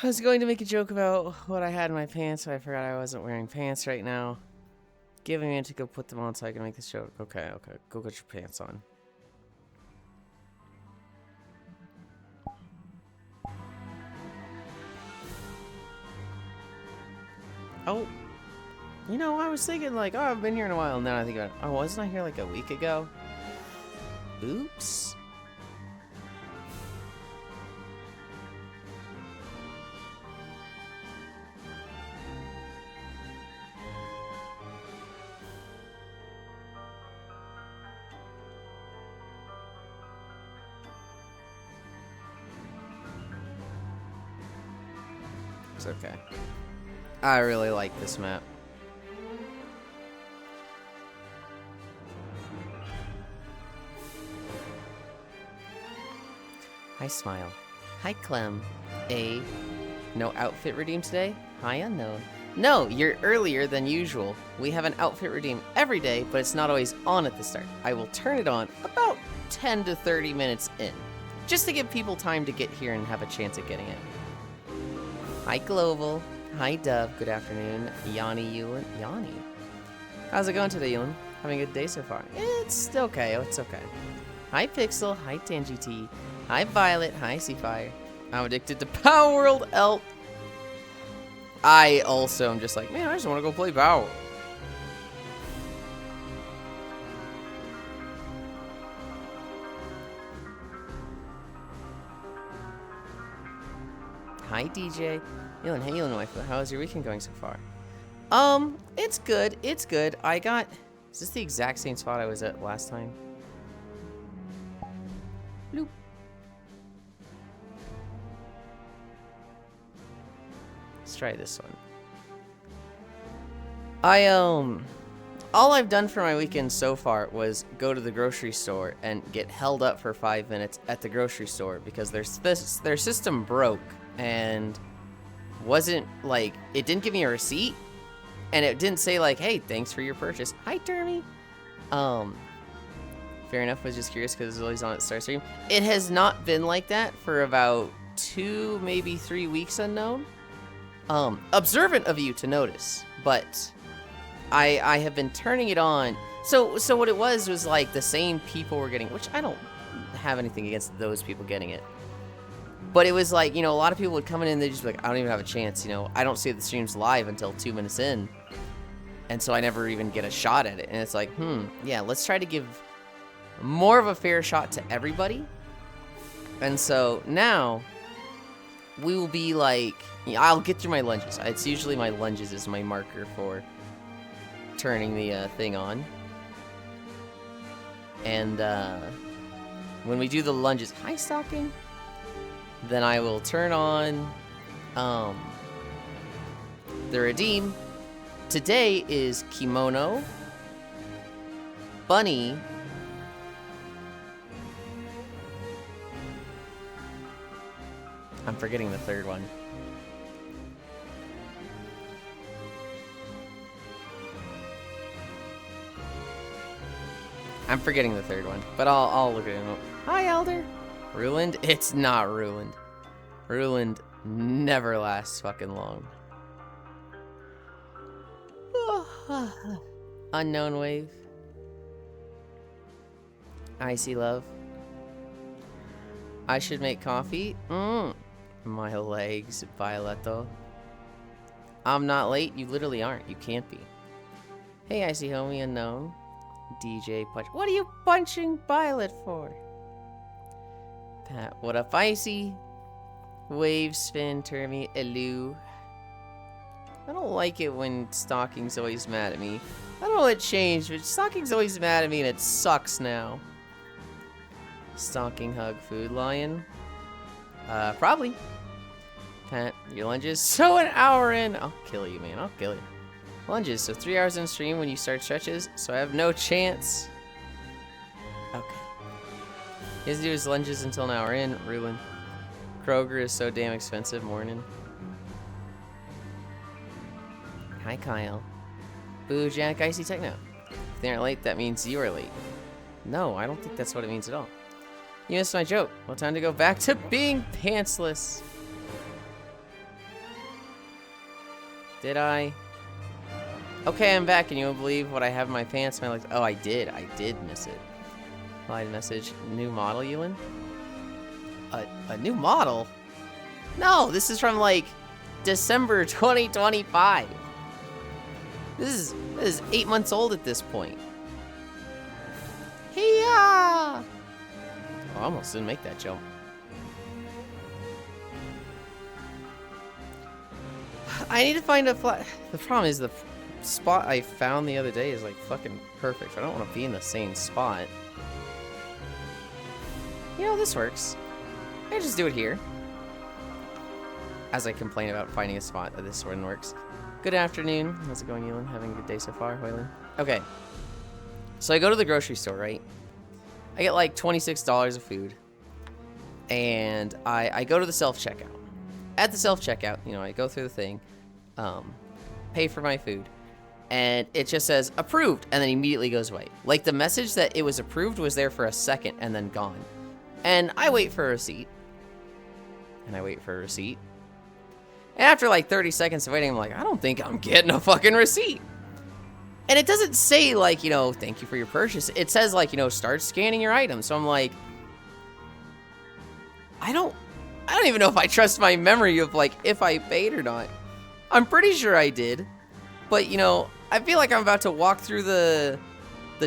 I was going to make a joke about what I had in my pants, but I forgot I wasn't wearing pants right now. Give me a minute to go put them on so I can make this joke. Okay. Go get your pants on. Oh. You know, I was thinking like, oh, I've been here in a while. And then I think about, oh, wasn't I here like a week ago? Oops. It's okay. I really like this map. Hi, Smile. Hi, Clem. No outfit redeem today? Hi, Unknown. No, you're earlier than usual. We have an outfit redeem every day, but it's not always on at the start. I will turn it on about 10 to 30 minutes in, just to give people time to get here and have a chance at getting it. Hi, Global. Hi, Dove. Good afternoon. Yulind. Yanni. How's it going today, Yulind? Having a good day so far? It's okay. It's okay. Hi, Pixel. Hi, TanGT. Hi, Violet. Hi, Seafire. I'm addicted to Power World Elf. I also am just like, man, I just want to go play Power. Hi, DJ. Yulind, hey, Yulind, wife. How's your weekend going so far? It's good. It's good. Is this the exact same spot I was at last time? Bloop. Let's try this one. All I've done for my weekend so far was go to the grocery store and get held up for 5 minutes at the grocery store because their system broke and wasn't like, it didn't give me a receipt and it didn't say like, hey, thanks for your purchase. Hi, Termy. Fair enough, was just curious because it's always on at Starstream. It has not been like that for about 2, maybe 3 weeks, Unknown. Observant of you to notice, but I have been turning it on. So what it was like the same people were getting, which I don't have anything against those people getting it. But it was like, you know, a lot of people would come in and they'd just be like, I don't even have a chance, you know, I don't see the streams live until 2 minutes in. And so I never even get a shot at it. And it's like, yeah, let's try to give more of a fair shot to everybody. And so now we will be like, you know, I'll get through my lunges. It's usually my lunges is my marker for turning the thing on. And when we do the lunges, hi, Stalking, then I will turn on the redeem. Today is Kimono, Bunny, I'm forgetting the third one. I'm forgetting the third one, but I'll look at it. Hi, Elder. Ruined? It's not ruined. Ruined never lasts fucking long. Unknown Wave. Icy Love. I should make coffee. My legs, Violetto. I'm not late. You literally aren't. You can't be. Hey, Icy Homie Unknown. DJ Punch. What are you punching Violet for? Pat, what up, Icy? Wave Spin, Termy, Elu. I don't like it when Stalking's always mad at me. I don't know what changed, but Stalking's always mad at me and it sucks now. Stalking Hug Food Lion. Probably. Pat, your lunges. So an hour in. I'll kill you, man. I'll kill you. Lunges. So 3 hours in stream when you start stretches. So I have no chance. Okay. He has to do his lunges until an hour in. Ruin. Kroger is so damn expensive. Morning. Hi, Kyle. Boo, Jack, Icy Techno. If they aren't late, that means you are late. No, I don't think that's what it means at all. You missed my joke. Well, time to go back to being pantsless. Did I? Okay, I'm back, and you won't believe what I have in my pants. My legs. Oh, I did miss it. Live message. New model, Yulind? A new model? No, this is from, like, December 2025. This is 8 months old at this point. Hey-ya! Oh, I almost didn't make that jump. I need to find a flat. The problem is the spot I found the other day is like fucking perfect. I don't want to be in the same spot. You know, this works. I just do it here. As I complain about finding a spot that this one works. Good afternoon. How's it going, Yulind? Having a good day so far, Hoyland? Okay. So I go to the grocery store, right? I get like $26 of food. And I go to the self-checkout. At the self-checkout, you know, I go through the thing, pay for my food, and it just says approved, and then immediately goes away. Like the message that it was approved was there for a second and then gone. And I wait for a receipt. And I wait for a receipt. And after like 30 seconds of waiting, I'm like, I don't think I'm getting a fucking receipt. And it doesn't say like, you know, thank you for your purchase. It says like, you know, start scanning your items. So I'm like, I don't even know if I trust my memory of like if I paid or not. I'm pretty sure I did. But, you know, I feel like I'm about to walk through the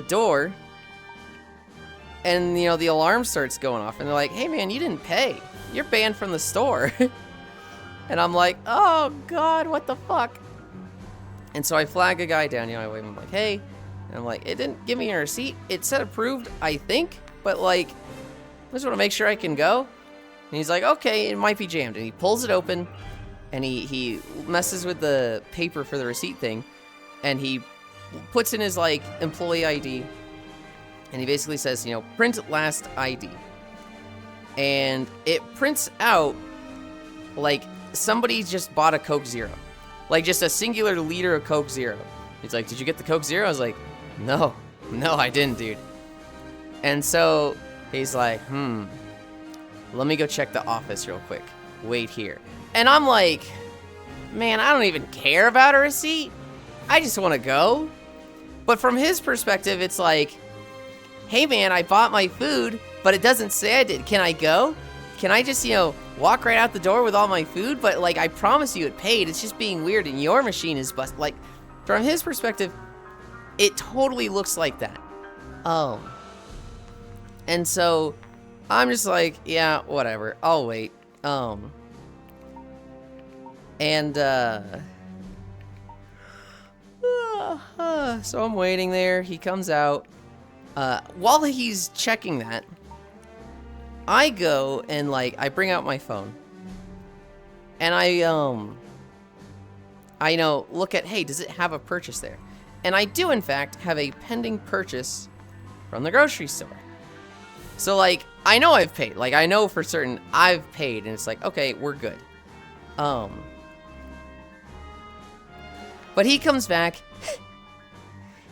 door. And, you know, the alarm starts going off. And they're like, hey, man, you didn't pay. You're banned from the store. And I'm like, oh, God, what the fuck? And so I flag a guy down. You know, I wave him like, hey. And I'm like, it didn't give me a receipt. It said approved, I think. But, like, I just want to make sure I can go. And he's like, okay, it might be jammed. And he pulls it open. And he messes with the paper for the receipt thing. And he puts in his, like, employee ID. And he basically says, you know, print last ID. And it prints out like somebody just bought a Coke Zero. Like just a singular liter of Coke Zero. He's like, did you get the Coke Zero? I was like, no, I didn't, dude. And so he's like, let me go check the office real quick. Wait here. And I'm like, man, I don't even care about a receipt. I just want to go. But from his perspective, it's like, hey man, I bought my food, but it doesn't say I did. Can I go? Can I just, you know, walk right out the door with all my food? But like, I promise you it paid. It's just being weird and your machine is busted. Like, from his perspective, it totally looks like that. And so I'm just like, yeah, whatever. I'll wait. So I'm waiting there. He comes out. While he's checking that, I go and like I bring out my phone, and I know look at, hey, does it have a purchase there? And I do in fact have a pending purchase from the grocery store. So like I know I've paid, like I know for certain I've paid, and it's like, okay, we're good. But he comes back.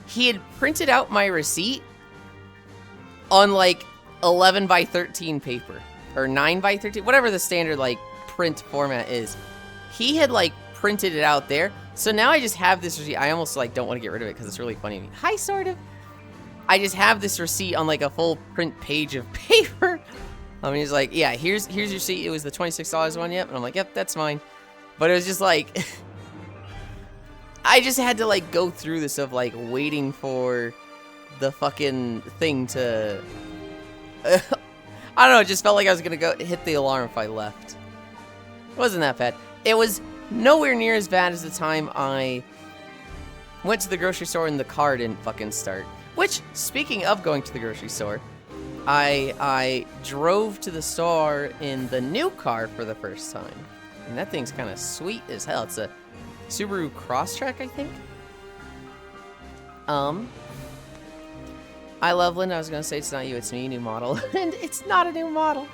He had printed out my receipt on like 11 by 13 paper or 9 by 13, whatever the standard like print format is. He had like printed it out there. So now I just have this receipt. I almost like don't want to get rid of it because it's really funny to me. Hi, sort of. I just have this receipt on like a full print page of paper. I mean, he's like, yeah, here's your receipt. It was the $26 one, yep. And I'm like, yep, that's mine. But it was just like, I just had to like go through this of like waiting for the fucking thing to I don't know, it just felt like I was gonna go hit the alarm if I left. It wasn't that bad. It was nowhere near as bad as the time I went to the grocery store and the car didn't fucking start. Which, speaking of going to the grocery store, I drove to the store in the new car for the first time. And that thing's kind of sweet as hell. It's a Subaru Crosstrek, I think. Hi, Loveland. I was going to say it's not you, it's me, new model. And it's not a new model.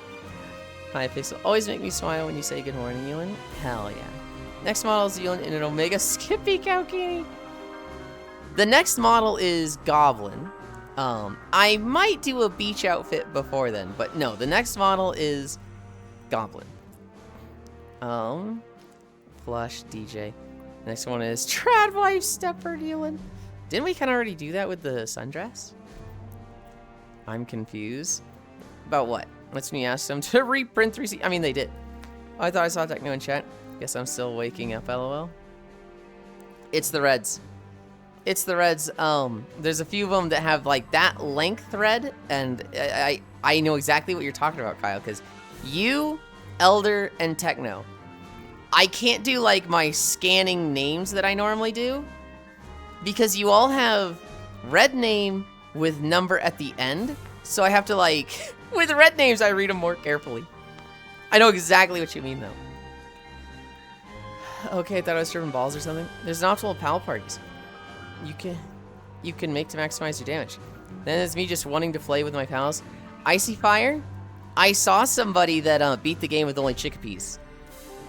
Hi, Pixel. Always make me smile when you say good morning, Yulind. Hell yeah. Next model is Yulind in an Omega Skippy Cowkini. The next model is Goblin. I might do a beach outfit before then, but no, the next model is Goblin. Flush DJ. Next one is trad wife stepper Yulind. Didn't we kind of already do that with the sundress? I'm confused. About what? Let's me ask them to reprint 3C. I mean, they did. Oh, I thought I saw Techno in chat. Guess I'm still waking up, lol. It's the Reds. It's the Reds. There's a few of them that have like that length thread, and I know exactly what you're talking about, Kyle, because you, Elder, and Techno. I can't do like my scanning names that I normally do, because you all have red name with number at the end, so I have to like, with red names I read them more carefully. I know exactly what you mean though. Okay, I thought I was serving balls or something. There's an optimal pal parties. You can make to maximize your damage. Then it's me just wanting to play with my pals. Icy Fire. I saw somebody that beat the game with only chickpeas.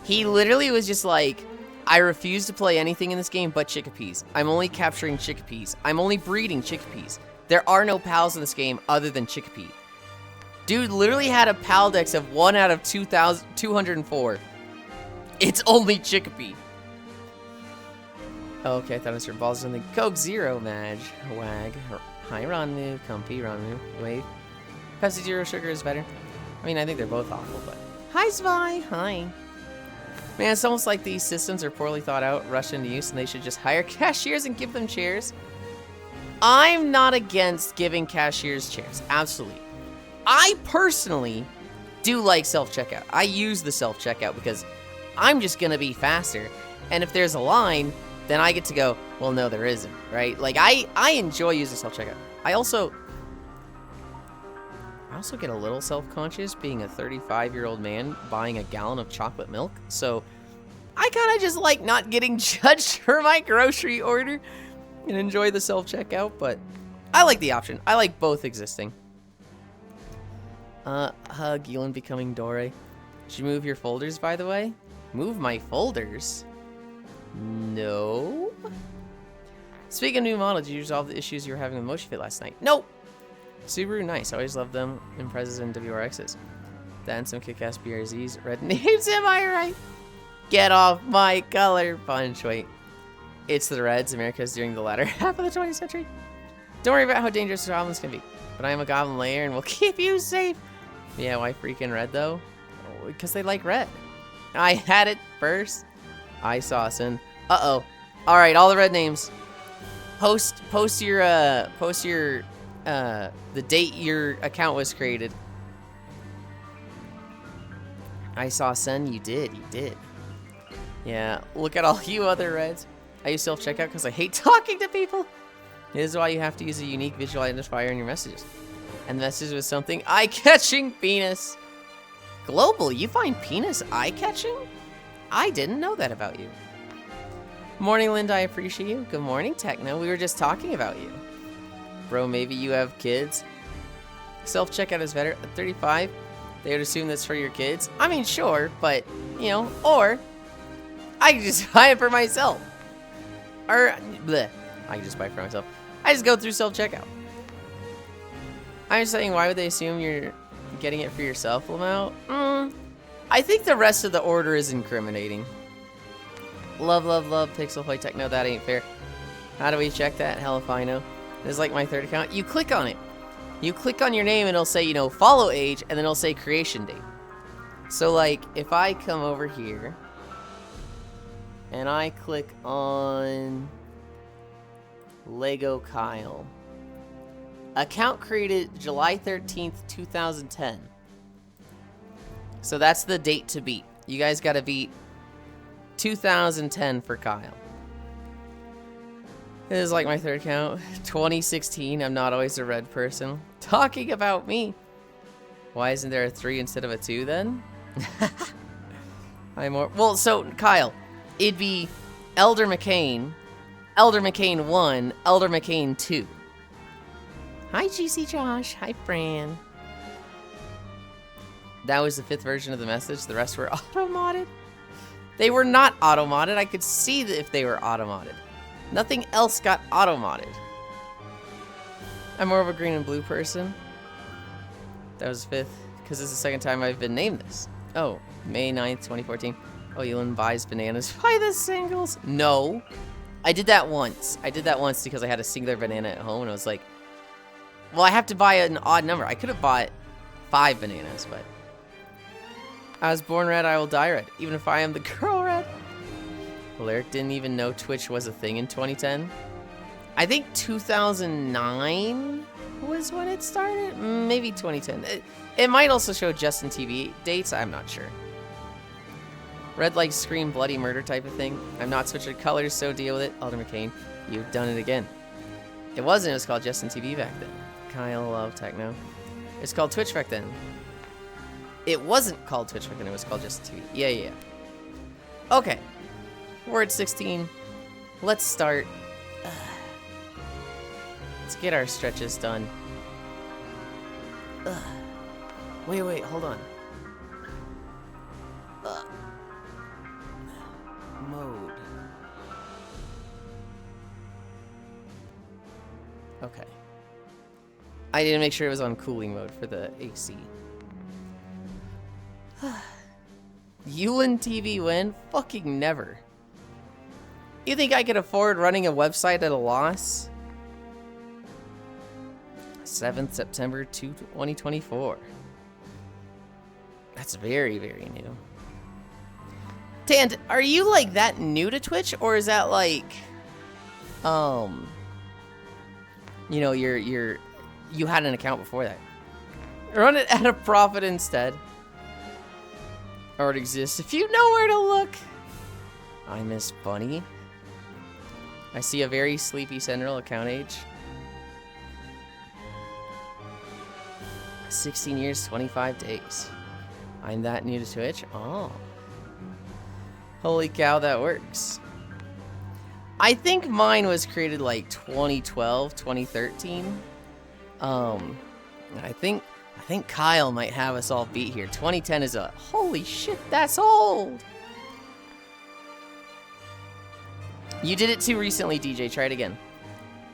He literally was just like, I refuse to play anything in this game but chickpeas. I'm only capturing chickpeas. I'm only breeding chickpeas. There are no pals in this game other than chickpea. Dude literally had a pal dex of 1 out of 204. It's only chickpea. Okay, I thought it was for balls or something. Coke Zero, Madge, Wag, Hi Ronmu, Comfy Ronmu, Wave. Pepsi Zero Sugar is better. I mean, I think they're both awful, but... Hi, Svi! Hi. Man, it's almost like these systems are poorly thought out, rushed into use, and they should just hire cashiers and give them chairs. I'm not against giving cashiers chairs. Absolutely. I personally do like self-checkout. I use the self-checkout because I'm just going to be faster. And if there's a line, then I get to go, well, no, there isn't, right? Like, I enjoy using self-checkout. I also get a little self-conscious being a 35-year-old man buying a gallon of chocolate milk. So I kind of just like not getting judged for my grocery order and enjoy the self-checkout, but I like the option. I like both existing. Hug, Yulind becoming Dore. Did you move your folders, by the way? Move my folders? No. Speaking of new model, did you resolve the issues you were having with Motion Fit last night? Nope. Subaru, nice. I always loved them in Prezes and WRXs. Then some kick-ass BRZs. Red names, am I right? Get off my color punch. Wait. It's the Reds. America's during the latter half of the 20th century. Don't worry about how dangerous goblins can be. But I am a goblin layer and will keep you safe. Yeah, why freaking red, though? Because they like red. I had it first. I saw sin. Uh-oh. All right, all the red names. Post your the date your account was created. I saw Sen. You did. Yeah, look at all you other reds. I use self-checkout because I hate talking to people. This is why you have to use a unique visual identifier in your messages. And the message was something eye-catching penis. Global, you find penis eye-catching? I didn't know that about you. Morning, Linda, I appreciate you. Good morning, Techno. We were just talking about you. Bro, maybe you have kids. Self-checkout is better. At 35, they would assume that's for your kids. I mean, sure, but, you know, or I can just buy it for myself. Or, bleh, I can just buy it for myself. I just go through self-checkout. I'm just saying, why would they assume you're getting it for yourself, Lamau? I think the rest of the order is incriminating. Love, Pixel Play Techno, that ain't fair. How do we check that? Hell if I know. This is like my third account. You click on it. You click on your name and it'll say, you know, follow age, and then it'll say creation date. So, like, if I come over here and I click on Lego Kyle. Account created July 13th, 2010. So that's the date to beat. You guys gotta beat 2010 for Kyle. This is like my third account. 2016, I'm not always a red person. Talking about me. Why isn't there a 3 instead of a 2 then? I'm more... Well, so, Kyle, it'd be Elder McCain 1, Elder McCain 2. Hi, GC Josh. Hi, Fran. That was the 5th version of the message. The rest were auto-modded. They were not auto-modded. I could see that if they were auto-modded. Nothing else got auto-modded. I'm more of a green and blue person. That was 5th, because this is the 2nd time I've been named this. Oh, May 9th, 2014. Oh, Yulind buys bananas. Buy the singles. No. I did that once. I did that once because I had a singular banana at home and I was like, well, I have to buy an odd number. I could have bought 5 bananas, but I was born red, I will die red, even if I am the girl red. Well, Eric didn't even know Twitch was a thing in 2010. I think 2009 was when it started. Maybe 2010. It might also show Justin TV dates. I'm not sure. Red like scream bloody murder type of thing. I'm not switching colors, so deal with it. Alder McCain, you've done it again. It wasn't. It was called Justin TV back then. Kyle love techno. It's called Twitch back then. It wasn't called Twitch back then. It was called Justin TV. Yeah. Okay. Word 16. Let's start. Let's get our stretches done. Wait, hold on. Mode. Okay. I need to make sure it was on cooling mode for the AC. Yulind TV win? Fucking never. You think I could afford running a website at a loss? 7th September 2024. That's very, very new. Tant, are you like that new to Twitch, or is that like, you know, you had an account before that? Run it at a profit instead. Or it exists if you know where to look. I miss Bunny. I see a very sleepy Central account age. 16 years, 25 days. I'm that new to Twitch? Oh. Holy cow, that works. I think mine was created like 2012, 2013. I think Kyle might have us all beat here. 2010 is a holy shit, that's old. You did it too recently, DJ. Try it again.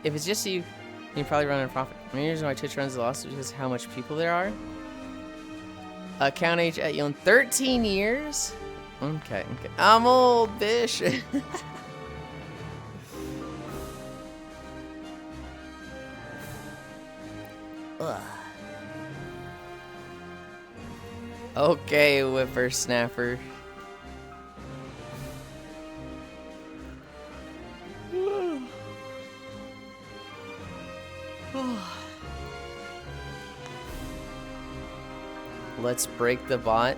If it's just you, you can probably run a profit. The main reason why Twitch runs a loss is because of how much people there are. Account age at Yulind, 13 years. Okay. I'm old, bish. Okay, whippersnapper. Let's break the bot.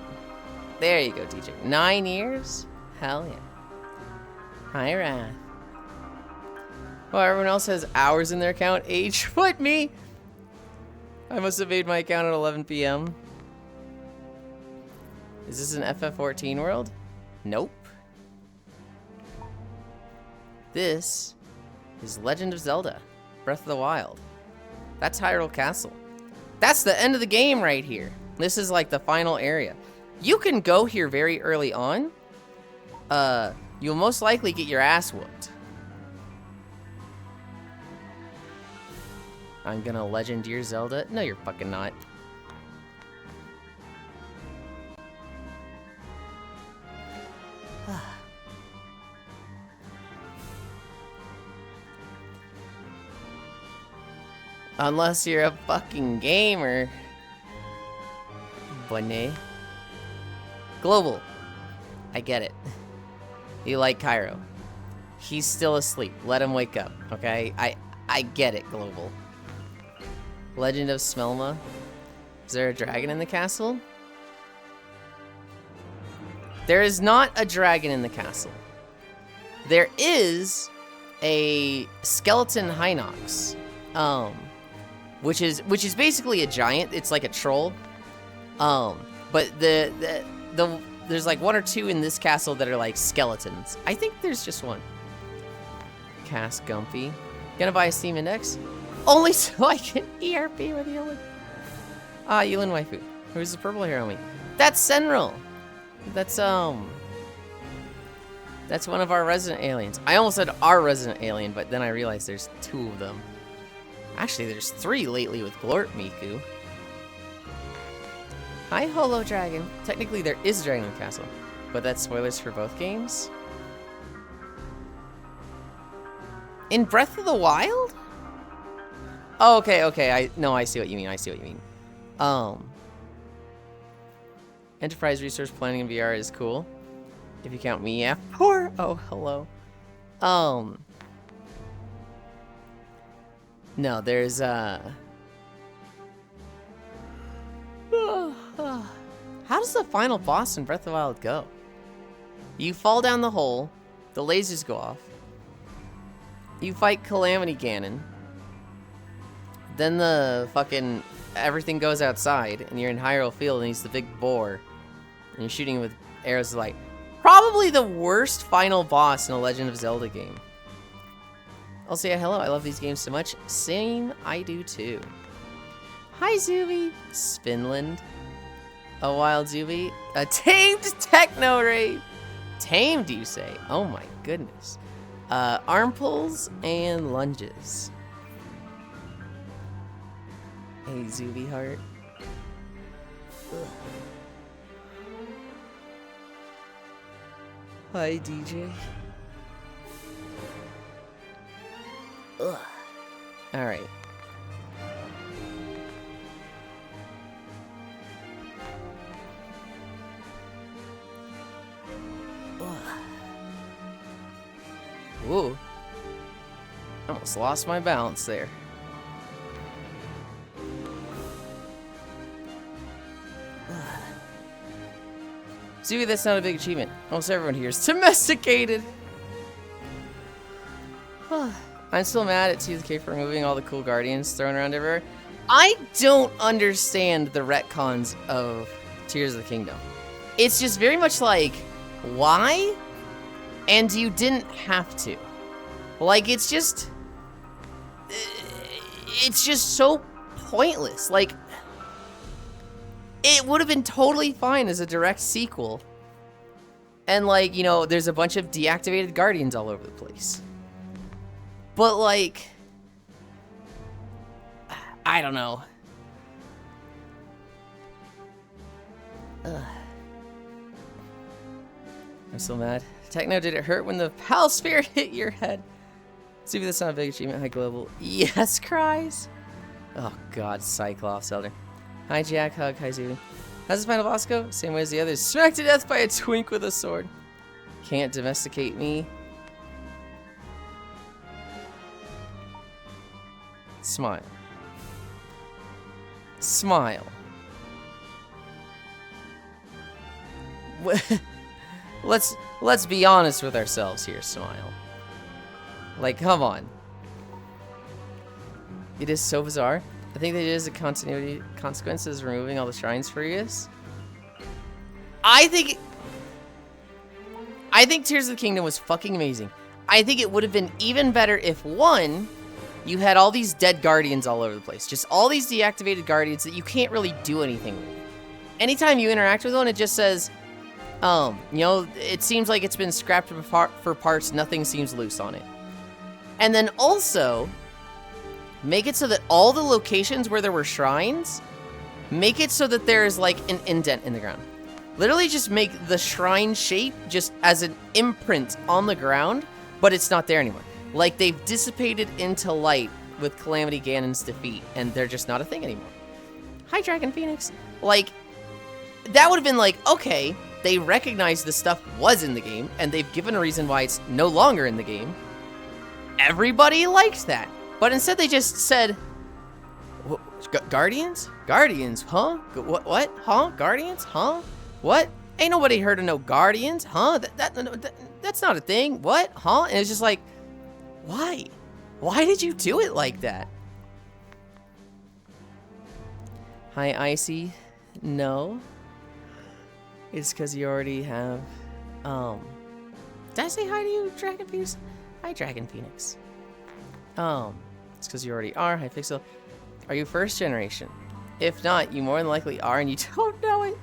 There you go, DJ. 9 years? Hell yeah. Hi, Wrath. Well, everyone else has hours in their account. Age? What, me? I must have made my account at 11 p.m. Is this an FF14 world? Nope. This is Legend of Zelda, Breath of the Wild. That's Hyrule Castle. That's the end of the game right here. This is like the final area. You can go here very early on. You'll most likely get your ass whooped. I'm gonna legend your Zelda. No, you're fucking not. Unless you're a fucking gamer. Bonnet. Global. I get it. You like Cairo. He's still asleep. Let him wake up, okay? I get it, Global. Legend of Smelma. Is there a dragon in the castle? There is not a dragon in the castle. There is a skeleton Hinox. Which is basically a giant. It's like a troll. But there's like 1 or 2 in this castle that are like skeletons. I think there's just 1. Cass Gumpy. Gonna buy a Steam Index? Only so I can ERP with Yulind. Ah, Yulind waifu. Who's the purple hair on me? That's Senril. That's one of our resident aliens. I almost said our resident alien, but then I realized there's 2 of them. Actually, there's 3 lately with Glort Miku. Hi, Holo Dragon. Technically, there is a dragon in the castle. But that's spoilers for both games? In Breath of the Wild? Oh, okay, okay. I see what you mean. I see what you mean. Enterprise resource planning in VR is cool. If you count me, yeah. Poor. Oh, hello. No, there's how does the final boss in Breath of the Wild go? You fall down the hole, the lasers go off, you fight Calamity Ganon, then the fucking everything goes outside, and you're in Hyrule Field, and he's the big boar, and you're shooting with arrows of light. Probably the worst final boss in a Legend of Zelda game. I'll say hello, I love these games so much. Same, I do too. Hi, Zuby. Spinland. A wild Zuby. A tamed Techno Ray. Tamed, you say? Oh my goodness. Arm pulls and lunges. Hey, Zuby heart. Ugh. Hi, DJ. Ugh. All right. Ooh. Almost lost my balance there. Zuby, that's not a big achievement. Almost everyone here is domesticated. I'm still mad at TSK for removing all the cool guardians thrown around everywhere. I don't understand the retcons of Tears of the Kingdom. It's just very much like, why? And you didn't have to. Like, it's just so pointless. Like, it would have been totally fine as a direct sequel. And, like, you know, there's a bunch of deactivated guardians all over the place. But, like, I don't know. Ugh. I'm so mad. Techno, did it hurt when the Pal Sphere hit your head? Zuby, that's not a big achievement. High global. Yes, cries. Oh, God. Cyclops Elder. Hi, Jack. Hug. Hi, Zuby. How's the final boss go? Same way as the others. Smacked to death by a twink with a sword. Can't domesticate me. Smile. Smile. Let's be honest with ourselves here, Smile. Like, come on. It is so bizarre. I think that it is a continuity consequences removing all the shrines for you. I think Tears of the Kingdom was fucking amazing. I think it would have been even better if, one, you had all these dead guardians all over the place. Just all these deactivated guardians that you can't really do anything with. Anytime you interact with one, it just says, you know, it seems like it's been scrapped for parts, nothing seems loose on it. And then also, make it so that all the locations where there were shrines, make it so that there's like an indent in the ground. Literally just make the shrine shape just as an imprint on the ground, but it's not there anymore. Like they've dissipated into light with Calamity Ganon's defeat, and they're just not a thing anymore. Hi, Dragon Phoenix. Like, that would have been like, okay, they recognize the stuff was in the game, and they've given a reason why it's no longer in the game. Everybody liked that. But instead they just said, Guardians? Guardians, huh? What? Huh? Guardians? Huh? What? Ain't nobody heard of no Guardians, huh? That's not a thing. What? Huh? And it's just like, why? Why did you do it like that? Hi, Icy. No. It's because you already have, did I say hi to you, Dragon Phoenix? Hi, Dragon Phoenix. It's because you already are. Hi, Pixel. Are you first generation? If not, you more than likely are, and you don't know it.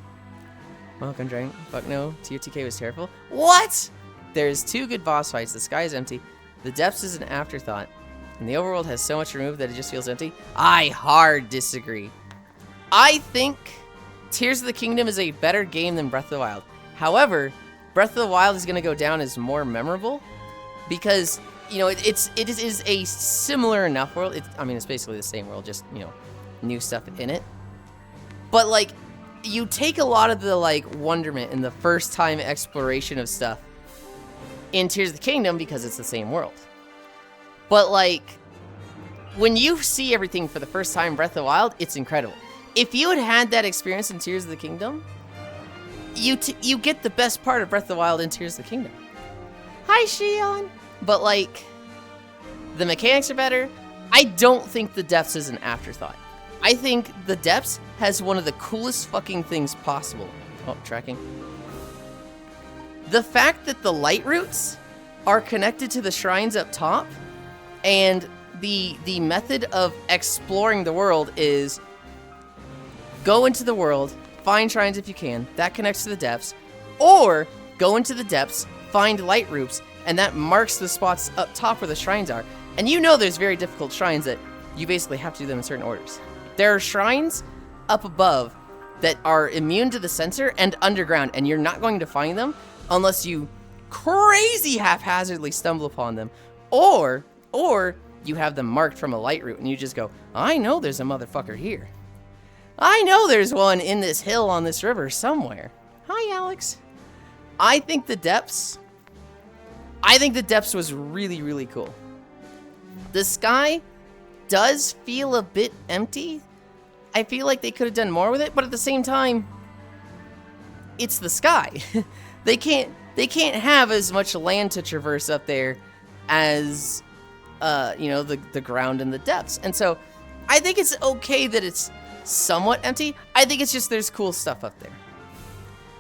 Welcome, Dragon. Fuck no. TOTK was terrible. What? There's 2 good boss fights. The sky is empty. The depths is an afterthought. And the overworld has so much removed that it just feels empty. I hard disagree. I think Tears of the Kingdom is a better game than Breath of the Wild. However, Breath of the Wild is going to go down as more memorable because, you know, it is a similar enough world. I mean, it's basically the same world, just, you know, new stuff in it. But, like, you take a lot of the, like, wonderment in the first time exploration of stuff in Tears of the Kingdom because it's the same world. But, like, when you see everything for the first time in Breath of the Wild, it's incredible. If you had that experience in Tears of the Kingdom, you get the best part of Breath of the Wild in Tears of the Kingdom. Hi, Shion! But, like, the mechanics are better. I don't think the Depths is an afterthought. I think the Depths has one of the coolest fucking things possible. Oh, tracking. The fact that the light routes are connected to the shrines up top, and the method of exploring the world is go into the world, find shrines if you can, that connects to the Depths, or go into the Depths, find light routes, and that marks the spots up top where the shrines are. And you know there's very difficult shrines that you basically have to do them in certain orders. There are shrines up above that are immune to the sensor and underground, and you're not going to find them unless you crazy haphazardly stumble upon them, or you have them marked from a light route and you just go, I know there's a motherfucker here. I know there's one in this hill on this river somewhere. Hi, Alex. I think the Depths was really, really cool. The sky does feel a bit empty. I feel like they could have done more with it, but at the same time, it's the sky. They can't have as much land to traverse up there as you know, the ground in the Depths. And so I think it's okay that it's somewhat empty. I think it's just there's cool stuff up there.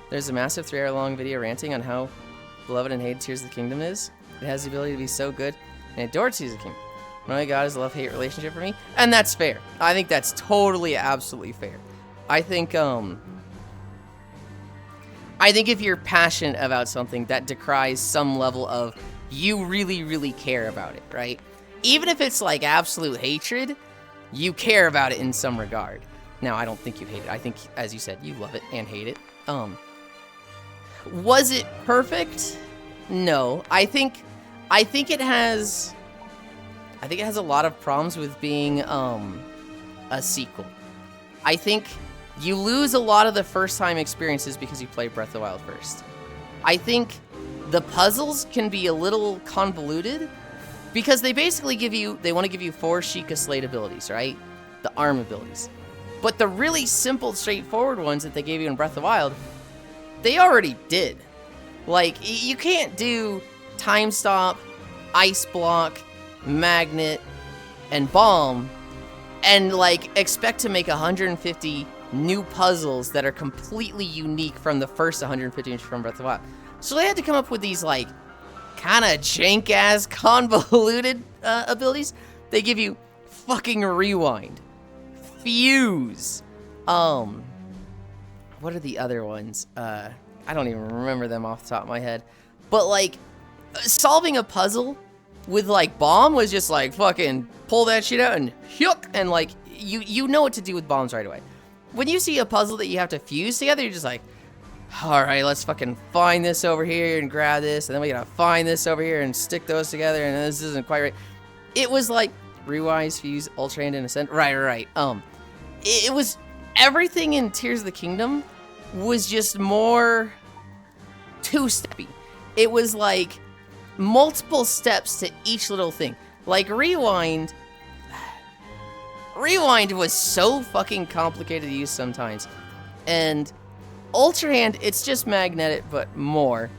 There's a massive 3-hour-long video ranting on how beloved and hated Tears of the Kingdom is. It has the ability to be so good and adored Tears of the Kingdom. My God, is a love-hate relationship for me, and that's fair. I think that's totally, absolutely fair. I think if you're passionate about something, that decries some level of you really, really care about it, right? Even if it's like absolute hatred, you care about it in some regard. Now, I don't think you hate it. I think, as you said, you love it and hate it. Was it perfect? No. I think it has a lot of problems with being a sequel. I think you lose a lot of the first-time experiences because you played Breath of the Wild first. I think the puzzles can be a little convoluted because they basically want to give you 4 Sheikah Slate abilities, right? The arm abilities. But the really simple, straightforward ones that they gave you in Breath of the Wild, they already did. Like, you can't do Time Stop, Ice Block, Magnet, and Bomb, and, like, expect to make 150 new puzzles that are completely unique from the first 150 from Breath of the Wild. So they had to come up with these, like, kind of jank-ass, convoluted abilities. They give you fucking Rewind, Fuse, what are the other ones? I don't even remember them off the top of my head. But, like, solving a puzzle with, like, Bomb was just, like, fucking pull that shit out and hyuk, and, like, you know what to do with bombs right away. When you see a puzzle that you have to fuse together, you're just like, alright, let's fucking find this over here and grab this, and then we gotta find this over here and stick those together, and this isn't quite right. It was like, Rewind, Fuse, Ultra Hand, and Ascent. Right. It was, everything in Tears of the Kingdom was just more two-steppy. It was like multiple steps to each little thing. Like Rewind was so fucking complicated to use sometimes. And Ultra Hand, it's just magnetic, but more.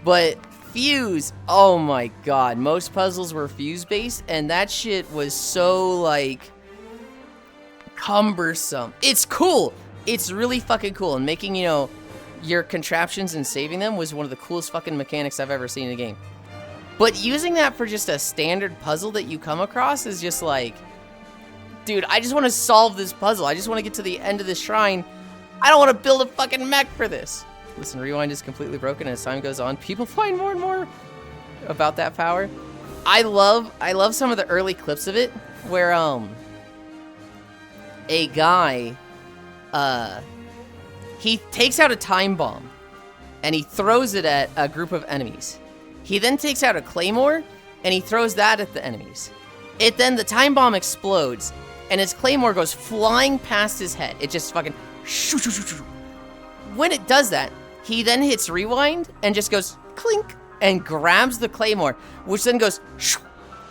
But Fuse, oh my god, most puzzles were fuse-based, and that shit was so, like, cumbersome. It's cool. It's really fucking cool, and making, you know, your contraptions and saving them was one of the coolest fucking mechanics I've ever seen in a game. But using that for just a standard puzzle that you come across is just like, dude, I just want to solve this puzzle. I just want to get to the end of this shrine. I don't want to build a fucking mech for this. Listen, Rewind is completely broken, and as time goes on, people find more and more about that power. I love some of the early clips of it where a guy he takes out a time bomb and he throws it at a group of enemies. He then takes out a claymore, and he throws that at the enemies. The time bomb explodes, and his claymore goes flying past his head. It just fucking shoo, shoo, shoo, shoo. When it does that, he then hits rewind and just goes clink and grabs the claymore, which then goes shoo,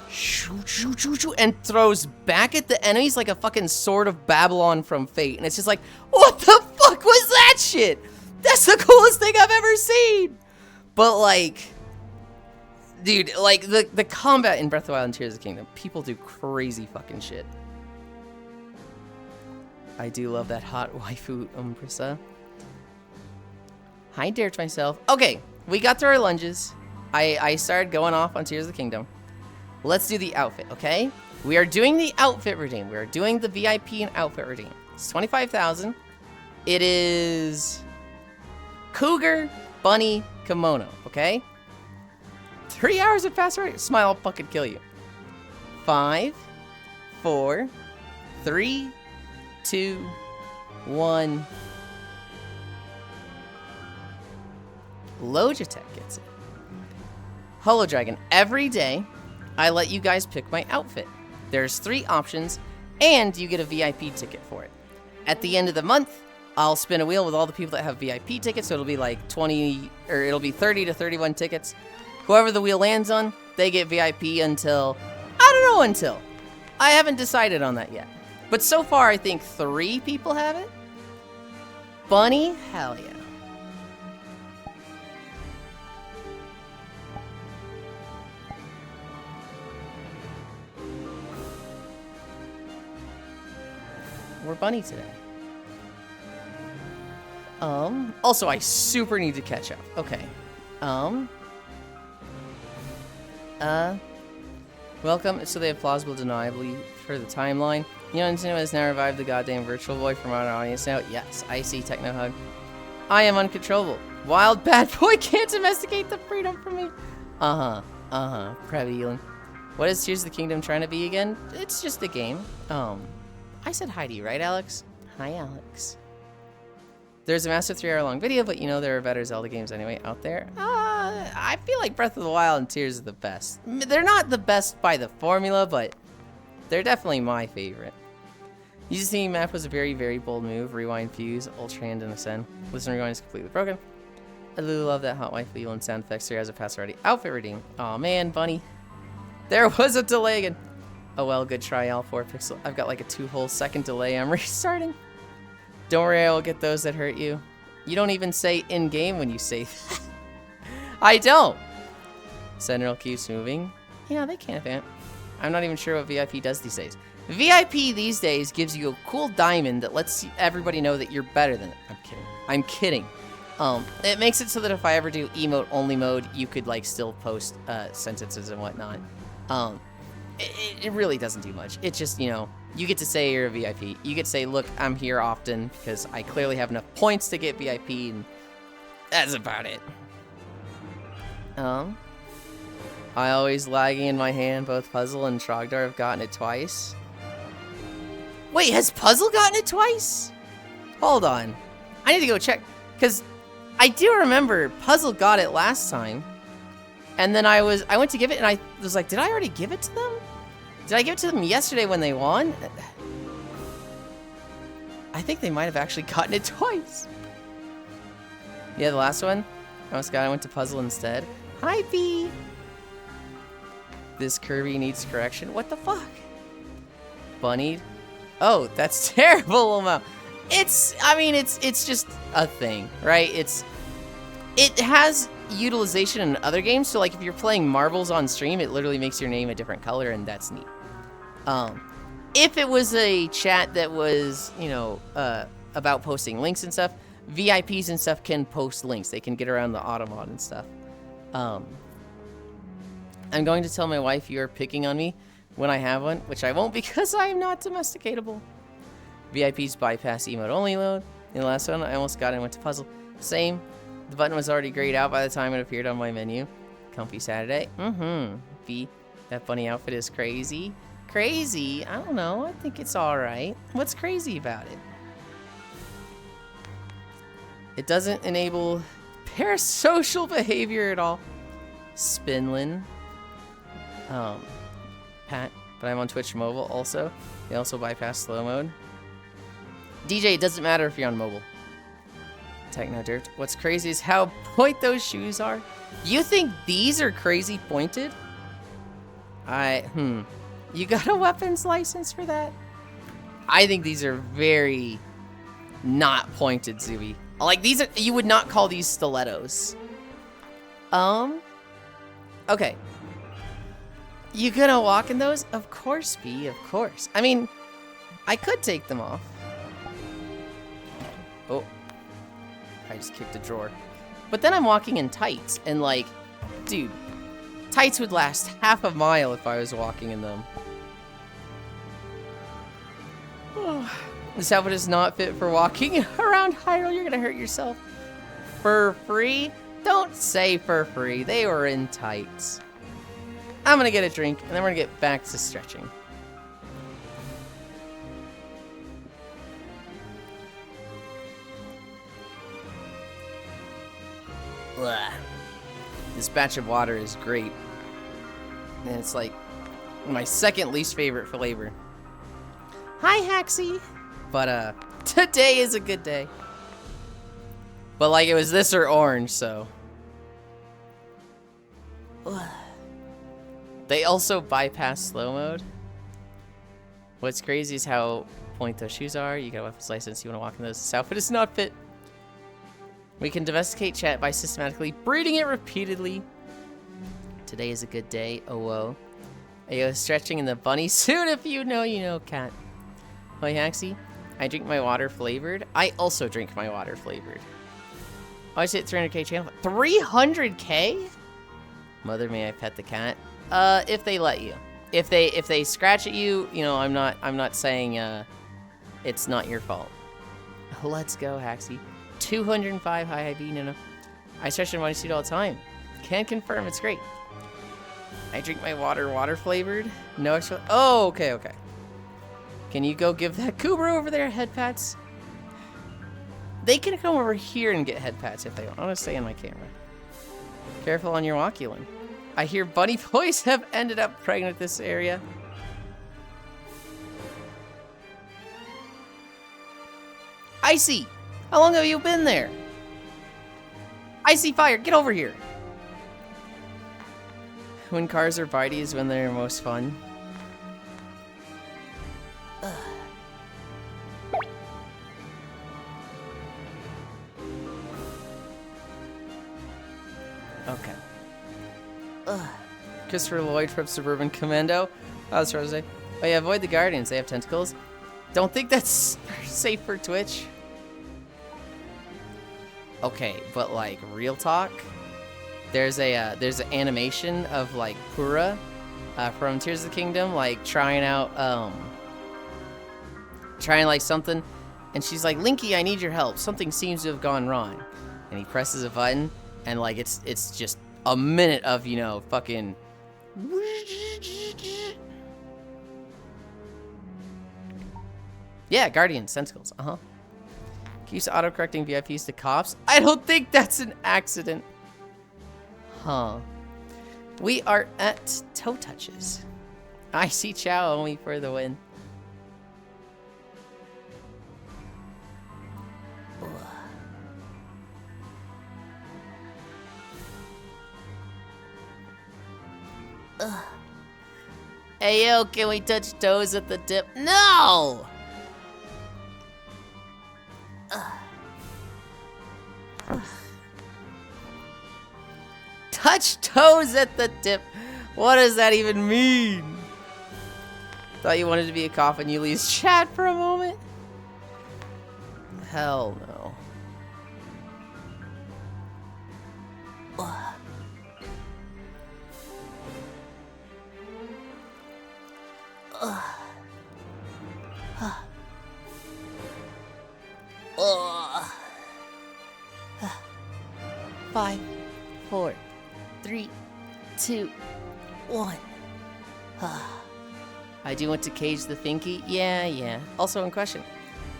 shoo, shoo, shoo, shoo, and throws back at the enemies like a fucking Sword of Babylon from Fate. And it's just like, what the fuck was that shit? That's the coolest thing I've ever seen. But like, dude, like the combat in Breath of the Wild and Tears of the Kingdom, people do crazy fucking shit. I do love that hot waifu Umbrisa. I dared myself. Okay, we got through our lunges. I started going off on Tears of the Kingdom. Let's do the outfit, okay? We are doing the outfit redeem. We are doing the VIP and outfit redeem. It's 25,000. It is Cougar, Bunny, Kimono, okay? 3 hours have passed already. Smile, I'll fucking kill you. 5, 4, 3, 2, 1. Logitech gets it. Holo Dragon. Every day, I let you guys pick my outfit. There's 3 options, and you get a VIP ticket for it. At the end of the month, I'll spin a wheel with all the people that have VIP tickets, so it'll be like 20, or it'll be 30 to 31 tickets. Whoever the wheel lands on, they get VIP until, I don't know until. I haven't decided on that yet. But so far, I think 3 people have it. Bunny, hell yeah. We're Bunny today. Also, I super need to catch up. Okay. Welcome. So they have plausible deniability for the timeline. You know, Nintendo has now revived the goddamn Virtual Boy from our audience now. Yes, I see Techno Hug. I am uncontrollable. Wild bad boy can't domesticate the freedom from me. Probably Yulind. What is Tears of the Kingdom trying to be again? It's just a game. I said hi to you, right, Alex? Hi, Alex. There's a massive 3-hour-long video, but you know there are better Zelda games anyway out there. I feel like Breath of the Wild and Tears are the best. They're not the best by the formula, but they're definitely my favorite. Using the map was a very, very bold move. Rewind, fuse, ultra hand, and ascend. Listen, rewind is completely broken. I really love that hot waifu Yulind sound effects. 3 hours have passed already. Outfit redeem. Aw, man, Bunny. There was a delay again. Oh well, good try, L4Pixel. I've got like a 2 whole second delay. I'm restarting. Don't worry, I will get those that hurt you. You don't even say in-game when you say that. I don't. Sentinel keeps moving. Yeah, they can't vamp. I'm not even sure what VIP does these days. VIP these days gives you a cool diamond that lets everybody know that you're better than it. I'm kidding. I'm kidding. It makes it so that if I ever do emote-only mode, you could like still post sentences and whatnot. It really doesn't do much. It's just, you know, you get to say you're a VIP. You get to say, look, I'm here often because I clearly have enough points to get VIP, and that's about it. I always lagging in my hand. Both Puzzle and Trogdor have gotten it twice. Wait, has Puzzle gotten it twice? Hold on. I need to go check, because I do remember Puzzle got it last time. And then I went to give it, and I was like, did I already give it to them? Did I give it to them yesterday when they won? I think they might have actually gotten it twice. Yeah, the last one. I almost got it. I went to Puzzle instead. Hi, B. This Kirby needs correction. What the fuck? Bunnied. Oh, that's terrible, Loma. I mean, it's just a thing, right? It has utilization in other games, so like if you're playing marbles on stream, it literally makes your name a different color, and that's neat. If it was a chat that was, you know, about posting links and stuff, VIPs and stuff can post links. They can get around the automod and stuff. I'm going to tell my wife you're picking on me when I have one, which I won't because I am not domesticatable. VIPs bypass emote only load. In the last one, I almost got it and went to Puzzle. Same. The button was already grayed out by the time it appeared on my menu. Comfy Saturday. V. That bunny outfit is crazy. Crazy? I don't know. I think it's alright. What's crazy about it? It doesn't enable parasocial behavior at all. Spinlin. Pat, but I'm on Twitch mobile also. They also bypass slow mode. DJ, it doesn't matter if you're on mobile. Techno Dirt. What's crazy is how point those shoes are. You think these are crazy pointed? You got a weapons license for that? I think these are very not pointed, Zooey. Like, these are, you would not call these stilettos. Okay. You gonna walk in those? Of course, B, of course. I mean, I could take them off. Oh. I just kicked a drawer. But then I'm walking in tights, and like, dude, tights would last half a mile if I was walking in them. This outfit is not fit for walking around Hyrule. You're gonna hurt yourself. For free? Don't say for free. They were in tights. I'm gonna get a drink, and then we're gonna get back to stretching. Blah. This batch of water is great. And it's like my second least favorite flavor. Hi, Haxie. But, today is a good day. But, like, it was this or orange, so. They also bypass slow mode. What's crazy is how point those shoes are. You got a weapons license. You want to walk in those. This outfit is not fit. We can domesticate chat by systematically breeding it repeatedly. Today is a good day. Oh, whoa. Ayo, stretching in the bunny suit. If you know, you know, cat. Hi, Haxie. I drink my water flavored. I also drink my water flavored. Oh, I hit 300k channel. 300k? Mother, may I pet the cat? If they let you. If they scratch at you, you know, I'm not saying it's not your fault. Let's go, Haxie. 205 high IB. No. I stretch in my suit all the time. Can confirm it's great. I drink my water flavored. No extra. Oh, okay. Can you go give that goober over there head pats? They can come over here and get head pats if they want. I'm gonna stay in my camera. Careful on your walk, Yulind. I hear bunny boys have ended up pregnant this area. Icy! How long have you been there? Icy fire, get over here! When cars are bitey is when they're most fun. Okay. Christopher Lloyd from Suburban Commando. Oh, that's what I was saying. Oh yeah, avoid the Guardians. They have tentacles. Don't think that's safe for Twitch. Okay, but like real talk, there's an animation of like Pura from Tears of the Kingdom, like trying like something, and she's like, Linky, I need your help. Something seems to have gone wrong. And he presses a button, and like it's just a minute of, you know, fucking. Yeah, Guardians, tentacles. Keeps auto-correcting VIPs to cops. I don't think that's an accident. Huh. We are at toe touches. I see Chow only for the win. Ayo, can we touch toes at the dip? No! Touch toes at the tip. What does that even mean? Thought you wanted to be a cop in Yuli's chat for a moment? Hell no. Five, 4, 3, 2, 1. I do want to cage the Finky. Yeah. Also in question,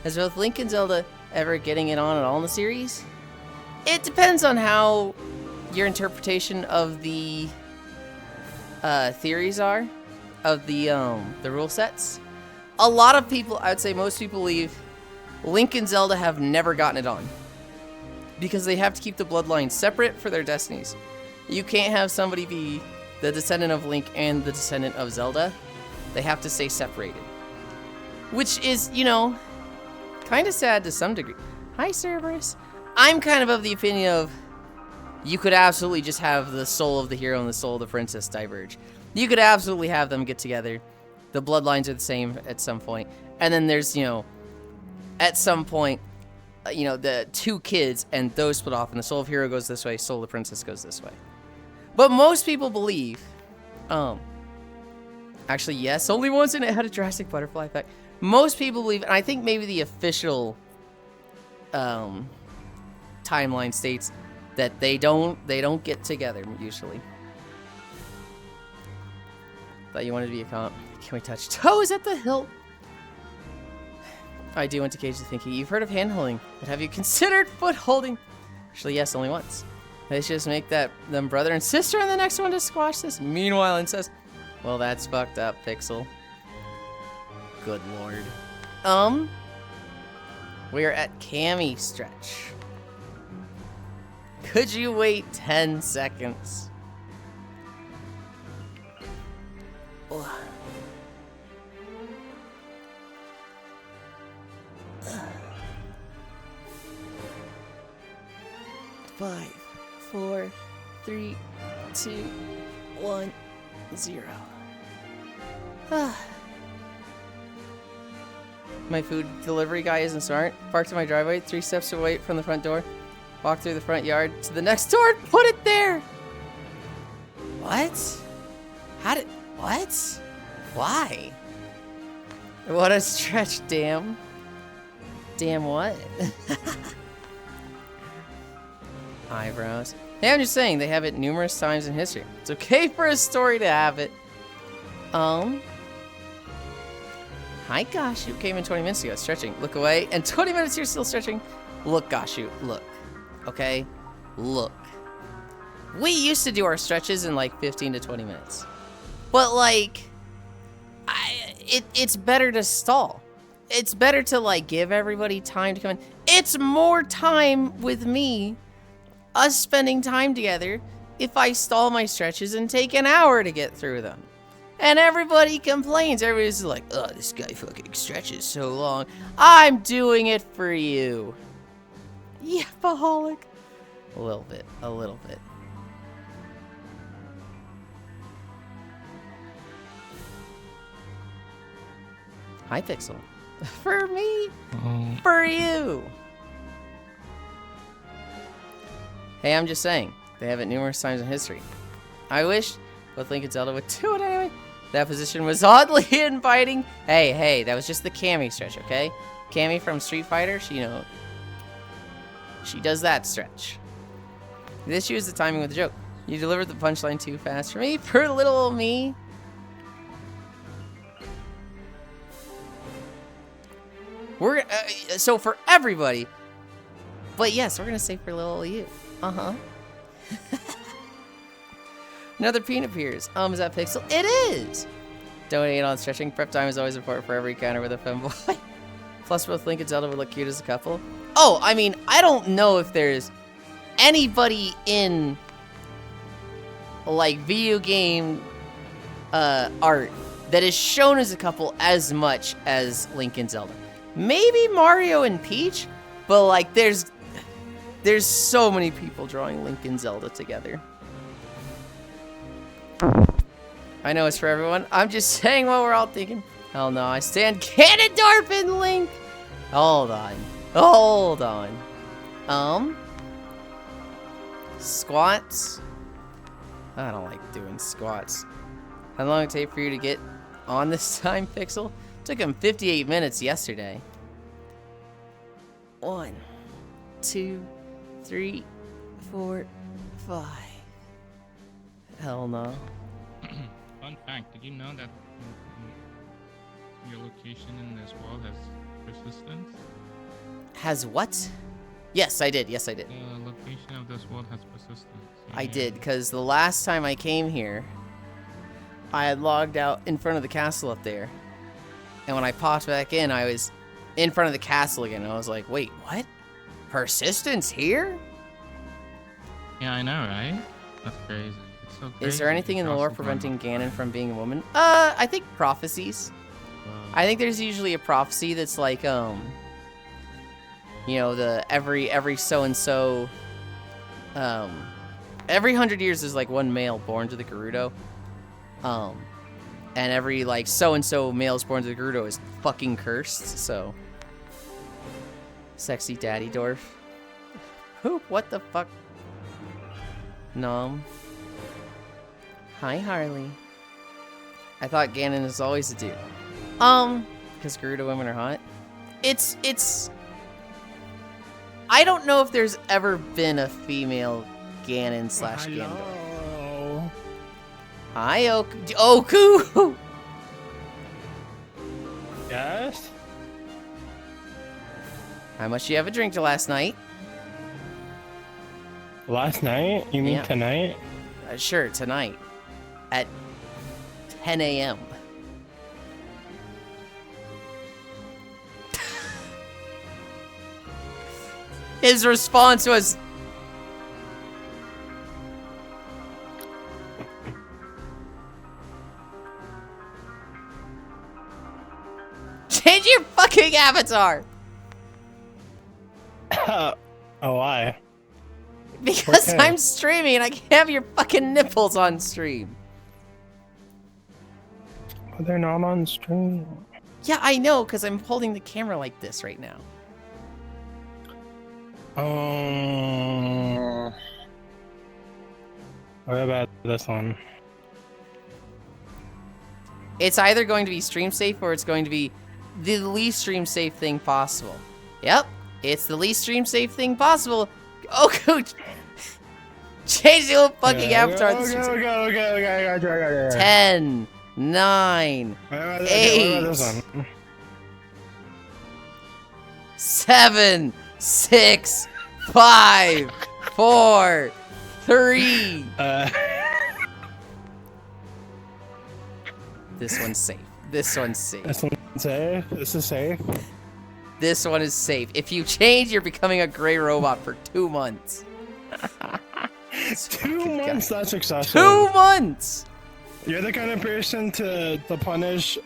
has both Link and Zelda ever getting it on at all in the series? It depends on how your interpretation of the theories are, of the rule sets. A lot of people, I would say most people believe Link and Zelda have never gotten it on. Because they have to keep the bloodlines separate for their destinies. You can't have somebody be the descendant of Link and the descendant of Zelda. They have to stay separated. Which is, you know, kind of sad to some degree. Hi, Cerberus. I'm kind of the opinion of you could absolutely just have the soul of the hero and the soul of the princess diverge. You could absolutely have them get together. The bloodlines are the same at some point. And then there's, you know, at some point, you know, the two kids and those split off and the soul of hero goes this way, soul of the princess goes this way. But most people believe, actually, yes, only once in it had a drastic butterfly effect. Most people believe, and I think maybe the official timeline states that they don't get together usually. Thought you wanted to be a comp. Can we touch toes at the hilt? I do want to gauge the thinking. You've heard of hand holding, but have you considered foot holding? Actually, yes, only once. Let's just make them brother and sister and the next one to squash this. Meanwhile, and says, well, that's fucked up, Pixel. Good lord. We're at Cammy stretch. Could you wait 10 seconds? Oh. 5, 4, 3, 2, 1, 0. My food delivery guy isn't smart. Parked in my driveway, 3 steps away from the front door. Walk through the front yard to the next door and put it there. What? What? Why? What a stretch, damn. Damn what? Eyebrows. Hey, I'm just saying, they have it numerous times in history. It's okay for a story to have it. Hi, Gashu. Came in 20 minutes ago, stretching. Look away. And 20 minutes, you're still stretching. Look, Gashu. Look. Okay? Look. We used to do our stretches in like 15 to 20 minutes. But like, it's better to stall. It's better to like give everybody time to come in. It's more time with me, us spending time together, if I stall my stretches and take an hour to get through them. And everybody complains. Everybody's like, oh, this guy fucking stretches so long. I'm doing it for you. Yapaholic. A little bit. A little bit. Hi, Pixel. For me. Oh. For you. Hey, I'm just saying. They have it numerous times in history. I wish both Link and Zelda would do it anyway. That position was oddly inviting. Hey, that was just the Cammy stretch, okay? Cammy from Street Fighter, she, you know, she does that stretch. The issue is the timing with the joke. You delivered the punchline too fast for me, for little old me. We're, so for everybody, but yes, we're gonna say for little old you. Uh-huh. Another peen appears. Is that Pixel? It is! Donate on stretching. Prep time is always important for every encounter with a femboy. Plus, both Link and Zelda would look cute as a couple. Oh, I mean, I don't know if there's anybody in, like, video game art that is shown as a couple as much as Link and Zelda. Maybe Mario and Peach, but, like, there's so many people drawing Link and Zelda together. I know it's for everyone. I'm just saying what we're all thinking. Hell no, I stand Ganondorf and Link. Hold on. Squats. I don't like doing squats. How long did it take for you to get on this time, Pixel? Took him 58 minutes yesterday. 1, 2, 3, 4, 5. Hell no. Fun fact, did you know that your location in this world has persistence? Has what? Yes, I did. Yes, I did. The location of this world has persisted. I did, because the last time I came here, I had logged out in front of the castle up there. And when I popped back in, I was in front of the castle again. And I was like, wait, what? Persistence here? Yeah, I know, right? That's crazy. It's so crazy. Is there anything in the lore Castle preventing Grandma. Ganon from being a woman? I think prophecies. Wow. I think there's usually a prophecy that's like, you know, the every so-and-so, every 100 years there's like one male born to the Gerudo. And every like so-and-so males born to the Gerudo is fucking cursed, so. Sexy daddy dwarf. Who? What the fuck? Nom. Hi, Harley. I thought Ganon is always a dude. Because Gerudo women are hot. It's... I don't know if there's ever been a female Ganon slash Ganondorf. Hello. Hi, Oku! Yes? How much do you have a drink to last night? Last night? You mean Yeah. tonight? Sure, tonight. At 10 a.m. His response was... Change your fucking avatar! Oh, why? Because Okay. I'm streaming and I can't have your fucking nipples on stream. But they're not on stream. Yeah, I know, because I'm holding the camera like this right now. What about this one? It's either going to be stream safe or it's going to be the least stream safe thing possible. Yep, it's the least stream safe thing possible. Oh, coach. Change the whole fucking avatar. Okay. 10, 9, What about 8, this one? 7, 6, 5, 4, 3. This one's safe. This one's safe. This one's safe. This is safe. This one is safe. If you change, you're becoming a gray robot for 2 months. 2 months, that's excessive. 2 months! You're the kind of person to punish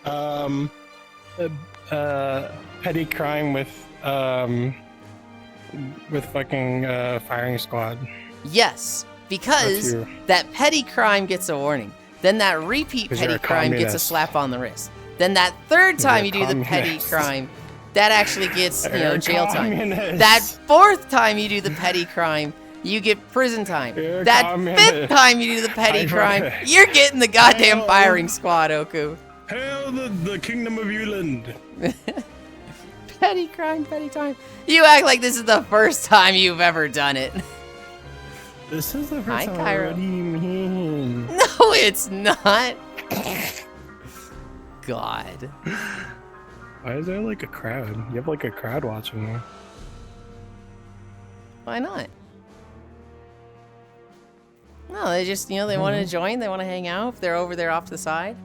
petty crime with fucking firing squad. Yes, because That's you. that petty crime gets a warning. Then that repeat 'Cause you're petty a crime gets a communist. slap on the wrist. Then that third time you You're do a the petty communist. crime, that actually gets, you know, You're a jail time. communist. That fourth time you do the petty crime, you get prison time. You're a That communist. fifth time you do the petty I crime, vote- you're getting the goddamn Hell. firing squad, Oku. Hail the kingdom of Yulind. Petty crime, petty time. You act like this is the first time you've ever done it. This is the Hi, first time. Cairo. What do you mean? No, it's not. God. Why is there like a crowd? You have like a crowd watching you. Why not? No, they just, you know, they want to join, they want to hang out. If they're over there off to the side.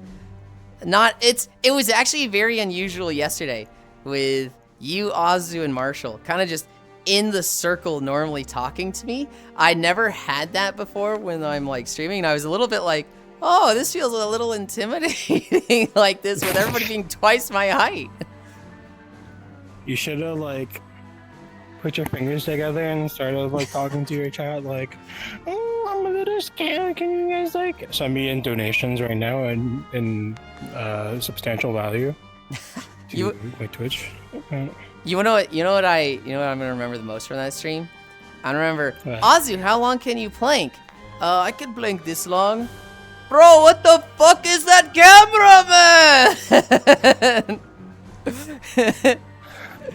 It was actually very unusual yesterday with you, Azu, and Marshall kind of just in the circle normally talking to me. I never had that before when I'm like streaming, and I was a little bit like, oh, this feels a little intimidating like this with everybody being twice my height. You should have like put your fingers together and started like talking to your chat like, oh, I'm a little scared. Can you guys like send me in donations right now in substantial value to You- my Twitch? You know what I'm gonna remember the most from that stream? I remember, What? Azu, how long can you plank? I can plank this long. Bro, what the fuck is that camera, man?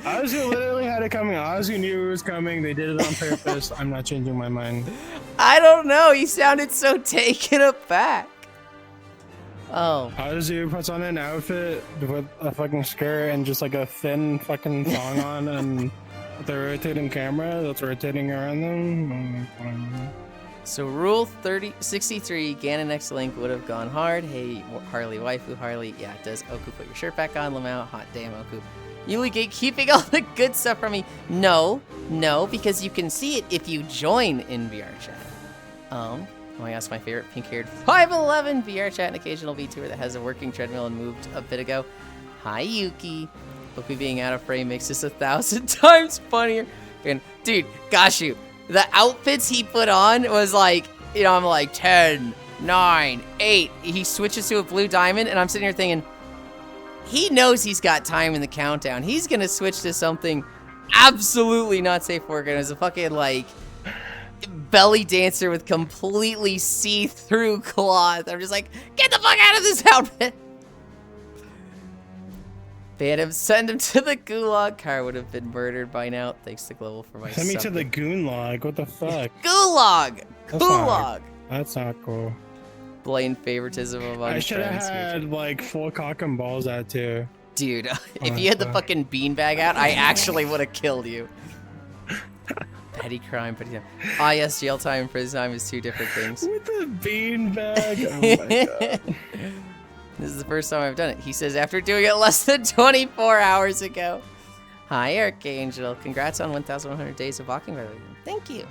Ozzy literally had it coming. Ozzy knew it was coming. They did it on purpose. I'm not changing my mind. I don't know, he sounded so taken aback. Oh, Ozzy puts on an outfit with a fucking skirt and just like a thin fucking thong on, and the rotating camera that's rotating around them. So rule 63, Ganon X Link would have gone hard. Hey, Harley waifu, Harley. Yeah, it does. Oku, put your shirt back on. Lamau, hot damn, Oku. Yuli gatekeeping all the good stuff from me. No, because you can see it if you join in VR chat. Oh, I asked my favorite pink-haired 5'11 VR chat and occasional VTuber that has a working treadmill and moved a bit ago. Hi, Yuki. Oku being out of frame makes this 1,000 times funnier. And dude, gosh, the outfits he put on was like, you know, I'm like 10, 9, 8. He switches to a blue diamond, and I'm sitting here thinking, he knows he's got time in the countdown. He's gonna switch to something absolutely not safe for work, and it's a fucking like belly dancer with completely see-through cloth. I'm just like, get the fuck out of this outfit. Ban him, send him to the gulag. Car would have been murdered by now. Thanks to Global for my Send me to the goon log. What the fuck? Gulag! Gulag! That's not cool. Blatant favoritism among friends. I should have had like full cock and balls out too. Dude, if you had the fucking beanbag out, I actually would have killed you. Petty crime, petty crime. Ah, yes, jail time and prison time is two different things. With the beanbag. Oh my god. This is the first time I've done it. He says after doing it less than 24 hours ago. Hi, Archangel. Congrats on 1,100 days of walking by the way. Thank you.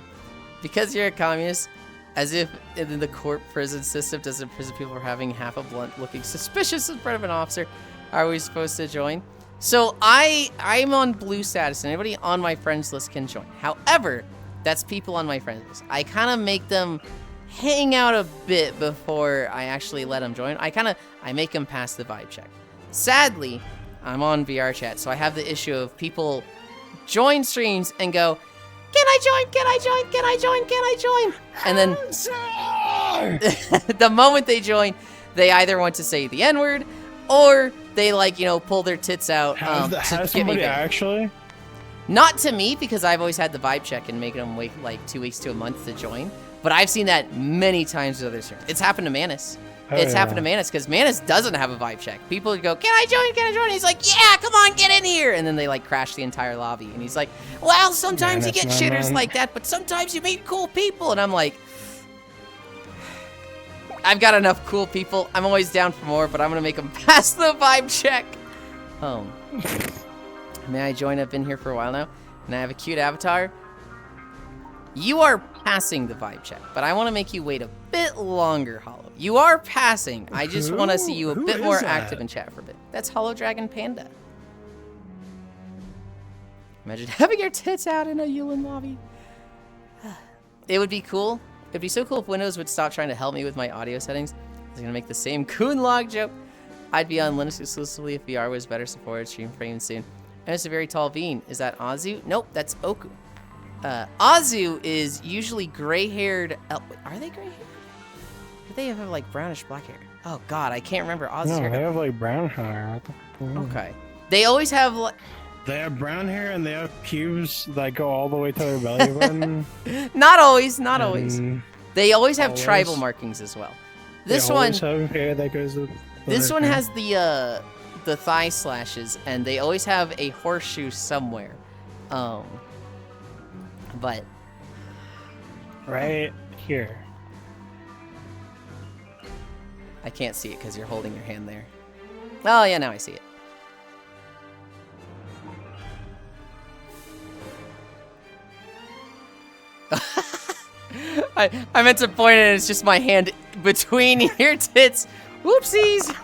Because you're a communist, as if in the court prison system doesn't prison people for having half a blunt looking suspicious in front of an officer, are we supposed to join? So I'm on blue status, and anybody on my friends list can join. However, that's people on my friends list. I kind of make them hang out a bit before I actually let them join. I make them pass the vibe check. Sadly, I'm on VR chat, so I have the issue of people join streams and go, can I join? Can I join? Can I join? Can I join? And then the moment they join, they either want to say the N-word or they like, you know, pull their tits out. Has somebody actually? Not to me, because I've always had the vibe check and making them wait like 2 weeks to a month to join. But I've seen that many times with other streamers. It's happened to Manus. It's happened to Manus because Manus doesn't have a vibe check. People go, can I join? Can I join? He's like, yeah, come on, get in here. And then they like crash the entire lobby. And he's like, well, sometimes you get shitters like that, but sometimes you meet cool people. And I'm like, I've got enough cool people. I'm always down for more, but I'm going to make them pass the vibe check. May I join? I've been here for a while now. And I have a cute avatar. You are passing the vibe check, but I want to make you wait a bit longer, Hollow. You are passing. I just want to see you a bit more active in chat for a bit. That's Hollow Dragon Panda. Imagine having your tits out in a Yulind lobby. It would be cool. It'd be so cool if Windows would stop trying to help me with my audio settings. I was going to make the same coon log joke. I'd be on Linux exclusively if VR was better supported. Stream frame soon. And it's a very tall bean. Is that Azu? Nope, that's Oku. Azu is usually gray-haired. Are they gray-haired? Or they have like brownish black hair? Oh God, I can't remember Azu's hair. No, they have like brown hair. Okay. They always have like. They have brown hair and they have pubes that go all the way to their belly button. Not always, not always. They always have tribal markings as well. This one. Have hair that goes with this one has the thigh slashes, and they always have a horseshoe somewhere. But right here. I can't see it because you're holding your hand there. Oh yeah, now I see it. I meant to point it, and it's just my hand between your tits. Whoopsies.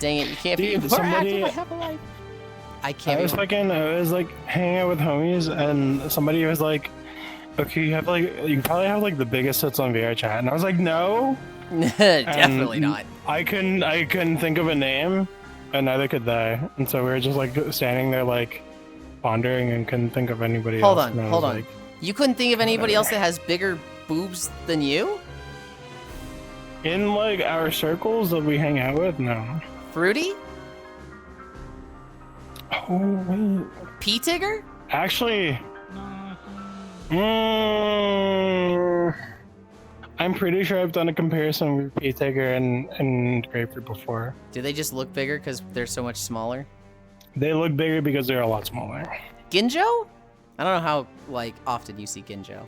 Dang it, you can't be more active. I have a life. I can't. I was like hanging out with homies, and somebody was like, "Okay, you probably have like the biggest tits on VR chat," and I was like, "No, definitely not." I couldn't think of a name, and neither could they, and so we were just like standing there like pondering and couldn't think of anybody else. Hold on. You couldn't think of anybody else that has bigger boobs than you? In like our circles that we hang out with, no. Fruity? Oh wait. P-Tigger? Actually, I'm pretty sure I've done a comparison with Pea Tiger and Grapefruit before. Do they just look bigger because they're so much smaller? They look bigger because they're a lot smaller. Ginjo? I don't know how like often you see Ginjo.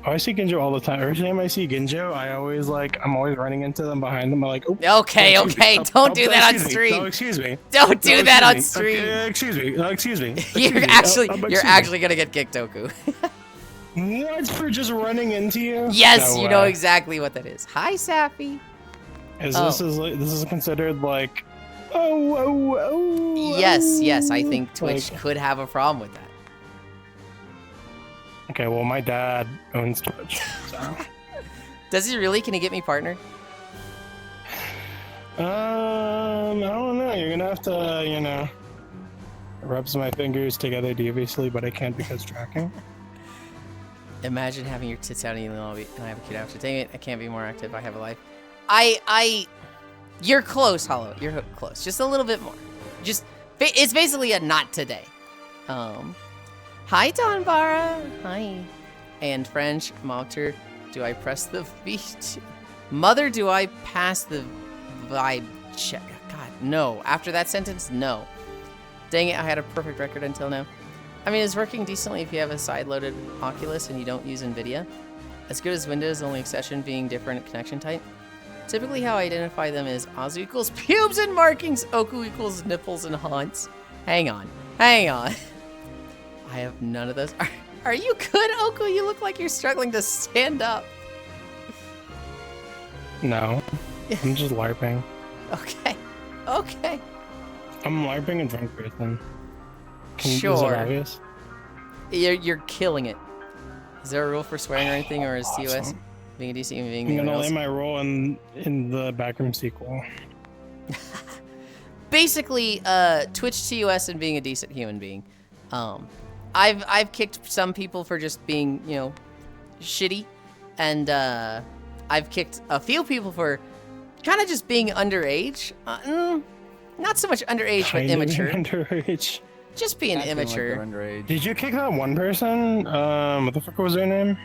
Oh, I see Ginjo all the time. Every time I see Ginjo, I'm always running into them behind them. I'm like, oh. Okay, okay, don't do that on stream. No, excuse me. Don't do No, that on excuse me. stream. Okay, excuse me. No, excuse me. You're actually gonna get kicked, Toku. What, for just running into you? Yes, No you know way. exactly what that is. Hi, Sappy. This is considered like, oh. Yes, I think Twitch Like, could have a problem with that. okay, well, my dad owns Twitch. So. Does he really? Can he get me partner? I don't know. You're gonna have to, rub my fingers together deviously, but I can't because tracking. Imagine having your tits out and I have a cute outfit. Dang it, I can't be more active. I have a life. You're close, Hollow. You're close. Just a little bit more. It's basically a not today. Hi, Donbara. Hi. And French, Malter, do I press the beat? Mother, do I pass the vibe check? God, no. After that sentence, no. Dang it, I had a perfect record until now. I mean, it's working decently if you have a side-loaded Oculus and you don't use NVIDIA. As good as Windows, the only exception being different connection type. Typically how I identify them is Ozu equals pubes and markings, Oku equals nipples and haunts. Hang on. I have none of those. Are you good, Oku? You look like you're struggling to stand up. No, I'm just LARPing. Okay. I'm LARPing a drunk person. Is it Sure. obvious? You're killing it. Is there a rule for swearing or anything, or is TOS Awesome. being a decent human being? I'm gonna anyone lay else? my role in the backroom sequel. Basically, Twitch TOS and being a decent human being. I've kicked some people for just being, shitty, and I've kicked a few people for kind of just being underage. Not so much underage, but Kind of immature. underage. Just being Acting like they're immature. underage. Did you kick that one person? What the fuck was their name?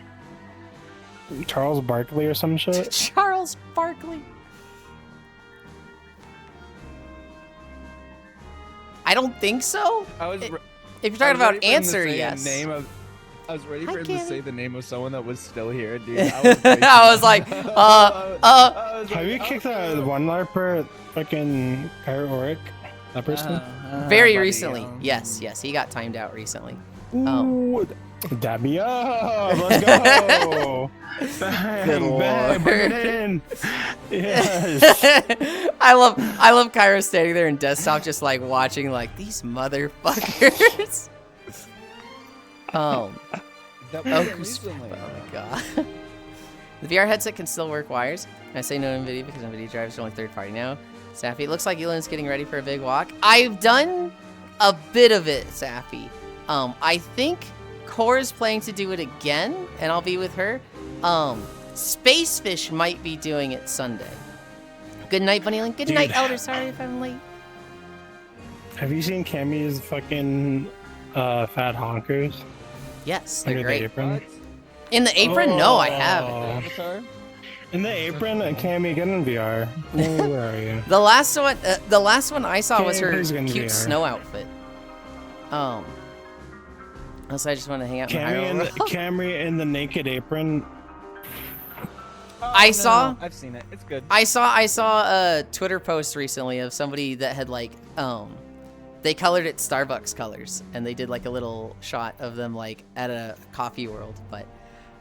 Charles Barkley or some shit? Charles Barkley. I don't think so. I was. If re- you're I talking was about ready for him to answer, say a yes. Name of, I was ready Hi, for him to Cannon. say the name of someone that was still here, dude. I was, I was like, Have you kicked that one LARPer, fucking Kyra Oric? That person? very buddy, recently. Yes, he got timed out recently. Ooh, dab me up! Let's go! Bang, Good bang, bring lord. it in! Yes! I love Kyra standing there in desktop just like watching like these motherfuckers. That was Oh, recently. oh my god. The VR headset can still work wires. And I say no to NVIDIA because NVIDIA drivers are only third party now. Safi, it looks like Yulind's getting ready for a big walk. I've done a bit of it, Safi. I think Cora's planning to do it again, and I'll be with her. Spacefish might be doing it Sunday. Good night, Bunnyland. Good Dude. night, Elder. Sorry if I'm late. Have you seen Cammy's fucking fat honkers Yes, they're under great. the apron? What? In the apron? No, I Oh. haven't. Avatar? In the apron, Cammy, get in VR. Oh, where are you? The last one I saw was Okay, her please get in cute VR. snow outfit. Also, I just want to hang out in Camry in the naked apron. Oh, I saw- I've seen it. It's good. I saw a Twitter post recently of somebody that had like they colored it Starbucks colors and they did like a little shot of them like at a coffee world. But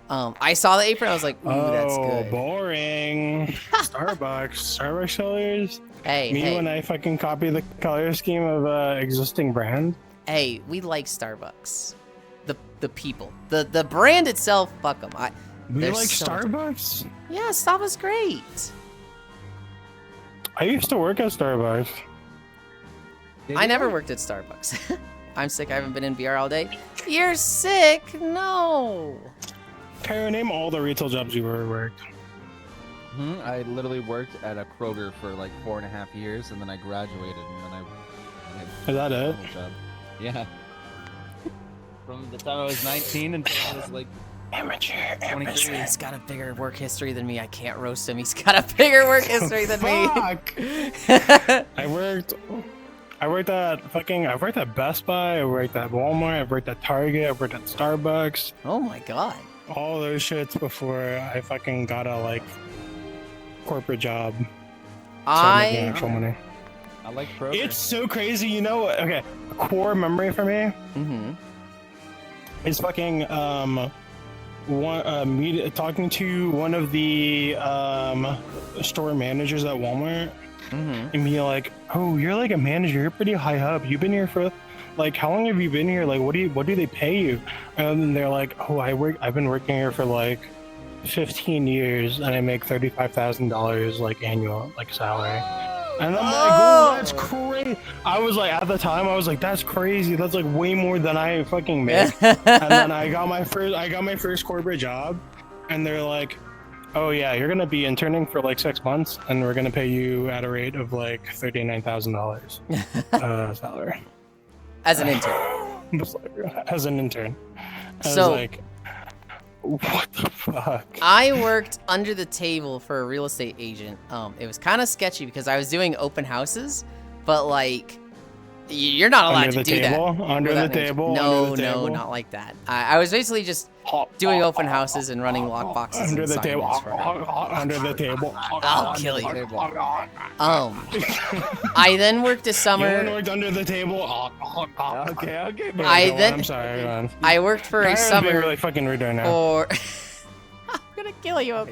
I saw the apron. I was like, ooh, that's good. Boring. Starbucks colors. Hey, Me when I fucking copy the color scheme of existing brand. hey, we like Starbucks. The people, the brand itself, fuck them. We They're like so- Starbucks. Yeah, Starbucks great. I used to work at Starbucks. Did I you? never worked at Starbucks. I'm sick. I haven't been in VR all day. You're sick? No. Kyra, name all the retail jobs you ever worked. I literally worked at a Kroger for like 4.5 years, and then I graduated, and then I Is that had a it? normal job. Yeah. From the time I was 19 until I was like Amateur. 23. He's got a bigger work history than me. I can't roast him. He's got a bigger work history than me. Fuck. I worked at Best Buy, I worked at Walmart, I worked at Target, I worked at Starbucks. Oh my god. All those shits before I fucking got a like corporate job. Started making actual money. I like Kroger. It's so crazy, you know. Okay, a core memory for me is fucking talking to one of the store managers at Walmart and being like, "Oh, you're like a manager. You're pretty high up. You've been here for like how long have you been here? Like, what do they pay you?" And then they're like, "Oh, I've been working here for like 15 years and I make $35,000 like annual like salary." And I'm like, "Oh, that's crazy." I was like, at the time, I was like, "That's crazy. That's like way more than I fucking make." And then I got my first corporate job, and they're like, "Oh yeah, you're gonna be interning for like 6 months, and we're gonna pay you at a rate of like $39,000 salary As an intern. As an intern." I was So- like, what the fuck? I worked under the table for a real estate agent. It was kind of sketchy because I was doing open houses, but like, you're not allowed to do that. Under the table. No, not like that. I was basically just doing open houses and running lock boxes. Under the table. Under Under the table. I'll kill you. I then worked a You summer. worked under the table. Okay. I'm sorry. Go on. I worked for a Being summer really fucking rude right now. for. I'm gonna kill you.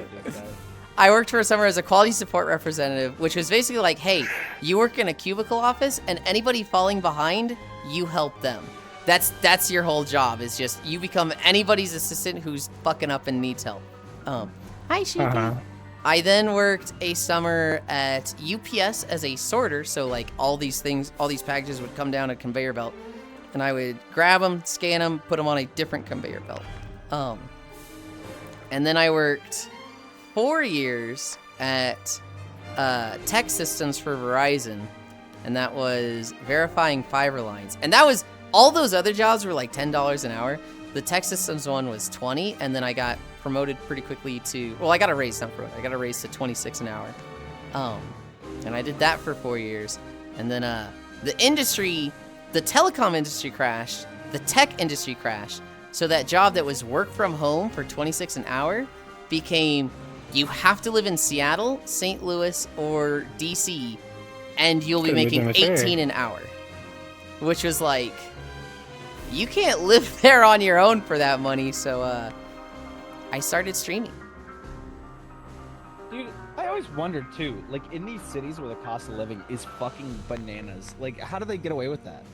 I worked for a summer as a quality support representative, which was basically like, hey, you work in a cubicle office, and anybody falling behind, you help them. That's your whole job. Is just you become anybody's assistant who's fucking up and needs help. Hi, Sheepy. I then worked a summer at UPS as a sorter, so like all these packages would come down a conveyor belt, and I would grab them, scan them, put them on a different conveyor belt. And then I worked 4 years at Tech Systems for Verizon, and that was verifying fiber lines. And that was, all those other jobs were like $10 an hour. The Tech Systems one was 20, and then I got promoted pretty quickly to, well, I got a raise, not promoted, I got a raise to 26 an hour. And I did that for 4 years. And then the telecom industry crashed, the tech industry crashed. So that job that was work from home for 26 an hour became, you have to live in Seattle, St. Louis, or DC, and you'll be making 18 an hour. Which was like, you can't live there on your own for that money, so I started streaming. Dude, I always wondered too, like in these cities where the cost of living is fucking bananas, like how do they get away with that?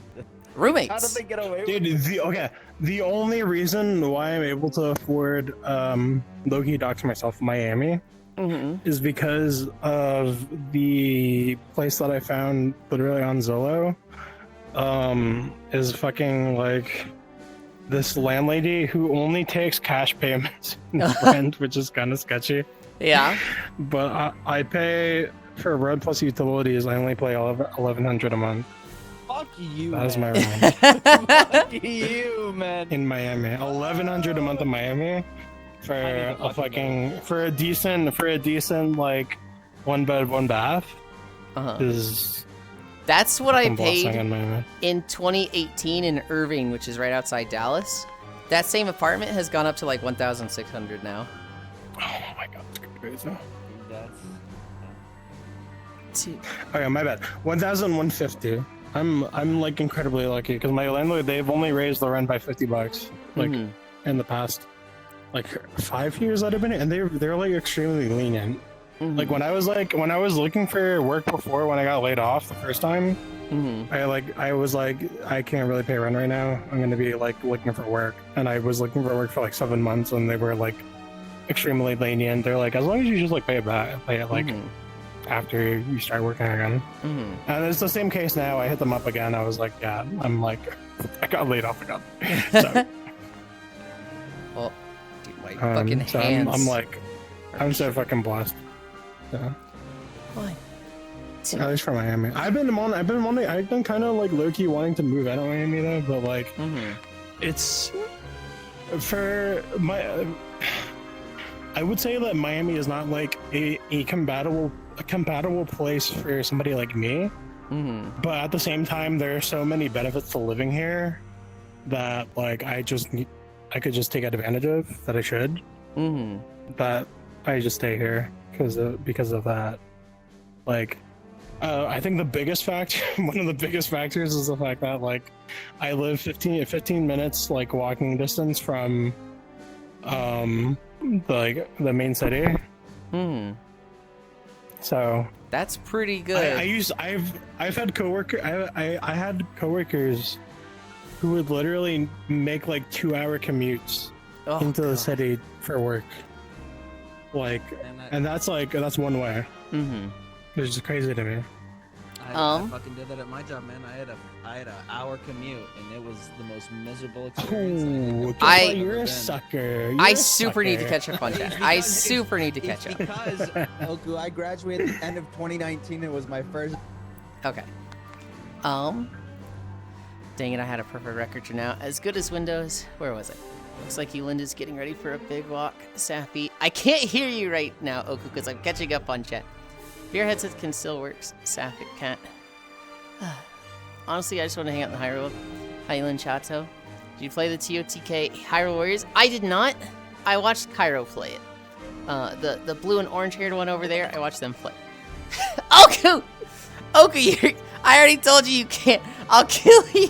Roommates. How do they get away with it? Dude, the only reason why I'm able to afford low-key docs myself in Miami is because of the place that I found literally on Zillow. Is fucking like this landlady who only takes cash payments in rent, which is kind of sketchy. Yeah. But I pay for road plus utilities. I only pay $1,100 a month. Fuck you, That is man. my rent Fuck you, man. in Miami. $1,100 a month in Miami for a fucking for a decent like 1 bed 1 bath is. That's what I fucking blessing paid in Miami. in 2018 in Irving, which is right outside Dallas. That same apartment has gone up to like 1,600 now. Oh my god, it's crazy. That's Okay, my bad. 1,150. I'm like incredibly lucky because my landlord, they've only raised the rent by $50 like in the past like 5 years that I've been here, and they're like extremely lenient. Like when I was looking for work before, when I got laid off the first time, I was like, I can't really pay rent right now. I'm gonna be like looking for work, and I was looking for work for like 7 months, and they were like extremely lenient. They're like, as long as you just like pay it like after you start working again. And it's the same case now. I hit them up again. I was like, yeah, I'm like, I got laid off again. So, Well, dude, my fucking so hands. I'm like, I'm so fucking blessed. Yeah. Why? At least for Miami. I've been kind of like low-key wanting to move out of Miami though, but like it's for my, I would say that Miami is not like a compatible place for somebody like me. Mm-hmm. But at the same time, there are so many benefits to living here that like I could just take advantage of, that I should. Mm-hmm. That I just stay here because of that. Like, I think the biggest factor, one of the biggest factors, is the fact that like I live 15 minutes like walking distance from the main city. Mm-hmm. So That's pretty good. I've had I had coworkers who would literally make like 2-hour commutes Oh, into the God. city for work. Like, and that's one way. Mm-hmm. It's just crazy to me. I fucking did that at my job, man. I had an hour commute, and it was the most miserable experience. Oh, I- guess what? You're a sucker. I super need to catch up on chat. I super need to catch It's up. because, Oku, I graduated at the end of 2019. It was my first. Okay. Dang it, I had a perfect record for now. As good as Windows. Where was it? Looks like Yulind is getting ready for a big walk. Sappy. I can't hear you right now, Oku, because I'm catching up on chat. Your headset can still work. Sappy can't. Honestly, I just want to hang out in the Hyrule. Hi, Yulind Chato. Did you play the TOTK Hyrule Warriors? I did not. I watched Cairo play it. The blue and orange haired one over there, I watched them play. Oku! Oku, I already told you can't. I'll kill you.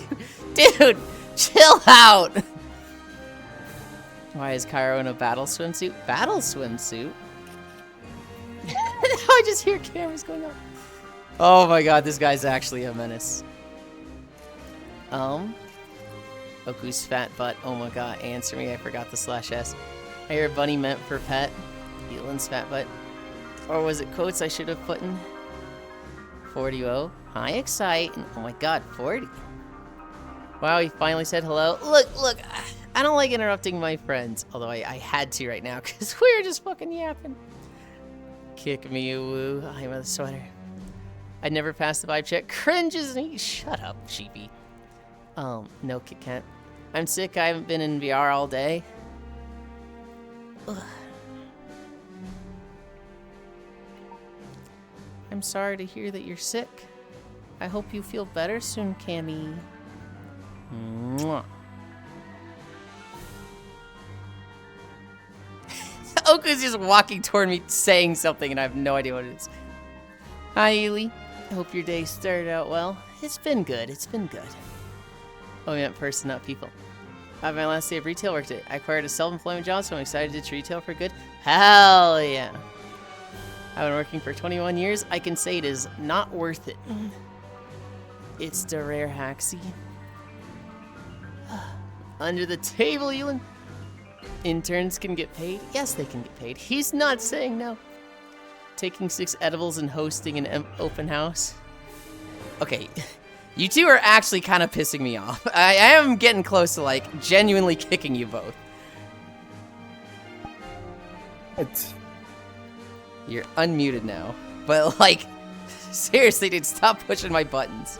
Dude, chill out. Why is Cairo in a battle swimsuit? Battle swimsuit? I just hear cameras going on. Oh my god, this guy's actually a menace. Oku's fat butt. Oh my god, answer me. I forgot the /s. I hear bunny meant for pet. Elan's fat butt. Or was it quotes I should have put in? 40-0. Hi, Excite. Oh my god, 40. Wow, he finally said hello. Look, I don't like interrupting my friends. Although I had to right now, because we were just fucking yapping. Kick me a woo. I'm a sweater. I'd never passed the vibe check. Cringes me. Shut up, sheepy. No Kit Kat. I'm sick. I haven't been in VR all day. Ugh. I'm sorry to hear that you're sick. I hope you feel better soon, Cammy. Mwah. Oku's just walking toward me saying something and I have no idea what it is. Hi, Ely. I hope your day started out well. It's been good. Oh, we meant person, not people. I have my last day of retail work today. I acquired a self-employment job, so I'm excited to ditch retail for good. Hell yeah. I've been working for 21 years. I can say it is not worth it. It's the rare Haxie. Under the table, Yulind. Interns can get paid? Yes, they can get paid. He's not saying no. Taking 6 edibles and hosting an open house. Okay, you two are actually kind of pissing me off. I am getting close to, like, genuinely kicking you both. You're unmuted now. But, like, seriously, dude, stop pushing my buttons.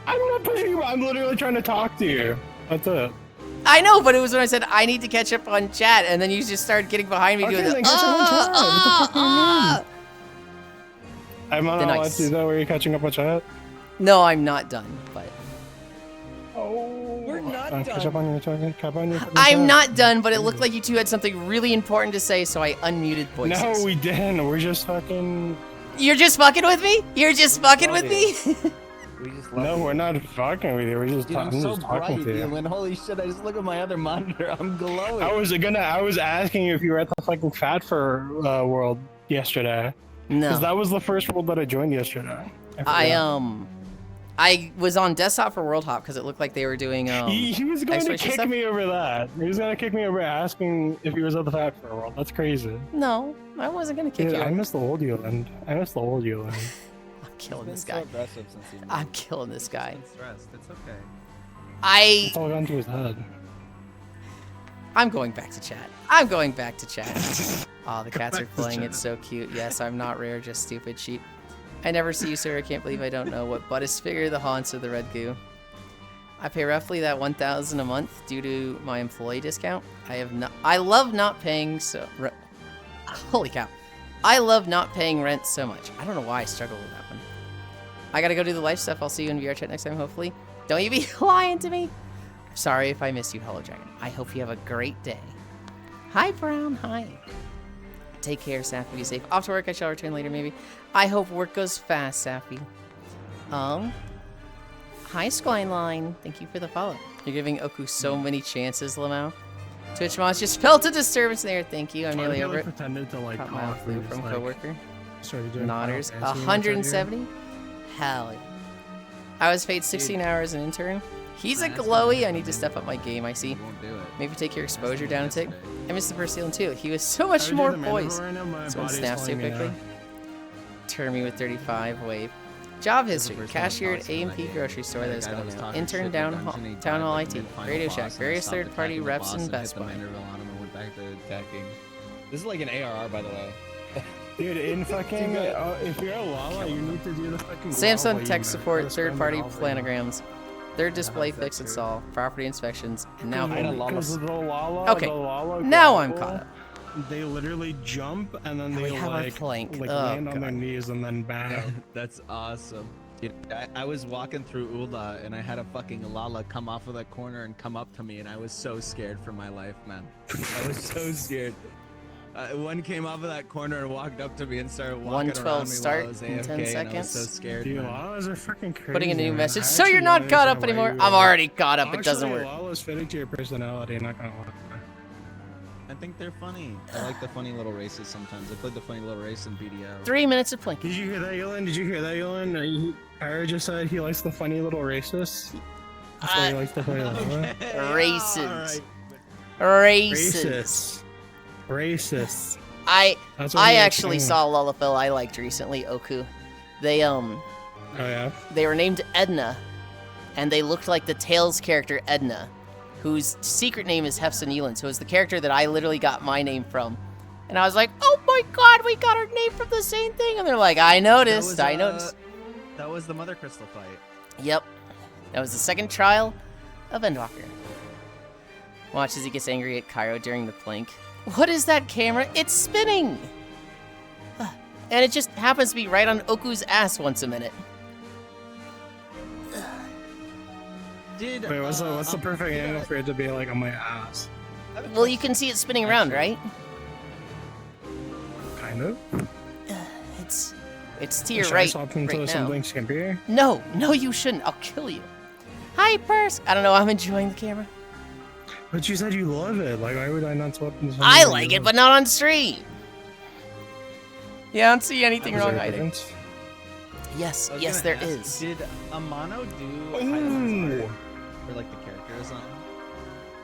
I'm not pushing you. I'm literally trying to talk to you. That's it. I know, but it was when I said I need to catch up on chat, and then you just started getting behind me doing the then catch up on chat. What the fuck do you mean? I'm not Then I allowed to do that where you're catching up on chat. No, I'm not done, but... Oh. We're not Catch done. up on your talking. Catch up on your I'm not done, but it looked like you two had something really important to say, so I unmuted voices. No, we didn't. We're just fucking. You're just fucking with me? You're just fucking with me? We just No, we're not fucking with you. We're just, Dude, I'm I'm so just talking bright, to you. Dylan. Holy shit! I just look at my other monitor. I'm glowing. I was asking you if you were at the fucking Fat Fur World yesterday. Because No. that was the first world that I joined yesterday. I was on desktop for World Hop because it looked like they were doing, He was going to exploration kick stuff? me over that. He was going to kick me over asking if he was at the Fat Fur World. That's crazy. No, I wasn't gonna kick Dude, you. I miss the old Yulind. I'm killing this guy. aggressive since he moved. I'm killing this guy. He's stressed. It's okay. It's all gone to his head. I'm going back to chat. Oh, the cats are playing. It's so cute. Yes, I'm not rare, just stupid sheep. I never see you, sir. I can't believe I don't know what Buddhist figure the haunts of the red goo. I pay roughly that $1,000 a month due to my employee discount. I love not paying holy cow. I love not paying rent so much. I don't know why I struggle with that one. I gotta go do the life stuff. I'll see you in VR chat next time, hopefully. Don't you be lying to me. Sorry if I missed you, Hollow Dragon. I hope you have a great day. Hi, Brown. Hi. Take care, Safi. Be safe. Off to work. I shall return later, maybe. I hope work goes fast, Safi. Hi, Skyline. Thank you for the follow. You're giving Oku so many chances, Lamau. Twitch mods just felt a disturbance there. Thank you. I'm nearly over it. Pretended to like Caught my flu from coworker. Started doing Nodders. Final Fantasy 170? Hell yeah. I was paid 16 hours an intern. He's a That's glowy. fine. I need to step up my game, I see. Won't do it. Maybe take your exposure That's down a yesterday. tick. I missed the first season too. He was so much more poised. Right now, my Someone body's snaps too telling me quickly. no. Turn me with 35 wave. Job history. first time I Cashier at talked to him A&P that grocery game. store The that is guy that going was now. talking Intern shit down for Dungeon, he died Town Hall like IT. the final Radio boss, Shack. and I Various stopped third-party attacking the reps boss and hit Best the Buy. Manderville on him and went back to attacking. This is like an ARR, by the way. Dude, in fucking, if you're a Lala, you need to do the fucking. Samsung Lala, tech you support, gotta third-party spend it all for planograms, third display How's that fix true? install, property inspections, and now I had a Lala. Because of the Lala. Okay, the Lala now I'm grapple, caught up. They literally jump and then And they we have our like plank. Oh, land on their God. knees and then bow. That's awesome. Dude, I was walking through Ula and I had a fucking Lala come off of that corner and come up to me, and I was so scared for my life, man. I was so scared. One came off of that corner and walked up to me and started walking 112 around me start while I was in AFK, 10 and I was seconds. so scared. Dude, man. Lalas are freaking crazy. Putting a new man. message. I So you're actually not don't caught up understand why anymore? you I'm would- already caught up. It doesn't Actually, work. Lala's fitting to your personality, not gonna lie. I think they're funny. I like the funny little races sometimes. I played the funny little race in BDO. 3 minutes of plank. Did you hear that, Yulind? Did you hear that, Yulind? Pyro just said he likes the funny little racist. That's why he likes to play Lala. Races. Races. Racist. Racist. I That's what he likes actually to do. saw a Lullaphil I liked recently, Oku. They Oh yeah. they were named Edna, and they looked like the Tails character Edna, whose secret name is Hefson Yulind, so it's the character that I literally got my name from. And I was like, oh my god, we got our name from the same thing! And they're like, I noticed, I noticed. That was the Mother Crystal fight. Yep. That was the second trial of Endwalker. Watch as he gets angry at Cairo during the plank. What is that camera? It's spinning! And it just happens to be right on Oku's ass once a minute. Did Wait, what's the perfect angle for it to be like on my ass? Well, you can see it spinning around, right? Kind of. It's to your Should I right, swap into right now. something skimpier? No, you shouldn't. I'll kill you. Hi, Purse. I don't know. I'm enjoying the camera. But you said you love it. Like, why would I not swap into something? I that like you it, love? but not on stream. Yeah, I don't see anything Is wrong there a either. difference? Yes, I was yes, gonna there ask, is. Did Amano do Ooh. art for like the character or something?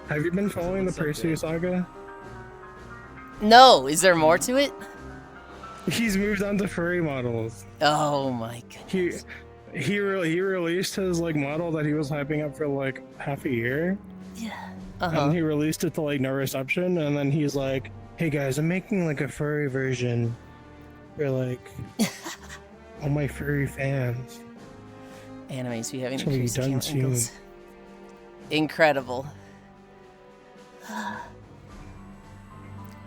Have you been following the What's up, Perseus dude? saga? No, is there more to it? He's moved on to furry models. Oh my goodness. He released his like model that he was hyping up for like half a year, Uh-huh. and he released it to like no reception, and then he's like, "Hey guys, I'm making like a furry version for like all my furry fans." Animes, we having Shall be increased done camera soon. angles. Incredible.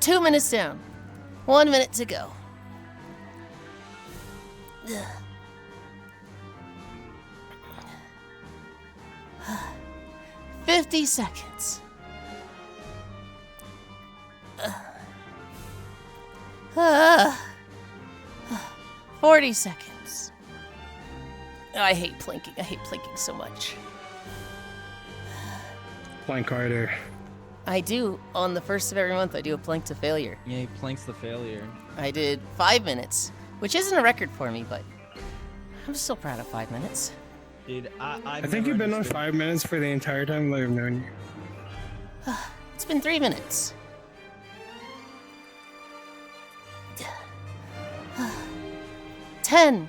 2 minutes down. 1 minute to go. 50 seconds. 40 seconds. I hate planking. I hate planking so much. Plank harder. I do. On the first of every month, I do a plank to failure. Yeah, he planks the failure. I did 5 minutes, which isn't a record for me, but I'm still proud of 5 minutes. Dude, I think you've been on 5 minutes for the entire time that I've known you. It's been 3 minutes. 10,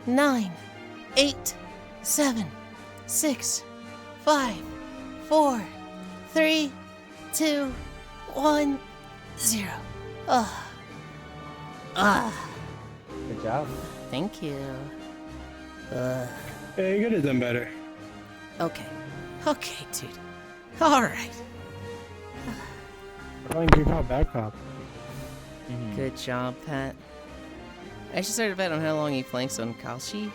9, 8, 7, 6, 5, 4, 3, 2, 1, 0. Good job. Thank you. Yeah, you could have done better. Okay. Okay, dude. All right. Calling good cop, bad cop. Good job, Pat. I should start a bet on how long he flanks on Kalshi.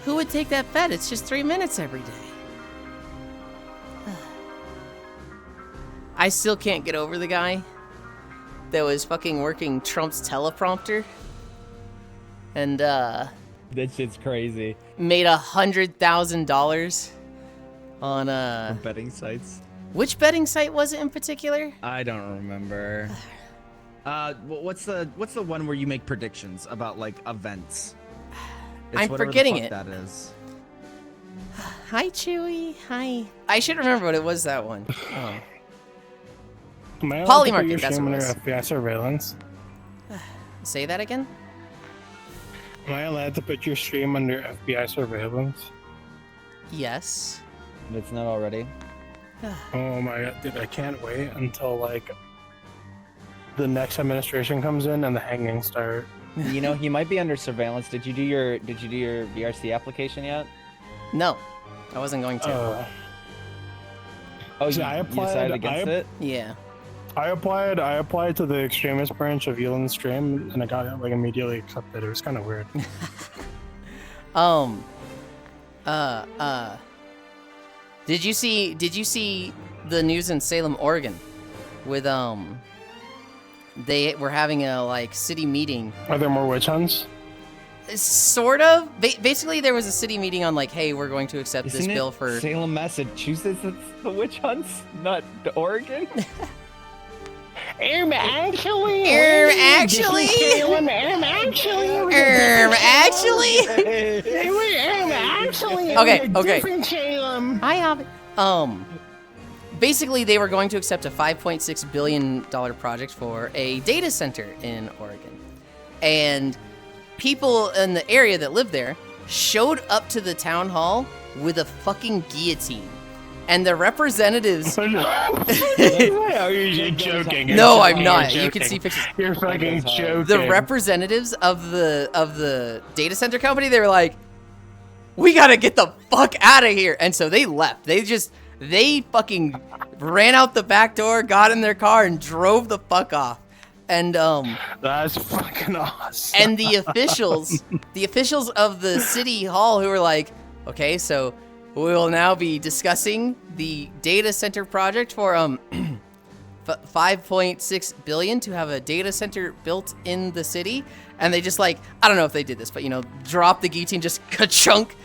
Who would take that bet? It's just 3 minutes every day. I still can't get over the guy that was fucking working Trump's teleprompter and That shit's crazy. made $100,000 on Betting sites. which betting site was it in particular? I don't remember. What's the one where you make predictions about like events? It's I'm whatever the forgetting fuck it. That is. Hi, Chewy. Hi. I should remember what it was, that one. Oh. Am I allowed to put Polymarket, your that's stream what it under was. FBI surveillance? Say that again? Am I allowed to put your stream under FBI surveillance? Yes. If it's not already. Oh my god, dude, I can't wait until like the next administration comes in and the hangings start. You know, he might be under surveillance. Did you do your VRC application yet? No. I wasn't going to. Oh, See, you, I you applied- decided against I- it? Yeah. I applied to the extremist branch of Yulind stream and I got it like immediately accepted. It was kind of weird. Did you see the news in Salem, Oregon with they were having a like city meeting. Are there more witch hunts? Sort of. Basically there was a city meeting on like, hey, we're going to accept this Isn't bill it for Salem, Massachusetts? That's the witch hunts, not the Oregon. Actually. actually. Okay. Hi, Hobbit. Basically, they were going to accept a $5.6 billion project for a data center in Oregon. And people in the area that lived there showed up to the town hall with a fucking guillotine. And the representatives... Are you joking? No, I'm not. You can see pictures. You're fucking joking. The representatives of the data center company, they were like, we gotta get the fuck out of here. And so they left. They fucking ran out the back door, got in their car, and drove the fuck off. And That's fucking awesome. and the officials of the city hall who were like, okay, so we will now be discussing the data center project for 5.6 billion to have a data center built in the city. And they just like, I don't know if they did this, but you know, drop the guillotine, just ka-chunk.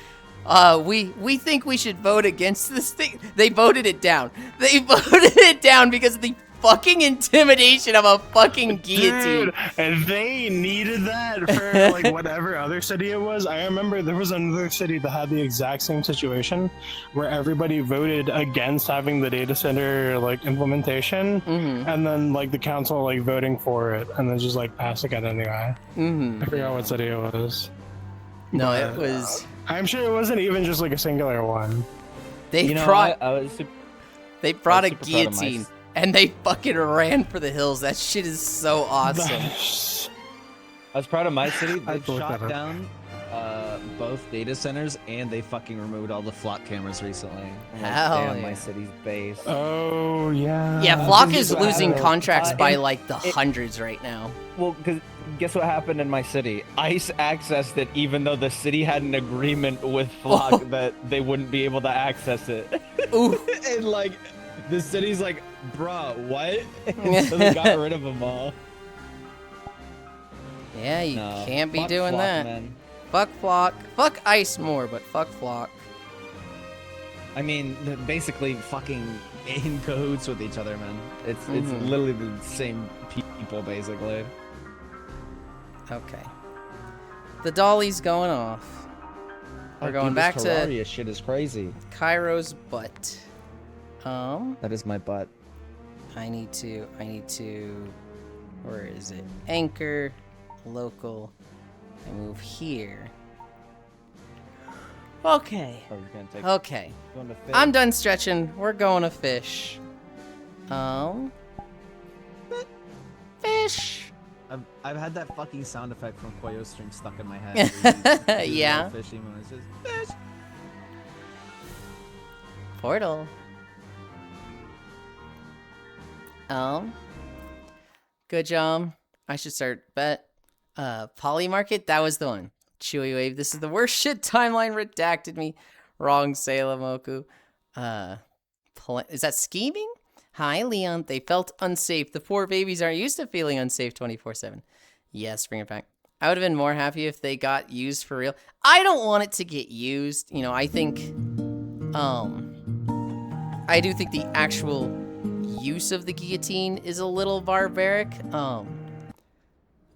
We think we should vote against this thing. They voted it down. They voted it down because of the fucking intimidation of a fucking guillotine. Dude, and they needed that for like whatever other city it was. I remember there was another city that had the exact same situation where everybody voted against having the data center like implementation, and then like the council like voting for it, and then just like passing it anyway. I forgot what city it was. No, But, it was. I'm sure it wasn't even just like a singular one. They You know, brought I was super, they brought a super proud of my guillotine and they fucking ran for the hills. That shit is so awesome. I was proud of my city. I They have to look shot that up. Down both data centers, and they fucking removed all the flock cameras recently. Hell damn, yeah. my city's base. Oh yeah. Yeah, Flock this is is what losing happened. contracts by It- like the hundreds right now. Well, because guess what happened in my city? ICE accessed it, even though the city had an agreement with Flock Oh. that they wouldn't be able to access it. Ooh. And like, the city's like, bruh, what? So they got rid of them all. Yeah, you No, can't be fuck doing Flock, that. Man. Fuck Flock. Fuck Ice more, but fuck Flock. I mean, they're basically fucking in cahoots with each other, man. It's Mhm. literally the same people, basically. Okay. The dolly's going off. We're going back to Terraria shit is crazy. Cairo's butt. That is my butt. I need to, where is it? Anchor, local. I move here. Okay. Oh, you're gonna take. Okay. Going to fit. I'm done stretching. We're going to fish. Fish. I've had that fucking sound effect from Koyo stream stuck in my head. where you do the Yeah. little fishy moves. It's just, fish. Portal. Good job. I should start bet. Poly Market, that was the one. Chewy Wave, this is the worst shit. Timeline redacted me. Wrong, Seilamoku. Is that scheming? Hi, Leon. They felt unsafe. The poor babies aren't used to feeling unsafe 24/7. Yes, bring it back. I would have been more happy if they got used for real. I don't want it to get used. You know, I think, I do think the actual use of the guillotine is a little barbaric.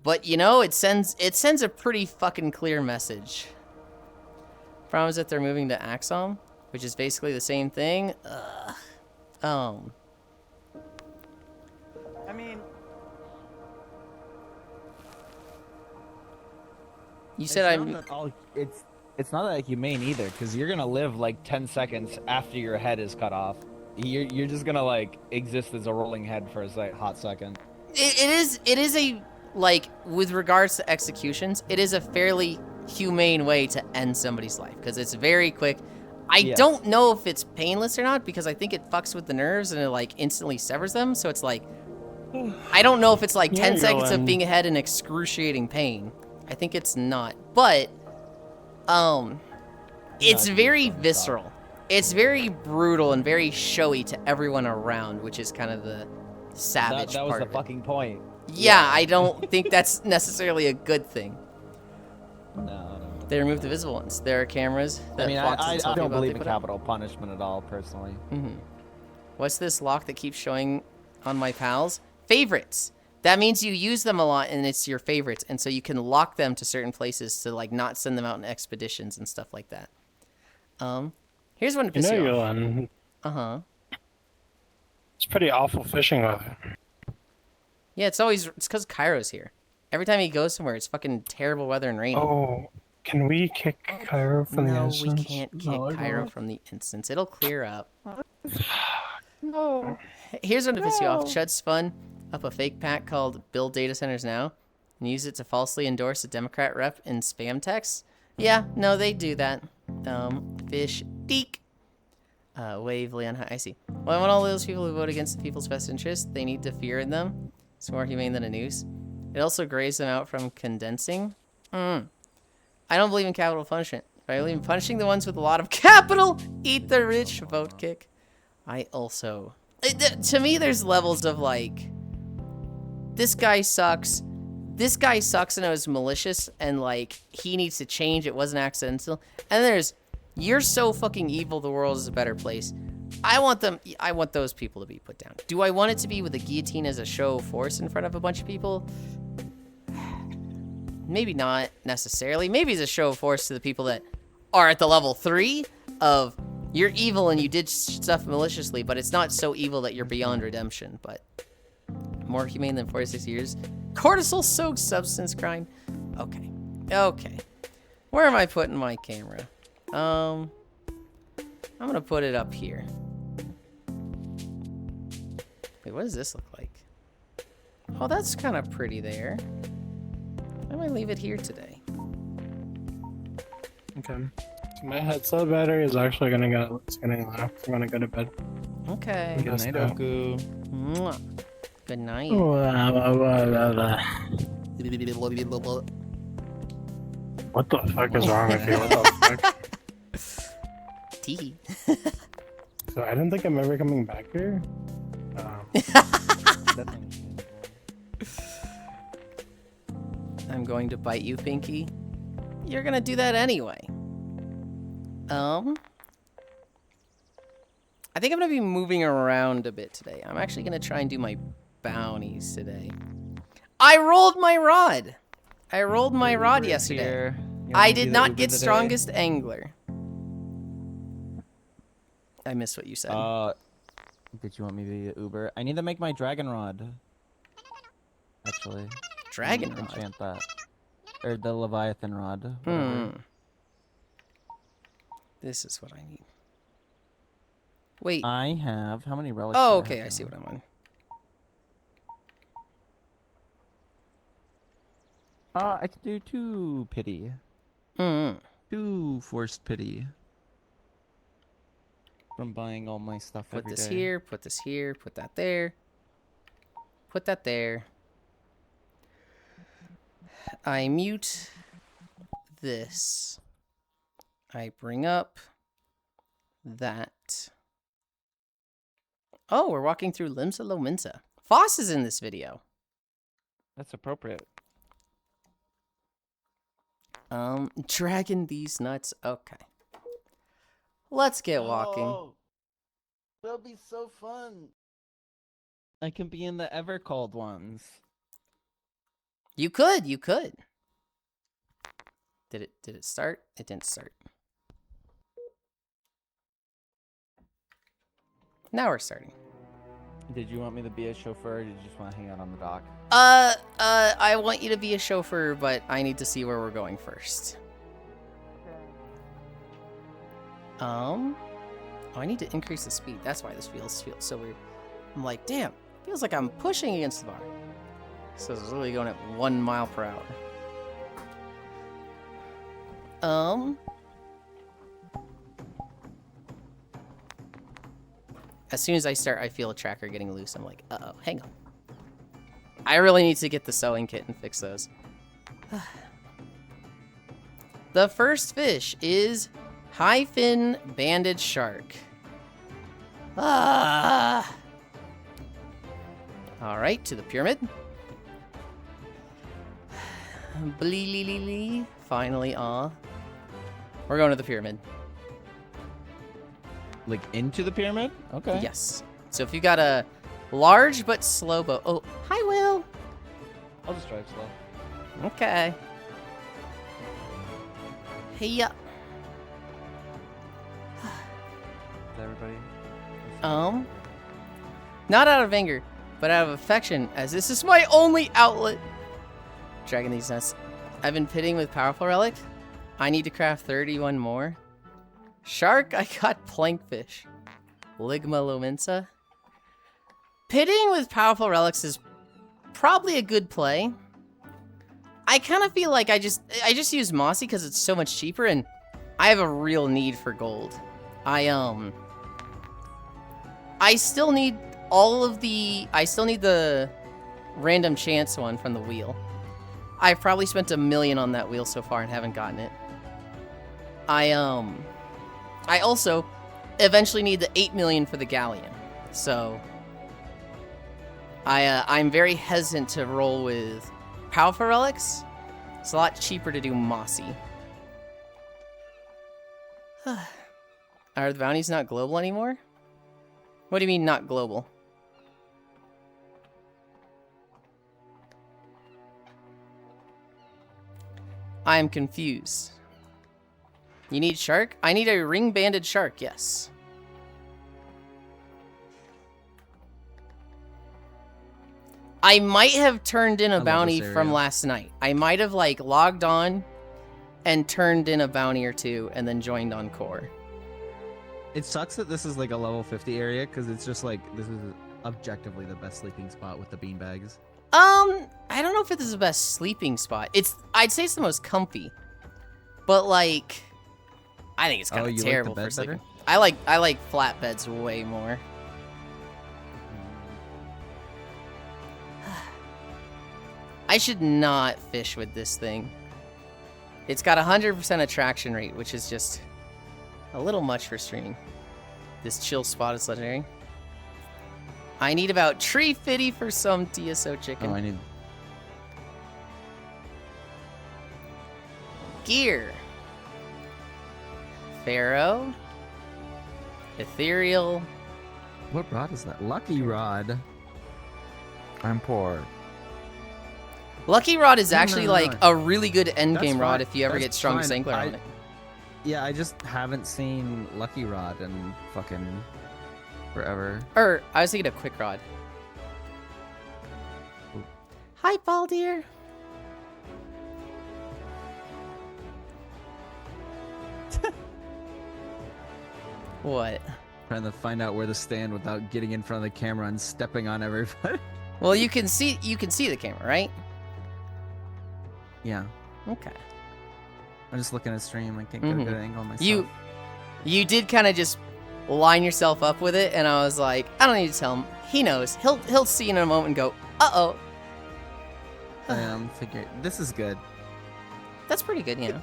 But you know, it sends a pretty fucking clear message. Problem is that they're moving to Axom, which is basically the same thing. I mean, You said it's not that humane either, because you're gonna live like 10 seconds after your head is cut off. You're just gonna like exist as a rolling head for a hot second. It is a, like, with regards to executions, it is a fairly humane way to end somebody's life because it's very quick. I don't know if it's painless or not because I think it fucks with the nerves and it like instantly severs them. So it's like, I don't know if it's like 10 seconds of being ahead in excruciating pain. I think it's not, but it's very visceral. It's very brutal and very showy to everyone around, which is kind of the savage That was part the of it. fucking point. Yeah, I don't think that's necessarily a good thing. No. They removed the visible ones. There are cameras that I mean, Fox I is talking don't about believe they in put up. capital punishment at all, personally. What's this lock that keeps showing on my pals? Favorites. That means you use them a lot and it's your favorites. And so you can lock them to certain places to like not send them out in expeditions and stuff like that. Here's one to piss you off. Yulind, Uh-huh. it's pretty awful fishing weather. Yeah, it's because Cairo's here. Every time he goes somewhere, it's fucking terrible weather and rain. Oh, can we kick Cairo from the No, instance? we can't kick Cairo from the instance. It'll clear up. No. Here's one to piss you off. Chud spun up a fake pack called Build Data Centers Now and used it to falsely endorse a Democrat rep in spam texts. Yeah, no, they do that. Fish deek. Wave Leon High. I see. Well, I want all those people who vote against the people's best interest. They need to fear in them. It's more humane than a noose. It also grays them out from condensing. I don't believe in capital punishment. But I believe in punishing the ones with a lot of capital. Eat the rich. Vote kick. I also... to me, there's levels of like... This guy sucks. This guy sucks and it was malicious. And like, he needs to change. It wasn't accidental. And there's... You're so fucking evil, the world is a better place. I want those people to be put down. Do I want it to be with a guillotine as a show of force in front of a bunch of people? Maybe not necessarily. Maybe it's a show of force to the people that are at the level 3 of you're evil and you did stuff maliciously, but it's not so evil that you're beyond redemption. But more humane than 46 years. Cortisol-soaked substance crime. Okay. Okay. Where am I putting my camera? I'm gonna put it up here. Wait, what does this look like? Oh, that's kind of pretty there. I might leave it here today. Okay. So my headset battery is actually gonna go. It's getting low. I'm gonna go to bed. Okay. Good night, Oku. Mwah. Good night. What the fuck is wrong with you? What the fuck? Tee. So I don't think I'm ever coming back here. I'm going to bite you, Pinky. You're gonna do that anyway. I think I'm gonna be moving around a bit today. I'm actually gonna try and do my bounties today. I rolled my rod. I rolled my rod yesterday. I did not get strongest angler. I missed what you said. Did you want me to be the Uber? I need to make my dragon rod. Actually. Dragon rod? Enchant that. Or the Leviathan rod. This is what I need. Wait. I have... How many relics Oh, do okay. I have see now? what I'm on. I can do 2 pity. 2 forced pity. From buying all my stuff Put every this day. here, put this here, put that there. Put that there. I mute this. I bring up that. Oh, we're walking through Limsa Lominsa. Foss is in this video. That's appropriate. Dragging these nuts. Okay. Let's get walking. Oh, that'll be so fun. I can be in the ever cold ones. You could. Did it start? It didn't start. Now we're starting. Did you want me to be a chauffeur, or did you just want to hang out on the dock? I want you to be a chauffeur, but I need to see where we're going first. Oh, I need to increase the speed. That's why this feels so weird. I'm like, damn, feels like I'm pushing against the bar. So it's literally going at 1 mile per hour. As soon as I start, I feel a tracker getting loose. I'm like, uh-oh, hang on. I really need to get the sewing kit and fix those. The first fish is high fin banded shark. Ah! All right, to the pyramid. Bleelily. Finally, we're going to the pyramid. Like into the pyramid? Okay. Yes. So if you got a large but slow boat. Oh, hi, Will. I'll just drive slow. Okay. Hey, ya. Is everybody? Not out of anger, but out of affection, as this is my only outlet. Dragging these nuts. I've been pitting with powerful relic. I need to craft 31 more. Shark, I got plankfish. Ligma lominsa. Pitting with powerful relics is probably a good play. I kind of feel like I just use mossy because it's so much cheaper, and I have a real need for gold. I still need the random chance one from the wheel. I've probably spent $1 million on that wheel so far and haven't gotten it. I also eventually need the 8 million for the galleon. So I'm very hesitant to roll with powerful relics. It's a lot cheaper to do mossy. Are the bounties not global anymore? What do you mean not global? I am confused. You need shark? I need a ring-banded shark, yes. I might have turned in a bounty from last night. I might have, like, logged on and turned in a bounty or two and then joined on core. It sucks that this is like a level 50 area because it's just like this is objectively the best sleeping spot with the beanbags. I don't know if it is the best sleeping spot. I'd say it's the most comfy. But, like, I think it's kind of terrible for sleeping. I like flat beds way more. I should not fish with this thing. It's got 100% attraction rate, which is just a little much for streaming. This chill spot is legendary. I need about tree fitty for some TSO chicken. Oh, I need gear. Pharaoh. Ethereal. What rod is that? Lucky rod. I'm poor. Lucky rod is actually no. like a really good endgame That's rod fine. if you ever That's get strong fine. Sangler on it. Yeah, I just haven't seen Lucky Rod in fucking forever. Or I was thinking of quick rod. Ooh. Hi, Baldir. What? Trying to find out where to stand without getting in front of the camera and stepping on everybody. Well, you can see the camera, right? Yeah. Okay. I'm just looking at stream. I can't get a good angle on myself. You did kind of just line yourself up with it, and I was like, I don't need to tell him. He knows. He'll see in a moment and go, uh-oh. Figure this is good. That's pretty good, you know.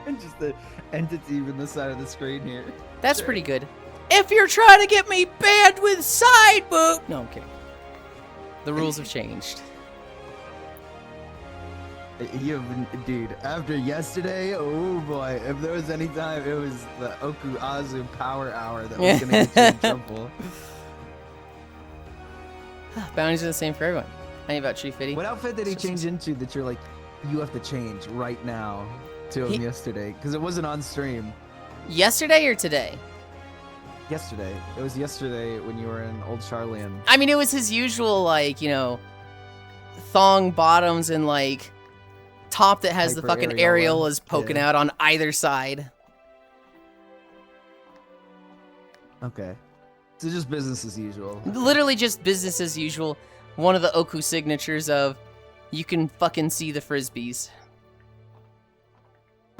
And just the entity in the side of the screen here. That's pretty good. If you're trying to get me banned with side boob. No, I'm kidding. The rules have changed. Dude, after yesterday, oh boy, if there was any time, it was the Oku Azu power hour that was gonna get you in trouble. Bounties are the same for everyone. How about Chief Fitty? What outfit did he change into that you're like, you have to change right now to him yesterday? Because it wasn't on stream. Yesterday or today? Yesterday. It was yesterday when you were in Old Charlian. I mean, it was his usual, like, you know, thong bottoms and, like, top that has the fucking areolas poking out on either side. Okay. So just business as usual. Literally just business as usual. One of the Oku signatures of, you can fucking see the frisbees.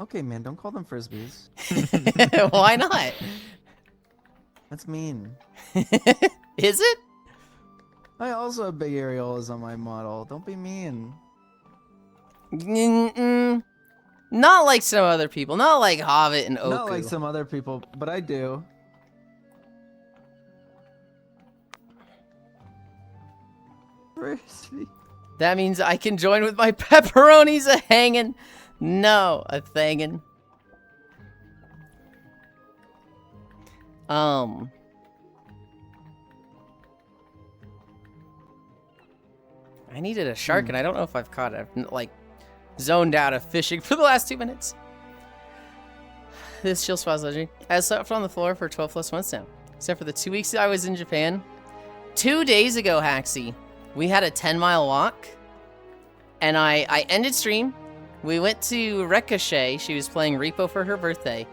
Okay, man, don't call them frisbees. Why not? That's mean. Is it? I also have big areolas on my model. Don't be mean. Not like some other people. Not like Hobbit and Oku. Not like some other people, but I do. Frisbee. That means I can join with my pepperonis a-hanging. No, a-thangin'. I needed a shark, and I don't know if I've caught it. I've, like, zoned out of fishing for the last 2 minutes. This chill spot's legendary. I slept on the floor for 12 plus months now. Except for the 2 weeks that I was in Japan. 2 days ago, Haxie, we had a 10-mile walk. And I ended stream. We went to Ricochet. She was playing Repo for her birthday.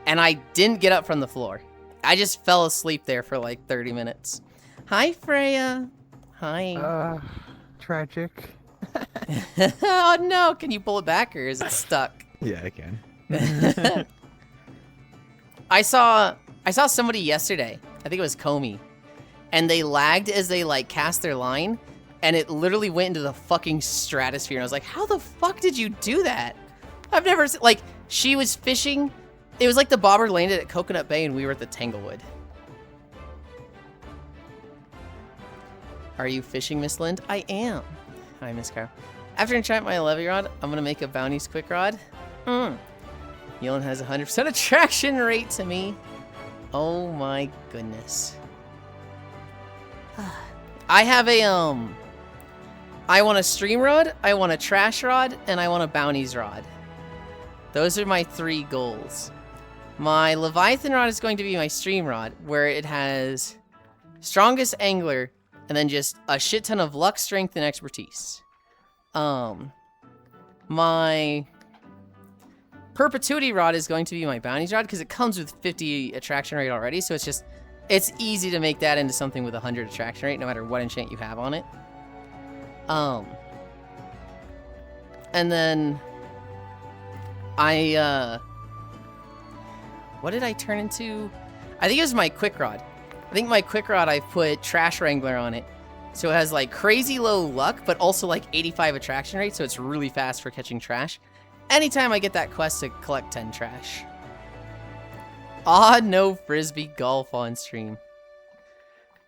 And I didn't get up from the floor. I just fell asleep there for like 30 minutes. Hi, Freya. Hi. Tragic. Oh no, can you pull it back or is it stuck? Yeah, I can. I saw somebody yesterday. I think it was Comey. And they lagged as they like cast their line. And it literally went into the fucking stratosphere. And I was like, how the fuck did you do that? I've never seen, like, she was fishing. It was like the bobber landed at Coconut Bay and we were at the Tanglewood. Are you fishing, Miss Lind? I am. Hi, Miss Carl. After enchant my levy rod, I'm gonna make a bounties quick rod. Yulind has 100% attraction rate to me. Oh my goodness. I have a, I want a stream rod, I want a trash rod, and I want a bounties rod. Those are my 3 goals. My Leviathan rod is going to be my stream rod, where it has strongest angler, and then just a shit ton of luck, strength, and expertise. My perpetuity rod is going to be my bounties rod, because it comes with 50 attraction rate already, so it's easy to make that into something with 100 attraction rate, no matter what enchant you have on it. And then what did I turn into? I think it was my quick rod. I think my quick rod, I put Trash Wrangler on it. So it has like crazy low luck, but also like 85 attraction rate, so it's really fast for catching trash. Anytime I get that quest to collect 10 trash. Ah, no frisbee golf on stream.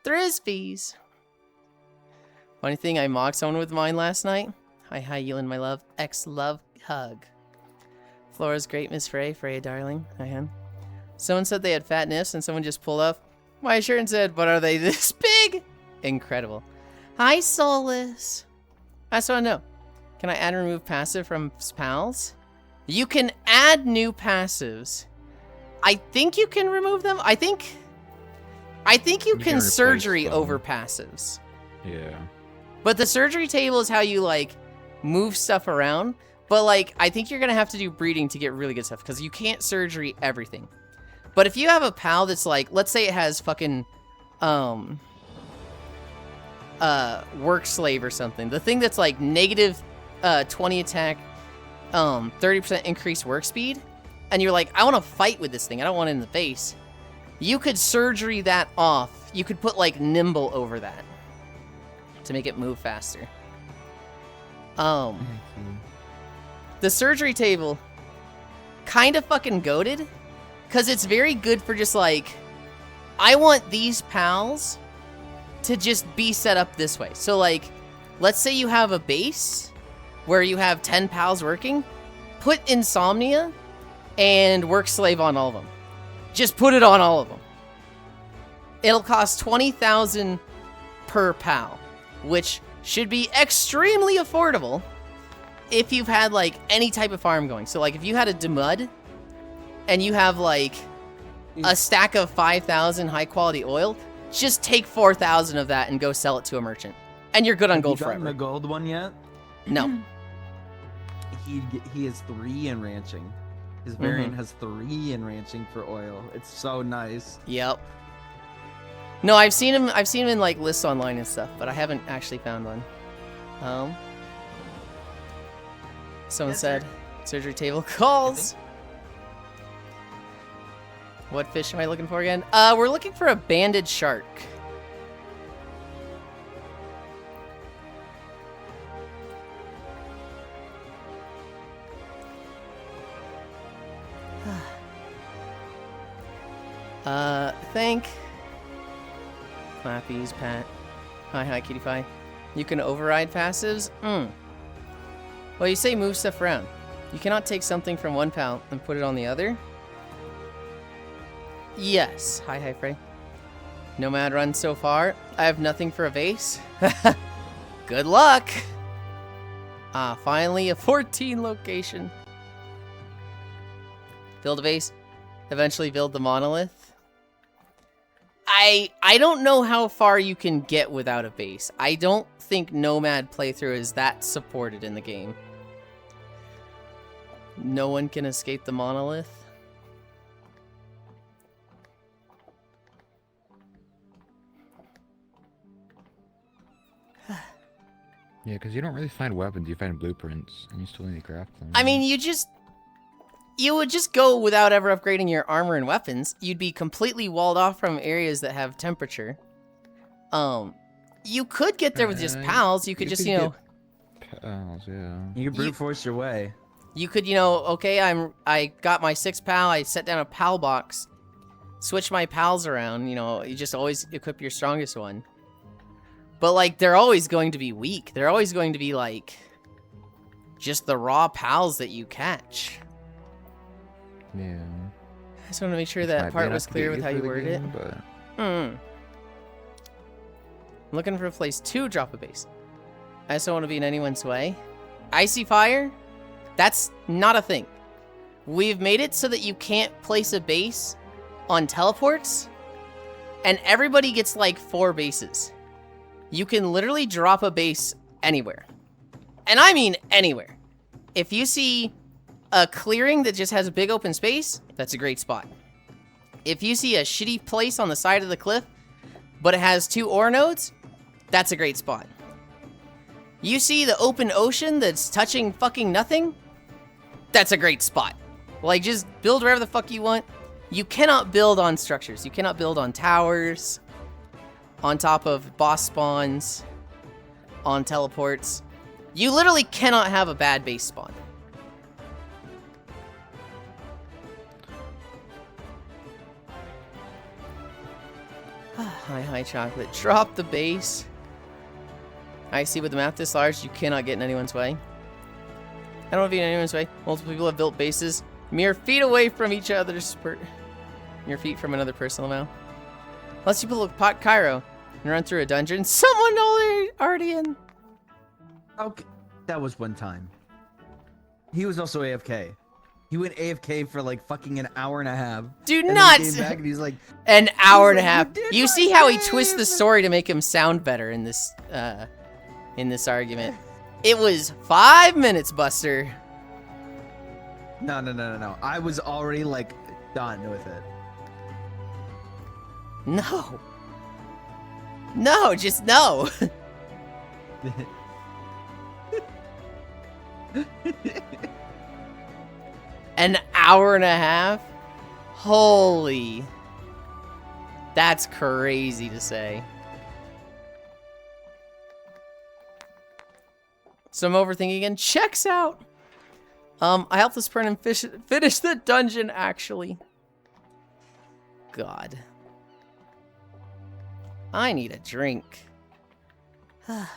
Frisbees. Funny thing, I mocked someone with mine last night. Hi, Yulind, my love. Ex-love hug. Flora's great, Miss Frey. Freya, darling. Hi, hon. Someone said they had fat nips, and someone just pulled up my shirt and said, but are they this big? Incredible. Hi, Soulless. I just want to know, can I add and remove passive from pals? You can add new passives. I think you can remove them. I think you can surgery them. over passives. Yeah. But the surgery table is how you, like, move stuff around. But, like, I think you're going to have to do breeding to get really good stuff, because you can't surgery everything. But if you have a pal that's, like, let's say it has fucking, work slave or something. The thing that's, like, negative 20 attack, 30% increased work speed. And you're like, I want to fight with this thing. I don't want it in the face. You could surgery that off. You could put like nimble over that to make it move faster. The surgery table kind of fucking goated because it's very good for just like, I want these pals to just be set up this way. So like, let's say you have a base where you have 10 pals working, put Insomnia and Work Slave on all of them. Just put it on all of them. It'll cost 20,000 per pal, which should be extremely affordable if you've had like any type of farm going. So like if you had a Demud and you have like a stack of 5,000 high quality oil, just take 4,000 of that and go sell it to a merchant. And you're good on gold Have you gotten forever. the gold one yet? No. He has 3 in ranching. His variant has 3 in ranching for oil. It's so nice. Yep. No, I've seen him in like lists online and stuff, but I haven't actually found one. Someone Yes, said surgery table calls. What fish am I looking for again? We're looking for a banded shark. Thank Clappies, Pat. Hi, Kitty Pie. You can override passives? Well, you say move stuff around. You cannot take something from one pal and put it on the other? Yes. Hi, Frey. Nomad run so far. I have nothing for a vase. Good luck! Finally a 14 location. Build a vase. Eventually build the monolith. I don't know how far you can get without a base. I don't think Nomad playthrough is that supported in the game. No one can escape the monolith. Yeah, because you don't really find weapons, you find blueprints, and you still need to craft them. I mean, you would just go without ever upgrading your armor and weapons. You'd be completely walled off from areas that have temperature. You could get there with just pals. You could just, get pals, yeah. You can brute force your way. You could, okay, I got my 6 pal, I set down a pal box, switch my pals around, you just always equip your strongest one. But, like, they're always going to be weak. They're always going to be, like, just the raw pals that you catch. Yeah. I just want to make sure This that might part be was enough to clear get with you how you through the worded it. game, but- I'm looking for a place to drop a base. I just don't want to be in anyone's way. Icy fire? That's not a thing. We've made it so that you can't place a base on teleports, and everybody gets like 4 bases. You can literally drop a base anywhere. And I mean anywhere. If you see a clearing that just has a big open space, that's a great spot. If you see a shitty place on the side of the cliff, but it has 2 ore nodes, that's a great spot. You see the open ocean that's touching fucking nothing, that's a great spot. Like, just build wherever the fuck you want. You cannot build on structures. You cannot build on towers, on top of boss spawns, on teleports. You literally cannot have a bad base spawn. Hi, chocolate. Drop the base. I see with the map this large, you cannot get in anyone's way. I don't want to be in anyone's way. Multiple people have built bases mere feet away from each other's mere feet from another personal now. Unless you pull a pot Cairo and run through a dungeon, someone already in. Okay, that was one time. He was also AFK. He went AFK for like fucking an hour and a half. Do and not. then came back and he's like, an hour and a like, half. "You did You my see how he twists the game!" story to make him sound better in this argument. It was 5 minutes, Buster. No. I was already like done with it. No. No, just no. An hour and a half? Holy. That's crazy to say. So I'm overthinking again. Checks out. I helped this friend finish the dungeon, actually. God. I need a drink. I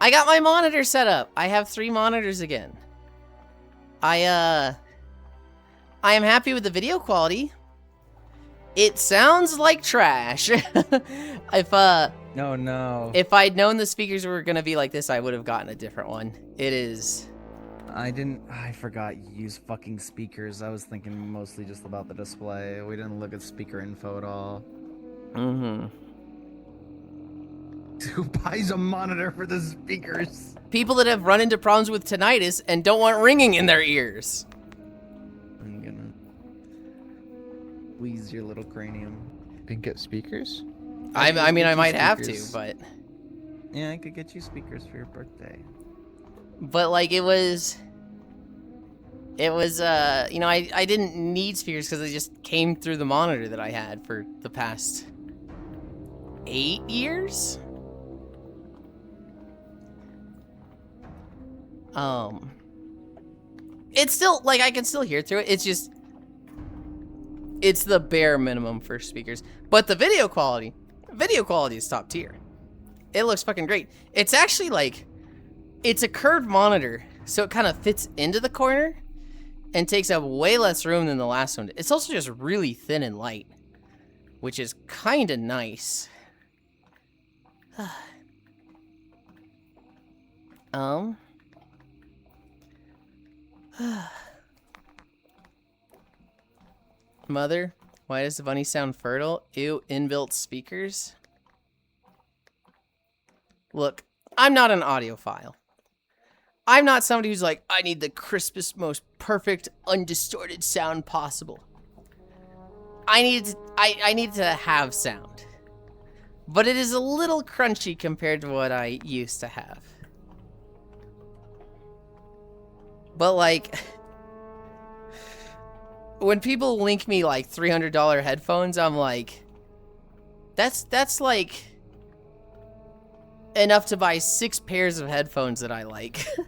got my monitor set up. I have 3 monitors again. I am happy with the video quality. It sounds like trash. No, no. If I'd known the speakers were gonna be like this, I would have gotten a different one. It is. I forgot you use fucking speakers. I was thinking mostly just about the display. We didn't look at speaker info at all. Mm-hmm. Who buys a monitor for the speakers? People that have run into problems with tinnitus and don't want ringing in their ears. I'm gonna squeeze your little cranium. Didn't get speakers? I mean, I you might have to, speakers. but Yeah, I could get you speakers for your birthday. like it was, you know, I didn't need speakers because they just came through the monitor that I had for the past 8 years. It's still, like, I can still hear through it. It's just, it's the bare minimum for speakers. But the video quality is top tier. It looks fucking great. It's actually like, it's a curved monitor, so it kind of fits into the corner and takes up way less room than the last one. It's also just really thin and light, which is kind of nice. Mother, why does the bunny sound fertile? Ew, inbuilt speakers. Look, I'm not an audiophile. I'm not somebody who's like, I need the crispest, most perfect, undistorted sound possible. I need to have sound. But it is a little crunchy compared to what I used to have. But like, when people link me like $300 headphones, I'm like, that's like enough to buy 6 pairs of headphones that I like. You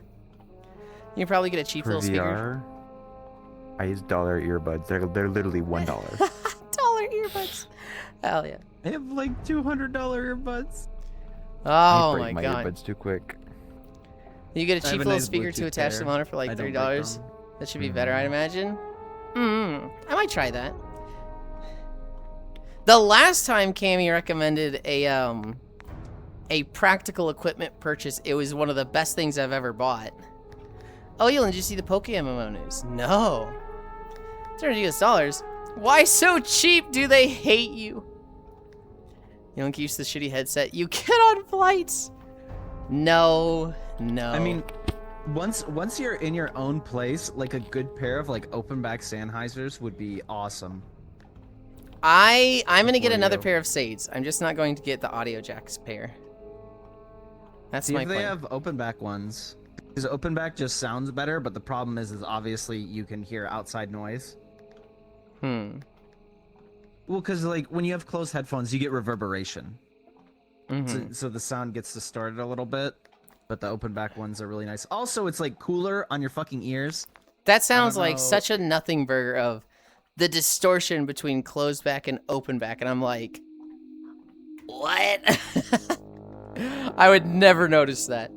can probably get a cheap For little speaker. VR, I use dollar earbuds. They're literally $1. Dollar earbuds. Hell yeah. They have like $200 earbuds. Oh I break my god. earbuds too quick. You get a I have cheap a little nice speaker to Bluetooth attach to the pair. monitor for like I don't break $30. them. That should be better, I'd imagine. I might try that. The last time Cammy recommended a practical equipment purchase, it was one of the best things I've ever bought. Oh, Yulind, did you see the Poke MMO news? No. $300. Why so cheap? Do they hate you? Yulind keeps the shitty headset. You get on flights. No. I mean, once you're in your own place, like a good pair of like open back Sennheisers would be awesome. I'm gonna get For another you. pair of Sades. I'm just not going to get the Audio Jacks pair. That's See my if they plan. have open back ones. Because open back just sounds better, but the problem is obviously you can hear outside noise. Hmm. Well, because like when you have closed headphones, you get reverberation. Mhm. So the sound gets distorted a little bit. But the open back ones are really nice. Also, it's like cooler on your fucking ears. That sounds like know. such a nothing burger of the distortion between closed back and open back, and I'm like, what? I would never notice that.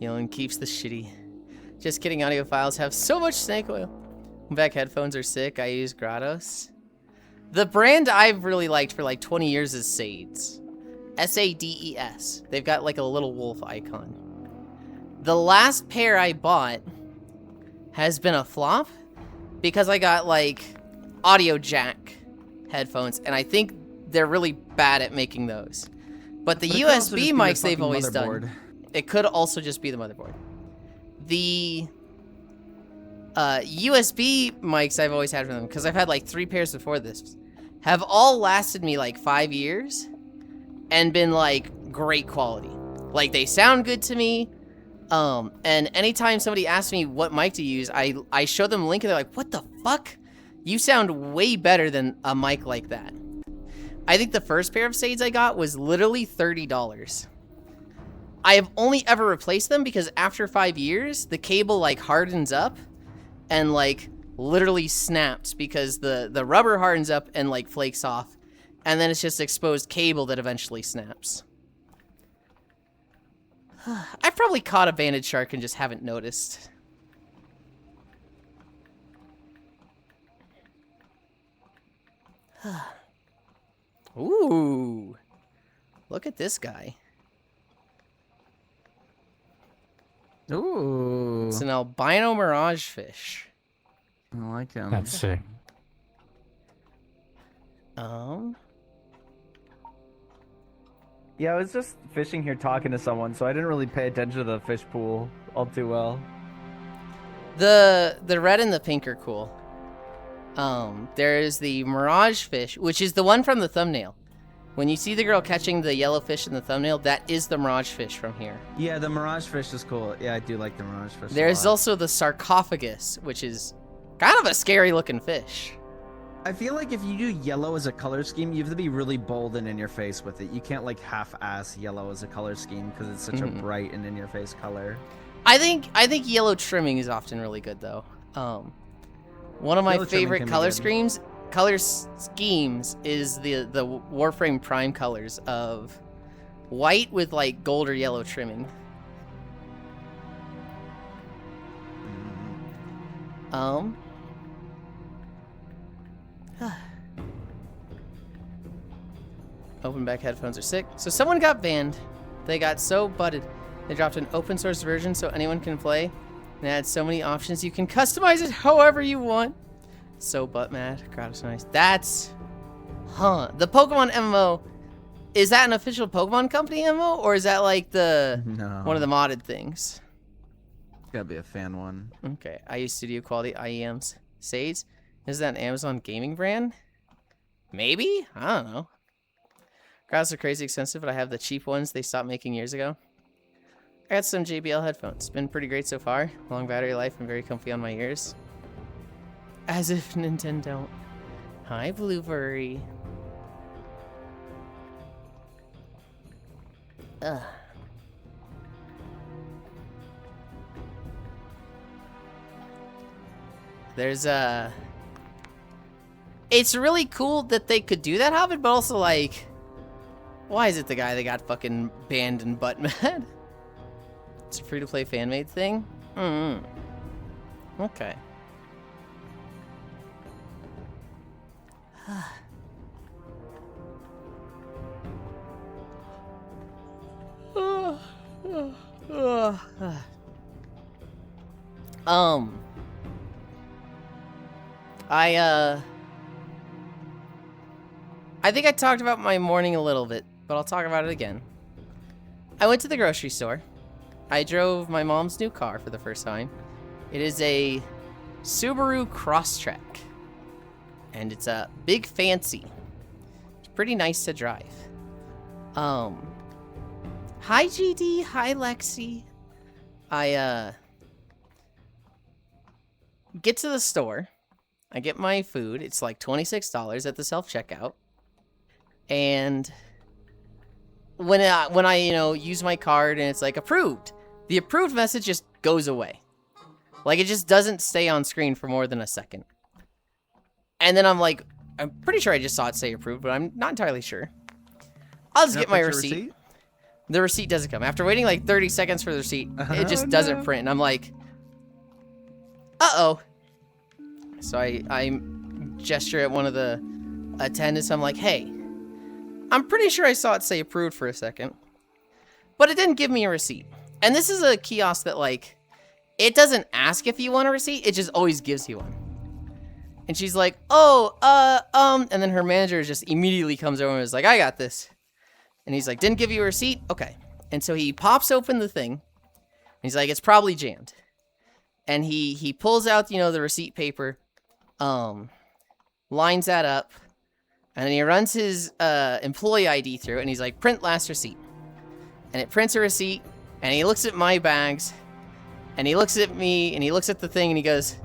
Yulind keeps the shitty. Just kidding, audiophiles have so much snake oil. Back headphones are sick. I use Gratos. The brand I've really liked for like 20 years is Sades. S-A-D-E-S. They've got like a little wolf icon. The last pair I bought has been a flop because I got like audio jack headphones, and I think they're really bad at making those. But the But it could also USB just be your mics they've fucking always motherboard. done. It could also just be the motherboard. The USB mics I've always had from them, because I've had like 3 pairs before this, have all lasted me like 5 years and been like great quality. Like they sound good to me. And anytime somebody asks me what mic to use, I show them a link and they're like, what the fuck? You sound way better than a mic like that. I think the first pair of Sades I got was literally $30. I have only ever replaced them because after 5 years, the cable like hardens up and like literally snaps because the rubber hardens up and like flakes off. And then it's just exposed cable that eventually snaps. I've probably caught a banded shark and just haven't noticed. Ooh. Look at this guy. Ooh. It's an albino mirage fish. I like him. That's sick. Yeah, I was just fishing here talking to someone, so I didn't really pay attention to the fish pool all too well. The red and the pink are cool. There's the mirage fish, which is the one from the thumbnail. When you see the girl catching the yellow fish in the thumbnail, that is the mirage fish from here. Yeah, the mirage fish is cool. Yeah, I do like the mirage fish. There's also the sarcophagus, which is kind of a scary looking fish. I feel like if you do yellow as a color scheme, you have to be really bold and in your face with it. You can't like half-ass yellow as a color scheme because it's such a bright and in-your-face color. I think yellow trimming is often really good though. One of my Yellow trimming favorite can be color good. schemes is the Warframe Prime colors of white with like gold or yellow trimming. Open back headphones are sick. So someone got banned. They got so butted. They dropped an open source version so anyone can play. And it had so many options. You can customize it however you want. So butt mad. Crowd is nice. That's... Huh. The Pokemon MMO... Is that an official Pokemon Company MMO? Or is that like the... No. one of the modded things? Gotta be a fan one. Okay. I use studio quality IEMs. Sades? Is that an Amazon gaming brand? Maybe? I don't know. Crowds are crazy expensive, but I have the cheap ones they stopped making years ago. I got some JBL headphones. Been pretty great so far. Long battery life and very comfy on my ears. As if Nintendo. Hi, Blueberry. Ugh. There's It's really cool that they could do that, Hobbit, but also like... Why is it the guy that got fucking banned and butt mad? It's a free-to-play fan-made thing? Okay. I think I talked about my morning a little bit, but I'll talk about it again. I went to the grocery store. I drove my mom's new car for the first time. It is a Subaru Crosstrek. And it's a big fancy. It's pretty nice to drive. Hi GD, hi Lexi. I get to the store. I get my food. It's like $26 at the self-checkout. And when I use my card and it's like approved, the approved message just goes away. Like it just doesn't stay on screen for more than a second. And then I'm like, I'm pretty sure I just saw it say approved, but I'm not entirely sure. I'll just get my receipt. The receipt doesn't come. After waiting like 30 seconds for the receipt, it just doesn't print. And I'm like, uh-oh. So I gesture at one of the attendants. I'm like, hey, I'm pretty sure I saw it say approved for a second, but it didn't give me a receipt. And this is a kiosk that like, it doesn't ask if you want a receipt. It just always gives you one. And she's like, oh, and then her manager just immediately comes over and is like, I got this. And he's like, didn't give you a receipt? Okay. And so he pops open the thing. And he's like, it's probably jammed. And he pulls out, the receipt paper, lines that up, and then he runs his employee ID through it, and he's like, print last receipt. And it prints a receipt, And he looks at my bags, and he looks at me, and he looks at the thing, and he goes,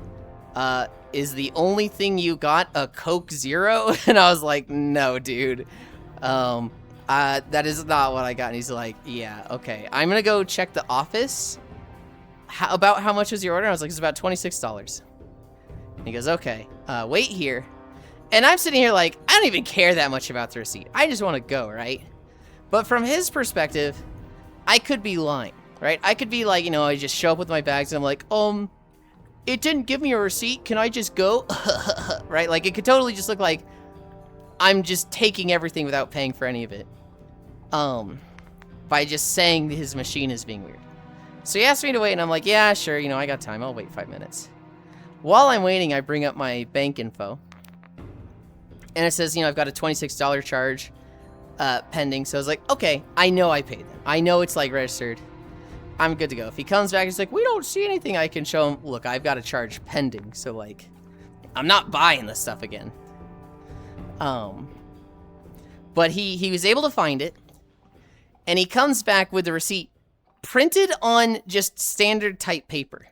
is the only thing you got a Coke Zero? And I was like, no, dude. That is not what I got. And he's like, yeah, okay. I'm gonna go check the office. About how much was your order? I was like, it's about $26. And he goes, okay, wait here. And I'm sitting here like, I don't even care that much about the receipt. I just want to go, right? But from his perspective, I could be lying, right? I could be like, you know, I just show up with my bags and I'm like, it didn't give me a receipt. Can I just go? Right? Like, it could totally just look like I'm just taking everything without paying for any of it. By just saying his machine is being weird. So he asked me to wait, and I'm like, yeah, sure, you know, I got time. I'll wait 5 minutes. While I'm waiting, I bring up my bank info. And it says, you know, I've got a $26 charge pending. So I was like, okay, I know I paid them. I know it's, like, registered. I'm good to go. If he comes back, he's like, we don't see anything. I can show him, look, I've got a charge pending. So, like, I'm not buying this stuff again. But he was able to find it. And he comes back with the receipt printed on just standard type paper.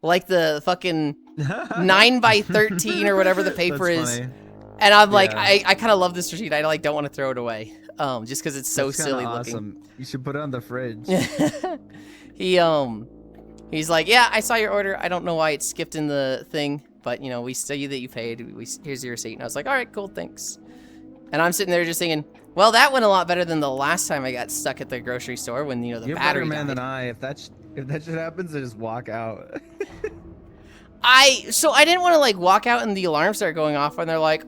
Like the fucking 9x13 or whatever the paper is. Funny. And I'm like, I kind of love this receipt. I like don't want to throw it away. Just because it's so That's silly awesome. looking. You should put it on the fridge. He's like, yeah, I saw your order. I don't know why it skipped in the thing, but you know, we see that you paid. Here's your receipt. And I was like, all right, cool, thanks. And I'm sitting there just thinking, well, that went a lot better than the last time I got stuck at the grocery store when, you know, the You're a battery better man died. than I. If that shit happens, I just walk out. So I didn't want to like walk out and the alarms start going off and they're like,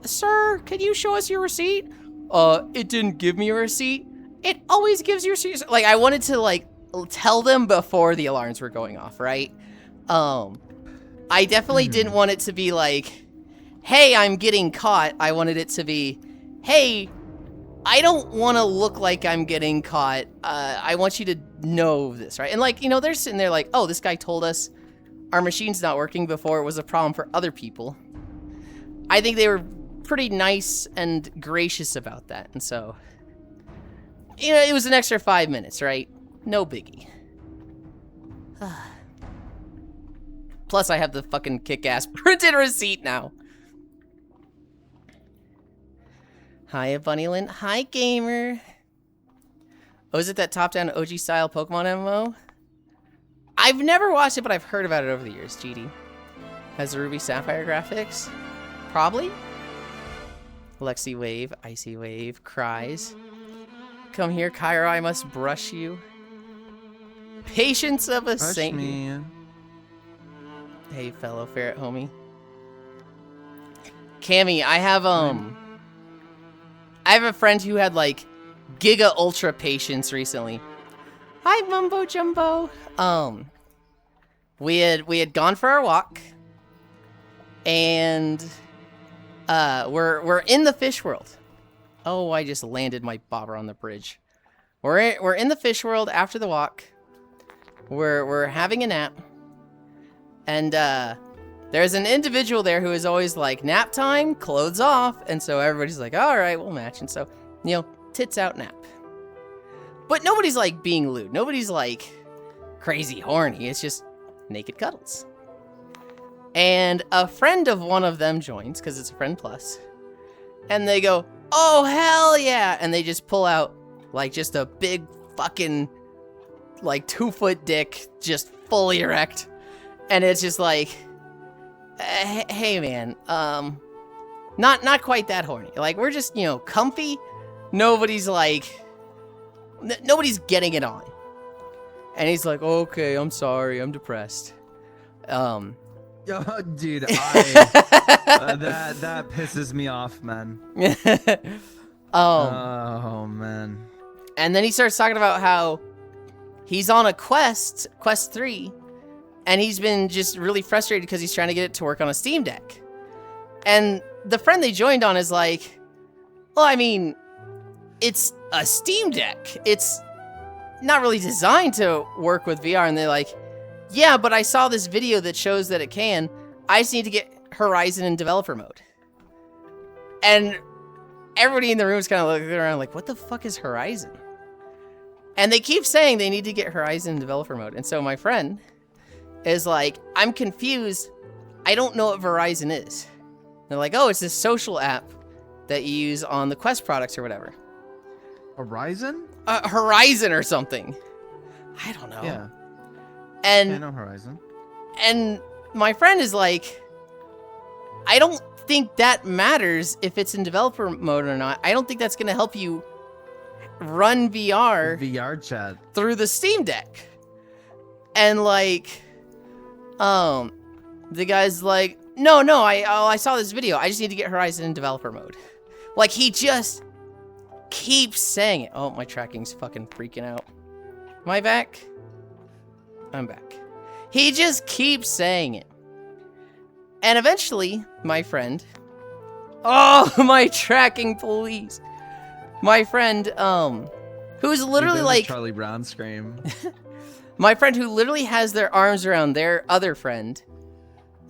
sir, can you show us your receipt? It didn't give me a receipt. It always gives you a receipt. Like, I wanted to like tell them before the alarms were going off, right? I definitely didn't want it to be like, hey, I'm getting caught. I wanted it to be, hey, I don't want to look like I'm getting caught. I want you to know this, right? And like, you know, they're sitting there like, oh, this guy told us our machine's not working before it was a problem for other people. I think they were pretty nice and gracious about that. And so, you know, it was an extra 5 minutes, right? No biggie. Plus, I have the fucking kick-ass printed receipt now. Hiya, Bunnylin. Hi, gamer. Oh, is it that top-down OG-style Pokemon MMO? I've never watched it, but I've heard about it over the years, GD. Has the Ruby Sapphire graphics? Probably. Lexi Wave, Icy Wave, cries. Come here, Kyra, I must brush you. Patience of a saint. Me. Hey, fellow ferret homie. Cammy, I have a friend who had like Giga Ultra patience recently. Hi, Mumbo Jumbo. We had gone for our walk, and we're in the fish world. Oh, I just landed my bobber on the bridge. We're in the fish world after the walk. We're having a nap, and there's an individual there who is always like, nap time, clothes off, and so everybody's like, all right, we'll match, and so, you know, tits out nap. But nobody's like being lewd. Nobody's like crazy horny. It's just naked cuddles. And a friend of one of them joins, because it's a friend plus, and they go, oh, hell yeah, and they just pull out like just a big fucking like 2-foot dick, just fully erect. And it's just like, hey man, not quite that horny. Like, we're just, you know, comfy. Nobody's like, nobody's getting it on. And he's like, okay, I'm sorry, I'm depressed. Yo, dude, that pisses me off, man. Oh man. And then he starts talking about how he's on a quest 3, and he's been just really frustrated because he's trying to get it to work on a Steam Deck. And the friend they joined on is like, well, I mean, it's a Steam Deck. It's not really designed to work with VR. And they're like, yeah, but I saw this video that shows that it can. I just need to get Horizon in developer mode. And everybody in the room is kind of looking around like, what the fuck is Horizon? And they keep saying they need to get Horizon in developer mode. And so my friend is like, I'm confused. I don't know what Verizon is. They're like, oh, it's this social app that you use on the Quest products or whatever. Horizon? Horizon or something. I don't know. Yeah. And I know Horizon. And my friend is like, I don't think that matters if it's in developer mode or not. I don't think that's going to help you run VR VR chat through the Steam Deck. And like, the guy's like, no, I saw this video. I just need to get Horizon in developer mode. Like, he just keeps saying it. Oh, my tracking's fucking freaking out. Am I back? I'm back. He just keeps saying it. And eventually, my friend... Oh, my tracking, please. My friend, who's literally like... Charlie Brown scream. My friend who literally has their arms around their other friend.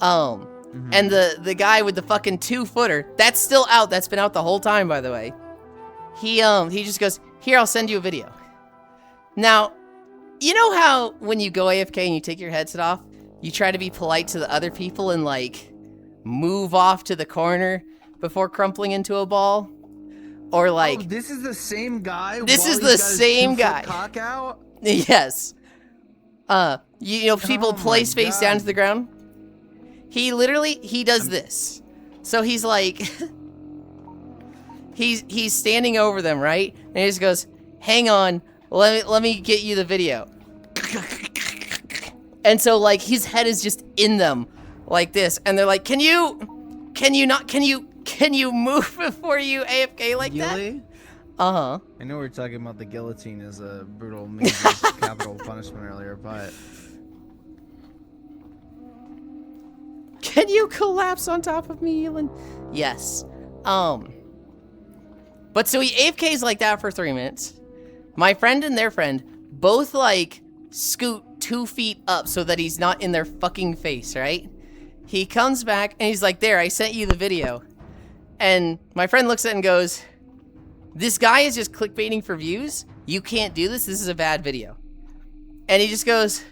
And the guy with the fucking 2-footer, that's still out. That's been out the whole time, by the way. He just goes, here, I'll send you a video. Now, you know how when you go AFK and you take your headset off, you try to be polite to the other people and like move off to the corner before crumpling into a ball? Or like... Oh, this is the same guy? This is the same guy. Cock out? Yes. You know, people place face down to the ground. He literally, he does this. So he's like, he's standing over them, right? And he just goes, hang on, let me get you the video. And so like his head is just in them like this. And they're like, can you move before you AFK like that? Yuli? Uh-huh. I know we were talking about the guillotine as a brutal means of capital punishment earlier, but... Can you collapse on top of me, Yulind? Yes. But so he AFKs like that for 3 minutes. My friend and their friend both like scoot 2 feet up so that he's not in their fucking face, right? He comes back and he's like, there, I sent you the video. And my friend looks at it and goes, this guy is just clickbaiting for views. You can't do this. This is a bad video. And he just goes,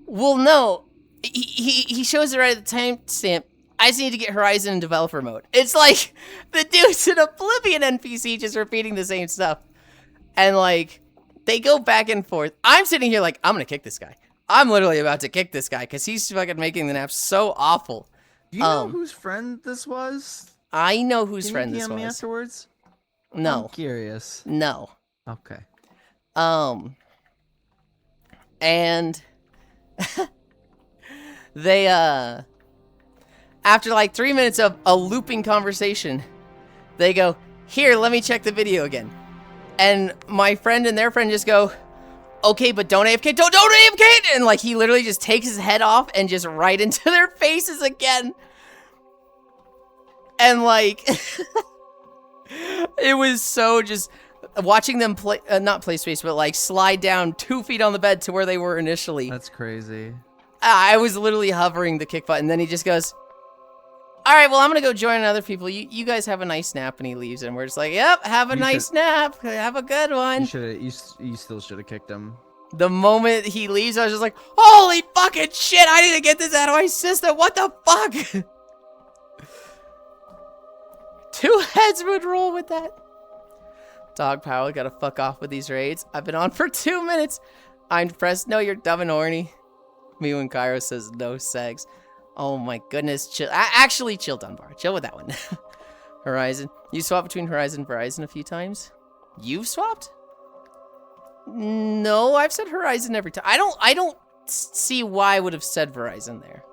well, no. He shows it right at the timestamp. I just need to get Horizon in developer mode. It's like the dude's an Oblivion NPC just repeating the same stuff. And like, they go back and forth. I'm sitting here like, I'm gonna kick this guy. I'm literally about to kick this guy because he's fucking making the nap so awful. Do you know whose friend this was? I know whose friend Can you this DM me was. afterwards? No. I'm curious. No. Okay. And they, after like 3 minutes of a looping conversation, they go, here, let me check the video again. And my friend and their friend just go, okay, but don't AFK, don't AFK! And like, he literally just takes his head off and just right into their faces again. And like, it was so just watching them play, not play space, but like slide down 2 feet on the bed to where they were initially. That's crazy. I was literally hovering the kick button. Then he just goes, all right, well, I'm going to go join other people. You guys have a nice nap. And he leaves. And we're just like, yep, have a nice nap. Have a good one. You still should have kicked him. The moment he leaves, I was just like, holy fucking shit. I need to get this out of my system. What the fuck? 2 heads would roll with that. Dog Power, gotta fuck off with these raids. I've been on for 2 minutes. I'm depressed. No, you're dumb and horny. Me when Cairo says no sex. Oh my goodness, chill. Actually, chill, Dunbar. Chill with that one. Horizon. You swapped between Horizon and Verizon a few times? You've swapped? No, I've said Horizon every time. I don't see why I would have said Verizon there.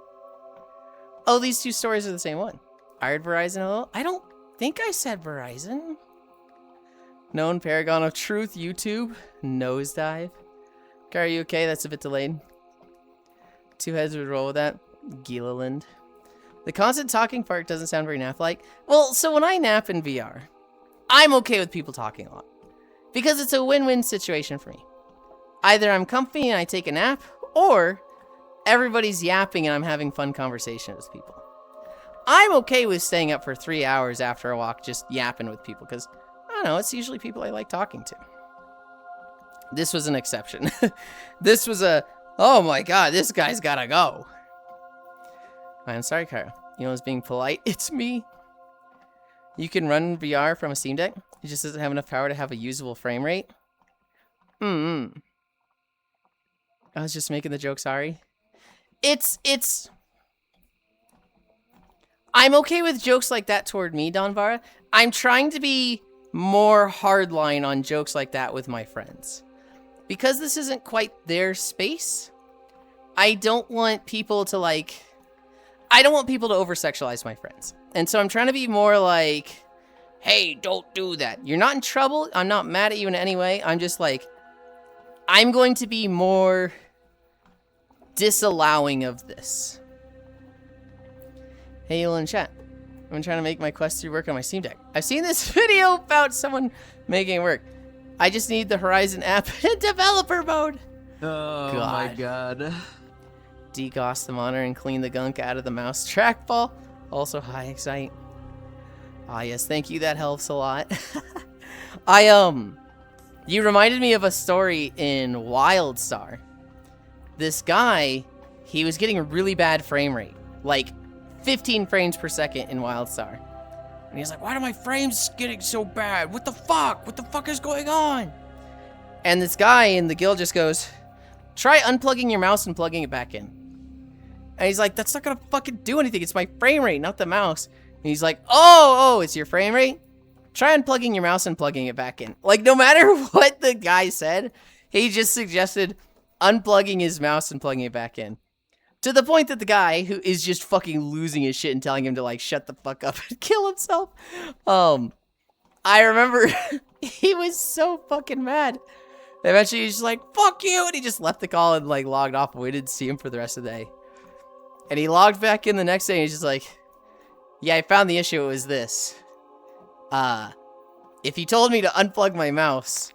Oh, these 2 stories are the same one. I heard Verizon a little. I don't think I said Verizon. Known Paragon of Truth, YouTube. Nosedive. Are you okay? That's a bit delayed. 2 heads would roll with that. Yulind. The constant talking part doesn't sound very nap-like. Well, so when I nap in VR, I'm okay with people talking a lot. Because it's a win-win situation for me. Either I'm comfy and I take a nap, or everybody's yapping and I'm having fun conversations with people. I'm okay with staying up for 3 hours after a walk just yapping with people, because, I don't know, it's usually people I like talking to. This was an exception. This was a, oh my god, this guy's gotta go. I'm sorry, Kara. You know, it's being polite. It's me. You can run VR from a Steam Deck. It just doesn't have enough power to have a usable frame rate. I was just making the joke, sorry. I'm okay with jokes like that toward me, Donvara. I'm trying to be more hardline on jokes like that with my friends. Because this isn't quite their space, I don't want people to over-sexualize my friends. And so I'm trying to be more like, hey, don't do that. You're not in trouble. I'm not mad at you in any way. I'm just like, I'm going to be more disallowing of this. Hey, Yulind chat. I'm trying to make my Quest 3 work on my Steam Deck. I've seen this video about someone making it work. I just need the Horizon app in developer mode. Oh my god. Degauss the monitor and clean the gunk out of the mouse trackball. Also high excite. Ah, yes, thank you. That helps a lot. You reminded me of a story in WildStar. This guy, he was getting a really bad frame rate. Like 15 frames per second in WildStar. And he's like, why are my frames getting so bad? What the fuck? What the fuck is going on? And this guy in the guild just goes, try unplugging your mouse and plugging it back in. And he's like, that's not gonna fucking do anything. It's my frame rate, not the mouse. And he's like, oh, it's your frame rate? Try unplugging your mouse and plugging it back in. Like, no matter what the guy said, he just suggested unplugging his mouse and plugging it back in. To the point that the guy, who is just fucking losing his shit and telling him to, like, shut the fuck up and kill himself. I remember he was so fucking mad. Eventually he's just like, fuck you, and he just left the call and, like, logged off, and we didn't see him for the rest of the day. And he logged back in the next day, and he's just like, yeah, I found the issue, it was this. If you told me to unplug my mouse,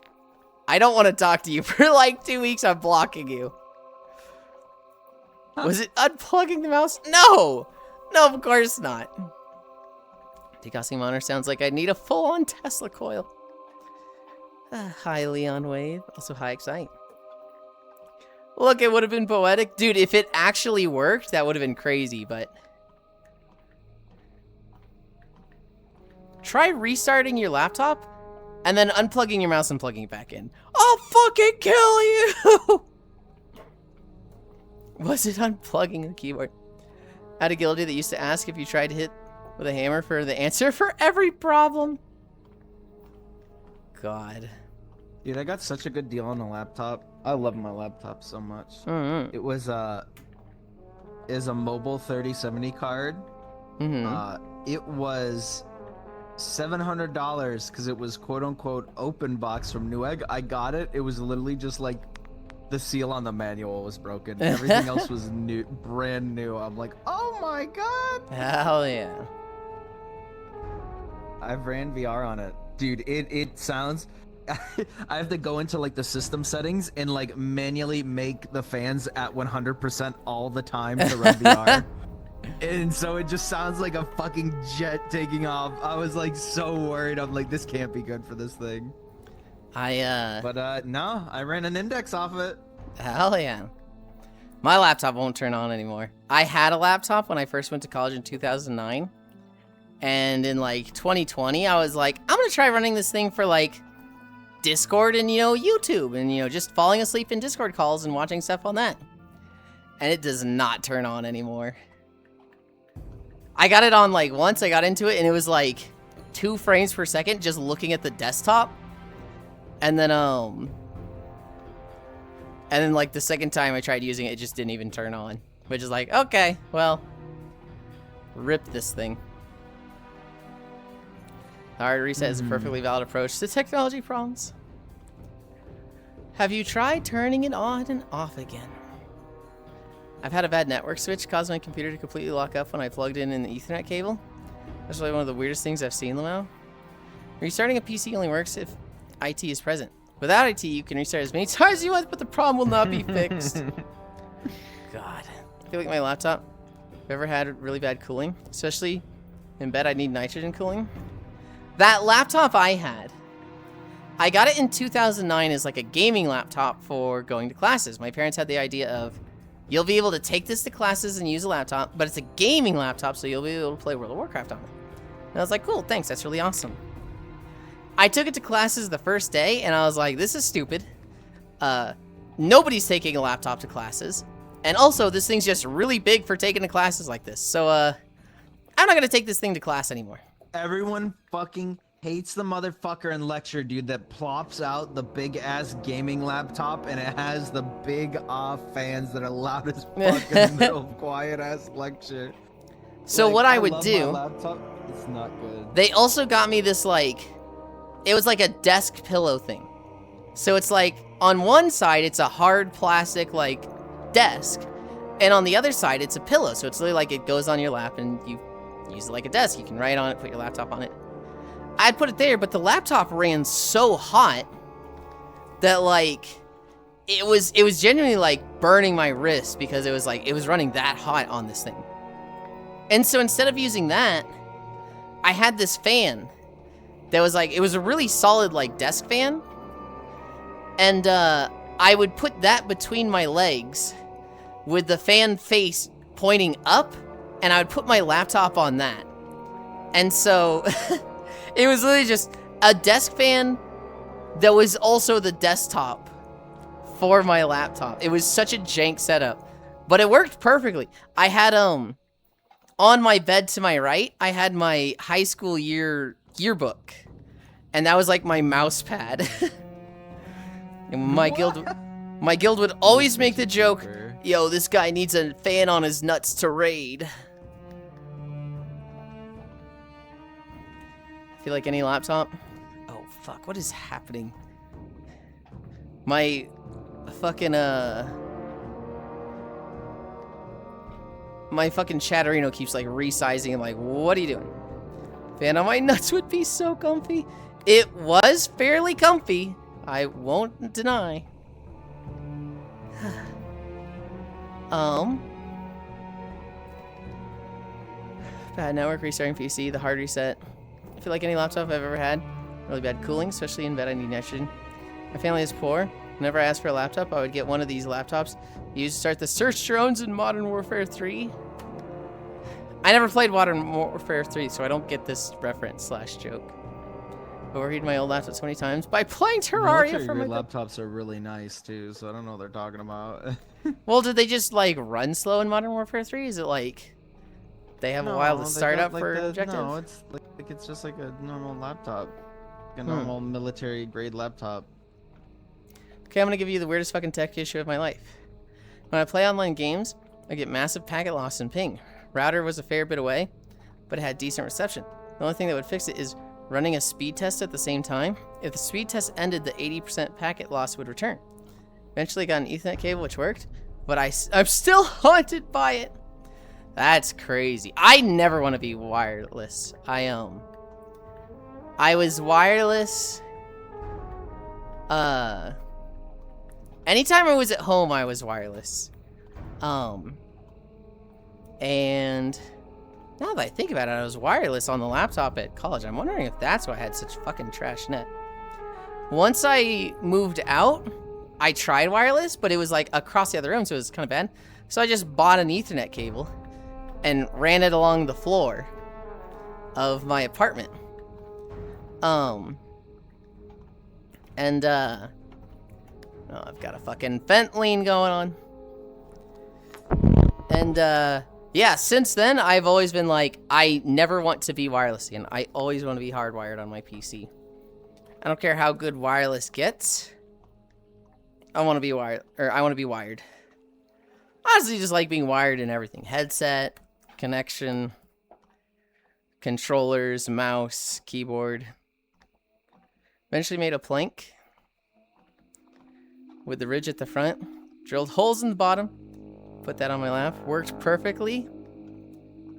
I don't want to talk to you for, like, 2 weeks, I'm blocking you. Was it unplugging the mouse? No! No, of course not. Degaussing monitor sounds like I need a full-on Tesla coil. Hi, Leon Wave. Also, hi, Excite. Look, it would have been poetic. Dude, if it actually worked, that would have been crazy, but... Try restarting your laptop, and then unplugging your mouse and plugging it back in. I'll fucking kill you! Was it unplugging the keyboard? I had a guildie that used to ask if you tried to hit with a hammer for the answer for every problem. God. Dude, I got such a good deal on the laptop. I love my laptop so much. It was a mobile 3070 card. It was $700 because it was quote unquote open box from Newegg. I got it. It was literally just like the seal on the manual was broken. Everything else was new, brand new. I'm like, oh my god. Hell yeah. I've ran VR on it. Dude, it sounds... I have to go into like the system settings and like manually make the fans at 100% all the time to run VR. And so it just sounds like a fucking jet taking off. I was like so worried. I'm like, this can't be good for this thing. But no, I ran an index off of it. Hell yeah. My laptop won't turn on anymore. I had a laptop when I first went to college in 2009. And in like 2020, I was like, I'm gonna try running this thing for like Discord and, you know, YouTube. And, you know, just falling asleep in Discord calls and watching stuff on that. And it does not turn on anymore. I got it on like once I got into it and it was like 2 frames per second just looking at the desktop. And then like the second time I tried using it, it just didn't even turn on. Which is like, okay, well, rip this thing. Hard reset is a perfectly valid approach to technology problems. Have you tried turning it on and off again? I've had a bad network switch cause my computer to completely lock up when I plugged in the Ethernet cable. That's really one of the weirdest things I've seen, Lamau. Restarting a PC only works if IT is present. Without IT, you can restart as many times as you want, but the problem will not be fixed. God. I feel like my laptop, I've ever had really bad cooling, especially in bed I need nitrogen cooling. That laptop I I got it in 2009 as like a gaming laptop for going to classes. My parents had the idea of, you'll be able to take this to classes and use a laptop, but it's a gaming laptop, so you'll be able to play World of Warcraft on it. And I was like, cool, thanks, that's really awesome. I took it to classes the first day, and I was like, this is stupid. Nobody's taking a laptop to classes. And also, this thing's just really big for taking to classes like this. So, I'm not gonna take this thing to class anymore. Everyone fucking hates the motherfucker in lecture, dude, that plops out the big ass gaming laptop and it has the big fans that are loud as fuck in the middle of quiet ass lecture. So Like, what I would love do, my laptop, it's not good. they also got me this like, it was like a desk pillow thing. So it's like, on one side, it's a hard plastic like desk. And on the other side, it's a pillow. So it's literally like it goes on your lap and you use it like a desk. You can write on it, put your laptop on it. I'd put it there, but the laptop ran so hot that like it was genuinely like burning my wrist because it was like it was running that hot on this thing. And so instead of using that, I had this fan that was like, it was a really solid like desk fan. And I would put that between my legs with the fan face pointing up, and I would put my laptop on that. And so it was literally just a desk fan that was also the desktop for my laptop. It was such a jank setup, but it worked perfectly. I had, on my bed to my right, I had my high school yearbook, and that was like my mouse pad. And my guild would always make the joke, yo, this guy needs a fan on his nuts to raid. Feel like any laptop? Oh, fuck, what is happening? My fucking, my fucking Chatterino keeps, like, resizing. I'm like, what are you doing? Fan on my nuts would be so comfy. It was fairly comfy. I won't deny. Bad network, restarting PC, the hard reset. I feel like any laptop I've ever had. Really bad cooling, especially in bed I need nitrogen. My family is poor. Whenever I asked for a laptop, I would get one of these laptops used to start the search drones in Modern Warfare 3. I never played Modern Warfare 3, so I don't get this reference / joke. Overheated my old laptop so many times by playing Terraria for my laptops are really nice too, so I don't know what they're talking about. Well, did they just like run slow in Modern Warfare 3? Is it like they have a while to start up for objective? No, it's like it's just like a normal laptop, like a normal military grade laptop. Okay, I'm gonna give you the weirdest fucking tech issue of my life. When I play online games, I get massive packet loss and ping. Router was a fair bit away, but it had decent reception. The only thing that would fix it is running a speed test at the same time. If the speed test ended, the 80% packet loss would return. Eventually got an Ethernet cable, which worked, but I'm still haunted by it. That's crazy. I never want to be wireless. I was wireless. Anytime I was at home, I was wireless. And now that I think about it, I was wireless on the laptop at college. I'm wondering if that's why I had such fucking trash net. Once I moved out, I tried wireless, but it was like across the other room, so it was kind of bad. So I just bought an Ethernet cable and ran it along the floor of my apartment. Oh, I've got a fucking vent lean going on. And, yeah, since then, I've always been like, I never want to be wireless again. I always want to be hardwired on my PC. I don't care how good wireless gets. I want to be wired. Honestly, just like being wired in everything. Headset, connection, controllers, mouse, keyboard. Eventually made a plank with the ridge at the front. Drilled holes in the bottom. Put that on my lap. Worked perfectly.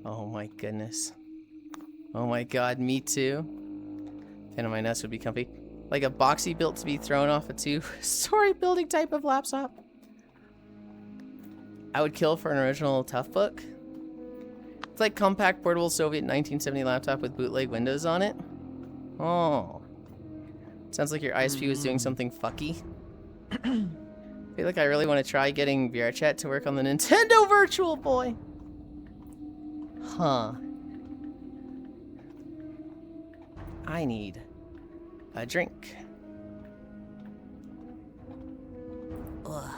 Oh my goodness. Oh my god, me too. Fan on my nuts would be comfy. Like a boxy built to be thrown off a 2-story building type of laptop. I would kill for an original Toughbook. It's like compact portable Soviet 1970 laptop with bootleg Windows on it. Oh. Sounds like your ISP was doing something fucky. I feel like I really want to try getting VRChat to work on the Nintendo Virtual Boy. Huh. I need a drink. Ugh.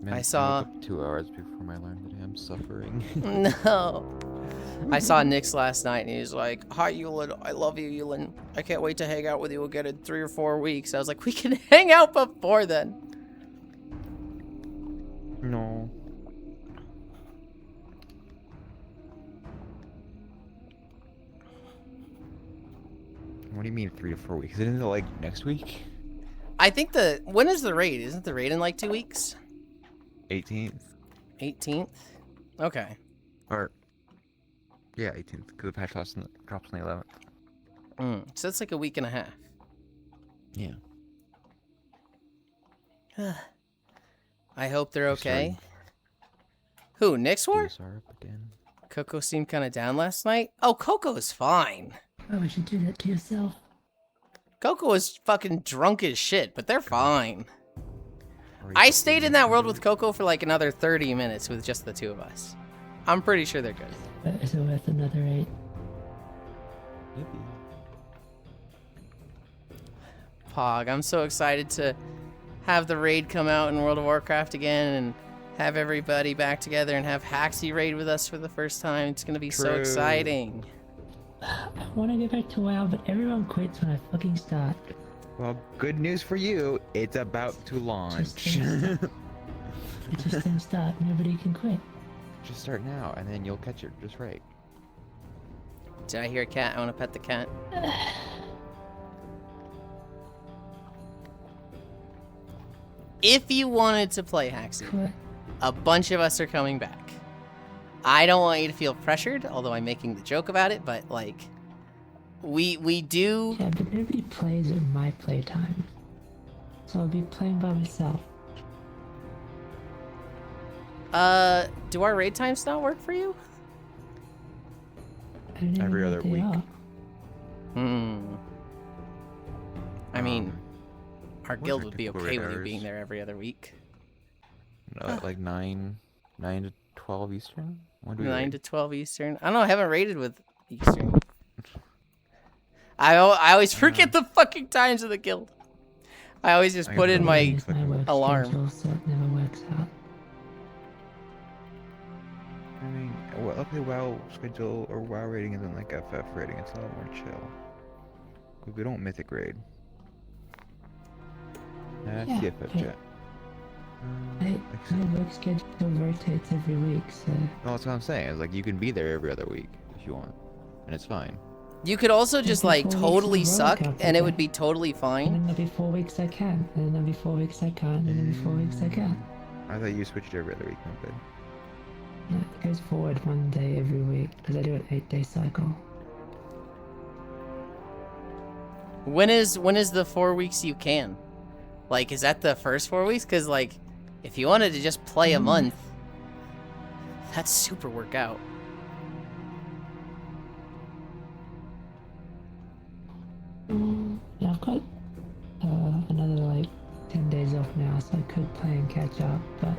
Man, I saw- woke up 2 hours before my alarm today. I'm suffering. No. I saw Nick's last night and he was like, "Hi, Yulind. I love you, Yulind. I can't wait to hang out with you again in 3 or 4 weeks." I was like, we can hang out before then. No. What do you mean 3 to 4 weeks? Isn't it like next week? I think when is the raid? Isn't the raid in like 2 weeks? 18th. 18th? Okay. Or yeah, 18th. Because the patch drops on the 11th. So that's like a week and a half. Yeah. I hope they're Sorry. okay. Who, Nick's War? DSR up again. Coco seemed kind of down last night. Oh, Coco's fine. Oh, you should do that to yourself. Coco was fucking drunk as shit, but they're fine. Or I you- stayed in that world with Coco for like another 30 minutes with just the two of us. I'm pretty sure they're good. But is it worth another 8? Maybe. Pog, I'm so excited to have the raid come out in World of Warcraft again and have everybody back together and have Haxie raid with us for the first time. It's gonna be so True. exciting. I want to get back to WoW, but everyone quits when I fucking start. Well, good news for you. It's about to launch. Just don't start. Nobody can quit. Just start now, and then you'll catch it just right. Did I hear a cat? I want to pet the cat. If you wanted to play Haxie, Quit. a bunch of us are coming back. I don't want you to feel pressured, although I'm making the joke about it, but like, we do. Yeah, but nobody plays at my playtime. So I'll be playing by myself. Do our raid times not work for you? I don't even Every know other what they week. are. I mean, our what guild are would be typical okay raid with you hours? being there every other week. No, at like 9 to 12 Eastern. When do we 9 raid? to 12 Eastern. I don't know, I haven't raided with Eastern. I always forget the fucking times of the guild. I always just I put can in probably my Use my work alarm. schedule, so it never works out. I mean, well, okay, WoW schedule or WoW rating isn't like FF rating. It's a lot more chill. We don't mythic raid. That's Yeah, the FF but- jet. My work schedule rotates every week, so No, that's what I'm saying. It's like you can be there every other week if you want, and it's fine. You could also just like Every 4 weeks totally in a row, suck can't and it forget. would be totally and fine. then there'll be 4 weeks I can, and then there'll be 4 weeks I can't, and then there'll be 4 weeks I can. I thought you switched every other week. No good. No, it goes forward 1 day every week because I do an 8-day cycle. When is the 4 weeks you can? Like, is that the first 4 weeks? Because like, if you wanted to just play a month, that's super workout. Yeah, I've got another like 10 days off now, so I could play and catch up, but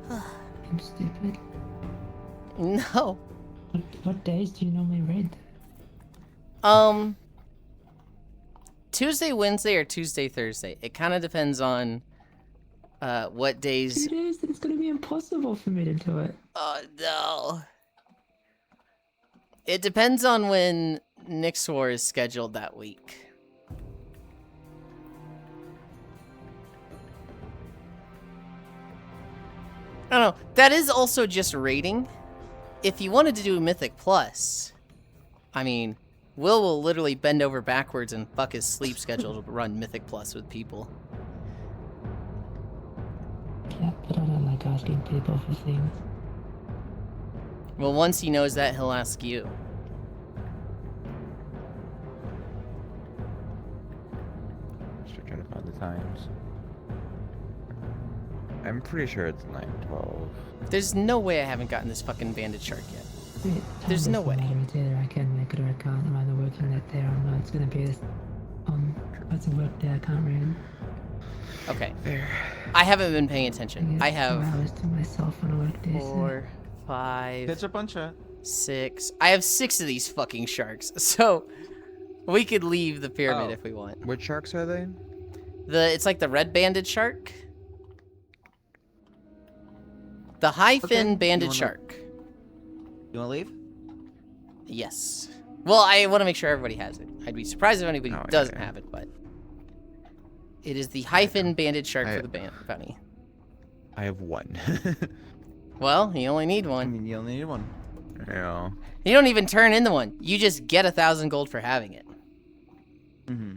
I'm stupid. No. What days do you normally raid? Tuesday, Wednesday, or Tuesday, Thursday. It kind of depends on what 2 days. days? Then it's gonna be impossible for me to do it. Oh no. It depends on when Nick's War is scheduled that week. I don't know. That is also just rating. If you wanted to do Mythic Plus, I mean, will literally bend over backwards and fuck his sleep schedule to run Mythic Plus with people. Yeah, but I don't like asking people for things. Well, once he knows that, he'll ask you. Just trying to find the times. I'm pretty sure it's 912. There's no way I haven't gotten this fucking banded shark yet. Wait, There's time no doesn't way. matter. It's either I can make it or I can't. I'm either working that day or not. It's gonna be it's a work day. I can't read. Okay. There. I haven't been paying attention. I get 4 have hours to myself on a work day. 4, 5, Catch up on chat. 6. I have 6 of these fucking sharks. So we could leave the pyramid Oh. if we want. What sharks are they? It's like the red banded shark. The high fin you banded wanna- shark. You wanna leave? Yes. Well, I want to make sure everybody has it. I'd be surprised if anybody Oh, yeah, doesn't yeah. have it, but it is the high fin banded shark I- for the bounty. I have one. Well, you only need I one. mean, you only need one. Yeah. You don't even turn in the one. You just get 1,000 gold for having it. Mm-hmm.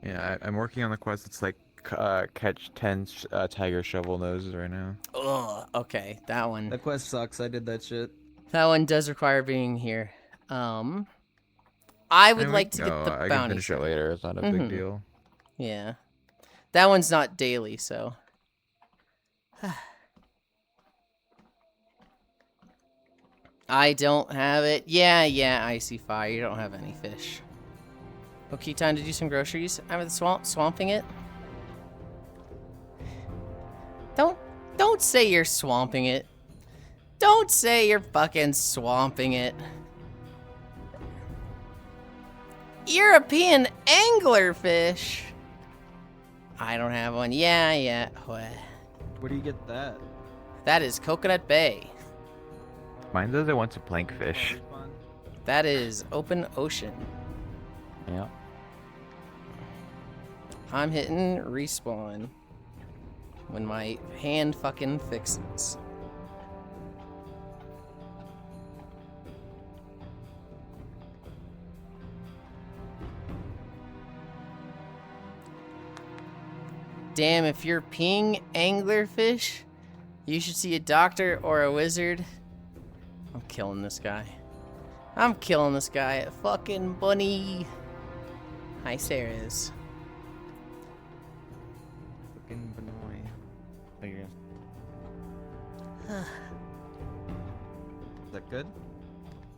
Yeah, I'm working on the quest. It's like catch 10 tiger shovel noses right now. Ugh. Okay, that one. That quest sucks. I did that shit. That one does require being here. I would mean, like to get no, the I can bounty. finish it later. It's not a Mhm. big deal. Yeah. That one's not daily, so. I don't have it. Yeah, icy fire. You don't have any fish. Okay, time to do some groceries. I'm at the swamp, swamping it. Don't say you're swamping it. Don't say you're fucking swamping it. European anglerfish. I don't have one. Yeah. Where do you get that? That is Coconut Bay. Mine does it once a plankfish. That is open ocean. Yeah. I'm hitting respawn when my hand fucking fixes. Damn, if you're peeing anglerfish, you should see a doctor or a wizard. I'm killing this guy. Fucking bunny. Hi, Sarah's. Fucking Benoy. Oh, you're Is that good?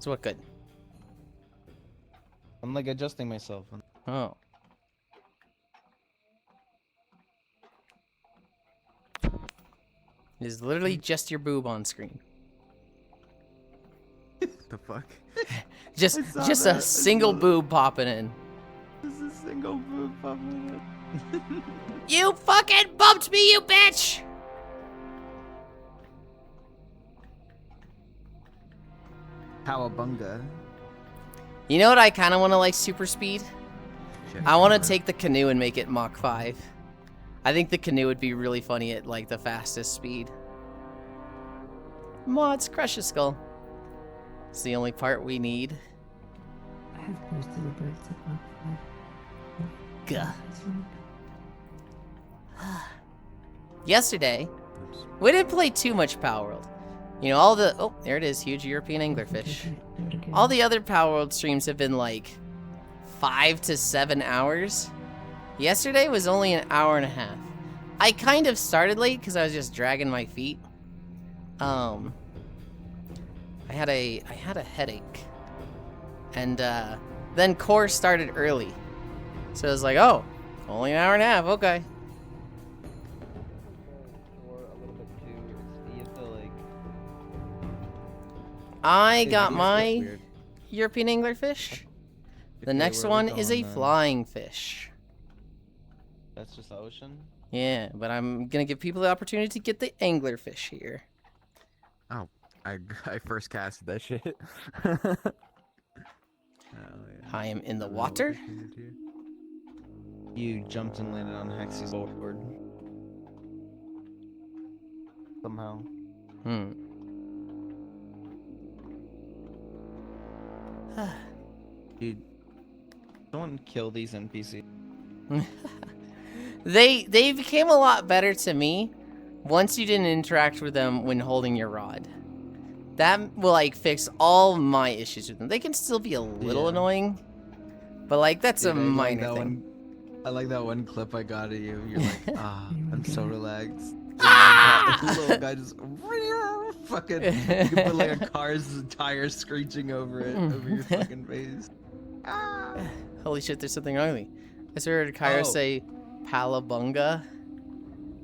So what good? I'm like adjusting myself. Oh. It is literally just your boob on screen. The fuck? Just saw just that. I a single saw that. boob popping in. This is a single boob popping You fucking bumped me, you bitch! Cowabunga. You know what I kind of want to like super speed? I want to take the canoe and make it Mach 5. I think the canoe would be really funny at like the fastest speed. Mods, crush a skull. It's the only part we need. I have posted the birds at Mach 5. Gah. That's right. Yesterday, we didn't play too much Power World. You know, all the... Oh, there it is. Huge European anglerfish. Do it again. All the other Power World streams have been like 5 to 7 hours. Yesterday was only an hour and a half. I kind of started late because I was just dragging my feet. I had a headache. And then core started early. So I was like, oh, only an hour and a half, okay. Or a little bit too. You have to like. I Dude, got you guys my get weird. European anglerfish. The Okay, next where are we one is a going then? flying fish. That's just the ocean. Yeah, but I'm gonna give people the opportunity to get the anglerfish here. Oh, I first casted that shit. I am in the water. You jumped and landed on Hexy's board. Somehow. Dude, someone kill these NPCs. They became a lot better to me once you didn't interact with them when holding your rod. That will like fix all my issues with them. They can still be a little Yeah. annoying, but like that's Dude, a I like minor that thing. one. I like that one clip I got of you. You're like, ah, I'm so relaxed. Little guy just fucking. You can put like a car's tire screeching over it, over your fucking face. Holy shit, there's something wrong with me. I just heard Cairo say Palabunga.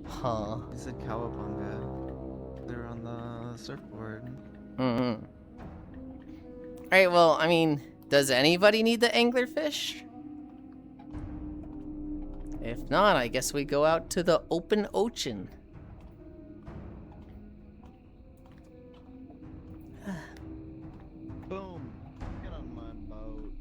Huh. He said cowabunga. They're on the surfboard. Mm-hmm. Alright, well, I mean, does anybody need the anglerfish? If not, I guess we go out to the open ocean. Boom. Get on my boat.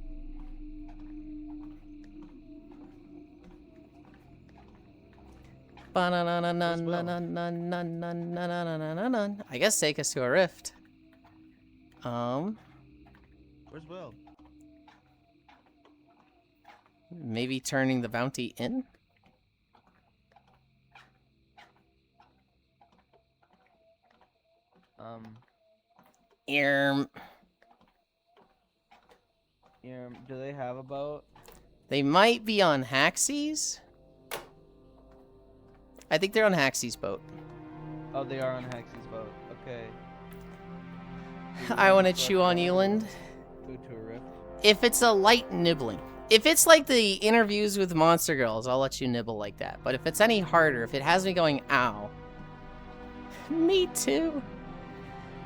I guess take us to a rift. Where's Will? Maybe turning the bounty in? Do they have a boat? They might be on Haxie's. I think they're on Haxie's boat. Oh, they are on Hexy's boat. Okay. I want to chew on Yulind. Go to a rift. If it's a light nibbling. If it's like the interviews with Monster Girls, I'll let you nibble like that. But if it's any harder, if it has me going, ow. Me too.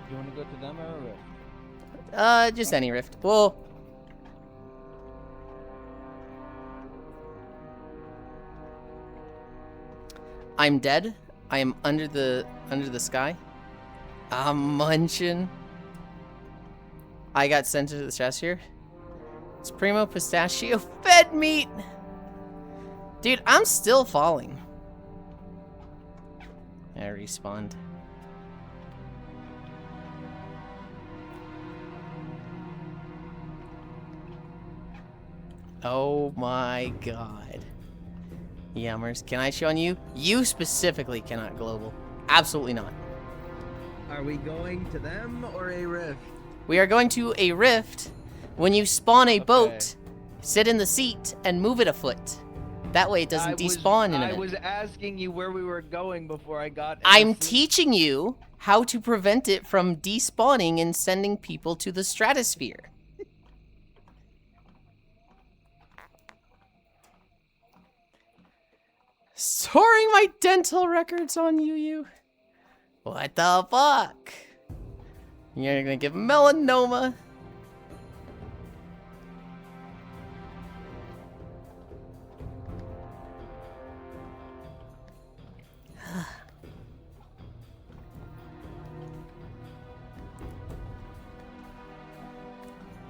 You want to go to them or a rift? Just any rift. Well, I'm dead. I am under the sky. I'm munching. I got sent to the chest here. It's primo pistachio fed meat. Dude, I'm still falling. I respawned. Oh my god. Yummers, can I show on you? You specifically cannot global. Absolutely not. Are we going to them or a rift? We are going to a rift. When you spawn a boat, sit in the seat and move it a foot. That way it doesn't despawn in a minute. I was asking you where we were going before I got. I'm teaching you how to prevent it from despawning and sending people to the stratosphere. Storing my dental records on you. What the fuck? You're gonna give melanoma.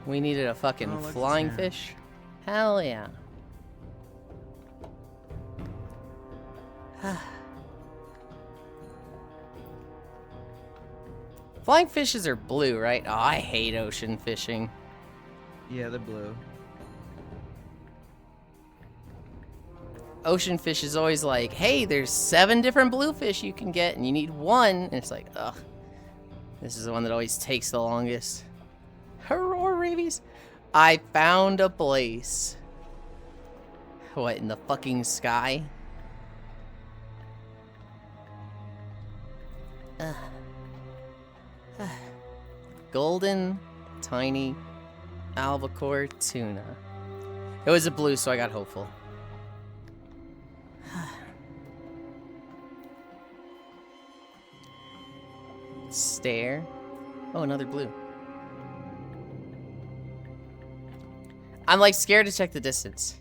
We needed a fucking flying fish. Hell yeah. Flying fishes are blue, right? Oh, I hate ocean fishing. Yeah, they're blue. Ocean fish is always like, hey, there's 7 different bluefish you can get, and you need 1. And it's like, ugh. This is the one that always takes the longest. Hurrah, rabies. I found a place. What, in the fucking sky? Golden, tiny, albacore tuna. It was a blue, so I got hopeful. Stare. Oh, another blue. I'm like scared to check the distance.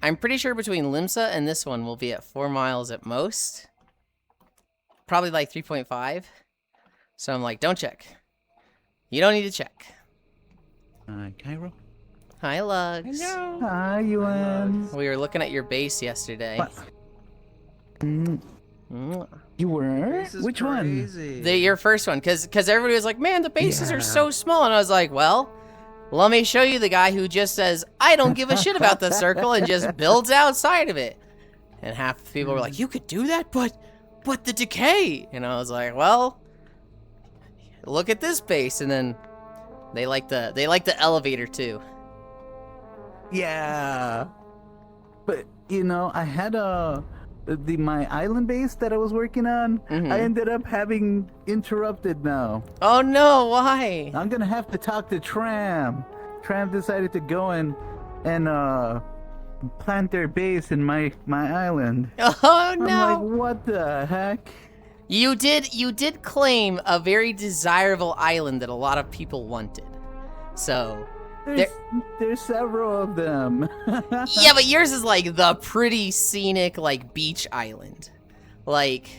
I'm pretty sure between Limsa and this one we'll be at 4 miles at most. Probably like 3.5. So I'm like, don't check. You don't need to check. Cairo? Hi, Lugs. Hello. Hi, Yulind. We were looking at your base yesterday. What? You were? Which one? Your first one, because everybody was like, man, the bases are so small. And I was like, well, let me show you the guy who just says, I don't give a shit about the circle and just builds outside of it. And half the people were like, you could do that, but the decay. And I was like, well, look at this base. And then they like the elevator too. Yeah. But, you know, I had a my island base that I was working on, Mhm. I ended up having interrupted now. Oh no, why? I'm gonna have to talk to Tram. Tram decided to go and plant their base in my island. Oh I'm like, no. what the heck? You did claim a very desirable island that a lot of people wanted. So, There's several of them. yeah, but yours is like the pretty scenic like beach island. Like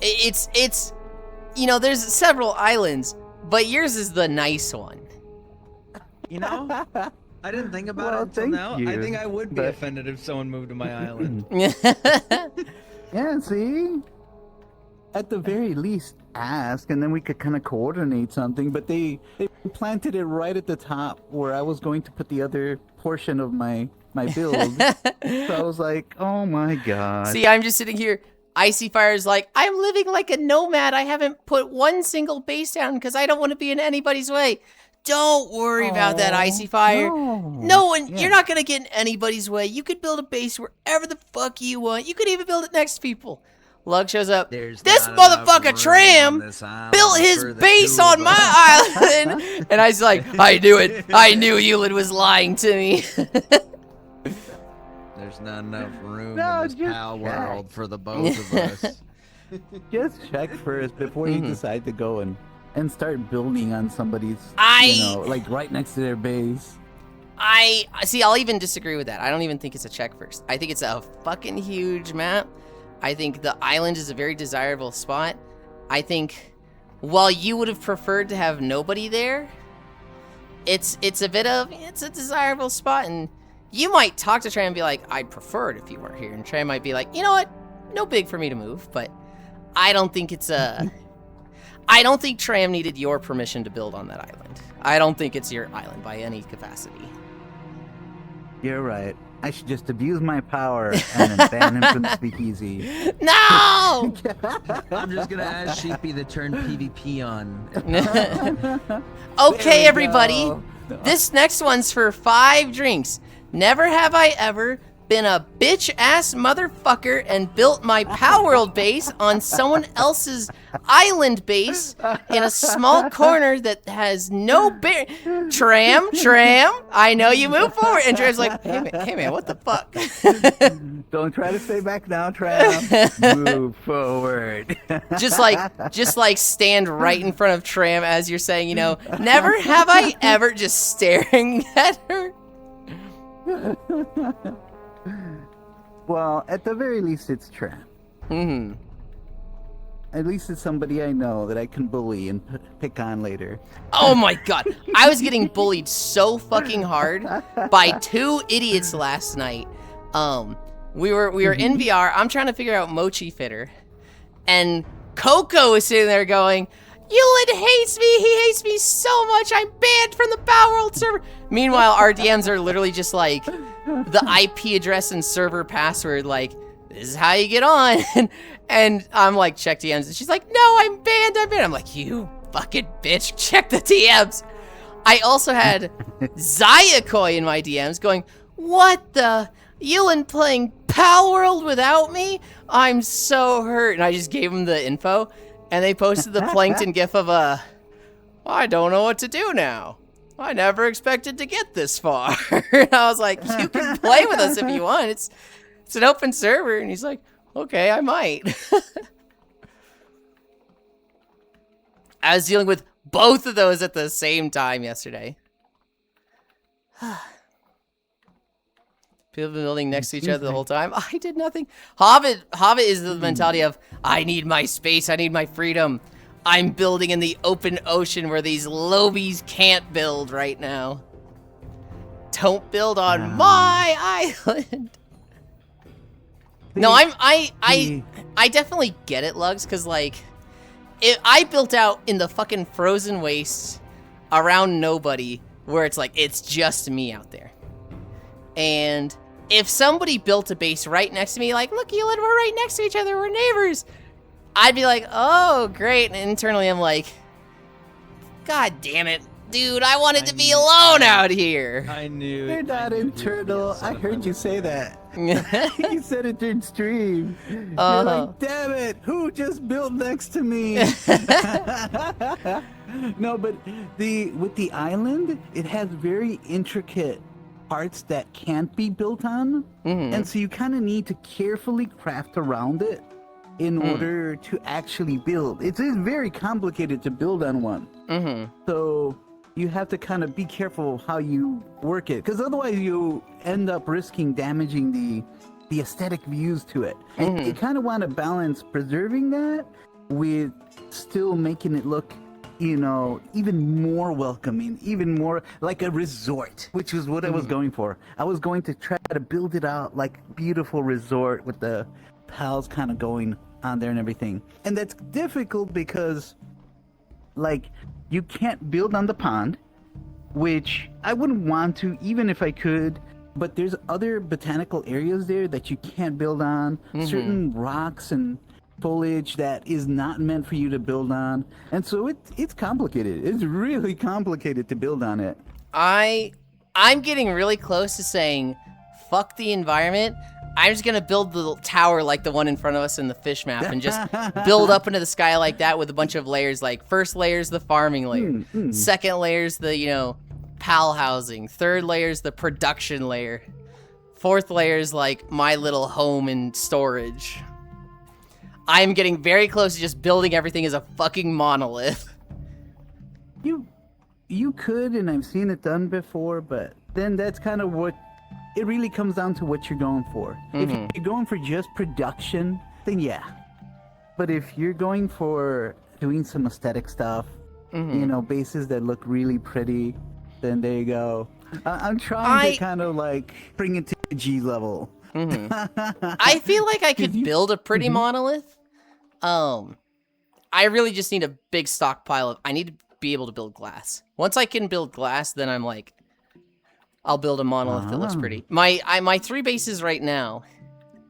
it's you know, there's several islands, but yours is the nice one. You know, I didn't think about Well, it until thank now. I you, think I would be but- offended if someone moved to my island. Yeah, see? At the very least, ask, and then we could kind of coordinate something. But they planted it right at the top where I was going to put the other portion of my build. So I was like, oh my god. See, I'm just sitting here. Icy Fire's like, I'm living like a nomad. I haven't put one single base down because I don't want to be in anybody's way. Don't worry about that, Icy Fire. No one, Yeah. you're not going to get in anybody's way. You could build a base wherever the fuck you want. You could even build it next to people. Lug shows up. There's This not enough motherfucker room Tram on this island built his for the base two on of my us." island. And I was like, I knew it. I knew Yulind was lying to me. There's not enough room No, in this just pal check. world for the both of us. Just check first before you Mhm. decide to go and start building on somebody's, I- like right next to their base. I see. I'll even disagree with that. I don't even think it's a check first. I think it's a fucking huge map. I think the island is a very desirable spot. I think while you would have preferred to have nobody there, it's a desirable spot, and you might talk to Tram and be like, I'd prefer it if you weren't here, and Tram might be like, you know what, no big for me to move, but I don't think it's a. I don't think Tram needed your permission to build on that island. I don't think it's your island by any capacity. You're right. I should just abuse my power and then ban him from the speakeasy. No! I'm just gonna ask Sheepy to turn PvP on. Okay, we everybody. go. This next one's for 5 drinks. Never have I ever been a bitch-ass motherfucker and built my Power World base on someone else's island base in a small corner that has no bear. Tram, I know you move forward. And Tram's like, hey man, what the fuck? Don't try to stay back now, Tram. Move forward. just like stand right in front of Tram as you're saying, you know, never have I ever, just staring at her. Well, at the very least, it's Tram. Mm-hmm. At least it's somebody I know that I can bully and pick on later. Oh my god. I was getting bullied so fucking hard by 2 idiots last night. We were in VR. I'm trying to figure out Mochi Fitter. And Coco is sitting there going, Yulind hates me. He hates me so much. I'm banned from the Power World server. Meanwhile, our DMs are literally just like the IP address and server password, like, this is how you get on. And I'm like, check DMs. And she's like, no, I'm banned. I'm like, you fucking bitch, check the DMs. I also had Zayakoi in my DMs going, what the? Yulind playing Power World without me? I'm so hurt. And I just gave him the info. And they posted the Plankton gif of I don't know what to do now. I never expected to get this far. And I was like, you can play with us if you want. It's an open server. And he's like, okay, I might. I was dealing with both of those at the same time yesterday. People have been building next to each other the whole time. I did nothing. Hobbit is the mentality of, I need my space, I need my freedom. I'm building in the open ocean where these lobies can't build right now. Don't build on my island. No, I definitely get it, Lugs, because like, I built out in the fucking frozen wastes around nobody, where it's like, it's just me out there. And if somebody built a base right next to me, like, look, Yulind, we're right next to each other, we're neighbors, I'd be like, oh, great. And internally, I'm like, God damn it, dude, I wanted to be alone out here. I knew You're it. not internal. I heard you say that. You said it during stream. You're like, damn it, who just built next to me? No, but with the island, it has very intricate parts that can't be built on, and so you kind of need to carefully craft around it in order to actually build. It's very complicated to build on one. So you have to kind of be careful how you work it, because otherwise you end up risking damaging the aesthetic views to it. And you kind of want to balance preserving that with still making it look, you know, even more welcoming, even more like a resort, which is what I was going for. I was going to try to build it out like beautiful resort with the pals kind of going on there and everything. And that's difficult because, like, you can't build on the pond, which I wouldn't want to, even if I could. But there's other botanical areas there that you can't build on. Certain rocks and foliage that is not meant for you to build on. And so it's complicated. It's really complicated to build on it. I'm getting really close to saying, fuck the environment. I'm just gonna build the little tower like the one in front of us in the fish map and just build up into the sky like that with a bunch of layers. Like, first layer's the farming layer, second layer's the, you know, pal housing, third layer's the production layer, fourth layer's like my little home and storage. I'm getting very close to just building everything as a fucking monolith. You could, and I've seen it done before, but then that's kind of what it really comes down to, what you're going for. If you're going for just production, then yeah. But if you're going for doing some aesthetic stuff, you know, bases that look really pretty, then there you go. I'm trying to kind of like bring it to G level. I feel like I could build a pretty monolith. I really just need a big stockpile of, I need to be able to build glass. Once I can build glass, then I'm like, I'll build a monolith that looks pretty. My 3 bases right now,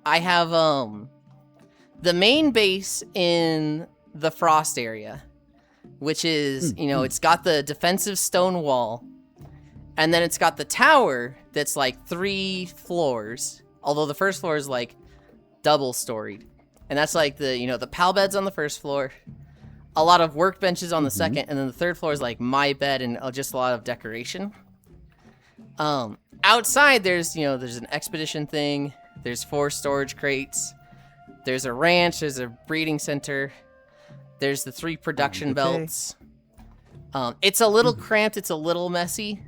I have the main base in the frost area, which is, you know, it's got the defensive stone wall, and then it's got the tower that's like 3 floors, although the first floor is like double storied. And that's like the, you know, the pal beds on the first floor, a lot of workbenches on the second, and then the third floor is like my bed and just a lot of decoration. Outside there's, you know, there's an expedition thing, there's 4 storage crates, there's a ranch, there's a breeding center, there's the 3 production belts. It's a little cramped, it's a little messy,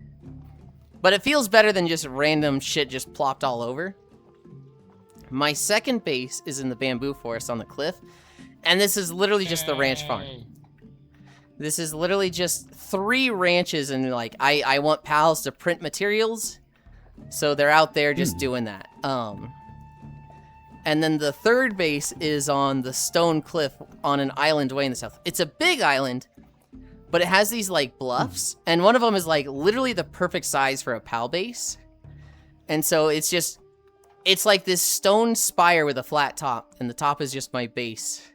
but it feels better than just random shit just plopped all over. My second base is in the bamboo forest on the cliff, and this is literally just the ranch farm. This is literally just 3 ranches, and like I want pals to print materials, so they're out there just doing that. And then the third base is on the stone cliff on an island way in the south. It's a big island, but it has these like bluffs, and one of them is like literally the perfect size for a pal base. And so it's just, it's like this stone spire with a flat top, and the top is just my base.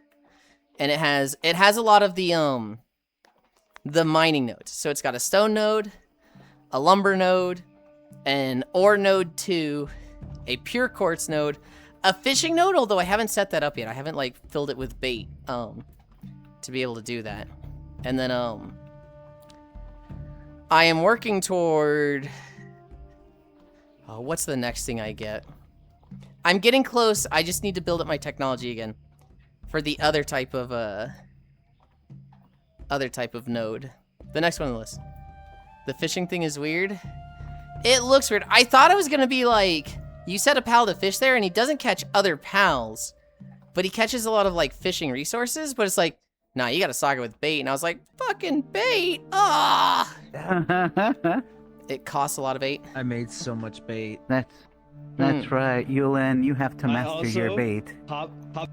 And it has a lot of the mining nodes. So it's got a stone node, a lumber node, an ore node 2, a pure quartz node, a fishing node, although I haven't set that up yet. I haven't like filled it with bait to be able to do that. And then I am working toward what's the next thing I get? I'm getting close. I just need to build up my technology again for the other type of node. The next one on the list. The fishing thing is weird. It looks weird. I thought it was gonna be like, you set a pal to fish there and he doesn't catch other pals, but he catches a lot of like fishing resources, but it's like, nah, you gotta stock it with bait. And I was like, fucking bait, ah! It costs a lot of bait. I made so much bait. That's right, Yulind, you have to master your bait. Pop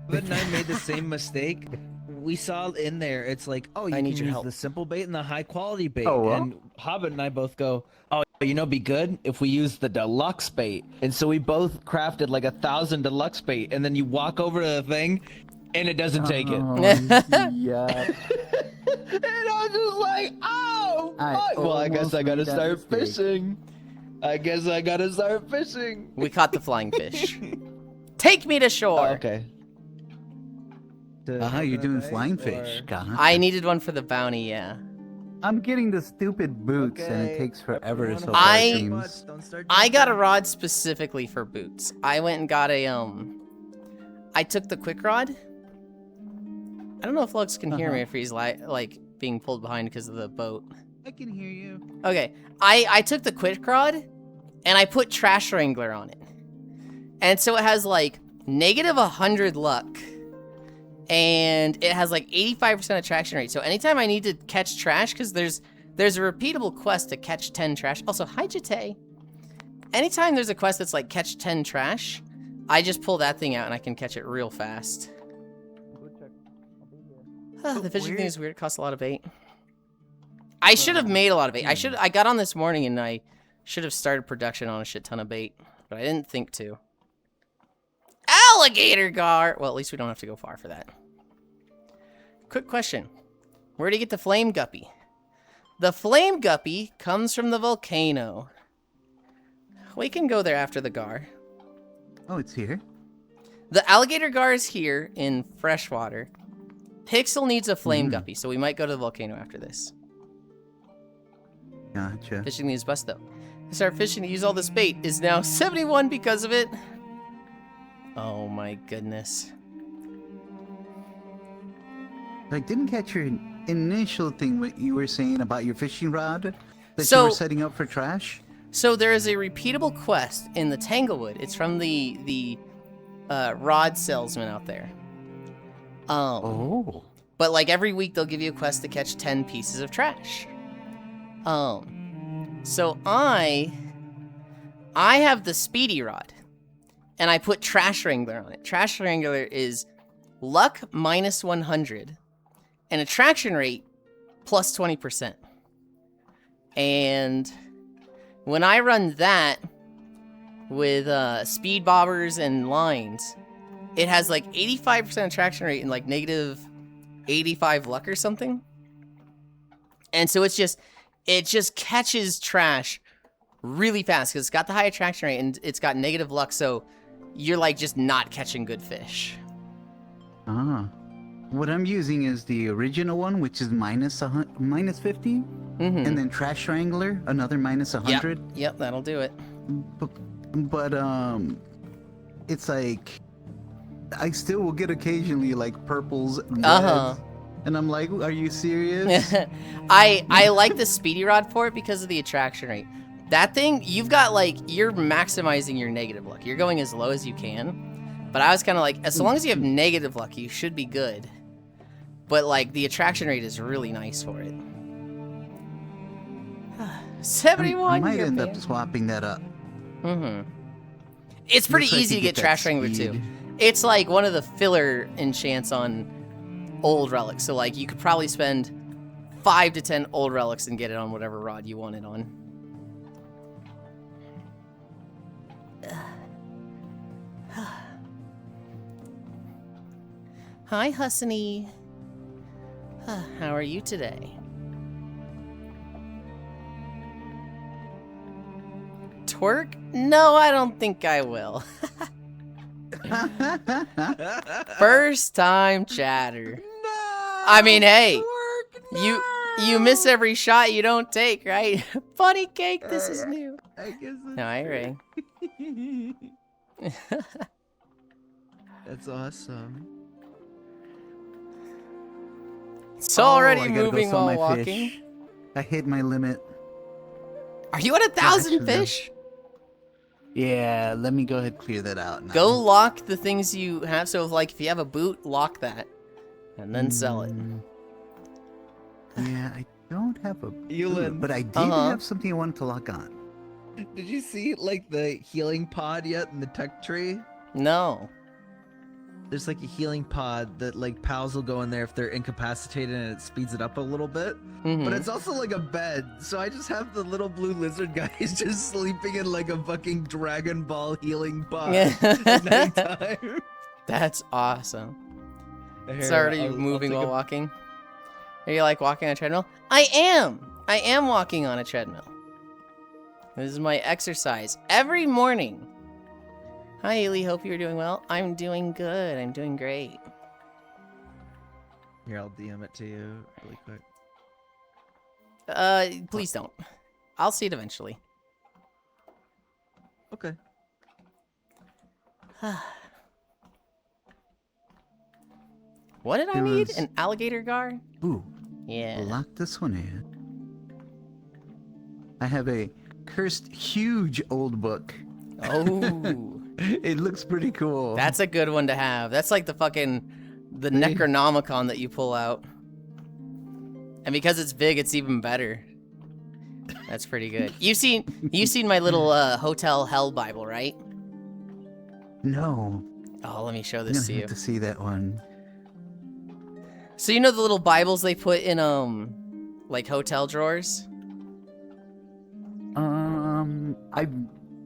and I made the same mistake. We saw in there, it's like, oh, you can use the simple bait and the high quality bait. Oh, well? And Hobbit and I both go, oh, you know, be good if we use the deluxe bait. And so we both crafted like 1,000 deluxe bait, and then you walk over to the thing, and it doesn't take it. Yeah. And I was just like, oh, fuck. Well, I guess I gotta start fishing. I guess I gotta start fishing. We caught the flying fish. Take me to shore. Oh, okay. You're doing flying fish. Gotcha. I needed one for the bounty, yeah. I'm getting the stupid boots, and it takes forever. So far, I- it seems. I got a rod specifically for boots. I went and got a, I took the quick rod. I don't know if Lux can hear me if he's like being pulled behind because of the boat. I can hear you. Okay, I took the quick rod and I put Trash Wrangler on it. And so it has like negative 100 luck. And it has like 85% attraction rate. So anytime I need to catch trash, because there's a repeatable quest to catch 10 trash. Also, hi Jate. Anytime there's a quest that's like catch 10 trash, I just pull that thing out and I can catch it real fast. The fishing thing is weird. It costs a lot of bait. I should have made a lot of bait. I got on this morning and I should have started production on a shit ton of bait, but I didn't think to. Alligator gar. Well, at least we don't have to go far for that. Quick question. Where do you get the flame guppy? The flame guppy comes from the volcano. We can go there after the gar. Oh, it's here. The alligator gar is here in freshwater. Pixel needs a flame guppy, so we might go to the volcano after this. Gotcha. Fishing needs bust though. Start fishing to use all this bait is now 71 because of it. Oh my goodness. I didn't catch your initial thing, what you were saying about your fishing rod that So- you were setting up for trash. So there is a repeatable quest in the Tanglewood. It's from the rod salesman out there. Oh. But like every week they'll give you a quest to catch 10 pieces of trash. So I have the speedy rod. And I put Trash Wrangler on it. Trash Wrangler is luck minus 100 and attraction rate plus 20%. And when I run that with speed bobbers and lines, it has like 85% attraction rate and like negative 85 luck or something. And so it just catches trash really fast because it's got the high attraction rate and it's got negative luck, so you're like just not catching good fish. Ah. What I'm using is the original one, which is minus 50, and then Trash Wrangler, another minus 100. Yep, that'll do it. But it's like I still will get occasionally like purples, and reds, and I'm like, are you serious? I like the speedy rod for it because of the attraction rate. That thing, you've got like, you're maximizing your negative luck. You're going as low as you can. But I was kind of like, as long as you have negative luck, you should be good. But like, the attraction rate is really nice for it. 71. I might end up swapping that up. It's pretty Looks like easy you to get that Trash Wrangler too. speed. It's like one of the filler enchants on old relics. So like, you could probably spend 5 to 10 old relics and get it on whatever rod you want it on. Hi, Hussany. How are you today? Twerk? No, I don't think I will. First time chatter. I mean, hey, you miss every shot you don't take, right? Funny cake, this is new. I guess No, I ring. That's awesome. It's already I gotta go moving sell while my walking. fish. I hit my limit. Are you at 1,000 actually, no. fish? Yeah, let me go ahead and clear that out now. Go lock the things you have. So, if you have a boot, lock that, and then sell it. Yeah, I don't have a Yulind. boot, but I did have something I wanted to lock on. Did you see like the healing pod yet in the tech tree? No. There's like a healing pod that like pals will go in there if they're incapacitated and it speeds it up a little bit. But it's also like a bed. So I just have the little blue lizard guys just sleeping in like a fucking Dragon Ball healing pod at nighttime. That's awesome. Here, So are you I'll moving take while a- walking? Are you like walking on a treadmill? I am walking on a treadmill. This is my exercise every morning. Hi, Ailey. Hope you're doing well. I'm doing good. I'm doing great. Here, I'll DM it to you really quick. Please don't. I'll see it eventually. Okay. What did I There need? was- An alligator gar? Ooh, Yeah. lock this one in. I have a cursed huge old book. Oh. It looks pretty cool. That's a good one to have. That's like the Necronomicon that you pull out. And because it's big, it's even better. That's pretty good. You've seen my little Hotel Hell Bible, right? No. Oh, let me show I'm this gonna to you. have to see that one. So you know the little Bibles they put in like hotel drawers?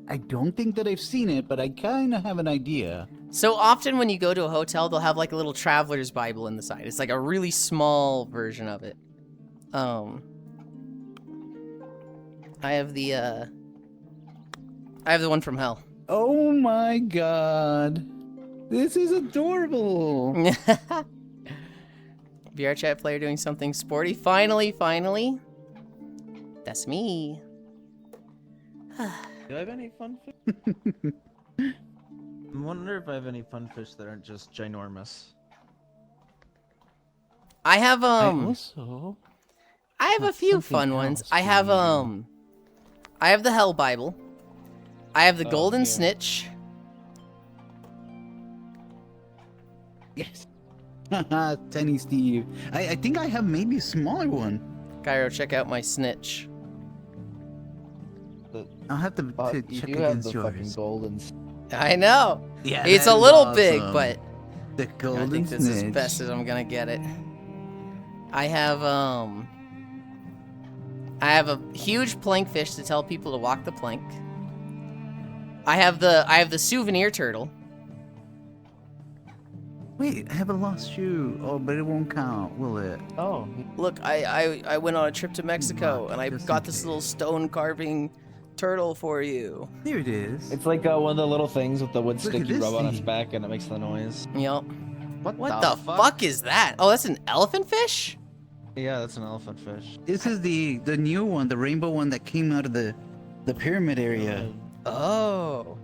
I don't think that I've seen it, but I kind of have an idea. So often when you go to a hotel, they'll have like a little traveler's Bible in the side. It's like a really small version of it. I have the one from hell. Oh my god. This is adorable. VR chat player doing something sporty. Finally. That's me. Do I have any fun fish? I wonder if I have any fun fish that aren't just ginormous. I have I a few something fun ones. else I have maybe. I have the Hell Bible. I have the Golden yeah. Snitch. Yes. Haha, Tiny Steve. I think I have maybe a smaller one. Cairo, check out my snitch. I'll have to You check do have against the fucking yours. golden. I know. Yeah, It's that a is little big, awesome. but The I golden think this is snitch. best as I'm gonna get it. I have a huge plankfish to tell people to walk the plank. I have the souvenir turtle. Wait, I have a lost shoe. Oh, but it won't count, will it? Oh, Look, I went on a trip to Mexico Look, and I just got in this case. little stone carving turtle for you. There it is. it's like one of the little things with the wood Look stick at you this rub on its thing. back and it makes the noise. Yep. What the fuck is that? Oh, that's an elephant fish? Yeah, that's an elephant fish. This is the new one, the rainbow one that came out of the pyramid area. Oh.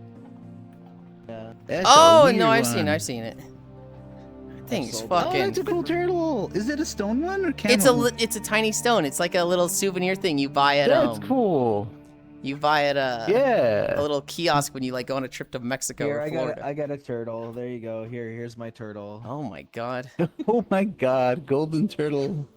Yeah. That's a Oh, weird no, I've one. seen it. That thing's sold Oh, fucking. that's a cool turtle. Is it a stone one or camel? It's a tiny stone. It's like a little souvenir thing you buy at That's cool. You buy at a Yeah. little kiosk when you like go on a trip to Mexico Here, or Florida. I got a turtle. There you go. Here's my turtle. Oh my god. Oh my god, golden turtle.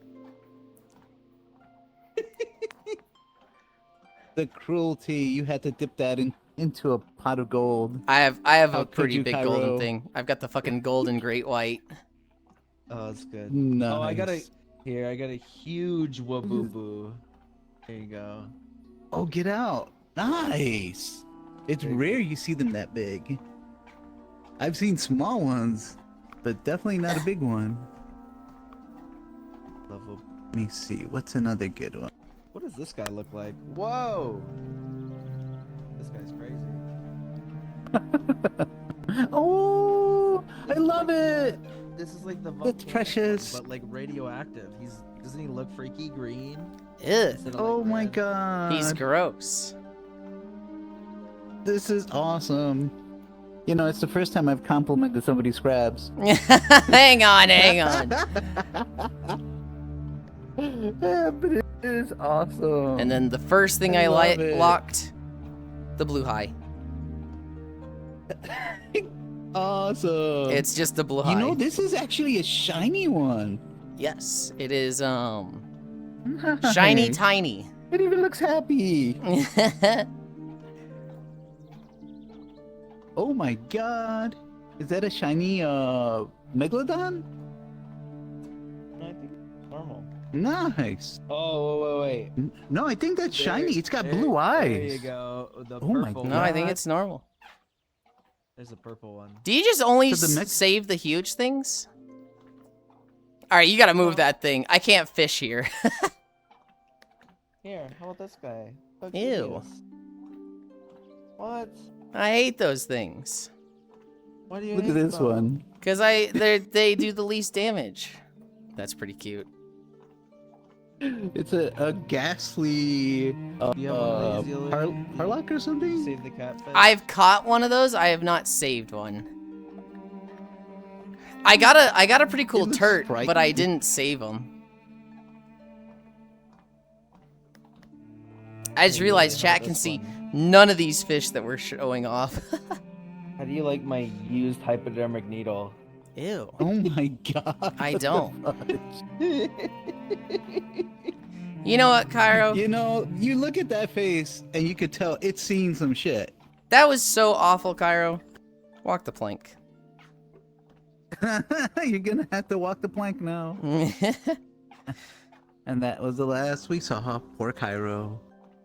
The cruelty. You had to dip that into a pot of gold. I have How a could pretty you, big Cairo? golden thing. I've got the fucking golden great white. Oh, that's good. Nice. Oh, I got a huge waboo. There you go. Oh, get out. Nice. It's rare you see them that big. I've seen small ones, but definitely not a big one. Love wab- Let me see. What's another good one? What does this guy look like? Whoa! This guy's crazy. Oh, I love it. This is like the That's volcano, precious. but like radioactive. Doesn't he look freaky green? Ew. Instead of, Oh like, my red? god. He's gross. This is awesome. You know, it's the first time I've complimented somebody's crabs. hang on. Yeah, but it is awesome. And then the first thing I I love it. locked, the blue high. awesome. It's just the blue high. You know, this is actually a shiny one. Yes, it is shiny Nice. tiny. It even looks happy. Oh my god. Is that a shiny megalodon? No, I think normal. Nice. Oh, wait. No, I think that's shiny. It's got There- blue eyes. There you go. The Oh my purple God. No, I one. think it's normal. There's a purple one. Do you just only So the next- save the huge things? Alright, you gotta move that thing. I can't fish here. Here, how about this guy? Look, Ew. look at this. What? I hate those things. What do you Look at this one. Cause they do the least damage. That's pretty cute. It's a ghastly You have one of these, Yulind? Harlock or something? Save the catfish. I've caught one of those. I have not saved one. I got a pretty cool looks turt, but I frightening. didn't save them. I just realized chat can see none of these fish that we're showing off. How do you like my used hypodermic needle? Ew. Oh my god. I what the don't. fudge? You know what, Cairo? You know, you look at that face and you could tell it's seen some shit. That was so awful, Cairo. Walk the plank. You're gonna have to walk the plank now. And that was the last we saw. Poor Cairo.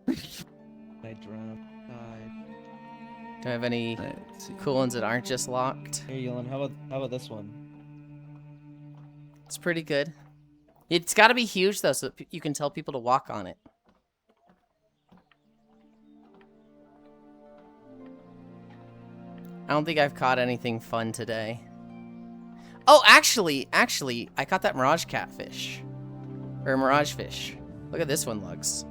I drowned. Died. Do I have any Let's see. cool ones that aren't just locked? Here, Yulind, how about this one? It's pretty good. It's got to be huge, though, so that you can tell people to walk on it. I don't think I've caught anything fun today. Oh, actually, I caught that mirage catfish. Or mirage fish. Look at this one, Lugs.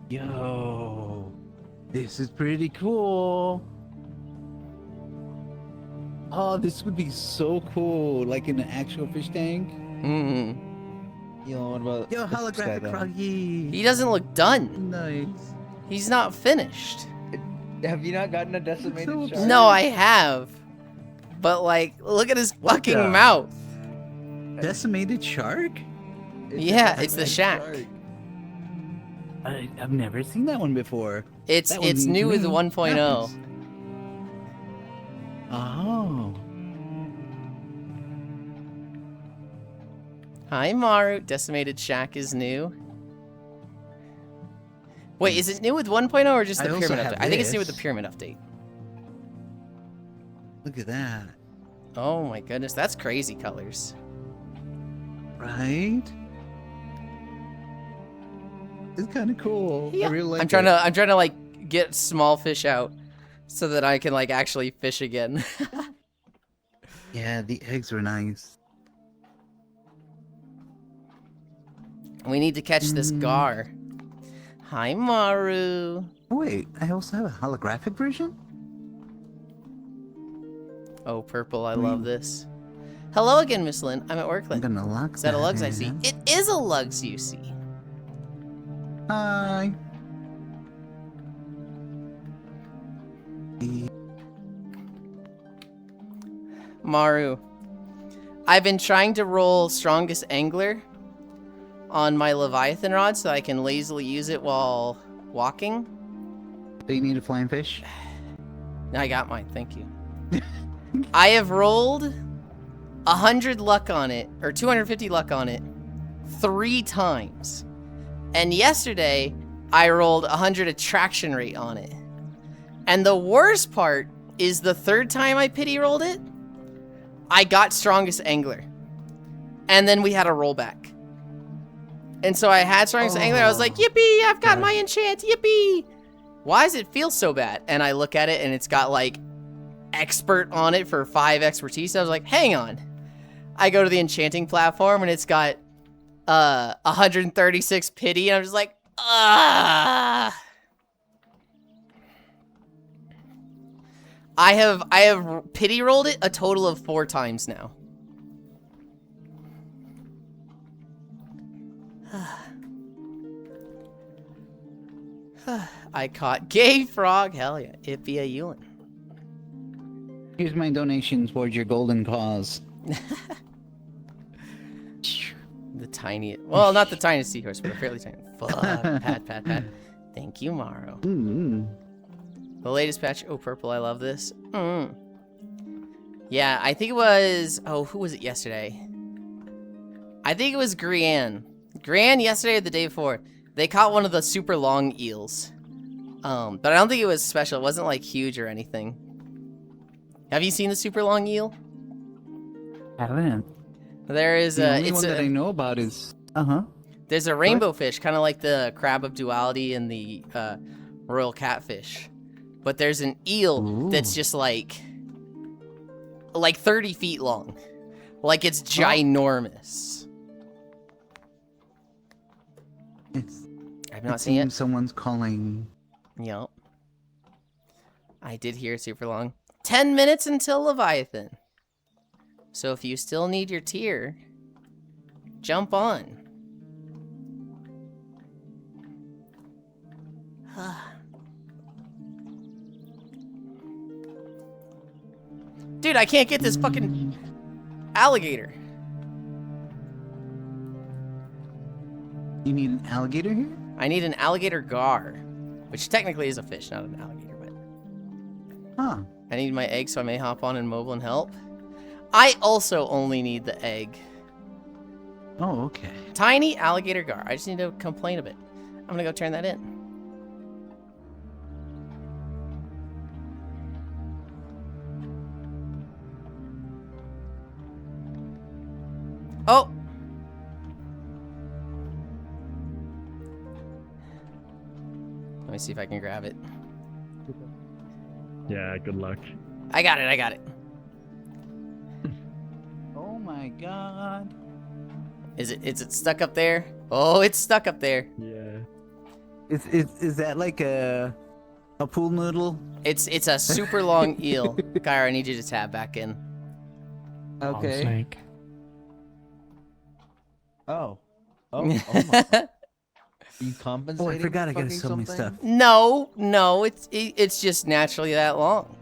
Yo, this is pretty cool. Oh, this would be so cool, like in an actual fish tank. Mm. Yulind, what about Yo, this guy, holographic then? froggy. He doesn't look done. Nice. He's not finished. Have you not gotten a decimated So shark? No, I have. But, like, look at his fucking the- mouth. Decimated shark? Yeah, it's the shack. I've never seen that one before. It's That one's new with new. 1.0. Nice. Oh. Hi, Maru. Decimated Shack is new. Wait, is it new with 1.0 or just I the also pyramid have update? I think it's new with the this. pyramid update. Look at that. Oh my goodness, that's crazy colors. Right? It's kind of cool. Yeah. I really like I'm trying to like get small fish out so that I can like actually fish again. Yeah, the eggs are nice. We need to catch this gar. Hi, Maru. Oh, wait, I also have a holographic version? Oh, purple, I love this. Hello again, Miss Lynn. I'm at work, I'm Lynn. gonna lock Is that a Lugs I in. see? It is a Lugs you see. Hi. Maru. I've been trying to roll strongest angler on my Leviathan rod so I can lazily use it while walking. Do you need a flying fish? I got mine, thank you. I have rolled 100 luck on it, or 250 luck on it, 3 times. And yesterday, I rolled 100 attraction rate on it. And the worst part is the 3rd time I pity rolled it, I got strongest angler. And then we had a rollback. And so I had strongest angler, I was like, yippee, I've got my enchant, yippee! Why does it feel so bad? And I look at it and it's got like expert on it for 5 expertise. I was like, hang on. I go to the enchanting platform and it's got 136 pity, and I'm just like, ah. I have pity rolled it a total of 4 times now. I caught gay frog. Hell yeah. It be a Yulind. Here's my donation towards your golden cause. The tiny, well, not the tiniest seahorse, but a fairly tiny. Fuck. Pat, pat, pat. Thank you, Morrow. Ooh. The latest patch. Oh, purple. I love this. Yeah, I think it was. Oh, who was it yesterday? I think it was Grianne. Grianne yesterday or the day before. They caught one of the super long eels. But I don't think it was special. It wasn't like huge or anything. Have you seen the super long eel? Haven't. There is The a. only It's one that I a. know about is. There's a rainbow fish, kind of like the crab of duality and the royal catfish. But there's an eel that's just like 30 feet long. Like it's ginormous. I've not seen it. Someone's calling. Yup. I did hear super long. 10 minutes until Leviathan. So if you still need your tier, jump on. Dude, I can't get this fucking alligator. You need an alligator here? I need an alligator gar, which technically is a fish, not an alligator, but... Huh. I need my egg so I may hop on in mobile and help. I also only need the egg. Oh, okay. Tiny alligator gar. I just need to complain a bit. I'm gonna go turn that in. Oh! Let me see if I can grab it. Yeah, good luck. I got it, I got it. Oh my god. Is it stuck up there? Oh, it's stuck up there. Yeah. Is that like a pool noodle? It's a super long eel. Kyra, I need you to tab back in. Okay. Snake. Oh. Oh my. Are you compensating? Oh, I forgot I for got fucking so many something? stuff. No, it's just naturally that long.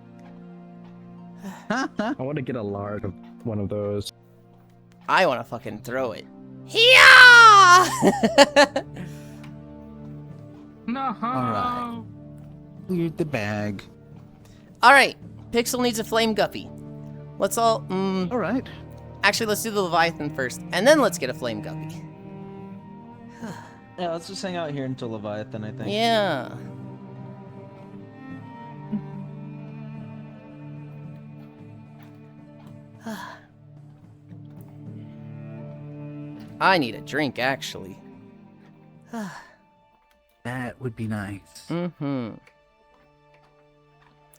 I want to get a lard of one of those. I want to fucking throw it. Yeah! No. Alright. Cleared the bag. All right, Pixel needs a flame guppy. Let's all. Alright. Actually, let's do the Leviathan first, and then let's get a flame guppy. Yeah, let's just hang out here until Leviathan, I think. Yeah. I need a drink, actually. That would be nice. I'm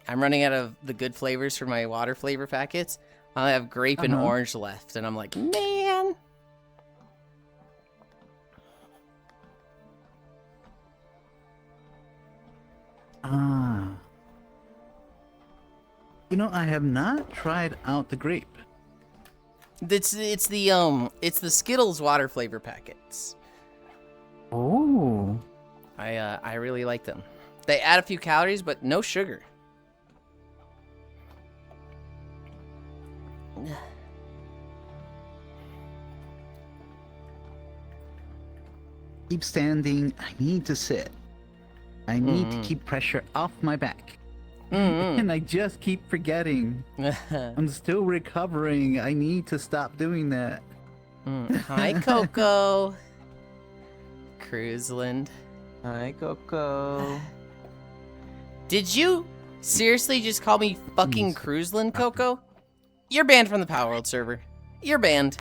running out of the good flavors for my water flavor packets. I have grape and orange left, and I'm like, man. Ah. You know, I have not tried out the grape. It's the Skittles water flavor packets. Oh. I really like them. They add a few calories, but no sugar. Keep standing. I need to sit. I need to keep pressure off my back. And I just keep forgetting. I'm still recovering. I need to stop doing that. Hi, Coco. Cruiseland. Hi, Coco. Did you seriously just call me fucking Cruiseland, Coco? You're banned from the Power World server. You're banned.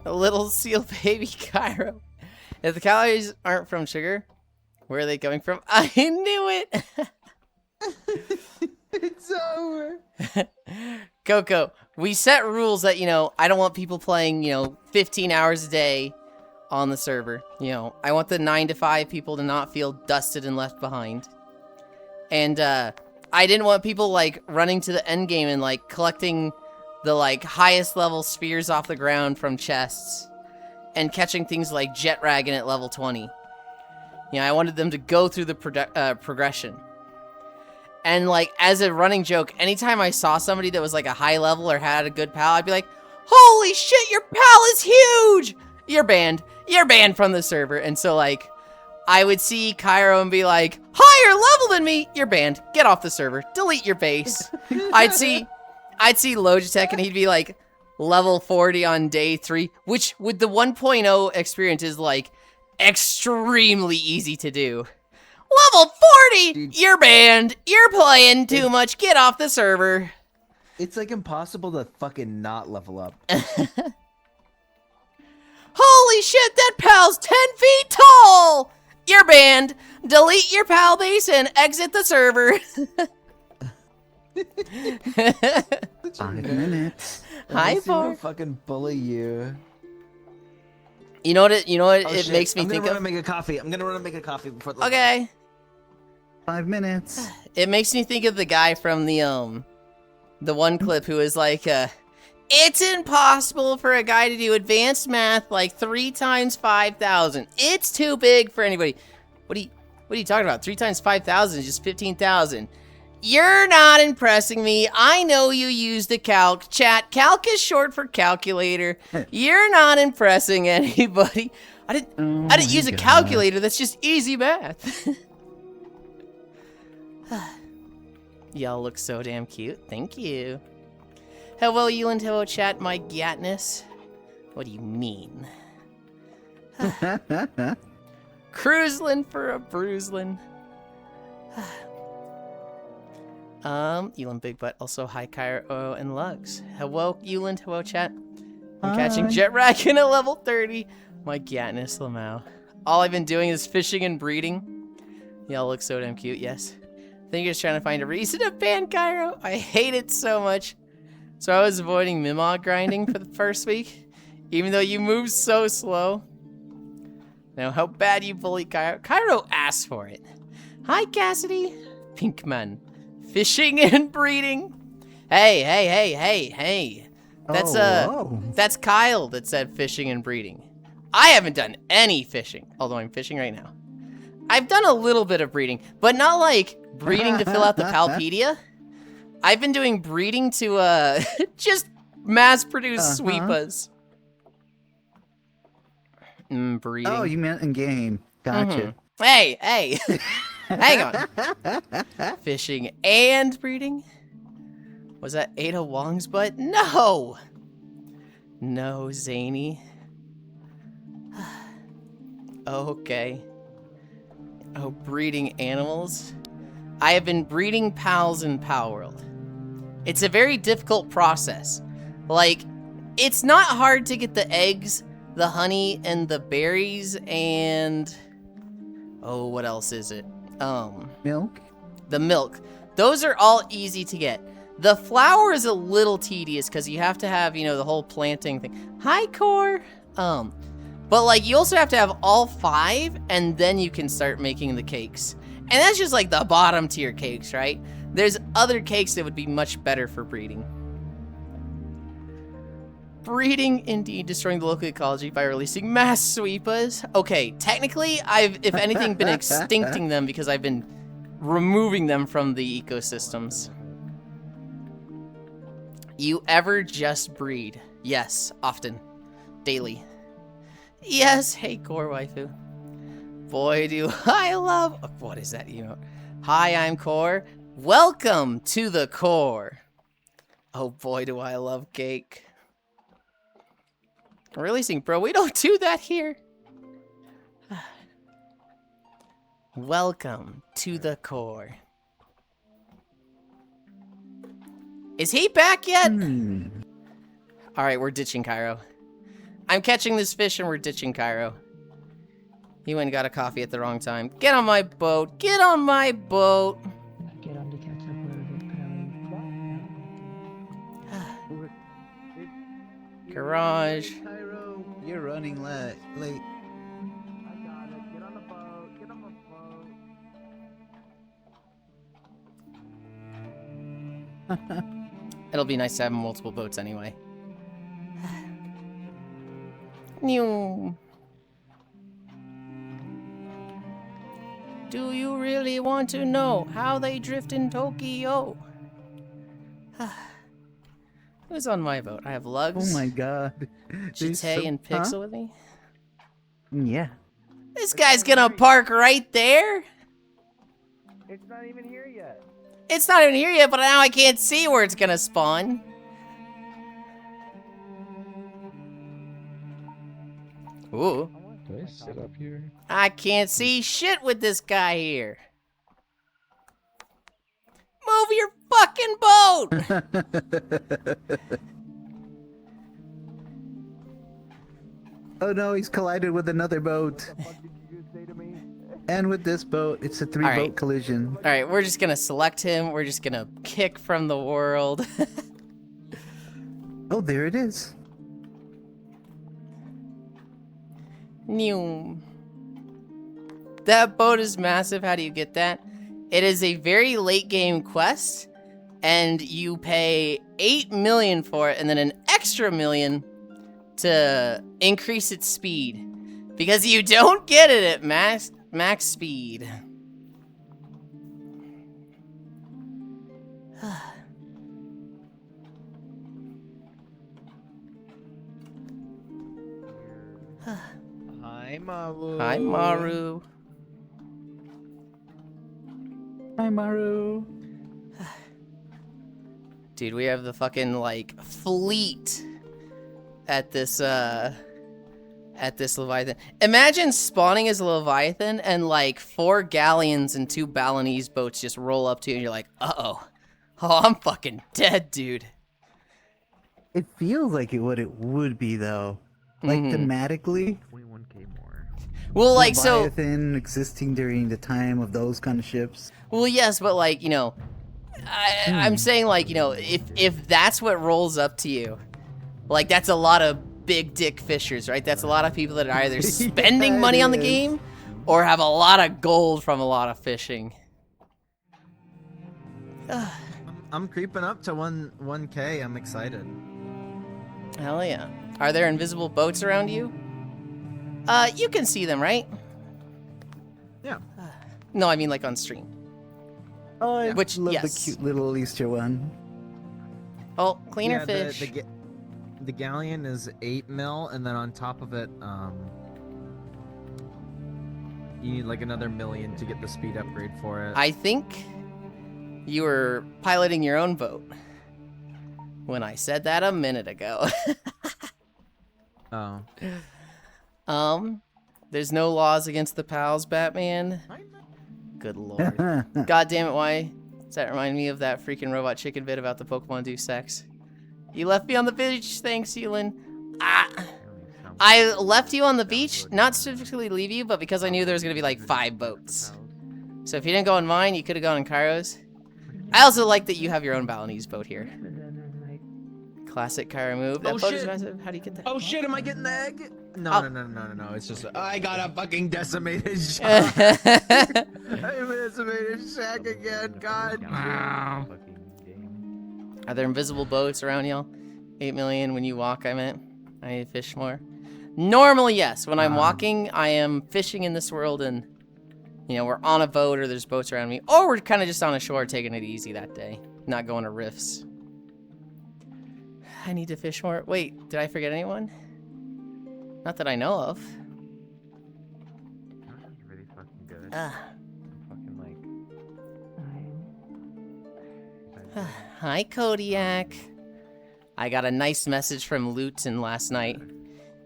A little seal baby Cairo. If the calories aren't from sugar, where are they coming from? I knew it! It's over. Coco, we set rules that, I don't want people playing, 15 hours a day on the server. I want the 9 to 5 people to not feel dusted and left behind. And, I didn't want people, running to the end game and, collecting the, highest level spheres off the ground from chests and catching things like Jet Dragon at level 20. I wanted them to go through the progression. And, as a running joke, anytime I saw somebody that was, a high level or had a good pal, I'd be like, holy shit, your pal is huge! You're banned. You're banned from the server. And so, I would see Cairo and be like, higher level than me! You're banned. Get off the server. Delete your base. I'd see Logitech and he'd be like, level 40 on day 3, which with the 1.0 experience is, extremely easy to do. Level 40! You're banned. You're playing too much. Get off the server. It's impossible to fucking not level up. Holy shit, that pal's 10 feet tall! You're banned. Delete your pal base and exit the server. 5 minutes. Hi, Unless you wanna Far. fucking bully you. You know what it Oh, it shit. makes me I'm think gonna run of? and make a coffee. I'm gonna run and make a coffee before the. Okay. 5 minutes. It makes me think of the guy from the one clip who is like, it's impossible for a guy to do advanced math like 3 times 5,000. It's too big for anybody. What are you talking about? 3 times 5,000 is just 15,000. You're not impressing me. I know you used a calc. Chat, calc is short for calculator. You're not impressing anybody. I didn't use a calculator. That's just easy math. Y'all look so damn cute. Thank you. Hello, Yulind. Hello, chat. My gatness. What do you mean? Cruiselin for a bruiselin. Yulind Big Butt. Also, hi, Cairo and Lugs. Hello, Yulind. Hello, chat. I'm catching Jet Racken at level 30. My gatness, Lamau. All I've been doing is fishing and breeding. Y'all look so damn cute, yes. I think you're just trying to find a reason to ban Cairo. I hate it so much. So I was avoiding Mimog grinding for the first week, even though you move so slow. Now, how bad you bully Cairo. Cairo asked for it. Hi, Cassidy. Pinkman. Fishing and breeding. Hey. That's, that's Kyle that said fishing and breeding. I haven't done any fishing, although I'm fishing right now. I've done a little bit of breeding, but not like breeding to fill out the Palpedia. I've been doing breeding to, just mass-produce sweepas. Breeding. Oh, you meant in game. Gotcha. Hey. Hang on. Fishing and breeding? Was that Ada Wong's butt? No! No, Zany. Okay. Oh, breeding animals? I have been breeding pals in Pal World. It's a very difficult process. Like, it's not hard to get the eggs, the honey, and the berries, and... Oh, what else is it? Milk? The milk. Those are all easy to get. The flour is a little tedious because you have to have, you know, the whole planting thing. Hi, Core. But like you also have to have all 5 and then you can start making the cakes. And that's just like the bottom tier cakes, right? There's other cakes that would be much better for breeding. Breeding, indeed, destroying the local ecology by releasing mass sweepas. Okay, technically, I've, if anything, been extincting them because I've been removing them from the ecosystems. You ever just breed? Yes, often. Daily. Yes, hey, Core Waifu. Boy, do I love... What is that emote? Hi, I'm Core. Welcome to the Core. Oh boy, do I love cake. Releasing, bro, we don't do that here. Welcome to the Core. Is he back yet? Alright, we're ditching Cairo. I'm catching this fish and we're ditching Cairo. He went and got a coffee at the wrong time. Get on my boat! Get on my boat! Get on to catch up a little bit, Garage. Cairo, you're running late. It'll be nice to have multiple boats anyway. New. Do you really want to know how they drift in Tokyo? Who's on my boat? I have Lugs. Oh my god. Chite and Pixel with me. Yeah. This guy's gonna park right there. It's not even here yet. It's not even here yet, but now I can't see where it's gonna spawn. Ooh. Do I sit up here? I can't see shit with this guy here. Move your fucking boat! Oh no, he's collided with another boat. And with this boat, it's a 3-boat right. collision. All right, we're just gonna select him. We're just gonna kick from the world. Oh, there it is. New. That boat is massive. How do you get that? It is a very late game quest, and you pay 8 million for it, and then an extra million to increase its speed, because you don't get it at max speed. Hi, Maru. Hi, Maru. Hi, Maru. Dude, we have the fucking, like, fleet at this Leviathan. Imagine spawning as a Leviathan and, like, 4 galleons and 2 Balinese boats just roll up to you and you're like, uh-oh. Oh, I'm fucking dead, dude. It feels like what it would be, though. Like, thematically. 21k more. Well, like, so... Leviathan existing during the time of those kind of ships. Well, yes, but, like, you know... I'm saying, like, you know, if that's what rolls up to you, like, that's a lot of big dick fishers, right? That's a lot of people that are either spending money on the game or have a lot of gold from a lot of fishing. I'm creeping up to 1k. I'm excited. Hell yeah. Are there invisible boats around you? You can see them, right? Yeah. No, I mean, like, on stream. Oh, I Which, love yes. the cute little Easter one. Oh, cleaner Yeah, fish. The galleon is 8 mil, and then on top of it, you need like another million to get the speed upgrade for it. I think you were piloting your own boat when I said that a minute ago. Oh. There's no laws against the pals, Batman. Good lord. God damn it, why does that remind me of that freaking Robot Chicken bit about the Pokemon do sex? You left me on the beach, thanks, Yulind. I left you on the beach, not specifically leave you, but because I knew there was gonna be like 5 boats. So if you didn't go on mine, you could have gone on Kairo's. I also like that you have your own Balinese boat here. Classic Cairo move. That boat is massive. How do you get that? Oh shit, am I getting the egg? No. It's just I got a fucking decimated shack. I decimated shack again, god. Wow. Are there invisible boats around y'all? 8 million when you walk, I meant. I need to fish more. Normally, yes. When I'm walking, I am fishing in this world and, you know, we're on a boat or there's boats around me. Or we're kind of just on a shore taking it easy that day. Not going to riffs. I need to fish more. Wait, did I forget anyone? Not that I know of. Really fucking good. Fucking like. Hi, Kodiak. I got a nice message from Luton last night.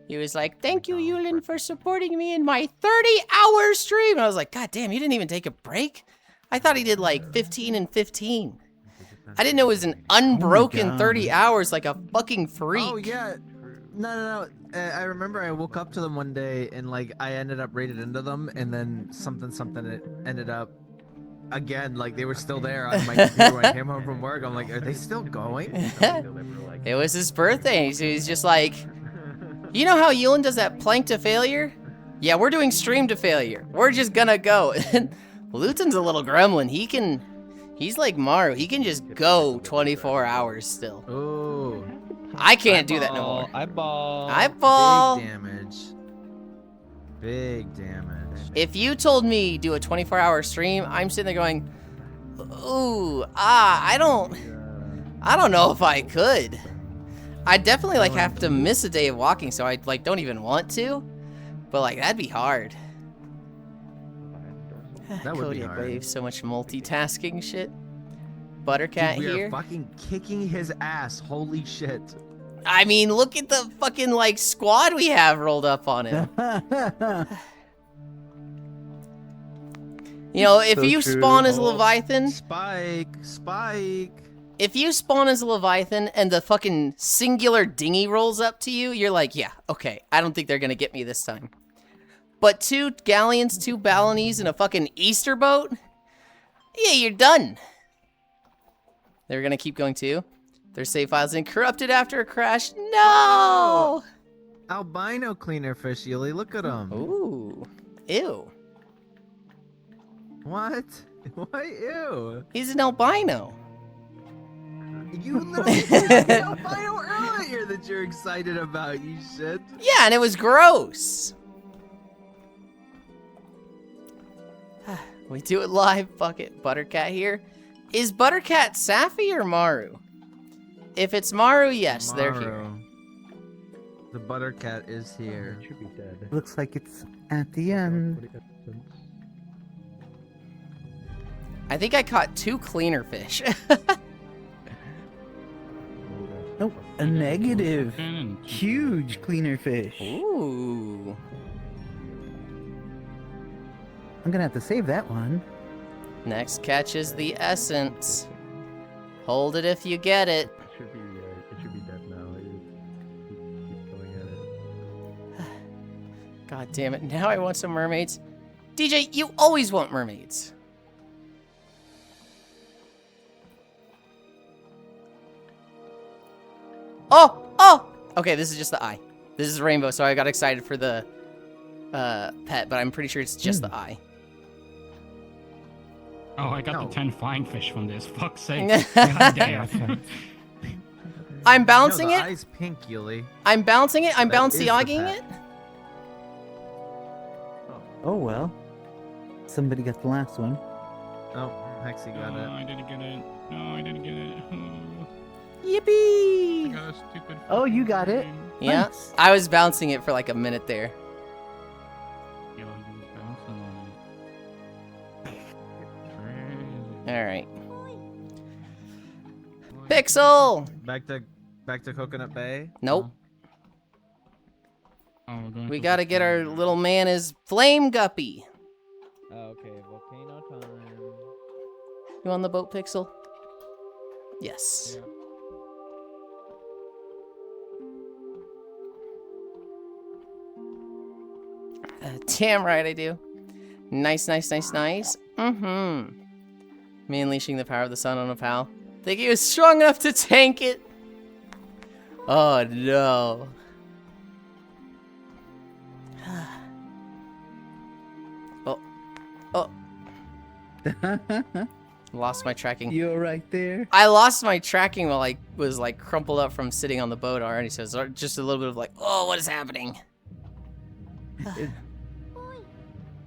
He was like, thank you, Yulind, for supporting me in my 30-hour stream. And I was like, God damn, you didn't even take a break? I thought he did like 15 and 15. I didn't know it was an unbroken 30 hours like a fucking freak. Oh yeah. No. I remember I woke up to them one day and like I ended up rated into them and then something it ended up again like they were still there on my computer when I came home from work. I'm like, are they still going? It was his birthday, so he's just like, you know how Yulind does that plank to failure? Yeah, we're doing stream to failure. We're just gonna go. Luton's a little gremlin. He's like Maru. He can just go 24 hours still. Oh. I can't do that no more. Eyeball. Big damage. Big damage. If you told me do a 24-hour stream, I'm sitting there going, ooh, I don't know if I could. I'd definitely like have to miss a day of walking, so I like don't even want to. But like that'd be hard. That would be Kodiak hard. Wave, so much multitasking shit. Buttercat Dude, we here. are fucking kicking his ass. Holy shit. I mean, look at the fucking like squad we have rolled up on him. You know, if So you true. spawn as Leviathan, Spike. If you spawn as a Leviathan and the fucking singular dinghy rolls up to you, you're like, yeah, okay, I don't think they're gonna get me this time. But 2 galleons, 2 Balinese, and a fucking Easter boat? Yeah, you're done. They're gonna keep going too. Their save files corrupted after a crash. No! Albino cleaner fish, Yuli. Look at him. Ooh. Ew. What? Why ew? He's an albino. You literally said albino earlier that you're excited about, you shit. Yeah, and it was gross. We do it live. Fuck it. Buttercat here. Is Buttercat Safi or Maru? If it's Maru, yes, they're here. The Buttercat is here. It should be dead. Looks like it's at the end. I think I caught 2 cleaner fish. Oh, a negative. And Huge cleaner fish. Ooh. I'm gonna have to save that one. Next catch is the essence. Hold it if you get it. It should be dead now. Keep going at it. God damn it. Now I want some mermaids. DJ, you always want mermaids. Oh! Oh! Okay, this is just the eye. This is rainbow, so I got excited for the pet, but I'm pretty sure it's just the eye. oh, I got No. the 10 flying fish from this. Fuck's sake. God damn. I'm bouncing no, the it. eye's pink, Yuli. I'm bouncing it. I'm That is the bouncy-ogging pet. it. Oh well. Somebody got the last one. Oh, Hexy got No, it. I didn't get it. No, I didn't get it. I Yippee! got a stupid. Oh, you got it. fucking- Yeah, Nice. I was bouncing it for like a minute there. Yo, you was bouncing on it. Crazy. All right. Pixel! Back to Coconut Bay. Nope. Oh, we're going We to gotta get our Volcano. little man his flame guppy. Okay, volcano time. You on the boat, Pixel? Yes. Yeah. Damn right I do. Nice, nice, nice, nice. Mm-hmm. Me unleashing the power of the sun on a pal. Think he was strong enough to tank it? Oh no. Oh. Oh. Lost my tracking. You're right there. I lost my tracking while I was like crumpled up from sitting on the boat already, so it's just a little bit of like, oh, what is happening?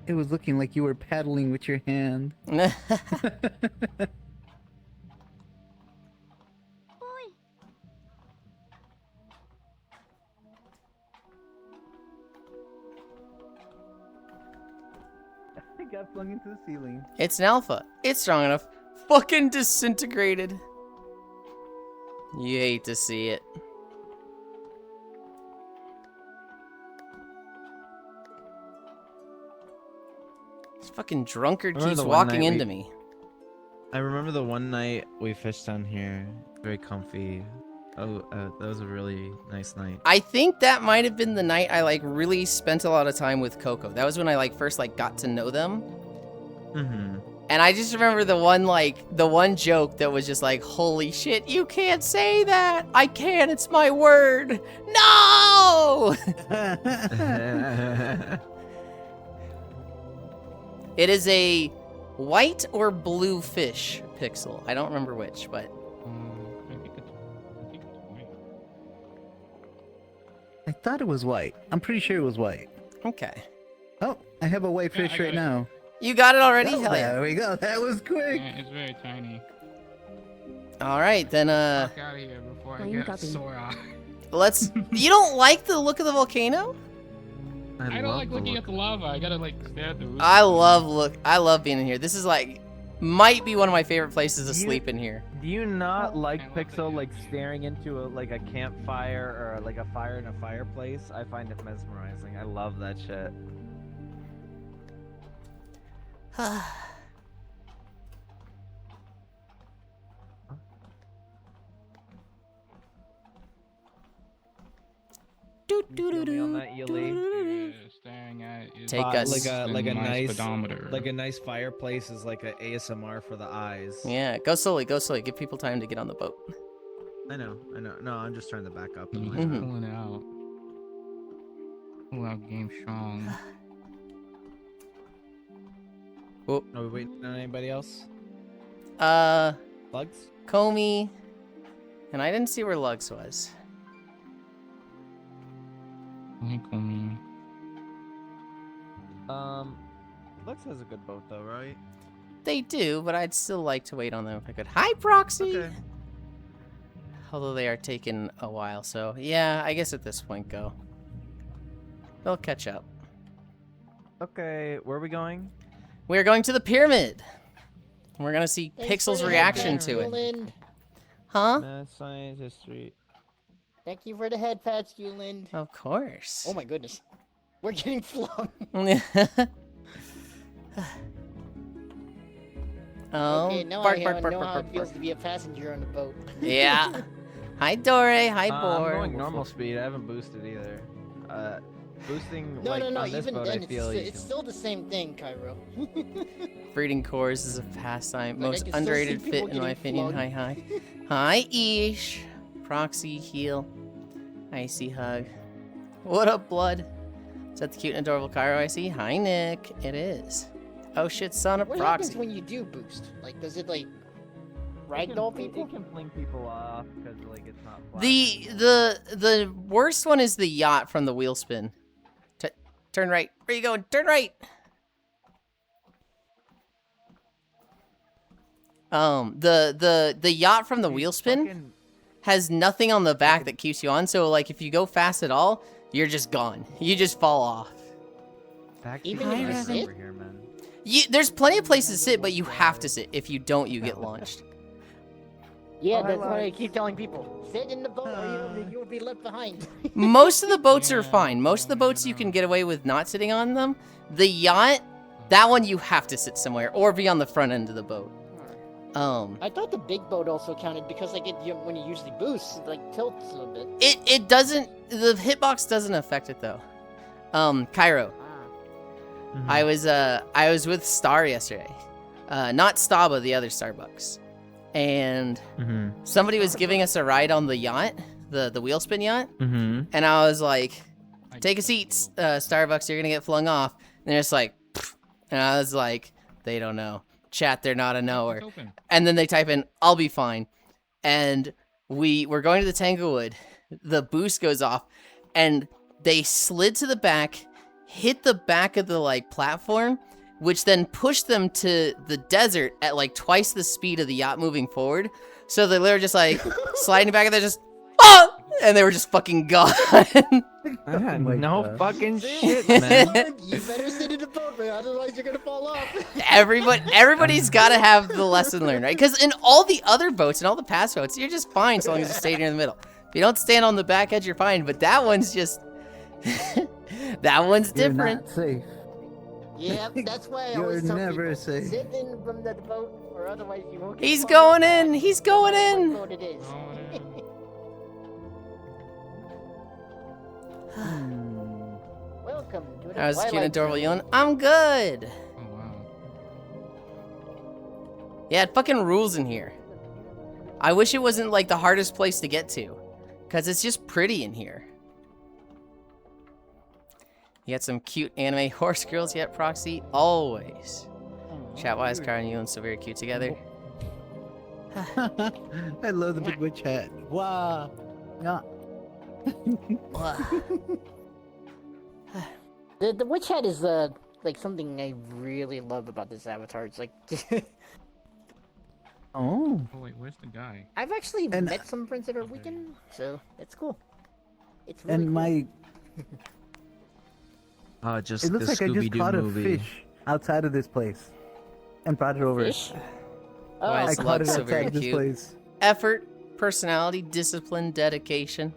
It was looking like you were paddling with your hand. I got flung into the ceiling. It's an alpha. It's strong enough. Fucking disintegrated. You hate to see it. This fucking drunkard Remember keeps the one walking night into we- me. I remember the one night we fished down here. Very comfy. Oh, that was a really nice night. I think that might have been the night I like really spent a lot of time with Coco. That was when I like first like got to know them. Mm-hmm. And I just remember the one joke that was just like, holy shit, you can't say that. I can, it's my word. No! It is a white or blue fish, Pixel. I don't remember which, but I think it's white. I thought it was white. I'm pretty sure it was white. okay. Oh, I have a white Yeah, fish I right got it. now. You got it already? Oh, Hell yeah. there we go. That was quick. Yeah, it's very tiny. All right, then Fuck out of here before I Flame get a guppy. sore eye. let's. You don't like the look of the volcano? I don't like looking at the lava. I gotta like stare at the roof. I love being in here. This is like might be one of my favorite places to sleep in here. Do you not like I love Pixel it. like staring into a campfire or like a fire in a fireplace? I find it mesmerizing. I love that shit. Feel me on that, Yulind? Staring at is Take worse us- than like a my nice speedometer. like a nice fireplace is like a ASMR for the eyes. Yeah, go slowly, go slowly. Give people time to get on the boat. I know. No, I'm just trying to back up. He's Mhm. pulling it out. Pull out game strong. Oh, Are we waiting on anybody else? Bugs? Comey. And I didn't see where Lugs was. Hey, Comey. Lux has a good boat though, right? They do, but I'd still like to wait on them if I could. Hi, Proxy! Okay. Although they are taking a while, so yeah, I guess at this point, go. They'll catch up. Okay, where are we going? We're going to the pyramid. We're gonna see Thanks for Pixel's the reaction head to patch, it. Yulind. Huh? Math, science, history. Thank you for the head patch, Yulind. Of course. Oh my goodness. We're getting flung. Oh, Okay, now bark, I bark, bark, know bark, how bark, it feels bark. to be a passenger on the boat. Yeah. Hi, Dore. Hi, I'm Boar. going normal speed. I haven't boosted either. Boosting No, like no, on this even boat, then, I feel it's still the same thing, Cairo. Breeding cores is a pastime. Like, I Most can still underrated see people fit, in my getting opinion. Hi, hi. Hi, Ish. Proxy, heal. Icy hug. What up, blood? Is that the cute and adorable Cairo I see? Hi, Nick. It is. Oh shit, son of What Proxy. happens when you do boost? Like, does it like It can- ragdoll people? It can fling people off because like it's not flat. The worst one is the yacht from the wheel spin. Turn right. Where you going? Turn right. The yacht from the wheel spin Fucking- has nothing on the back that keeps you on. So like if you go fast at all, you're just gone. You just fall off. Back Even to if you the sit? over here, man. There's plenty of places to sit, but you have to sit. If you don't, you get launched. Yeah, Oh, I that's what I like- keep telling people. Sit in the boat or you'll be left behind. Most of the boats are Yeah, fine. Most of the boats you can get away with not sitting on them. The yacht, that one you have to sit somewhere or be on the front end of the boat. I thought the big boat also counted because like when you usually boost, it like tilts a little bit. It doesn't. The hitbox doesn't affect it though. Cairo. I was with Star yesterday. Not Staba, the other Starbucks. And somebody was giving us a ride on the yacht, the wheel spin yacht. And I was like, take a seat, Starbucks, you're gonna get flung off. And they're just like, pfft. And I was like, they don't know. Chat, they're not a knower. It's open. And then they type in, I'll be fine. And we're going to the Tanglewood. The boost goes off. And they slid to the back, hit the back of the like platform, which then pushed them to the desert at like twice the speed of the yacht moving forward. So they were just like sliding back and they're just, oh! And they were just fucking gone. I had Like, no fucking shit, man. You better sit in the boat, man, otherwise you're gonna fall off. Everybody's got to have the lesson learned, right? Because in all the other boats and all the past boats, you're just fine so long as you stay near the middle. If you don't stand on the back edge, you're fine. But that one's just, that one's You're different. not safe. Yep, that's why I You're always tell never people, safe. sit in from the boat, or otherwise you won't get He's flung going off. in. He's going What in. boat it is. Oh, yeah. Welcome to the How's cute and Twilight adorable Zone. Yulind? I'm good. Oh wow. Yeah, it fucking rules in here. I wish it wasn't like the hardest place to get to, because it's just pretty in here. You got some cute anime horse girls yet, Proxy? Always. Chat-wise, Kara and Yulind so very cute together. I love the big witch hat. Wow. Yeah. The witch hat is like something I really love about this avatar. It's like Oh. Oh wait, where's the guy? I've actually And- met some friends that are weekend, so it's cool. It's really And cool. my Just it looks the like I just Scooby-Doo caught movie. a fish outside of this place and brought it over. Fish? Why Oh, is I Lug caught it so outside very of this cute? place. Effort, personality, discipline, dedication.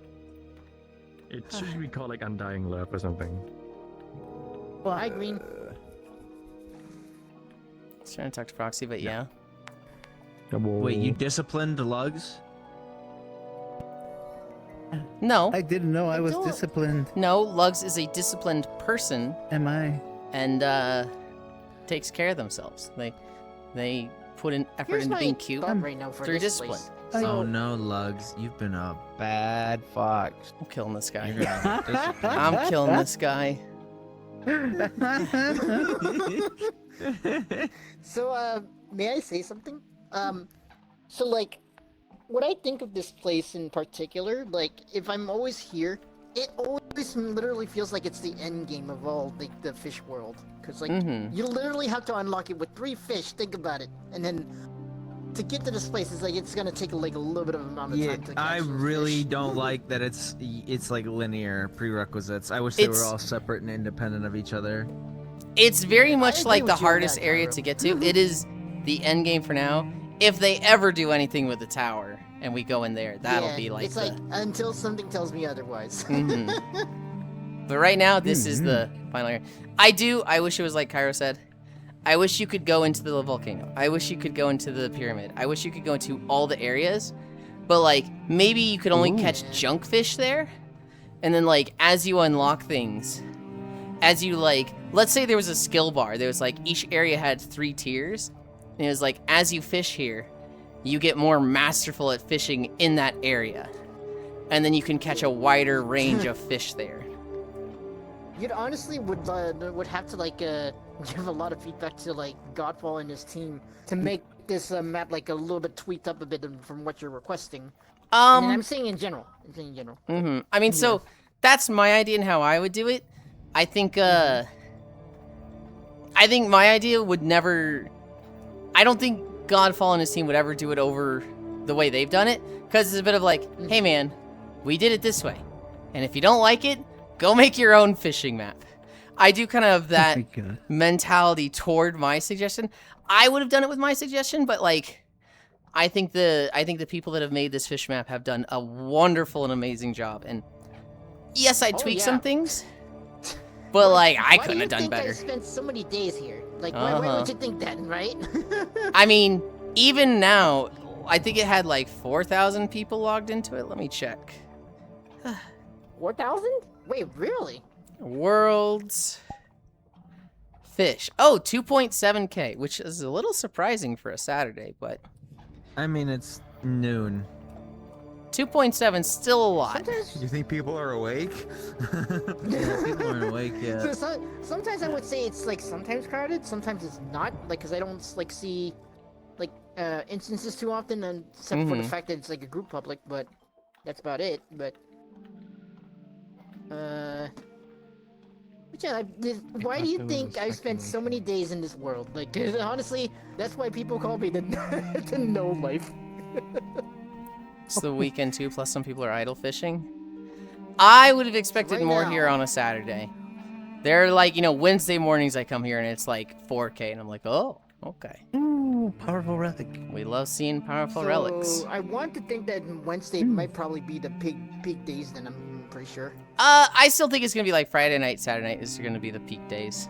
It should be called like Undying Love or something. hi, Green. Just trying to talk to Proxy, but yeah. Wait, you disciplined lugs? No. I didn't know I was don't- disciplined. No, Lugs is a disciplined person Am I? and takes care of themselves. They put in effort Here's into my being cute thought right now for through this discipline. place. I- So, Oh no, Lugs, you've been a bad fox. I'm killing this guy. You're gonna be disciplined. I'm killing this guy. So, may I say something? So like, what I think of this place in particular, like, if I'm always here, it always literally feels like it's the end game of all the fish world. Cause like, you literally have to unlock it with 3 fish. Think about it, and then to get to this place, it's like it's gonna take like a little bit of amount of Yeah, time to catch I those really fish. don't like that it's like linear prerequisites. I wish they were It's- all separate and independent of each other. It's very much agree like the with you on hardest that, area Cairo. to get to. It is the end game for now. If they ever do anything with the tower and we go in there, that'll Yeah, be like it's the... like until something tells me otherwise. But right now, this is the final area. I wish it was like Cairo said. I wish you could go into the volcano. I wish you could go into the pyramid. I wish you could go into all the areas. But like, maybe you could only catch junk fish there. And then like, as you unlock things, as you like, let's say there was a skill bar. There was like, each area had 3 tiers. And it was like, as you fish here, you get more masterful at fishing in that area. And then you can catch a wider range of fish there. You'd honestly would have to like give a lot of feedback to like Godfall and his team to make this map like a little bit tweaked up a bit from what you're requesting. And I'm saying in general. I'm saying in general. I mean, so that's my idea and how I would do it. I think my idea would never. I don't think Godfall and his team would ever do it over the way they've done it, because it's a bit of like, hey man, we did it this way, and if you don't like it, go make your own fishing map. I do kind of that mentality toward my suggestion. I would have done it with my suggestion, but like, I think the people that have made this fish map have done a wonderful and amazing job. And yes, I'd tweak some things, but like I couldn't have done better. I spent so many days here. Like, why would you think that, right? I mean, even now, I think it had like 4,000 people logged into it. Let me check. 4,000? Wait, really? World's fish. Oh, 2.7K, which is a little surprising for a Saturday, but I mean, it's noon. 2.7 still a lot. Sometimes, You think people are awake? Yeah, people aren't awake yet. sometimes I would say it's like sometimes crowded, sometimes it's not. Like, cause I don't like see like instances too often, and except for the fact that it's like a group public. But that's about it. But yeah, why do you think I've spent so many days in this world? Like, honestly, that's why people call me the the no life. It's the weekend too, plus some people are idle fishing. I would have expected Right more now. here on a Saturday. They're like, Wednesday mornings I come here and it's like 4K, and I'm like, oh, okay. Ooh, powerful relic. We love seeing powerful So, relics. I want to think that Wednesday might probably be the peak days. Then I'm pretty sure. I still think it's gonna be like Friday night, Saturday night is gonna be the peak days.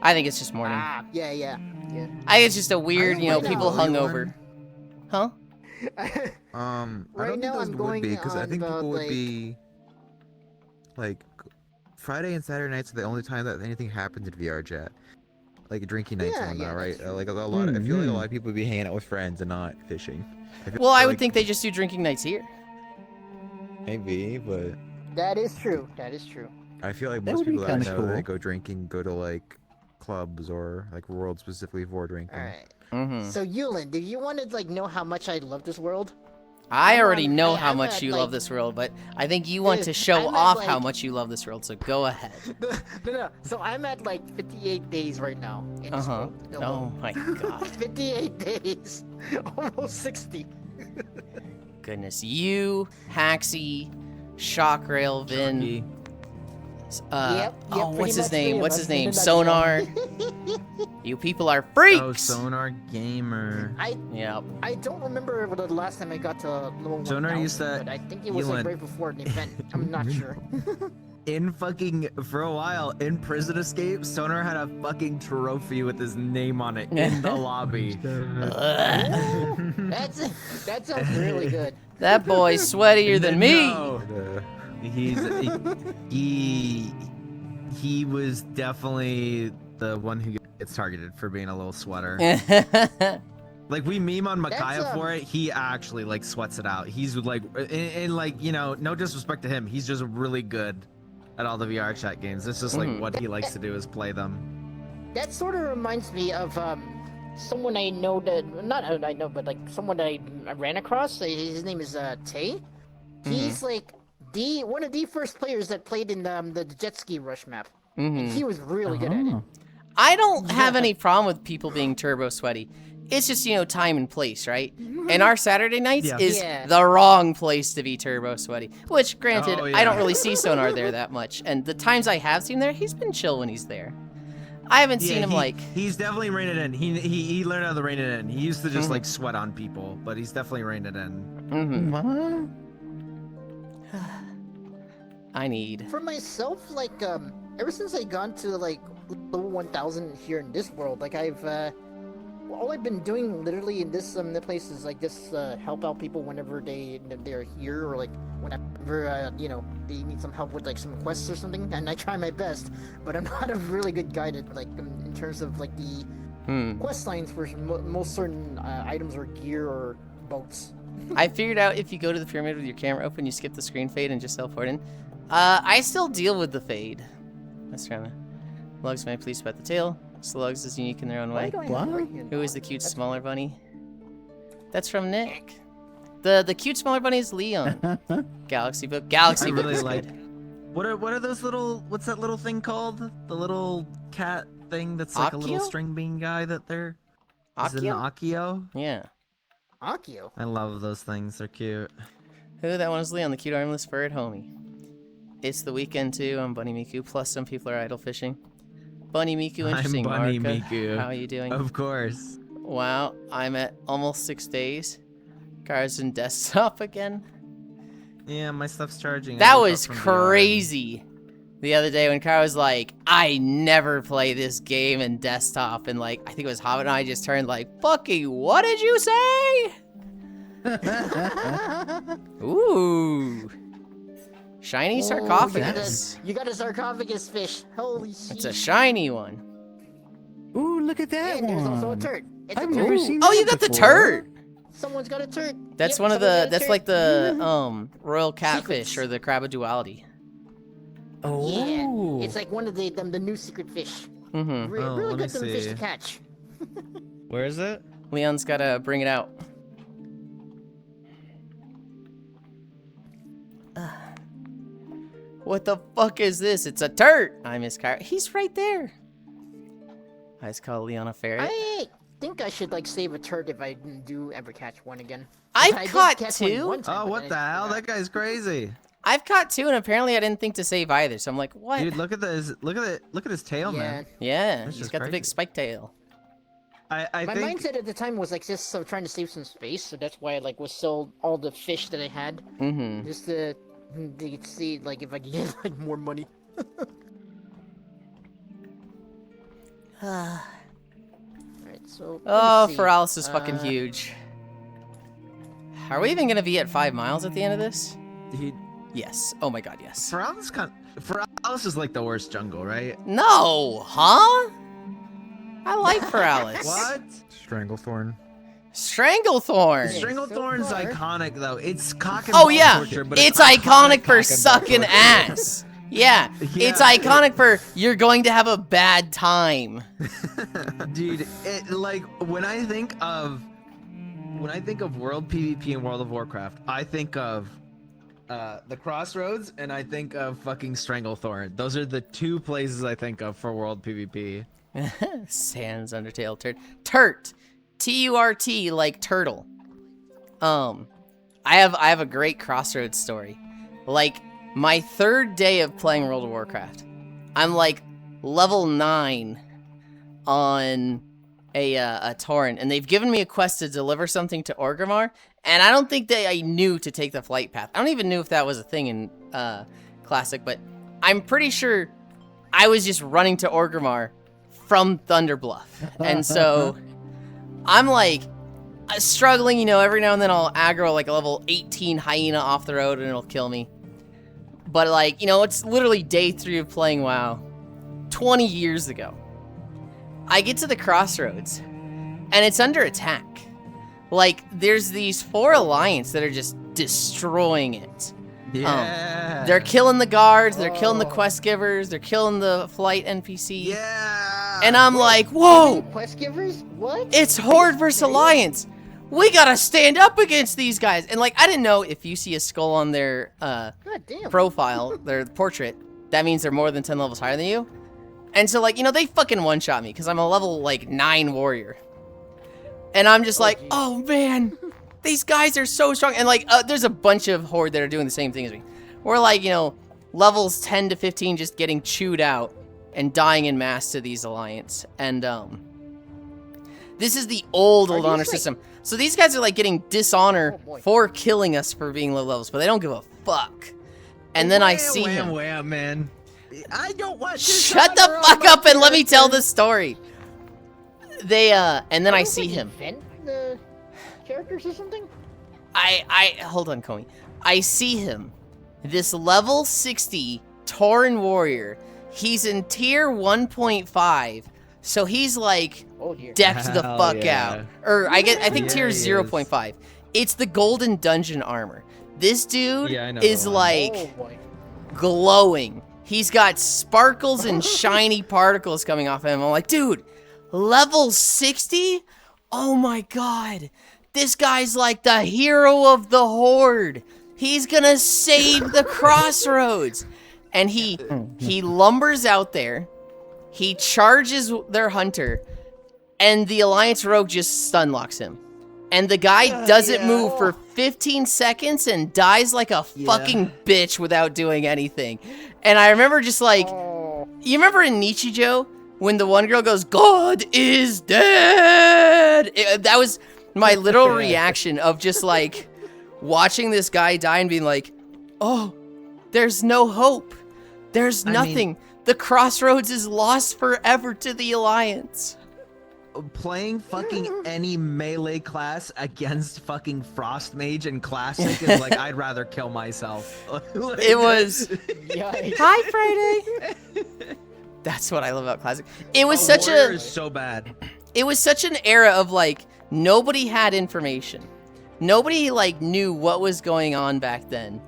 I think it's just morning. Yeah. I think it's just a weird, don't know. people Early hungover. Huh? I Right don't think now those I'm would going be, because I on think the, people would like- be like Friday and Saturday nights are the only time that anything happens in VR chat. Like drinking nights Yeah, and yeah, whatnot, right? that's Like a lot. I feel like a lot of people would be hanging out with friends and not fishing. Well, I would like- think they just do drinking nights here. maybe, but That is true. That is true. I feel like That most would be people that I kinda know that cool. go drinking go to like clubs or like worlds specifically for drinking. All right. Mm-hmm. So Yulind, do you want to like know how much I love this world? I I'm already on- know I- how I'm much at, you like- love this world, but I think you want to Dude, show I'm at, off how like- much you love this world, so go ahead. No. So I'm at like 58 days right now in this world. Oh alone. my god. 58 days. Almost 60. Goodness. You, Haxie, Shockrail, Vin. Chunky. Yep, oh, pretty what's his much three name? of What's us his in a name? nutshell. Sonar. You people are freaks. Oh, Sonar Gamer. Yep. I don't remember the last time I got to level 1,000, Sonar used to- but I think it was like Yulind. right before an event. I'm not sure. For a while, in Prison Escape, Sonar had a fucking trophy with his name on it in the lobby. That sounds really good. That boy's sweatier than me. No. He was definitely the one who gets targeted for being a little sweater. Like, we meme on Micaiah for it. He actually like sweats it out. He's like, and like, you know, no disrespect to him, he's just really good at all the VR chat games. It's just like what he likes to do is play them. That sort of reminds me of someone I know that, not I know, but like someone that I ran across. His name is Tay. He's like one of the first players that played in the jet ski rush map. And he was really good at it. I don't have any problem with people being turbo sweaty. It's just, you know, time and place, right? And our Saturday nights is the wrong place to be turbo sweaty. Which, granted, I don't really see Sonar there that much. And the times I have seen there, he's been chill when he's there. I haven't seen him like... He's definitely reined it in. He learned how to rein it in. He used to just like sweat on people, but he's definitely reined it in. I need... For myself, like, ever since I gone to, like, level 1000 here in this world, like, all I've been doing literally in this the place is like just help out people whenever they're here, or like whenever you know, they need some help with like some quests or something, and I try my best, but I'm not a really good guide at like in terms of like the quest lines for most certain items or gear or boats. I figured out if you go to the pyramid with your camera open, you skip the screen fade and just teleport in. I still deal with the fade. That's trying to... Lugs, may I please pet the tail? Slugs is unique in their own way. Who is the cute smaller bunny? That's from Nick. The cute smaller bunny is Leon. Galaxy Book. Galaxy Book is good. What are those little? What's that little thing called? The little cat thing that's like a little string bean guy that they're. Is it an Akio? Yeah. Akio. I love those things. They're cute. Who? That one is Leon, the cute armless bird homie. It's the weekend too. I'm Bunny Miku. Plus, some people are idle fishing. Bunny Miku, interesting. I'm Bunny Marika. Miku. How are you doing? Of course. Wow, I'm at almost 6 days. Cars and desktop again. Yeah, my stuff's charging. That was crazy. The other day when Car was like, I never play this game in desktop, and like, I think it was Hobbit and I just turned like, fucking, what did you say? Ooh. Shiny sarcophagus. You got a sarcophagus fish. Holy shit. It's a shiny one. Ooh, look at that one. There's also a turd. I've never seen that Oh, you got the before. turd. Someone's got a turd. That's Yep, one of someone's the, got a that's turd. like the royal catfish Secrets. or the crab of duality. Oh. Yeah, it's like one of the new secret fish. Mm-hmm. Really let me good to fish see. to catch. Where is it? Leon's gotta bring it out. What the fuck is this? It's a turd! I miss Kyra. He's right there. I just call Leon a ferret. I think I should like save a turd if I do ever catch one again. I've I did caught catch one two. one time, Oh, but what I the hell? forgot. That guy's crazy. I've caught two, and apparently I didn't think to save either. So I'm like, what? Dude, look at this. Look at his tail, Yeah. man. Yeah, That's he's just got the big crazy. spike tail. I My think. mindset at the time was like just trying to save some space, so that's why I like was sold all the fish that I had, Mm-hmm. just to see like if I could get like more money. Alright, so. Oh, let me see. Feralis is fucking huge. Are we even gonna be at 5 miles at the end of this? He, Yes. Oh my god, yes. Feralis is like the worst jungle, right? No, huh? I like Feralis. What? Stranglethorn. Stranglethorn. Stranglethorn's far. iconic though. It's cock and Oh ball yeah, torture, but it's iconic for cock and ball sucking torture. ass. Yeah, it's iconic for you're going to have a bad time. Dude, it, like when I think of world PvP and World of Warcraft, I think of the Crossroads and I think of fucking Stranglethorn. Those are the two places I think of for world PvP. Sans Undertale turd. Turt. T-U-R-T like turtle. I have a great Crossroads story. Like my 3rd day of playing World of Warcraft. I'm like level 9 on a torrent, and they've given me a quest to deliver something to Orgrimmar, and I don't think I knew to take the flight path. I don't even know if that was a thing in Classic, but I'm pretty sure I was just running to Orgrimmar from Thunderbluff. And so I'm like struggling, you know, every now and then I'll aggro like a level 18 hyena off the road and it'll kill me. But like, you know, it's literally day 3 of playing WoW. 20 years ago. I get to the crossroads, and it's under attack. Like, there's these 4 alliance that are just destroying it. Yeah. They're killing the guards, they're killing the quest givers, they're killing the flight NPC. Yeah. And I'm like, whoa! Quest givers? What? It's Horde versus Alliance. We gotta stand up against these guys. And like, I didn't know if you see a skull on their God damn. profile, their portrait, that means they're more than 10 levels higher than you. And so like, you know, they fucking one-shot me because I'm a level like 9 warrior. And I'm just like, oh man, these guys are so strong. And like, there's a bunch of Horde that are doing the same thing as me. We're like, you know, levels 10 to 15 just getting chewed out and dying in mass to these Alliance. And this is the old honor system. So these guys are like getting dishonor for killing us for being low levels, but they don't give a fuck. And then I see him. Wham, man. I don't want to Shut the fuck up and let me tell the story. They and then I see him. Invent the characters or something? I hold on, Comey. I see him. This level 60 Tauren warrior. He's in tier 1.5. So he's like decked the fuck out. Or I think tier 0.5. It's the golden dungeon armor. This dude is like glowing. He's got sparkles and shiny particles coming off him. I'm like, dude, level 60? Oh my god. This guy's like the hero of the Horde. He's gonna save the crossroads. And he lumbers out there. He charges their hunter. And the Alliance rogue just stun locks him. And the guy doesn't move for 15 seconds and dies like a fucking bitch without doing anything. And I remember just like, you remember in Nichijou when the one girl goes, "God is dead"? That was my literal reaction of just like watching this guy die and being like, oh, there's no hope. There's nothing. The crossroads is lost forever to the Alliance. Playing fucking any melee class against fucking Frost Mage in Classic is like, I'd rather kill myself. Like, it was... Hi, Friday! That's what I love about Classic. It was such Warrior is so bad. It was such an era of like, nobody had information. Nobody like knew what was going on back then.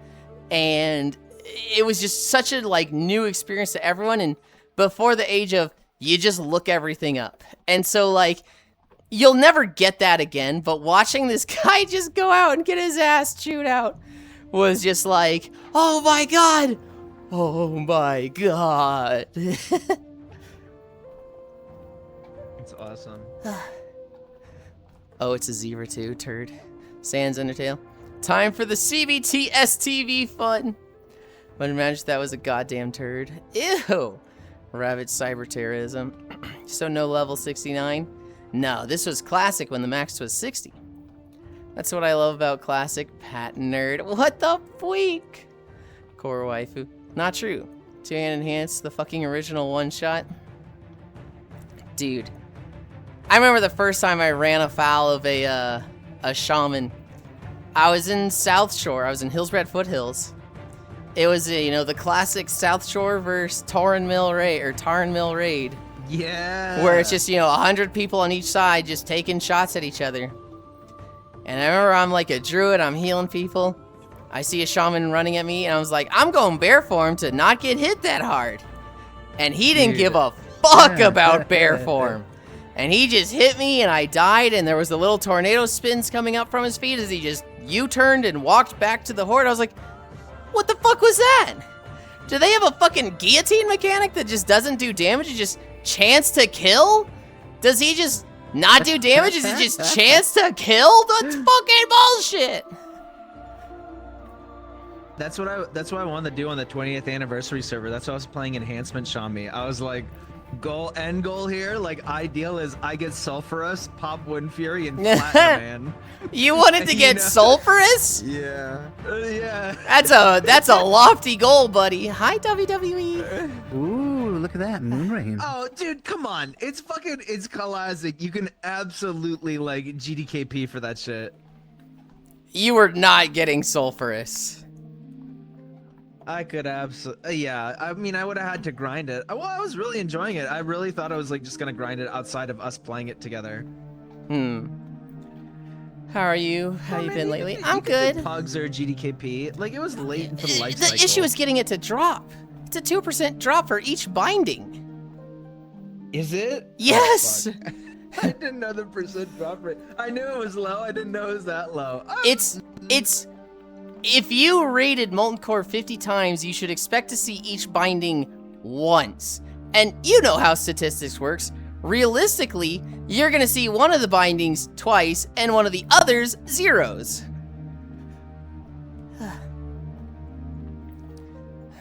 And it was just such a like new experience to everyone. And before the age of, you just look everything up. And so, like, you'll never get that again, but watching this guy just go out and get his ass chewed out was just like, oh my god! Oh my god. It's awesome. Oh, it's a Zebra too, turd. Sans Undertale. Time for the CBT STV fun! But imagine if that was a goddamn turd. Ew! Ravage cyber terrorism. So no level 69? No, this was classic when the max was 60. That's what I love about classic. Pat nerd. What the freak? Core waifu. Not true. Two-hand enhance the fucking original one-shot. Dude. I remember the first time I ran afoul of a shaman. I was in South Shore. I was in Hillsbrad Foothills. It was, you know, the classic South Shore versus Tarn Mill Raid. Yeah. Where it's just, you know, 100 people on each side just taking shots at each other. And I remember I'm like a druid, I'm healing people. I see a shaman running at me, and I was like, I'm going bear form to not get hit that hard. And he didn't give a fuck about bear form. And he just hit me, and I died, and there was the little tornado spins coming up from his feet as he just U-turned and walked back to the horde. I was like, what the fuck was that? Do they have a fucking guillotine mechanic that just doesn't do damage? It just chance to kill? Does he just not do damage? Is it just chance to kill? That's fucking bullshit. That's what I wanted to do on the 20th anniversary server. That's why I was playing Enhancement Shami. I was like, end goal here, like ideal is I get Sulphurous, pop Wind Fury, and Platinum Man. You wanted to get Sulphurous? Yeah. Yeah. That's a lofty goal, buddy. Hi, WWE. Ooh, look at that moon rain. Oh, dude, come on. It's classic. You can absolutely like GDKP for that shit. You were not getting Sulphurous. I could absolutely, yeah. I mean, I would have had to grind it. Well, I was really enjoying it. I really thought I was like just gonna grind it outside of us playing it together. How are you? How you been lately? I'm You could do good. Pugs or GDKP. Like it was late into the life The cycle. issue is getting it to drop. It's a 2% drop for each binding. Is it? Yes. Oh, fuck. I didn't know the percent drop rate. I knew it was low. I didn't know it was that low. It's if you rated Molten Core 50 times, you should expect to see each binding once. And you know how statistics works. Realistically, you're gonna see one of the bindings twice and one of the others zeros.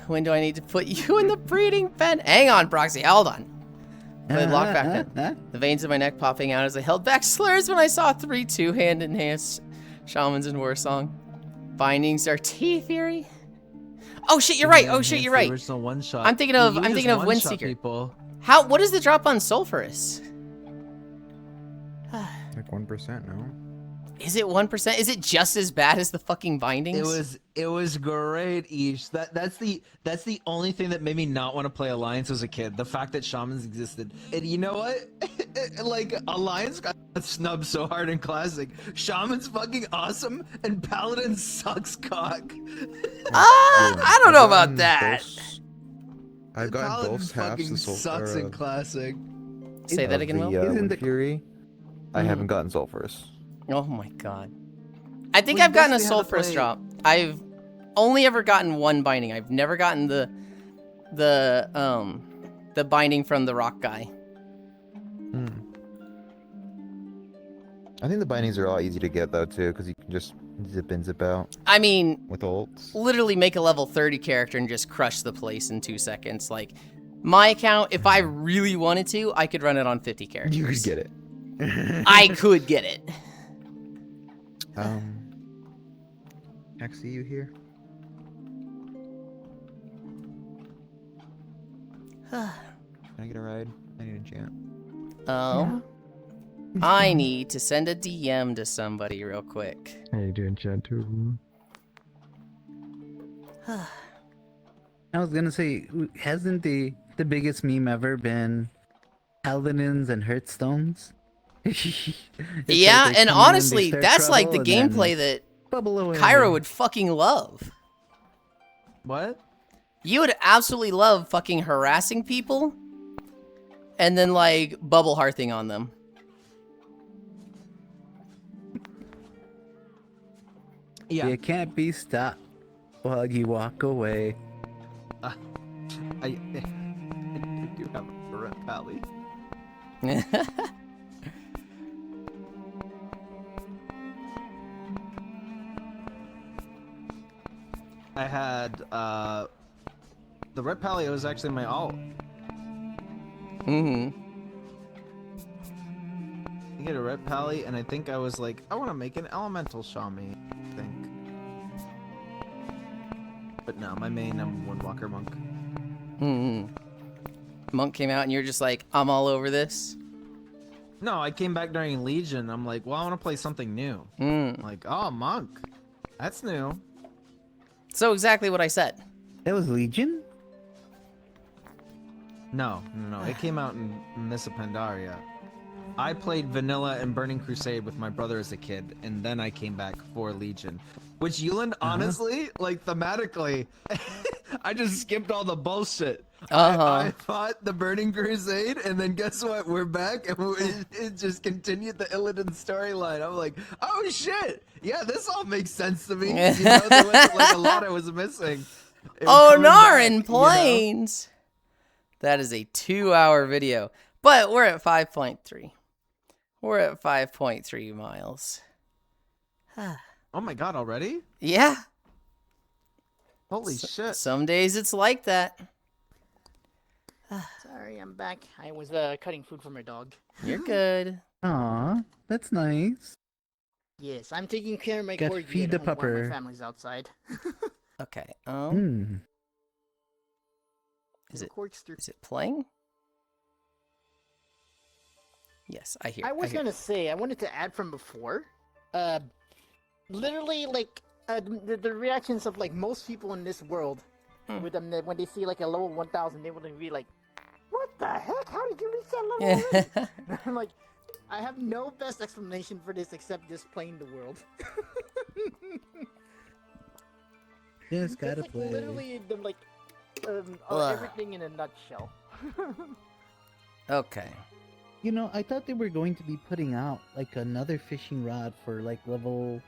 When do I need to put you in the breeding pen? Hang on, Proxy, hold on. Put it locked back in. The veins in my neck popping out as I held back slurs when I saw 3 two-hand-enhanced shamans in Warsong. Bindings are T-Fury. Oh shit, you're right. Oh shit, you're right. Original one shot. I'm thinking of Windseeker. People. What is the drop on Sulphurous? Like 1%, no? Is it 1%? Is it just as bad as the fucking bindings? It was great, Ish. That's the only thing that made me not want to play Alliance as a kid. The fact that shamans existed. And you know what? Like Alliance got snubbed so hard in Classic. Shaman's fucking awesome and Paladin sucks cock. I don't know about that. I've gotten Paladin both halves fucking of sucks in Classic. Say that again, Will. Isn't the- Fury. I haven't gotten Sulphurous. Oh my god. I think We I've gotten a basically had to Sulphurous play- drop. I've only ever gotten one binding. I've never gotten the binding from the rock guy. I think the bindings are a lot easy to get though too, because you can just zip in, zip out I mean, with ults. literally make a level 30 character and just crush the place in 2 seconds. Like, my account, if I really wanted to, I could run it on 50 characters. You could get it. I could get it. Actually, you here? Can I get a ride? I need a chant. Oh. I need to send a DM to somebody real quick. How you doing, chat too? I was gonna say, hasn't the biggest meme ever been Paladins and Hearthstones? It's Yeah, like they and come in and they honestly, start that's like the trouble and then gameplay that bubble away. Cairo would fucking love. What? You would absolutely love fucking harassing people and then like bubble hearthing on them. Yeah. You can't be stopped while you walk away. I do have a red pally. I had the red pally was actually my alt. Mm-hmm. I get a red pally, and I think I was like, I want to make an elemental shaman. I think. But no, my main I'm Windwalker monk. Mm-hmm. Monk came out and you're just like, I'm all over this. No, I came back during Legion. I'm like, well, I want to play something new. Mm. Like, oh, monk, that's new. So exactly what I said. That was Legion? No, it came out in Miss Pandaria. I played Vanilla and Burning Crusade with my brother as a kid, and then I came back for Legion. Which Yulind, honestly, like thematically, I just skipped all the bullshit. I fought the Burning Crusade, and then guess what? We're back, and it just continued the Illidan storyline. I'm like, oh shit, yeah, this all makes sense to me. You know, there wasn't like a lot I was missing. Oh, Narin Plains! That is a 2-hour video, but we're at 5.3. We're at 5.3 miles. Oh my god, already? Yeah. Holy shit. Some days it's like that. Sorry, I'm back. I was cutting food for my dog. You're good. Aw, that's nice. Yes, I'm taking care of my Gotta corgi feed at the home while pupper. my family's outside. Okay. Is it playing? Yes, I hear. I was gonna say, I wanted to add from before. Literally, like, the reactions of like most people in this world with them that when they see like a level 1000, they would be like, "What the heck? How did you reach that level?" already?" I'm like, I have no best explanation for this except just playing the world. Yes, gotta It's like play. literally the like everything in a nutshell. Okay. You know, I thought they were going to be putting out like another fishing rod for like level,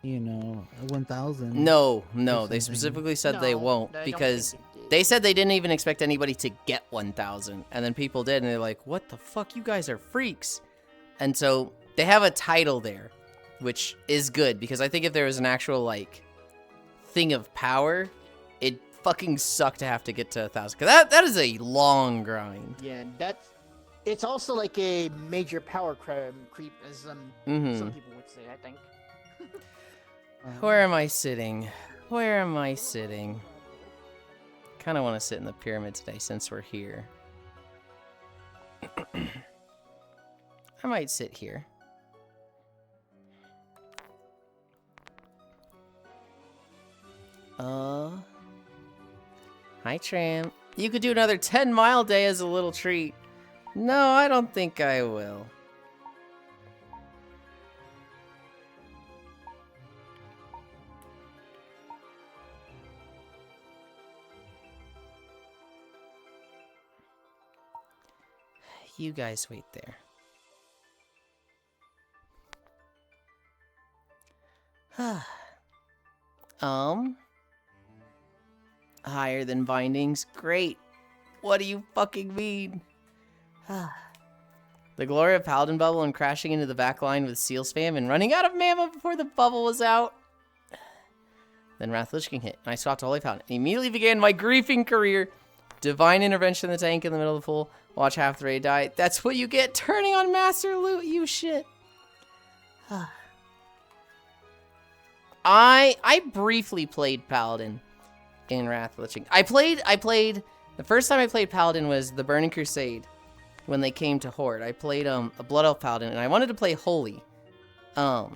1000. No, they something. specifically said they No, won't I don't because think they did. they said they didn't even expect anybody to get 1,000, and then people did, and they're like, "What the fuck? You guys are freaks!" And so they have a title there, which is good because I think if there was an actual like thing of power, it'd fucking suck to have to get to 1,000 because that is a long grind. Yeah, it's also like a major power creep, as some people would say. I think. Where am I sitting? Where am I sitting? Kind of want to sit in the pyramid today since we're here. I might sit here. Hi, Tram. You could do another 10-mile day as a little treat. No, I don't think I will. You guys wait there. Higher than bindings? Great. What do you fucking mean? The glory of Paladin Bubble and crashing into the back line with Seal Spam and running out of mana before the bubble was out. Then Wrath Lich King hit, and I swapped to Holy Paladin. And immediately began my griefing career. Divine Intervention in the tank in the middle of the pool. Watch half the raid die. That's what you get turning on Master Loot, you shit. I briefly played Paladin in Wrath Lich King. I played the first time I played Paladin was the Burning Crusade when they came to Horde. I played a Blood Elf Paladin and I wanted to play Holy. But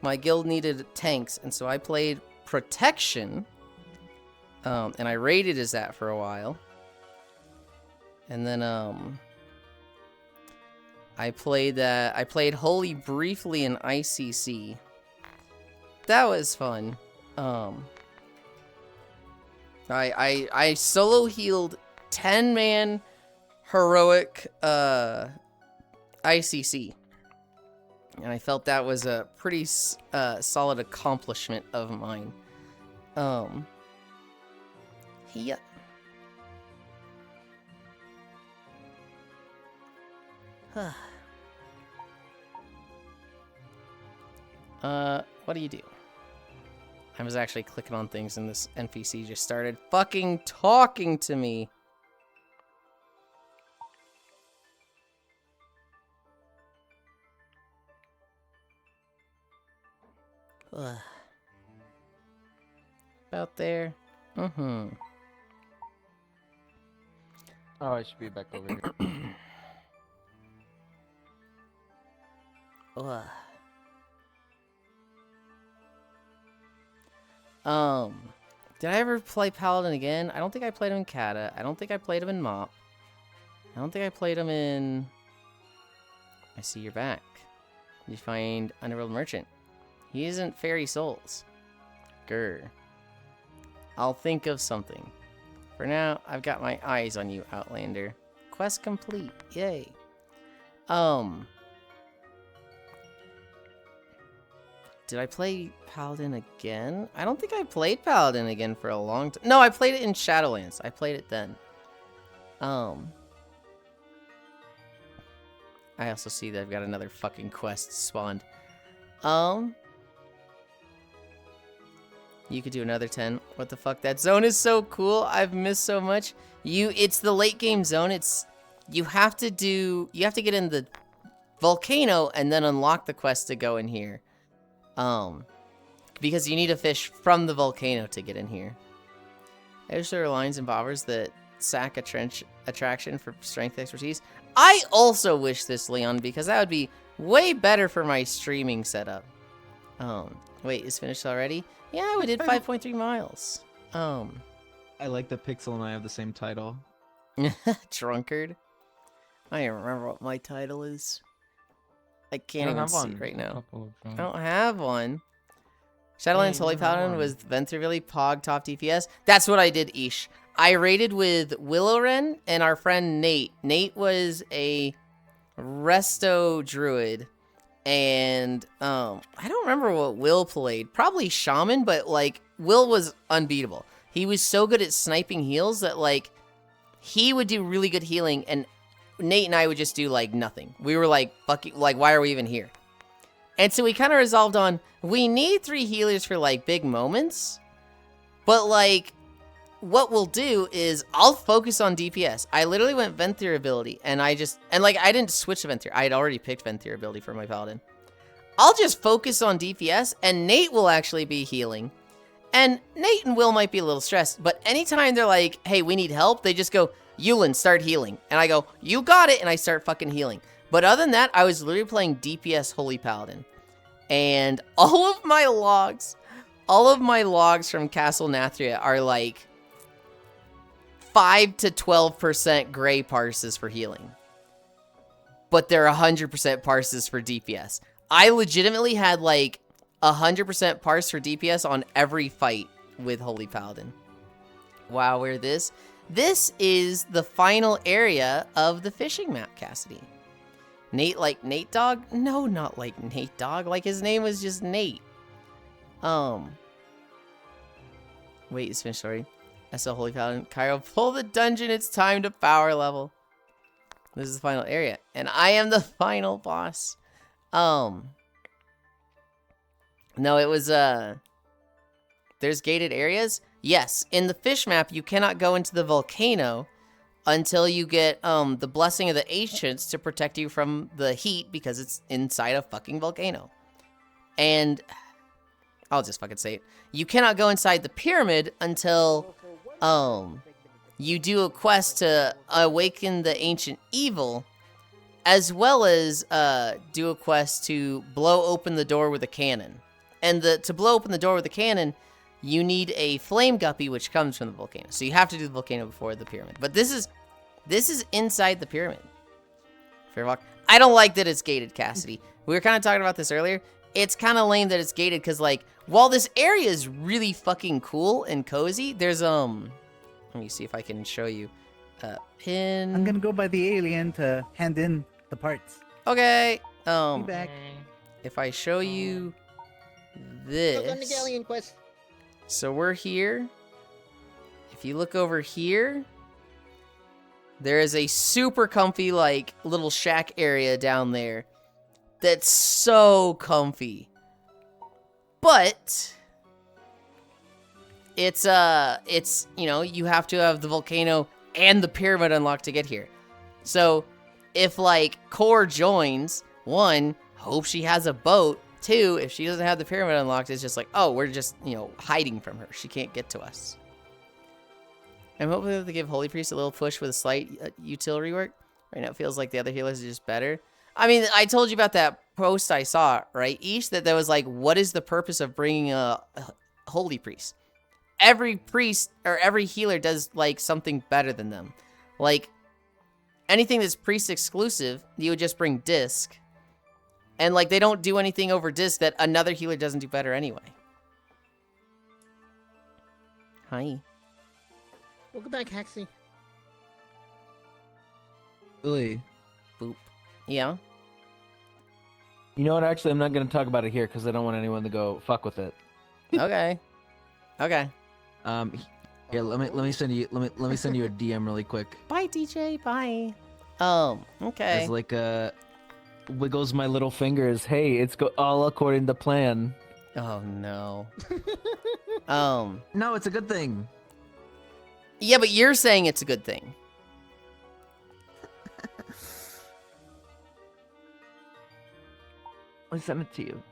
my guild needed tanks, and so I played Protection. And I raided as that for a while. And then I played Holy briefly in ICC. That was fun. I solo healed 10-man heroic ICC. And I felt that was a pretty solid accomplishment of mine. Yeah. What do you do? I was actually clicking on things and this NPC just started fucking talking to me. About there. Mm-hmm. Oh, I should be back over here. Did I ever play Paladin again? I don't think I played him in Kata. I don't think I played him in Mop. I don't think I played him in... I see you're back. You find Underworld Merchant. He isn't Fairy Souls. Grr. I'll think of something. For now, I've got my eyes on you, Outlander. Quest complete. Yay. Did I play Paladin again? I don't think I played Paladin again for a long time. No, I played it in Shadowlands. I played it then. I also see that I've got another fucking quest spawned. You could do another 10. What the fuck? That zone is so cool. I've missed so much. It's the late game zone. You have to get in the volcano and then unlock the quest to go in here. Because you need a fish from the volcano to get in here. I wish there were lines and bobbers that sack attraction for strength expertise. I also wish this, Leon, because that would be way better for my streaming setup. Wait, it's finished already? Yeah, we did 5.3 miles. I like the Pixel and I have the same title. Drunkard. I don't even remember what my title is. I can't don't even have see one. it right A now. couple of I them. don't have one. Shadowlands Hey, Holy you have Paladin one. was Venturvilly Pog top DPS. That's what I did, Ish. I raided with Willowren and our friend Nate. Nate was a Resto Druid. And I don't remember what Will played. Probably Shaman, but like Will was unbeatable. He was so good at sniping heals that like he would do really good healing and Nate and I would just do like nothing. We were like fucking like why are we even here? And so we kind of resolved on we need 3 healers for like big moments. But like what we'll do is I'll focus on DPS. I literally went Venthir ability and I didn't switch to Venthir. I had already picked Venthir ability for my Paladin. I'll just focus on DPS and Nate will actually be healing. And Nate and Will might be a little stressed, but anytime they're like, hey, we need help, they just go, Yulind, start healing. And I go, you got it, and I start fucking healing. But other than that, I was literally playing DPS Holy Paladin. And all of my logs from Castle Nathria are like 5 to 12% gray parses for healing. But they're 100% parses for DPS. I legitimately had like 100% parse for DPS on every fight with Holy Paladin. Wow, where this? This is the final area of the fishing map, Cassidy. Nate like Nate Dog? No, not like Nate Dog. Like his name was just Nate. Wait, it's finished, sorry. SL Holy Paladin. Cairo, pull the dungeon. It's time to power level. This is the final area. And I am the final boss. No, it was, there's gated areas? Yes, in the fish map, you cannot go into the volcano until you get, the Blessing of the Ancients to protect you from the heat because it's inside a fucking volcano. And, I'll just fucking say it. You cannot go inside the pyramid until, you do a quest to awaken the ancient evil, as well as, do a quest to blow open the door with a cannon. And to blow open the door with a cannon, you need a flame guppy, which comes from the volcano. So you have to do the volcano before the pyramid. But this is inside the pyramid. Fairwalk. I don't like that it's gated, Cassidy. We were kind of talking about this earlier. It's kind of lame that it's gated because, like, while this area is really fucking cool and cozy, there's, let me see if I can show you. Pin. I'm gonna go by the alien to hand in the parts. Okay. Be back. If I show you Look on the this. galleon quest. So we're here. If you look over here, there is a super comfy, like, little shack area down there. That's so comfy. But it's, you know, you have to have the volcano and the pyramid unlocked to get here. So if, like, Core joins, 1, hope she has a boat. 2, if she doesn't have the pyramid unlocked, it's just like, oh, we're just, you know, hiding from her. She can't get to us. I'm hoping to give Holy Priest a little push with a slight util rework. Right now it feels like the other healers are just better. I mean, I told you about that post I saw, right, Ish? That there was like, what is the purpose of bringing a Holy Priest? Every priest or every healer does like something better than them. Like, anything that's priest exclusive, you would just bring disc. And, like, they don't do anything over disc that another healer doesn't do better anyway. Hi. Welcome back, Haxie. Really? Boop. Yeah? You know what? Actually, I'm not gonna talk about it here because I don't want anyone to go fuck with it. Okay. Okay. Here, let me send you a DM really quick. Bye, DJ. Bye. Okay. It's like wiggles my little fingers. Hey, it's all according to plan. Oh, no. No, it's a good thing. Yeah, but you're saying it's a good thing. I sent it to you.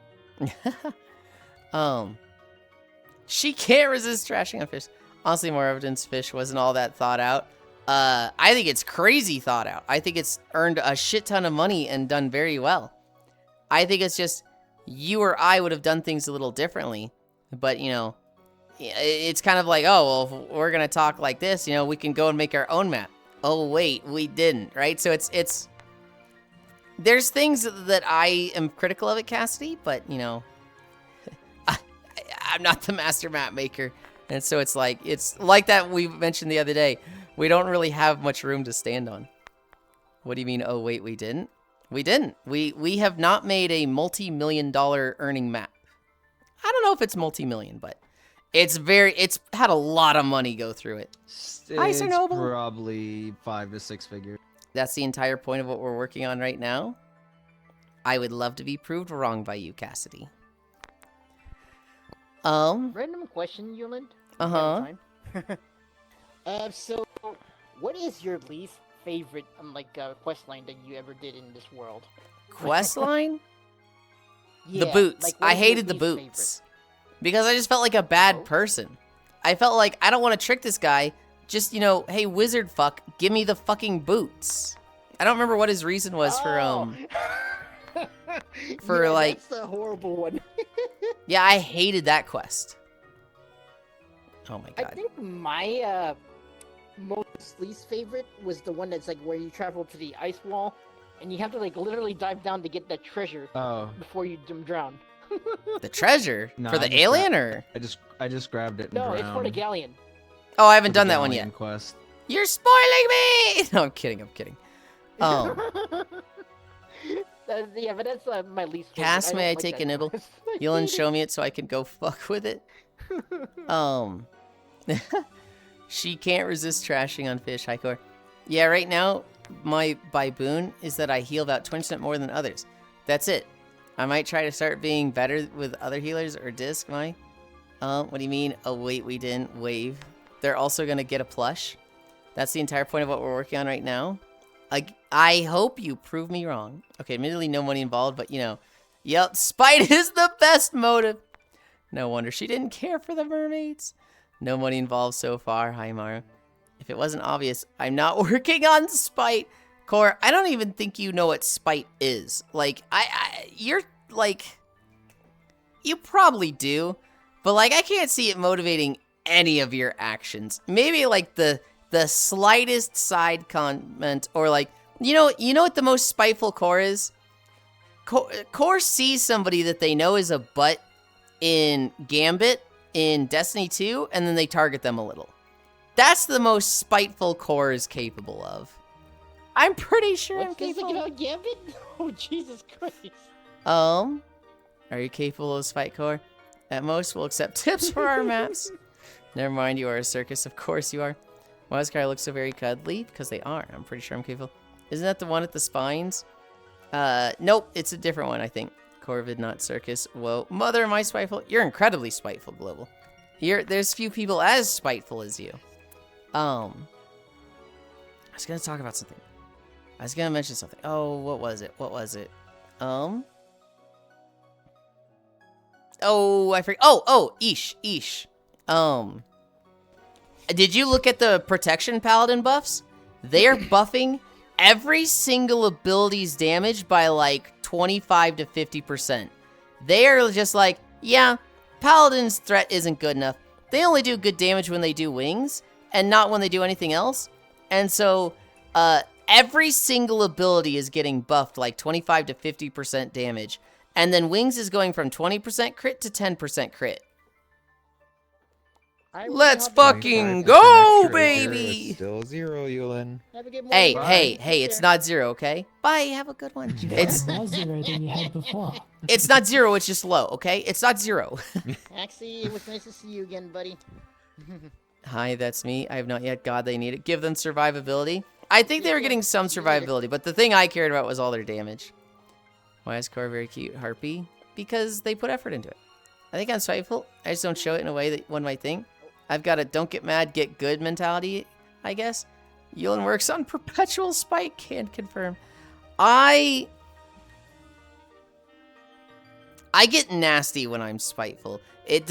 She can't resist trashing on fish. Honestly, more evidence fish wasn't all that thought out. I think it's crazy thought out. I think it's earned a shit ton of money and done very well. I think it's just you or I would have done things a little differently. But, you know, it's kind of like, oh, well, if we're going to talk like this, you know, we can go and make our own map. Oh, wait, we didn't, right? So it's there's things that I am critical of at Cassidy, but, you know, I'm not the master map maker. And so it's like that we mentioned the other day. We don't really have much room to stand on. What do you mean, oh, wait, we didn't? We didn't. We have not made a multi-million-dollar earning map. I don't know if it's multi-million, but it's had a lot of money go through it. Hi, Sir It's Noble. probably 5 to 6 figures. That's the entire point of what we're working on right now. I would love to be proved wrong by you, Cassidy. Random question, Yulind. So, what is your least favorite, quest line that you ever did in this world? Quest line? Yeah, The boots. like, what I is your hated the least boots. Because I just felt like a bad person. I felt like, I don't want to trick this guy. Just, you know, hey, wizard fuck, give me the fucking boots. I don't remember what his reason was for Yeah, like... That's a horrible one. Yeah, I hated that quest. Oh my I god. think my most least favorite was the one that's like where you travel to the ice wall, and you have to like literally dive down to get that treasure before you drown. The treasure? No, for I the just alien, gra- or? I just grabbed it and No, it's for the drowned. galleon. Oh, I haven't For the done that one galleon yet. Quest. You're spoiling me! No, I'm kidding, I'm kidding. Yeah, but that's my least favorite. Cass, don't may I like take that a nibble? quest. Yulind, show me it so I can go fuck with it. She can't resist trashing on fish, Highcore. Yeah, right now, my boon is that I heal about 20% more than others. That's it. I might try to start being better with other healers, or disc, what do you mean? Oh, wait, we didn't. Wave. They're also gonna get a plush. That's the entire point of what we're working on right now. I hope you prove me wrong. Okay, admittedly, no money involved, but, you know, yep, spite is the best motive. No wonder she didn't care for the mermaids. No money involved so far. Hi, Mara. If it wasn't obvious, I'm not working on spite. Core, I don't even think you know what spite is. Like, you're, like, you probably do, but, like, I can't see it motivating any of your actions. Maybe, like, the slightest side comment, or, like, you know what the most spiteful Core is? Core sees somebody that they know is a butt in Gambit, in Destiny 2, and then they target them a little. That's the most spiteful Core is capable of. I'm pretty sure I'm What's this capable. about Gambit? Oh, Jesus Christ. Are you capable of spite, Core? At most, we'll accept tips for our maps. Never mind, you are a circus. Of course you are. Why does Kai look so very cuddly? Because they are. I'm pretty sure I'm capable. Isn't that the one at the spines? Nope, it's a different one, I think. Corvid, not circus. Whoa. Mother, am I spiteful? You're incredibly spiteful, Global. There's few people as spiteful as you. I was gonna talk about something. I was gonna mention something. Oh, what was it? Oh, I forget. Oh, Ish. Did you look at the protection paladin buffs? They are buffing every single ability's damage by like 25 to 50%. They are just like, yeah, paladin's threat isn't good enough. They only do good damage when they do wings, and not when they do anything else. And so, every single ability is getting buffed like 25 to 50% damage. And then wings is going from 20% crit to 10% crit. Let's fucking go, baby! Still 0, Yulind. Have a good morning. Hey, it's not 0, okay? Bye, have a good one. It's more zero than you had before. it's not 0, it's just low, okay? It's not 0. Axie, it was nice to see you again, buddy. Hi, that's me. I have not yet. God, they need it. Give them survivability. I think they were getting some survivability, but the thing I cared about was all their damage. Why is Core very cute? Harpy? Because they put effort into it. I think I'm spiteful. I just don't show it in a way that one might think. I've got a don't get mad, get good mentality, I guess. Yulind works on perpetual spite, can't confirm. I get nasty when I'm spiteful. I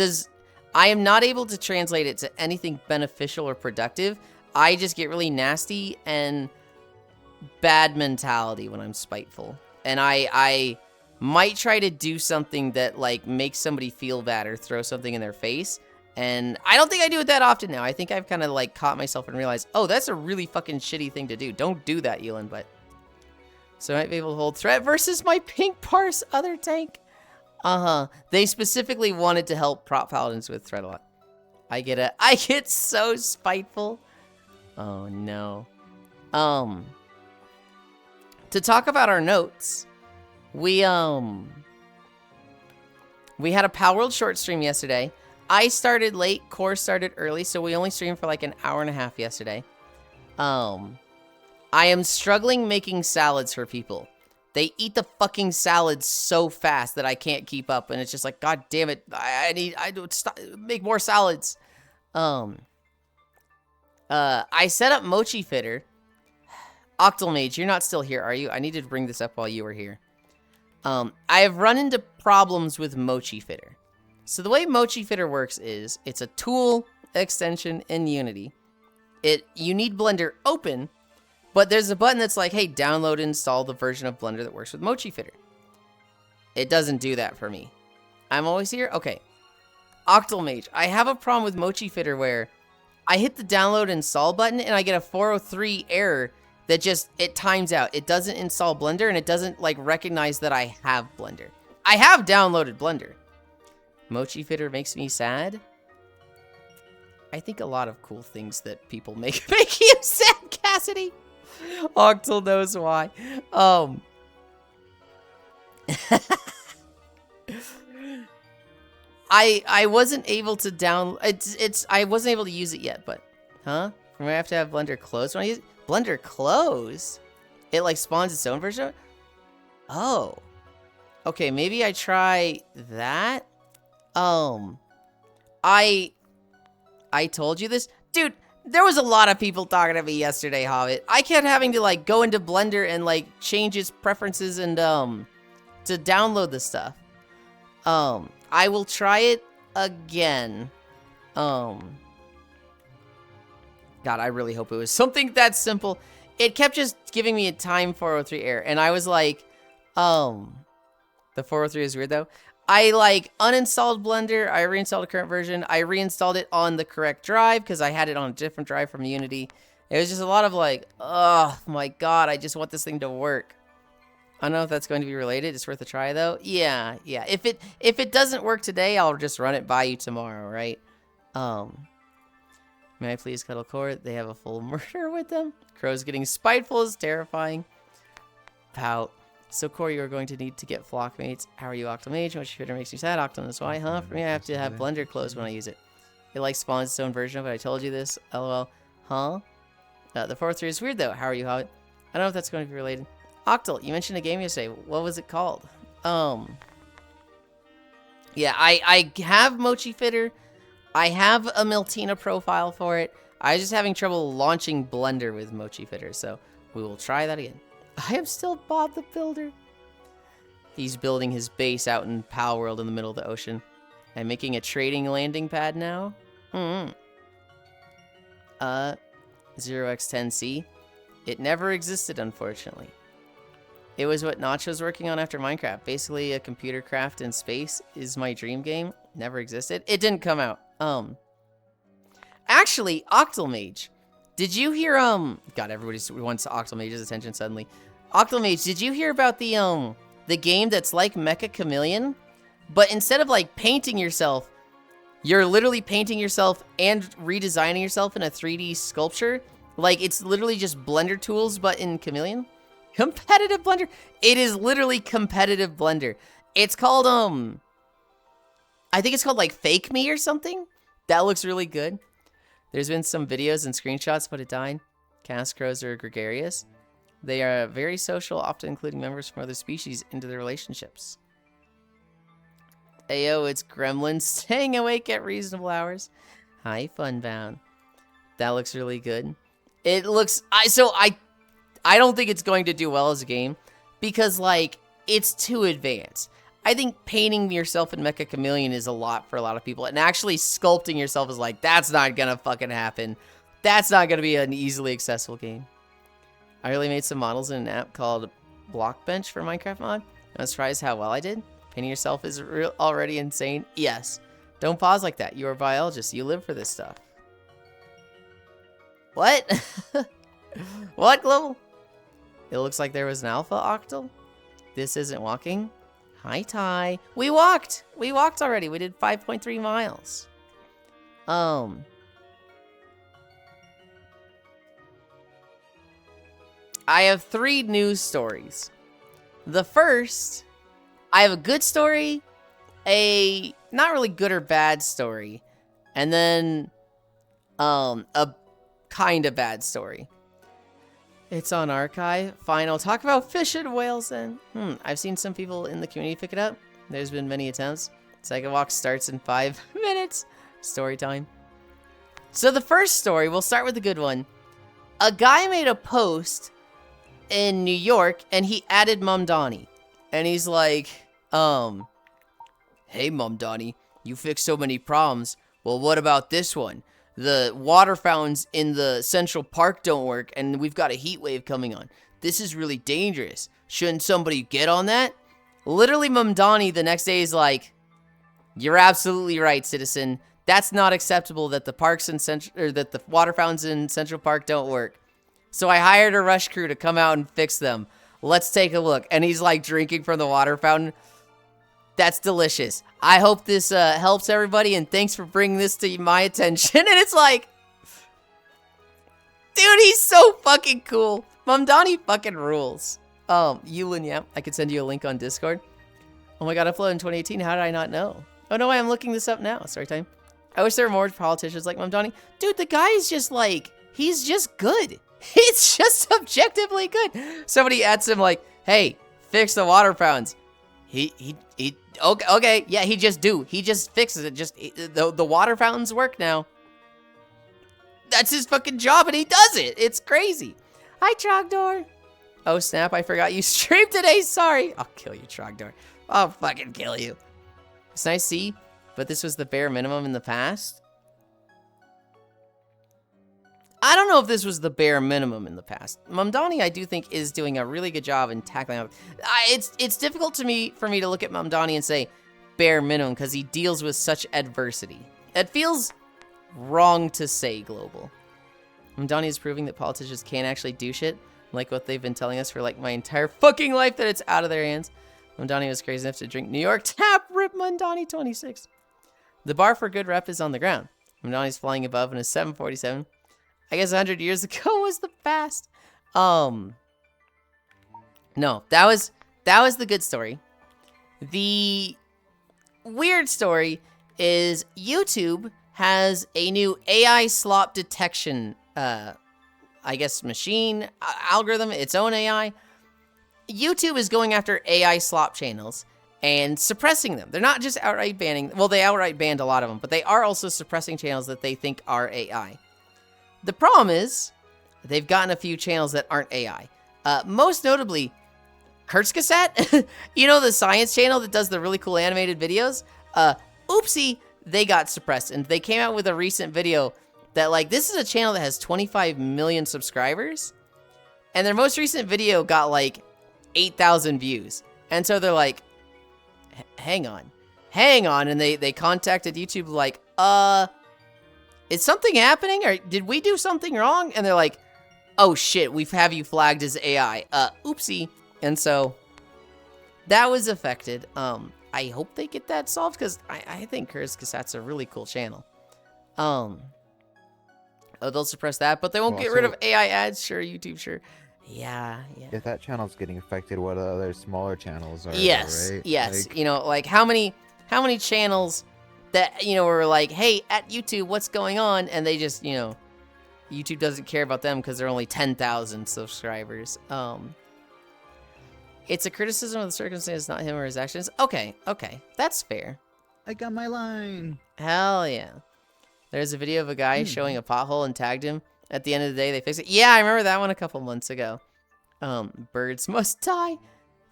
am not able to translate it to anything beneficial or productive. I just get really nasty and bad mentality when I'm spiteful. And I might try to do something that, like, makes somebody feel bad or throw something in their face. And I don't think I do it that often now. I think I've kind of, like, caught myself and realized, oh, that's a really fucking shitty thing to do. Don't do that, Yulind, but... So I might be able to hold threat versus my pink parse other tank. Uh-huh. They specifically wanted to help prop paladins with threat a lot. I get so spiteful. Oh, no. To talk about our notes, we had a Pal World short stream yesterday. I started late, Core started early, so we only streamed for like an hour and a half yesterday. I am struggling making salads for people. They eat the fucking salads so fast that I can't keep up, and it's just like, god damn it, I do make more salads. I set up Mochi Fitter. Octalmage, you're not still here, are you? I needed to bring this up while you were here. I have run into problems with Mochi Fitter. So the way Mochi Fitter works is, it's a tool extension in Unity. You need Blender open, but there's a button that's like, hey, download and install the version of Blender that works with Mochi Fitter. It doesn't do that for me. I'm always here? Okay. Octalmage, I have a problem with Mochi Fitter where I hit the download and install button and I get a 403 error that just, it times out. It doesn't install Blender and it doesn't like recognize that I have Blender. I have downloaded Blender. Mochi Fitter makes me sad. I think a lot of cool things that people make you sad, Cassidy. Octal knows why. I wasn't able to I wasn't able to use it yet, but huh? I have to have Blender closed when I use it. Blender closed? It like spawns its own version? Oh. Okay, maybe I try that. I told you this. Dude, there was a lot of people talking to me yesterday, Hobbit. I kept having to like go into Blender and like change its preferences and to download the stuff. I will try it again. God, I really hope it was something that simple. It kept just giving me a time 403 error, and I was like, the 403 is weird though. I like uninstalled Blender, I reinstalled the current version, I reinstalled it on the correct drive because I had it on a different drive from Unity. It was just a lot of like, oh my god, I just want this thing to work. I don't know if that's going to be related. It's worth a try though. Yeah. If it doesn't work today, I'll just run it by you tomorrow, right? May I please cuddle Core? They have a full murder with them. Crow's getting spiteful is terrifying. Pout. So Core, you are going to need to get flock mates. How are you, Octalmage? Mochi Fitter makes me sad. Octal is why, huh? For me, I have to have Blender closed when I use it. It like spawns its own version of it. I told you this. LOL. Huh? The 403 is weird though. How are you, Hobbit? I don't know if that's going to be related. Octal, you mentioned a game yesterday. What was it called? Yeah, I have Mochi Fitter. I have a Miltina profile for it. I was just having trouble launching Blender with Mochi Fitter, so we will try that again. I am still Bob the Builder. He's building his base out in Pal World in the middle of the ocean. I'm making a trading landing pad now. 0x10C. It never existed, unfortunately. It was what Nacho's working on after Minecraft. Basically, a computer craft in space is my dream game. Never existed. It didn't come out. Actually, Octalmage, did you hear, God, everybody wants Octalmage's attention suddenly. Octalmage, did you hear about the game that's like Mecha Chameleon? But instead of, like, painting yourself, you're literally painting yourself and redesigning yourself in a 3D sculpture? Like, it's literally just Blender tools, but in Chameleon? Competitive Blender? It is literally competitive Blender. It's called, I think it's called, like, Fake Me or something? That looks really good. There's been some videos and screenshots, but it died. Cast crows are gregarious. They are very social, often including members from other species into their relationships. Ayo, it's gremlins staying awake at reasonable hours. Hi, Funbound. That looks really good. It looks... I don't think it's going to do well as a game because, like, it's too advanced. I think painting yourself in Mecha Chameleon is a lot for a lot of people, and actually sculpting yourself is like, that's not gonna fucking happen. That's not gonna be an easily accessible game. I really made some models in an app called Blockbench for Minecraft mod. I'm surprised how well I did. Painting yourself is already insane. Yes. Don't pause like that. You're a biologist. You live for this stuff. What? What, Global? It looks like there was an alpha octal. This isn't walking. Hi, Ty. We walked. We walked already. We did 5.3 miles. I have 3 news stories. The first, I have a good story, a not really good or bad story, and then a kind of bad story. It's on archive. Fine, I'll talk about fish and whales then. I've seen some people in the community pick it up. There's been many attempts. Second walk starts in 5 minutes. Story time. So the first story, we'll start with the good one. A guy made a post in New York, and he added Mom Donnie. And he's like, hey, Mom Donnie, you fixed so many problems. Well, what about this one? The water fountains in the Central Park don't work, and we've got a heat wave coming on. This is really dangerous. Shouldn't somebody get on that? Literally, Mom Donnie the next day is like, you're absolutely right, citizen. That's not acceptable that the parks in that the water fountains in Central Park don't work. So I hired a rush crew to come out and fix them. Let's take a look. And he's like drinking from the water fountain. That's delicious. I hope this helps everybody, and thanks for bringing this to my attention. And it's like, dude, he's so fucking cool. Mom Donnie fucking rules. Yulind, yeah, I could send you a link on Discord. Oh my god, upload in 2018. How did I not know? Oh no, I'm looking this up now. Story time. I wish there were more politicians like Mom Donnie. Dude, the guy is just like, he's just good. He's just objectively good. Somebody adds him like, hey, fix the water fountains. Okay, yeah, he just fixes it. Just, the water fountains work now. That's his fucking job, and he does it. It's crazy. Hi, Trogdor. Oh, snap, I forgot you streamed today. Sorry. I'll kill you, Trogdor. I'll fucking kill you. It's nice to see, but this was the bare minimum in the past. I don't know if this was the bare minimum in the past. Mom Donnie, I do think, is doing a really good job in tackling it. It's difficult for me to look at Mom Donnie and say bare minimum, because he deals with such adversity. It feels wrong to say global. Mom Donnie is proving that politicians can't actually do shit, like what they've been telling us for like my entire fucking life, that it's out of their hands. Mom Donnie was crazy enough to drink New York tap. Rip Mom Donnie 26. The bar for good rep is on the ground. Mom Donnie's flying above in a 747. I guess 100 years ago was the past. No, that was the good story. The weird story is YouTube has a new AI slop detection, I guess, machine algorithm, its own AI. YouTube is going after AI slop channels and suppressing them. They're not just outright banning, well, they outright banned a lot of them, but they are also suppressing channels that they think are AI. The problem is, they've gotten a few channels that aren't AI. Most notably, Kurzgesagt, you know, the science channel that does the really cool animated videos? Oopsie, they got suppressed, and they came out with a recent video that, like, this is a channel that has 25 million subscribers, and their most recent video got, like, 8,000 views. And so they're like, hang on, and they contacted YouTube like, is something happening, or did we do something wrong? And they're like, oh shit, we have you flagged as AI. Oopsie. And so that was affected. I hope they get that solved, because I think Kurzgesagt's a really cool channel. Oh, they'll suppress that, but they won't get rid of AI ads. Sure, YouTube, sure. Yeah. If that channel's getting affected, what other smaller channels are? Yes, right? yes. Like, you know, like how many channels that, you know, were like, hey, at YouTube, what's going on? And they just, you know, YouTube doesn't care about them because they're only 10,000 subscribers. It's a criticism of the circumstances, not him or his actions. Okay, that's fair. I got my line. Hell yeah. There's a video of a guy showing a pothole and tagged him. At the end of the day, they fixed it. Yeah, I remember that one a couple months ago. Birds must die.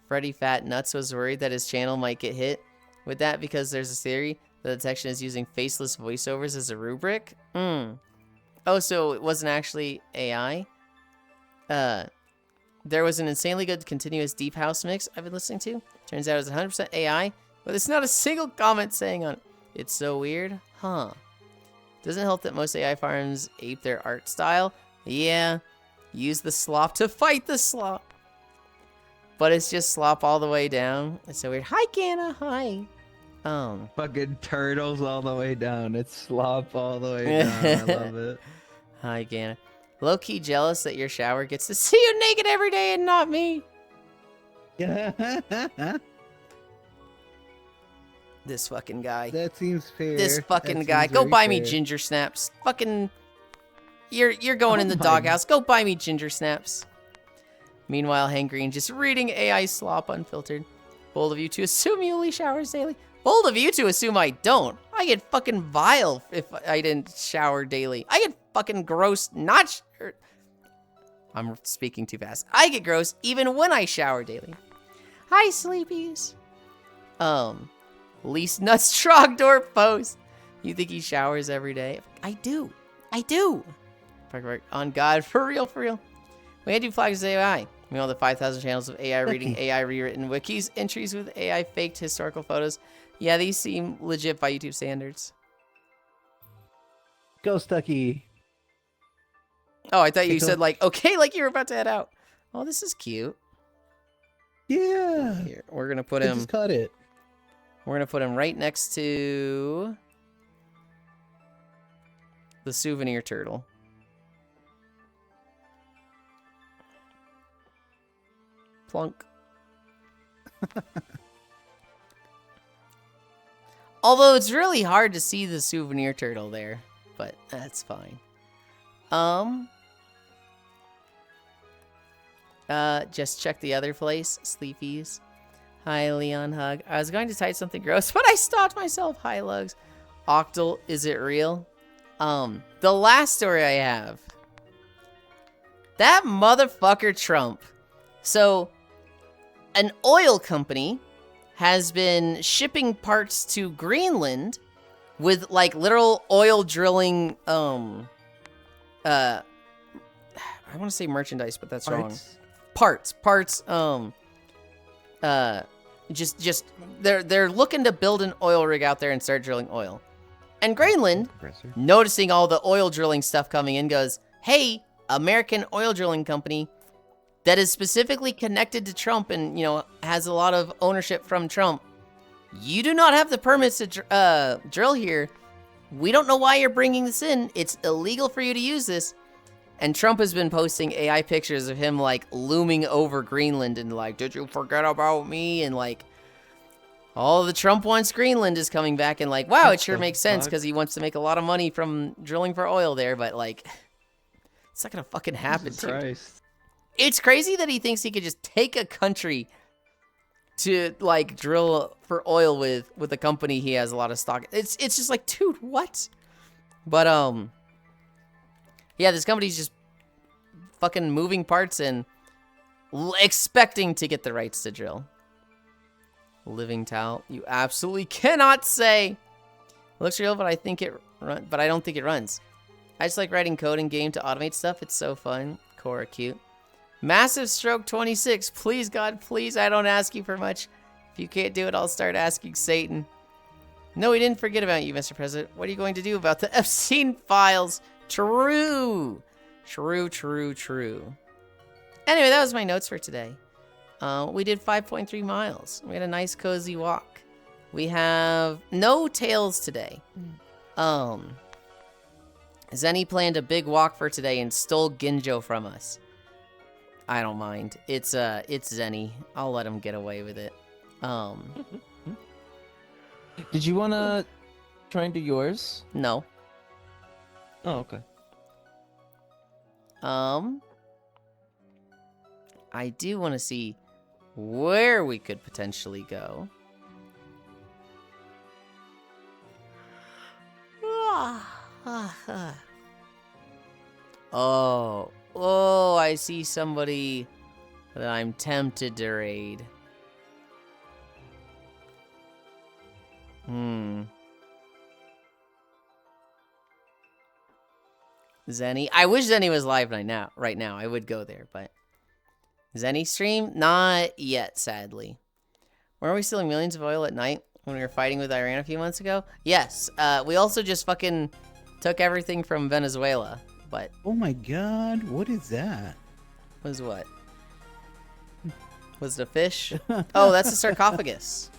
Freddy Fat Nuts was worried that his channel might get hit with that because there's a theory the detection is using faceless voiceovers as a rubric. Oh, so it wasn't actually AI? There was an insanely good continuous deep house mix I've been listening to. Turns out it's 100% AI, but there's not a single comment saying on it. It's so weird. Huh. Doesn't help that most AI farms ape their art style. Yeah. Use the slop to fight the slop. But it's just slop all the way down. It's so weird. Hi, Ganna. Hi. Fucking turtles all the way down. It's slop all the way down. I love it. Hi, Ganna. Low-key jealous that your shower gets to see you naked every day and not me. This fucking guy. That seems fair. This fucking That guy. seems Go very buy me fair. ginger snaps. Fucking. You're going in the my- doghouse. Go buy me ginger snaps. Meanwhile, Hank Green just reading AI slop unfiltered. Bold of you to assume Yuli showers daily. Bold of you to assume I don't. I get fucking vile if I didn't shower daily. I get fucking gross I'm speaking too fast. I get gross even when I shower daily. Hi, sleepies. Least nuts Trogdor post. You think he showers every day? I do. On God, for real. We had to flags AI. We know the 5,000 channels of AI reading, AI rewritten wikis, entries with AI faked historical photos. Yeah, these seem legit by YouTube standards. Go, Stucky. Oh, I thought you said like, okay, like you were about to head out. Oh, this is cute. Yeah. Here, we're gonna put I him. just caught it. We're gonna put him right next to the souvenir turtle. Plunk. Although it's really hard to see the souvenir turtle there, but that's fine. Just check the other place, Sleepies. Hi, Leon Hug. I was going to type something gross, but I stopped myself. Hi, Lugs. Octal, is it real? The last story I have. That motherfucker Trump. So, an oil company has been shipping parts to Greenland with, like, literal oil drilling, I want to say merchandise, but that's wrong. Parts, just they're looking to build an oil rig out there and start drilling oil. And Greenland, Compressor. noticing all the oil drilling stuff coming in, goes, hey, American oil drilling company that is specifically connected to Trump and, you know, has a lot of ownership from Trump. You do not have the permits to drill here. We don't know why you're bringing this in. It's illegal for you to use this. And Trump has been posting AI pictures of him, like, looming over Greenland and, like, did you forget about me? And, like, all the Trump wants Greenland is coming back and, like, wow, it sure makes sense because he wants to make a lot of money from drilling for oil there. But, like, it's not going to fucking happen, dude. It's crazy that he thinks he could just take a country to, like, drill for oil with a company he has a lot of stock. It's just like, dude, what? But, yeah, this company's just fucking moving parts and expecting to get the rights to drill. Living towel, you absolutely cannot say. Looks real, but I think but I don't think it runs. I just like writing code in game to automate stuff. It's so fun. Cora, cute. Massive Stroke 26. Please, God, please, I don't ask you for much. If you can't do it, I'll start asking Satan. No, we didn't forget about you, Mr. President. What are you going to do about the Epstein files? True. True. Anyway, that was my notes for today. We did 5.3 miles. We had a nice, cozy walk. We have no tails today. Zenny planned a big walk for today and stole Ginjo from us. I don't mind. It's Zenny. I'll let him get away with it. Did you want to try and do yours? No. Oh, okay. I do want to see where we could potentially go. Oh, I see somebody that I'm tempted to raid. Zenny. I wish Zenny was live right now. I would go there, but Zenny stream? Not yet, sadly. Weren't we stealing millions of oil at night when we were fighting with Iran a few months ago? Yes. We also just fucking took everything from Venezuela, but... Oh my god, what is that? Was what? Was it a fish? Oh, that's a sarcophagus.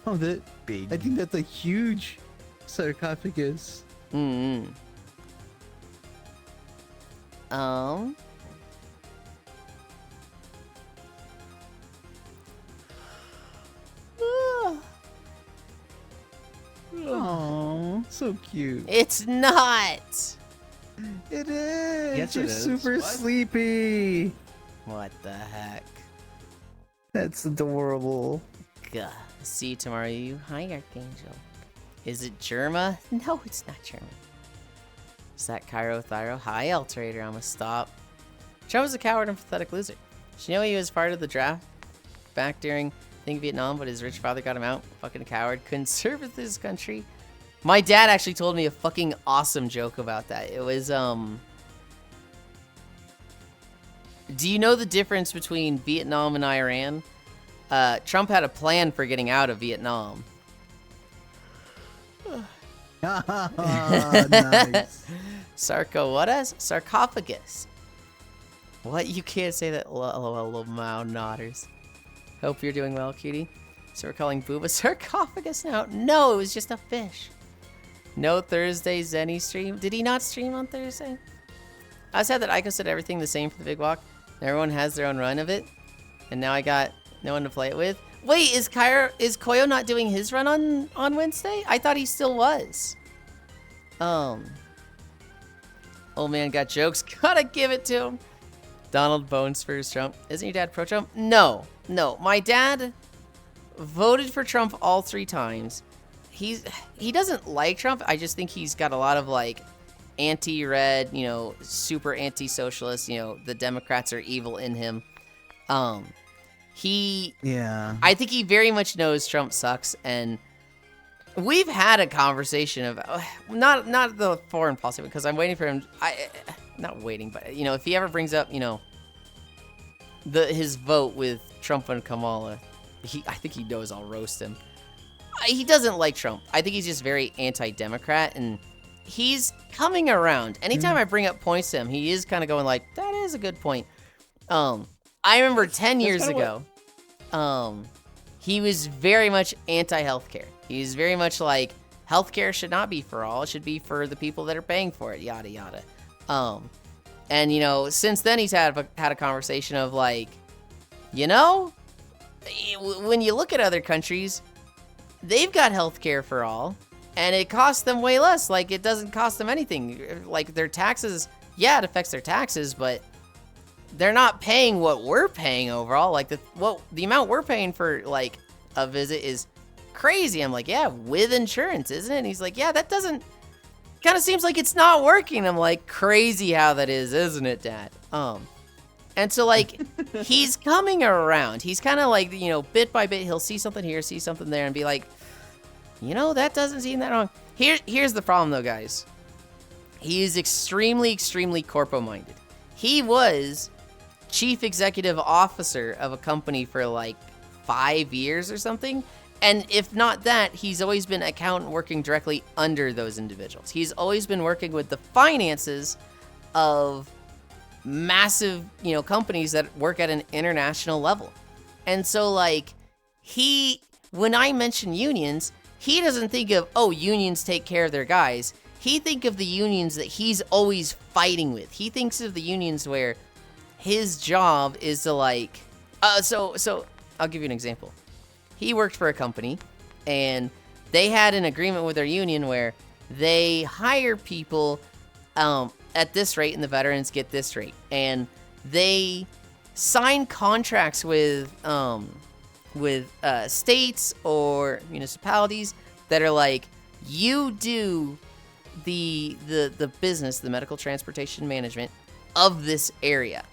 Oh, that Big. I think that's a huge sarcophagus. Mm-hmm. Oh, so cute. It's not! It is. Yes, You're it is. super What? sleepy. What the heck? That's adorable. Gah. See you tomorrow, you. Hi, Archangel. Is it Germa? No, it's not Germa. Is that Cairo Thyro? Hi, Alterator. I'm a stop. Trump was a coward and pathetic loser. Did you know he was part of the draft back during Vietnam, but his rich father got him out? Fucking coward. Couldn't serve with his country. My dad actually told me a fucking awesome joke about that. It was, do you know the difference between Vietnam and Iran? Trump had a plan for getting out of Vietnam. Nice. Sarcophagus. What? You can't say that. LOL, little Mao Nodders. Hope you're doing well, cutie. So we're calling Booba sarcophagus now? No, it was just a fish. No Thursday Zenny stream. Did he not stream on Thursday? I was sad that Ico said everything the same for the big walk. Everyone has their own run of it. And now I got no one to play it with. Wait, is Koyo not doing his run on Wednesday? I thought he still was. Old man got jokes. Gotta give it to him. Donald Bones for his Trump. Isn't your dad pro-Trump? No. My dad voted for Trump all 3 times. He doesn't like Trump. I just think he's got a lot of like anti-red, super anti-socialist, the Democrats are evil in him. Yeah. I think he very much knows Trump sucks, and we've had a conversation of not the foreign policy, because I'm waiting for him. Not waiting, but if he ever brings up his vote with Trump and Kamala, I think he knows I'll roast him. He doesn't like Trump. I think he's just very anti-Democrat, and he's coming around. Anytime I bring up points to him, he is kind of going like, that is a good point. I remember 10 years ago, he was very much anti-healthcare. He's very much like, healthcare should not be for all. It should be for the people that are paying for it, yada, yada. And, since then he's had a conversation of like, when you look at other countries, they've got healthcare for all, and it costs them way less. Like, it doesn't cost them anything. Like, their taxes, yeah, it affects their taxes, but they're not paying what we're paying overall. Like, the amount we're paying for, like, a visit is crazy. I'm like, yeah, with insurance, isn't it? And he's like, yeah, that doesn't, kind of seems like it's not working. I'm like, crazy how that is, isn't it, Dad? And so, like, he's coming around. He's kind of like, bit by bit, he'll see something here, see something there, and be like, that doesn't seem that wrong. Here's the problem, though, guys. He is extremely, extremely corpo-minded. He was chief executive officer of a company for, like, 5 years or something. And if not that, he's always been accountant working directly under those individuals. He's always been working with the finances of massive, companies that work at an international level. And so, like, when I mention unions, he doesn't think of, unions take care of their guys. He think of the unions that he's always fighting with. He thinks of the unions where his job is to, like, so I'll give you an example. He worked for a company, and they had an agreement with their union where they hire people at this rate, and the veterans get this rate. And they sign contracts with states or municipalities that are like, you do the business, the medical transportation management of this area.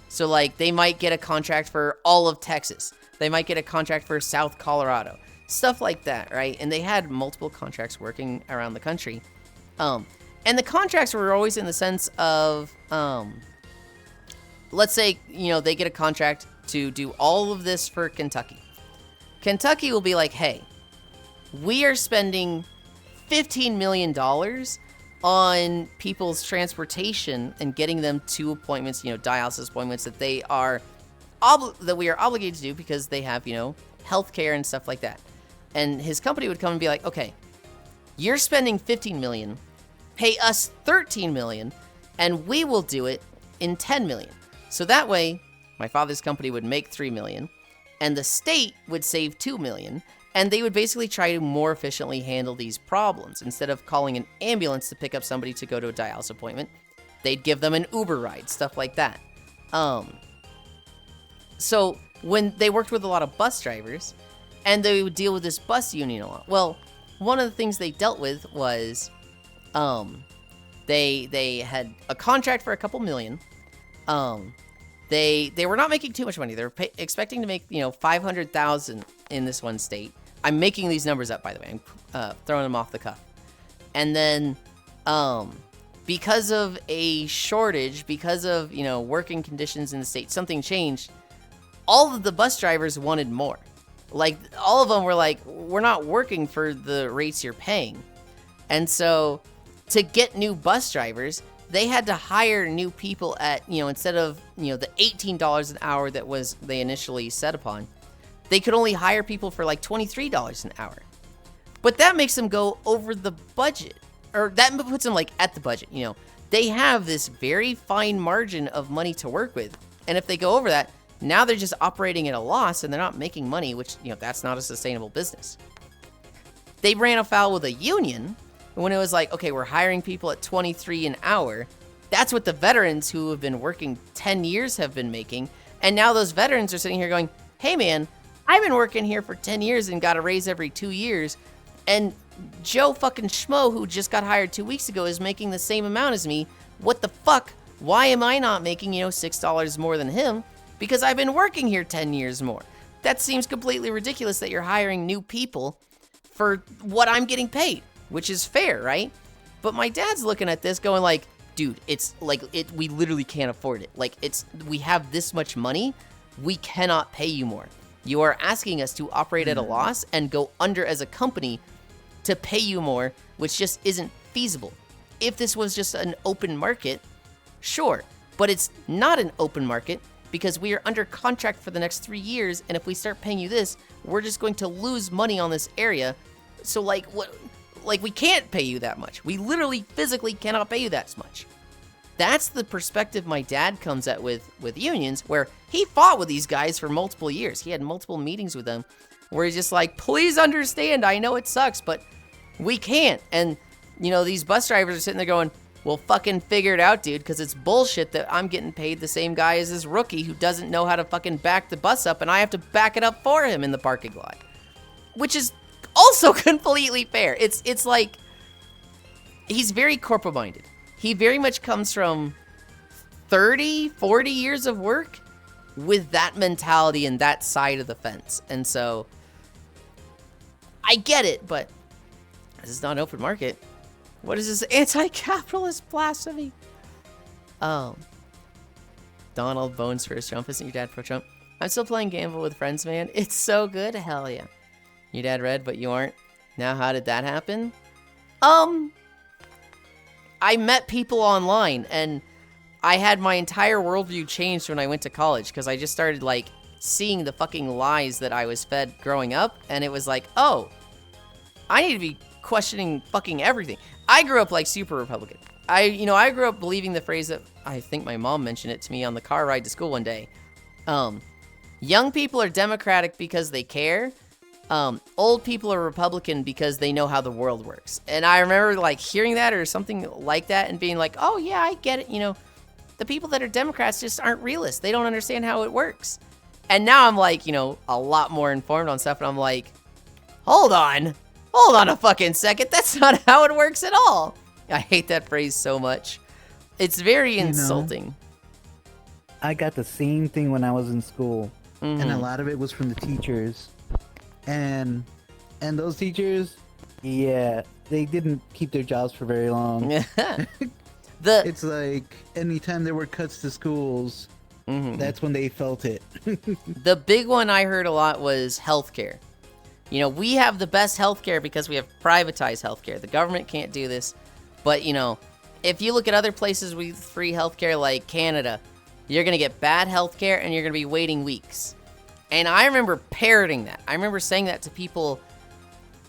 So, like, they might get a contract for all of Texas. They might get a contract for South Colorado. Stuff like that, right? And they had multiple contracts working around the country. And the contracts were always in the sense of, let's say, they get a contract to do all of this for Kentucky. Kentucky will be like, hey, we are spending $15 million on people's transportation and getting them to appointments, dialysis appointments that we are obligated to do because they have, healthcare and stuff like that. And his company would come and be like, okay, you're spending $15 million, pay us $13 million, and we will do it in $10 million. So that way, my father's company would make $3 million, and the state would save $2 million, and they would basically try to more efficiently handle these problems. Instead of calling an ambulance to pick up somebody to go to a dialysis appointment, they'd give them an Uber ride, stuff like that. So when they worked with a lot of bus drivers, and they would deal with this bus union a lot. Well, one of the things they dealt with was, they had a contract for a couple million. They were not making too much money. They were expecting to make, $500,000 in this one state. I'm making these numbers up, by the way. I'm throwing them off the cuff. And then, because of a shortage, because of, working conditions in the state, something changed. All of the bus drivers wanted more. Like, all of them were like, we're not working for the rates you're paying. And so, to get new bus drivers, they had to hire new people at, instead of, the $18 an hour that they initially set upon, they could only hire people for like $23 an hour. But that makes them go over the budget, or that puts them like at the budget, They have this very fine margin of money to work with. And if they go over that, now they're just operating at a loss and they're not making money, which, that's not a sustainable business. They ran afoul with a union when it was like, okay, we're hiring people at $23 an hour. That's what the veterans who have been working 10 years have been making. And now those veterans are sitting here going, hey man, I've been working here for 10 years and got a raise every 2 years. And Joe fucking Schmo, who just got hired 2 weeks ago, is making the same amount as me. What the fuck? Why am I not making, $6 more than him? Because I've been working here 10 years more. That seems completely ridiculous that you're hiring new people for what I'm getting paid, which is fair, right? But my dad's looking at this going like, dude, it's like, we literally can't afford it. Like, we have this much money, we cannot pay you more. You are asking us to operate at a loss and go under as a company to pay you more, which just isn't feasible. If this was just an open market, sure, but it's not an open market because we are under contract for the next 3 years, and if we start paying you this, we're just going to lose money on this area. So we can't pay you that much. We literally physically cannot pay you that much. That's the perspective my dad comes at with unions, where he fought with these guys for multiple years. He had multiple meetings with them where he's just like, please understand, I know it sucks, but we can't. And, these bus drivers are sitting there going, well, fucking figure it out, dude, because it's bullshit that I'm getting paid the same guy as this rookie who doesn't know how to fucking back the bus up, and I have to back it up for him in the parking lot. Which is also completely fair. It's like, he's very corporate-minded. He very much comes from 30, 40 years of work with that mentality and that side of the fence. And so, I get it, but this is not an open market. What is this anti-capitalist blasphemy? Donald Bones first Trump. Isn't your dad pro-Trump? I'm still playing Gamble with friends, man. It's so good. Hell yeah. Your dad read, but you aren't. Now, how did that happen? I met people online, and I had my entire worldview changed when I went to college, because I just started, seeing the fucking lies that I was fed growing up, and it was like, oh, I need to be questioning fucking everything. I grew up super Republican. I grew up believing the phrase that I think my mom mentioned it to me on the car ride to school one day. Young people are Democratic because they care. Old people are Republican because they know how the world works. And I remember hearing that or something like that and being like, oh yeah, I get it. The people that are Democrats just aren't realists. They don't understand how it works. And now I'm a lot more informed on stuff. And I'm like, hold on a fucking second. That's not how it works at all. I hate that phrase so much. It's very insulting. I got the same thing when I was in school. Mm-hmm. And a lot of it was from the teachers. And those teachers, yeah, they didn't keep their jobs for very long. It's like anytime there were cuts to schools, Mhm. That's when they felt it. The big one I heard a lot was healthcare. You know, we have the best healthcare because we have privatized healthcare. The government can't do this. But, you know, if you look at other places with free healthcare like Canada, you're going to get bad healthcare and you're going to be waiting weeks. And I remember parroting that. I remember saying that to people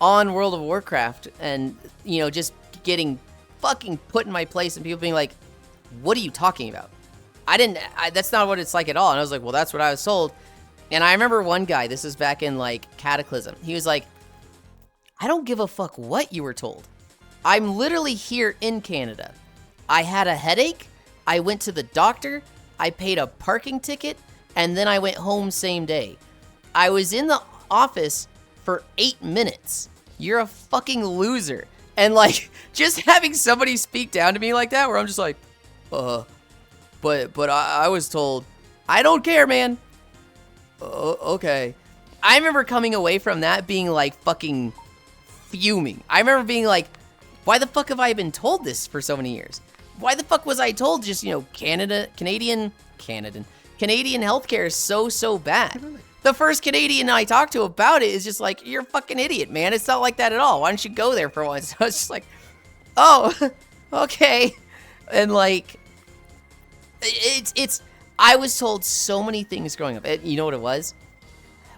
on World of Warcraft and, you know, just getting fucking put in my place and people being like, what are you talking about? That's not what it's like at all. And I was like, well, that's what I was told. And I remember one guy, this is back in like Cataclysm. He was like, I don't give a fuck what you were told. I'm literally here in Canada. I had a headache. I went to the doctor. I paid a parking ticket. And then I went home same day. I was in the office for 8 minutes. You're a fucking loser. And like, just having somebody speak down to me like that, where I'm just like, but I was told, I don't care, man. Okay. I remember coming away from that being like fucking fuming. I remember being like, why the fuck have I been told this for so many years? Why the fuck was I told just, you know, Canadian healthcare is so bad. The first Canadian I talked to about it is just like, you're a fucking idiot, man. It's not like that at all. Why don't you go there for once? I was just like, oh, okay. And like, I was told so many things growing up. You know what it was?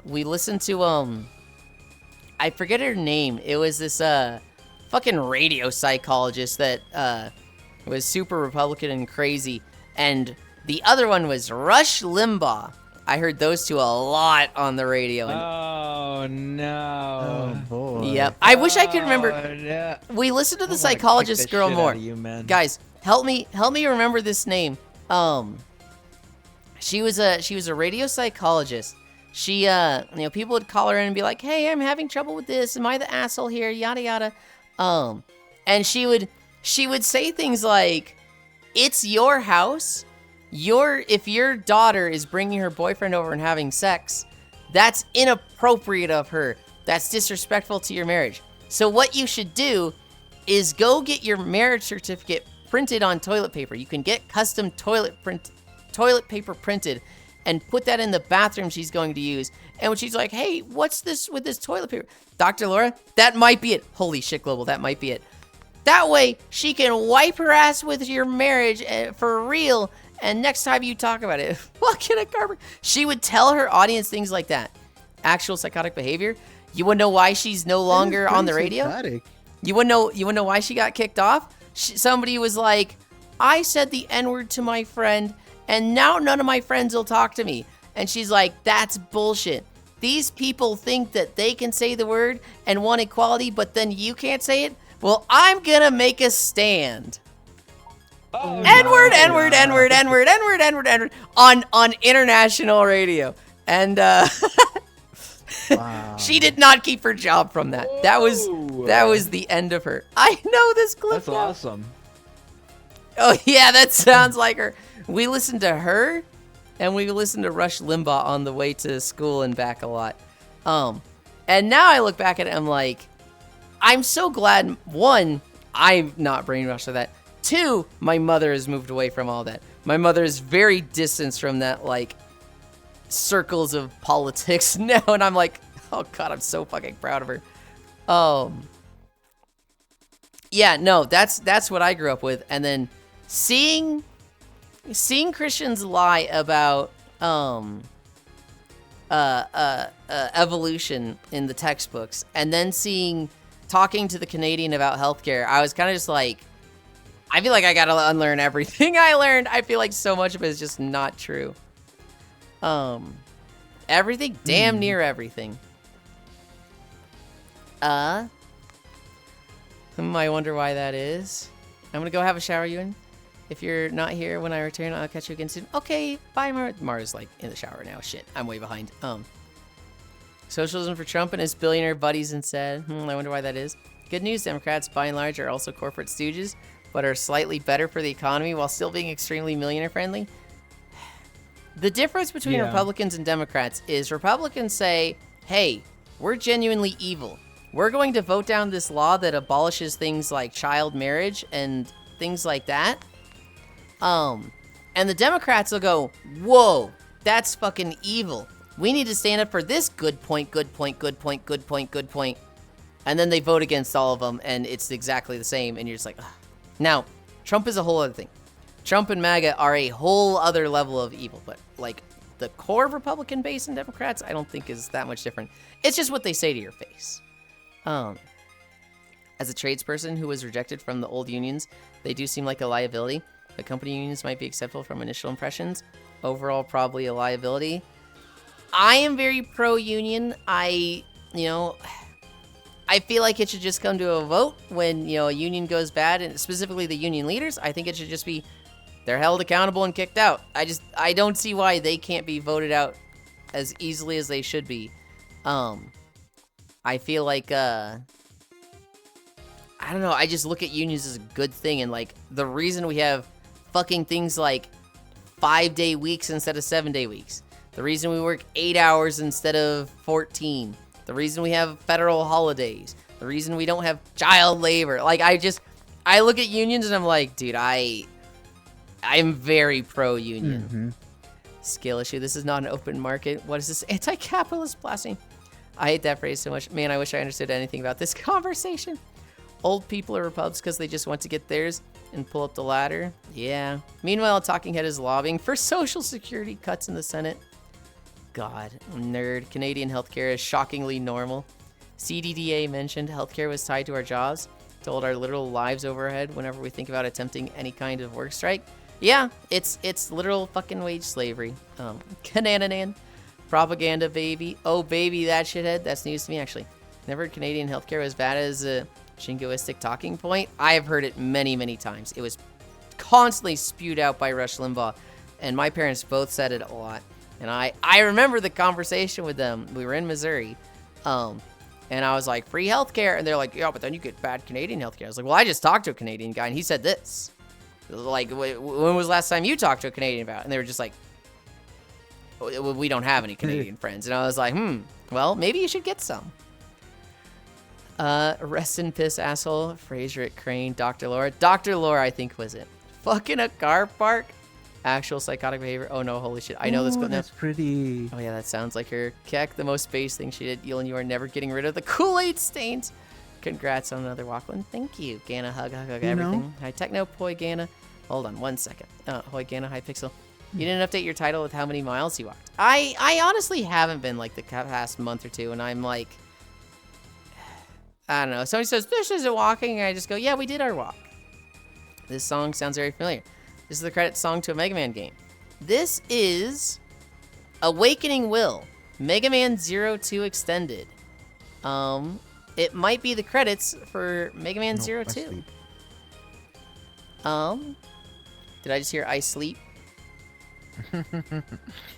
We listened to, I forget her name. It was this, fucking radio psychologist that, was super Republican and crazy. And the other one was Rush Limbaugh. I heard those two a lot on the radio. And, Oh no! Oh boy. yep. I wish I could remember. Yeah. We listened to the I wanna kick psychologist the girl shit more. outta you, man. Guys, help me remember this name. She was a radio psychologist. She, you know, people would call her in and be like, "Hey, I'm having trouble with this. Am I the asshole here?" Yada yada. And she would say things like, "It's your house. If your daughter is bringing her boyfriend over and having sex, that's inappropriate of her. That's disrespectful to your marriage. So what you should do is go get your marriage certificate printed on toilet paper. You can get custom toilet paper printed and put that in the bathroom she's going to use." And when she's like, "Hey, what's this with this toilet paper?" "Dr. Laura, that might be it." Holy shit, Global, that might be it. That way, she can wipe her ass with your marriage for real. And next time you talk about it, fucking a garbage. She would tell her audience things like that. Actual psychotic behavior. You wouldn't know why she's no longer on the radio. Psychotic. You wouldn't know why she got kicked off. Somebody was like, "I said the N-word to my friend, and now none of my friends will talk to me." And she's like, "That's bullshit. These people think that they can say the word and want equality, but then you can't say it. Well, I'm gonna make a stand." Oh, N-word, no. N-word, N-word, N-word, N-word, N-word, N-word on international radio. And Wow. she did not keep her job from that. That was the end of her. I know this clip. That's now. awesome. Oh yeah, that sounds like her. We listened to her, and we listened to Rush Limbaugh on the way to school and back a lot. And now I look back at it, I'm like, I'm so glad. One, I'm not brainwashed by that. Two, my mother has moved away from all that. My mother is very distanced from that, like, circles of politics now, and I'm like, oh god, I'm so fucking proud of her. Yeah, no, that's what I grew up with, and then seeing Christians lie about evolution in the textbooks, and then talking to the Canadian about healthcare, I was kind of just like, I feel like I gotta unlearn everything I learned. I feel like so much of it is just not true. Everything, damn near everything. I wonder why that is. I'm gonna go have a shower, Yulind. If you're not here when I return, I'll catch you again soon. Okay, bye, Mara. Mara's like in the shower now. Shit, I'm way behind. Socialism for Trump and his billionaire buddies instead. I wonder why that is. Good news, Democrats by and large are also corporate stooges, but are slightly better for the economy while still being extremely millionaire friendly. The difference between Republicans and Democrats is Republicans say, hey, we're genuinely evil. We're going to vote down this law that abolishes things like child marriage and things like that. And And the Democrats will go, whoa, that's fucking evil. We need to stand up for this good point, good point, good point, good point, good point. And then they vote against all of them, and it's exactly the same, and you're just like, ugh. Now, Trump is a whole other thing. Trump and MAGA are a whole other level of evil, but like the core Republican base and Democrats, I don't think is that much different. It's just what they say to your face. As a tradesperson who was rejected from the old unions, they do seem like a liability. But company unions might be acceptable from initial impressions. Overall, probably a liability. I am very pro-union. I feel like it should just come to a vote when, a union goes bad, and specifically the union leaders. I think it should just be, they're held accountable and kicked out. I don't see why they can't be voted out as easily as they should be. I feel like, I don't know, I just look at unions as a good thing, and like, the reason we have fucking things like 5-day weeks instead of 7-day weeks, the reason we work 8 hours instead of 14, the reason we have federal holidays, the reason we don't have child labor, like, I look at unions and I'm like, dude, I'm very pro-union. Mm-hmm. Skill issue, this is not an open market. What is this anti-capitalist blasphemy? I hate that phrase so much. Man, I wish I understood anything about this conversation. Old people are Repubs because they just want to get theirs and pull up the ladder. Yeah. Meanwhile, Talking Head is lobbying for Social Security cuts in the Senate. God, nerd. Canadian healthcare is shockingly normal. CDDA mentioned healthcare was tied to our jobs, to hold our literal lives overhead whenever we think about attempting any kind of work strike. Yeah, it's literal fucking wage slavery. Canananan. Propaganda, baby. Oh, baby, that shithead. That's news to me, actually. Never heard Canadian healthcare was bad as a jingoistic talking point. I have heard it many, many times. It was constantly spewed out by Rush Limbaugh, and my parents both said it a lot. And I remember the conversation with them. We were in Missouri, and I was like, free healthcare, and they're like, yeah, but then you get bad Canadian healthcare. I was like, well, I just talked to a Canadian guy, and he said this. Like, when was the last time you talked to a Canadian about it? And they were just like, we don't have any Canadian friends. And I was like, well, maybe you should get some. Rest in piss, asshole. Fraser at Crane. Dr. Laura. Dr. Laura, I think, was it. Fucking a car park. Actual psychotic behavior. Oh, no, holy shit. I know this. That's pretty. Oh, yeah, that sounds like her. Keck, the most space thing she did. Yulind, you are never getting rid of the Kool-Aid stains. Congrats on another Walkland. Thank you. Gana, hug, everything. Hi, Techno, Poi, Gana. Hold on 1 second. Hoi, Gana, hi, Pixel. You didn't update your title with how many miles you walked. I honestly haven't been, like, the past month or two, and I'm like, I don't know. Somebody says, this isn't walking, and I just go, yeah, we did our walk. This song sounds very familiar. This is the credit song to a Mega Man game. This is Awakening Will, Mega Man 02 Extended. It might be the credits for Mega Man 02. Did I just hear I sleep?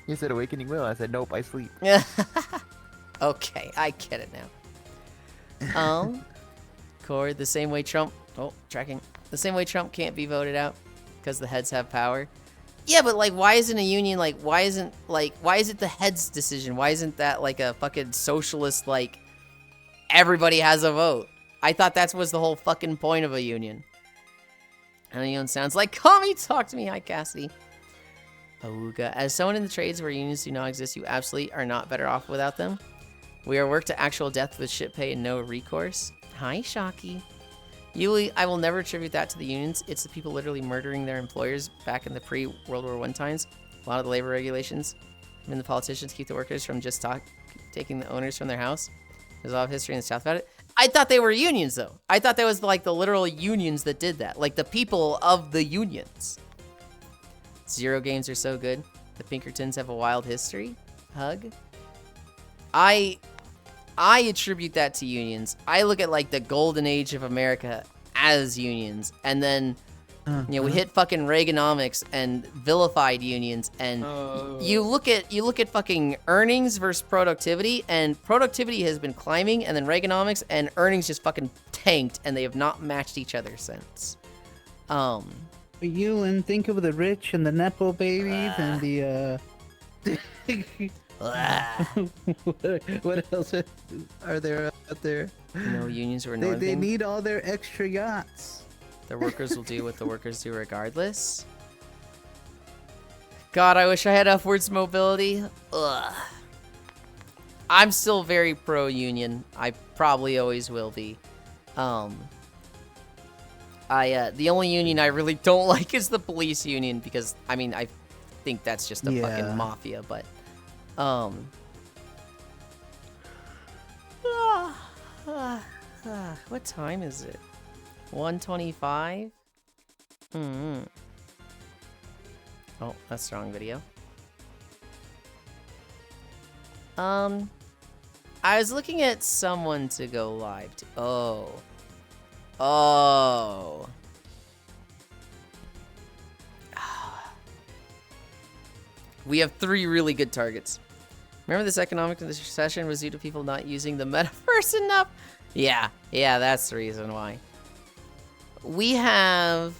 You said Awakening Will. I said nope, I sleep. Okay, I get it now. Cord, the same way Trump. Oh, tracking. The same way Trump can't be voted out because the heads have power. Yeah, but like, why isn't a union like? Why is it the heads' decision? Why isn't that like a fucking socialist like? Everybody has a vote. I thought that was the whole fucking point of a union. And a union sounds like, call me, talk to me, hi Cassidy. Auga. As someone in the trades where unions do not exist, you absolutely are not better off without them. We are worked to actual death with shit pay and no recourse. Hi, Shocky. Yuli, I will never attribute that to the unions. It's the people literally murdering their employers back in the pre-World War I times. A lot of the labor regulations, even the politicians keep the workers from just taking the owners from their house. There's a lot of history in the South about it. I thought they were unions, though. I thought that was like the literal unions that did that. Like the people of the unions. Zero games are so good. The Pinkertons have a wild history. Hug. I attribute that to unions. I look at like the golden age of America as unions, and then we hit fucking Reaganomics and vilified unions, and you look at fucking earnings versus productivity, and productivity has been climbing, and then Reaganomics and earnings just fucking tanked, and they have not matched each other since. Yulind, think of the rich and the nepo babies and the what else are there out there? No unions were They need all their extra yachts. The workers will do what the workers do regardless. God, I wish I had upwards mobility. Ugh. I'm still very pro-union. I probably always will be. The only union I really don't like is the police union because, I mean, I think that's just a fucking mafia, but, what time is it? 1:25? Oh, that's the wrong video. I was looking at someone to go live to. Oh. We have 3 really good targets. Remember this economic recession was due to people not using the metaverse enough? Yeah, that's the reason why. We have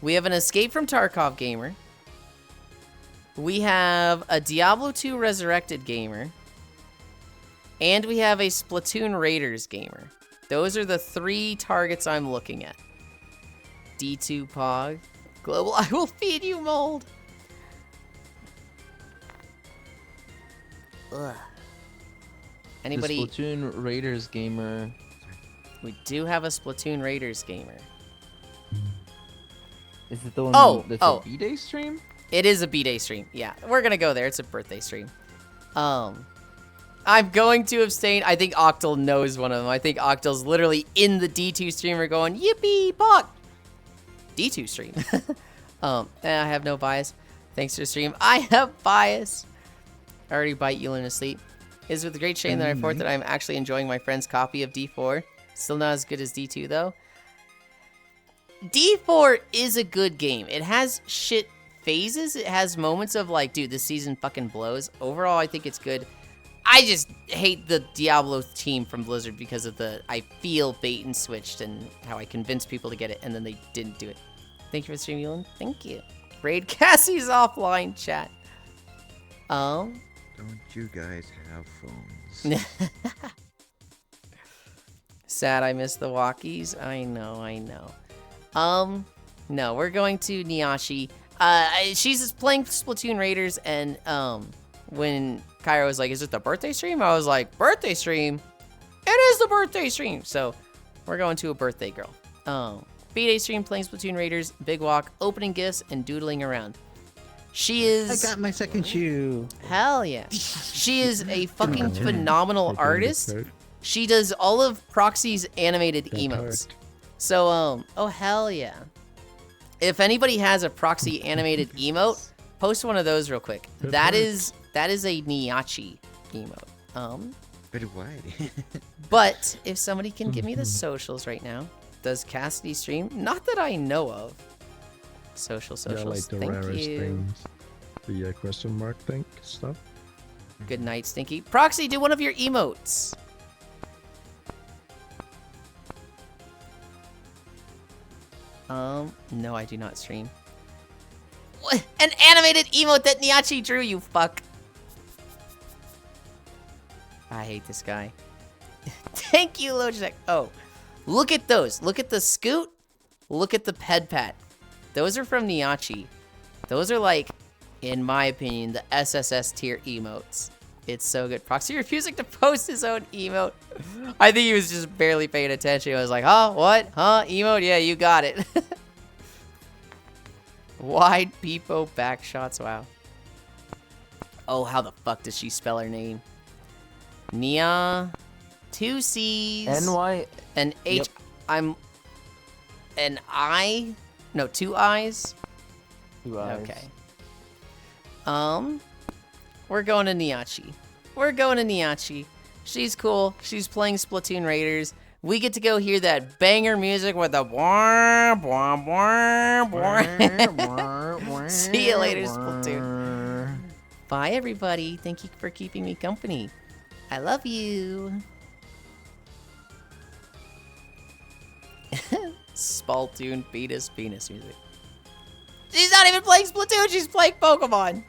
an Escape from Tarkov gamer. We have a Diablo 2 Resurrected gamer. And we have a Splatoon Raiders gamer. Those are the 3 targets I'm looking at. D2 Pog. Global, I will feed you mold. Ugh. Anybody? The Splatoon Raiders gamer. We do have a Splatoon Raiders gamer. Is it the one that's a B-Day stream? It is a B-Day stream. Yeah, we're gonna go there. It's a birthday stream. I'm going to abstain. I think Octal knows one of them. I think Octal's literally in the D2 streamer going, yippee, pog! D2 stream. I have no bias. Thanks to the stream. I have bias. I already bite Yulind asleep. It is with great shame that I report that I'm actually enjoying my friend's copy of D4. Still not as good as D2, though. D4 is a good game. It has shit phases. It has moments of like, dude, this season fucking blows. Overall, I think it's good. I just hate the Diablo team from Blizzard because of I feel bait and switched and how I convinced people to get it and then they didn't do it. Thank you for streaming, Yulind. Thank you. Raid Cassie's offline chat. Don't you guys have phones? Sad I missed the walkies. I know. No, we're going to Nyashi. She's playing Splatoon Raiders, and when Kyra was like, "Is it the birthday stream?" I was like, "Birthday stream? It is the birthday stream!" So we're going to a birthday girl. B-Day stream playing Splatoon Raiders, big walk, opening gifts, and doodling around. She is. I got my second shoe. Hell yeah. She is a fucking phenomenal artist. She does all of Proxy's animated emotes. So, oh hell yeah. If anybody has a Proxy animated emote, post one of those real quick. That is a Nyachi emote. But why? But if somebody can give me the socials right now. Does Cassidy stream? Not that I know of. Socials. Yeah, like the Thank rarest you. things. The question mark thing stuff. Good night, Stinky. Proxy, do one of your emotes. No, I do not stream. What? An animated emote that Nyachi drew, you fuck. I hate this guy. Thank you, Logitech. Oh, look at those. Look at the scoot. Look at the ped pat. Those are from Nyachi. Those are like, in my opinion, the SSS tier emotes. It's so good. Proxy refusing to post his own emote. I think he was just barely paying attention. I was like, huh? What? Huh? Emote? Yeah, you got it. Wide peepo back shots. Wow. Oh, how the fuck does she spell her name? Nia. 2 C's. NY. An H. Yep. I'm. An I. No, 2 I's. 2 I's. Okay. We're going to Nyachi. She's cool. She's playing Splatoon Raiders. We get to go hear that banger music with the bwah, bwah, bwah, bwah. See you later, Splatoon. Bye, everybody. Thank you for keeping me company. I love you. Splatoon penis music. She's not even playing Splatoon. She's playing Pokemon.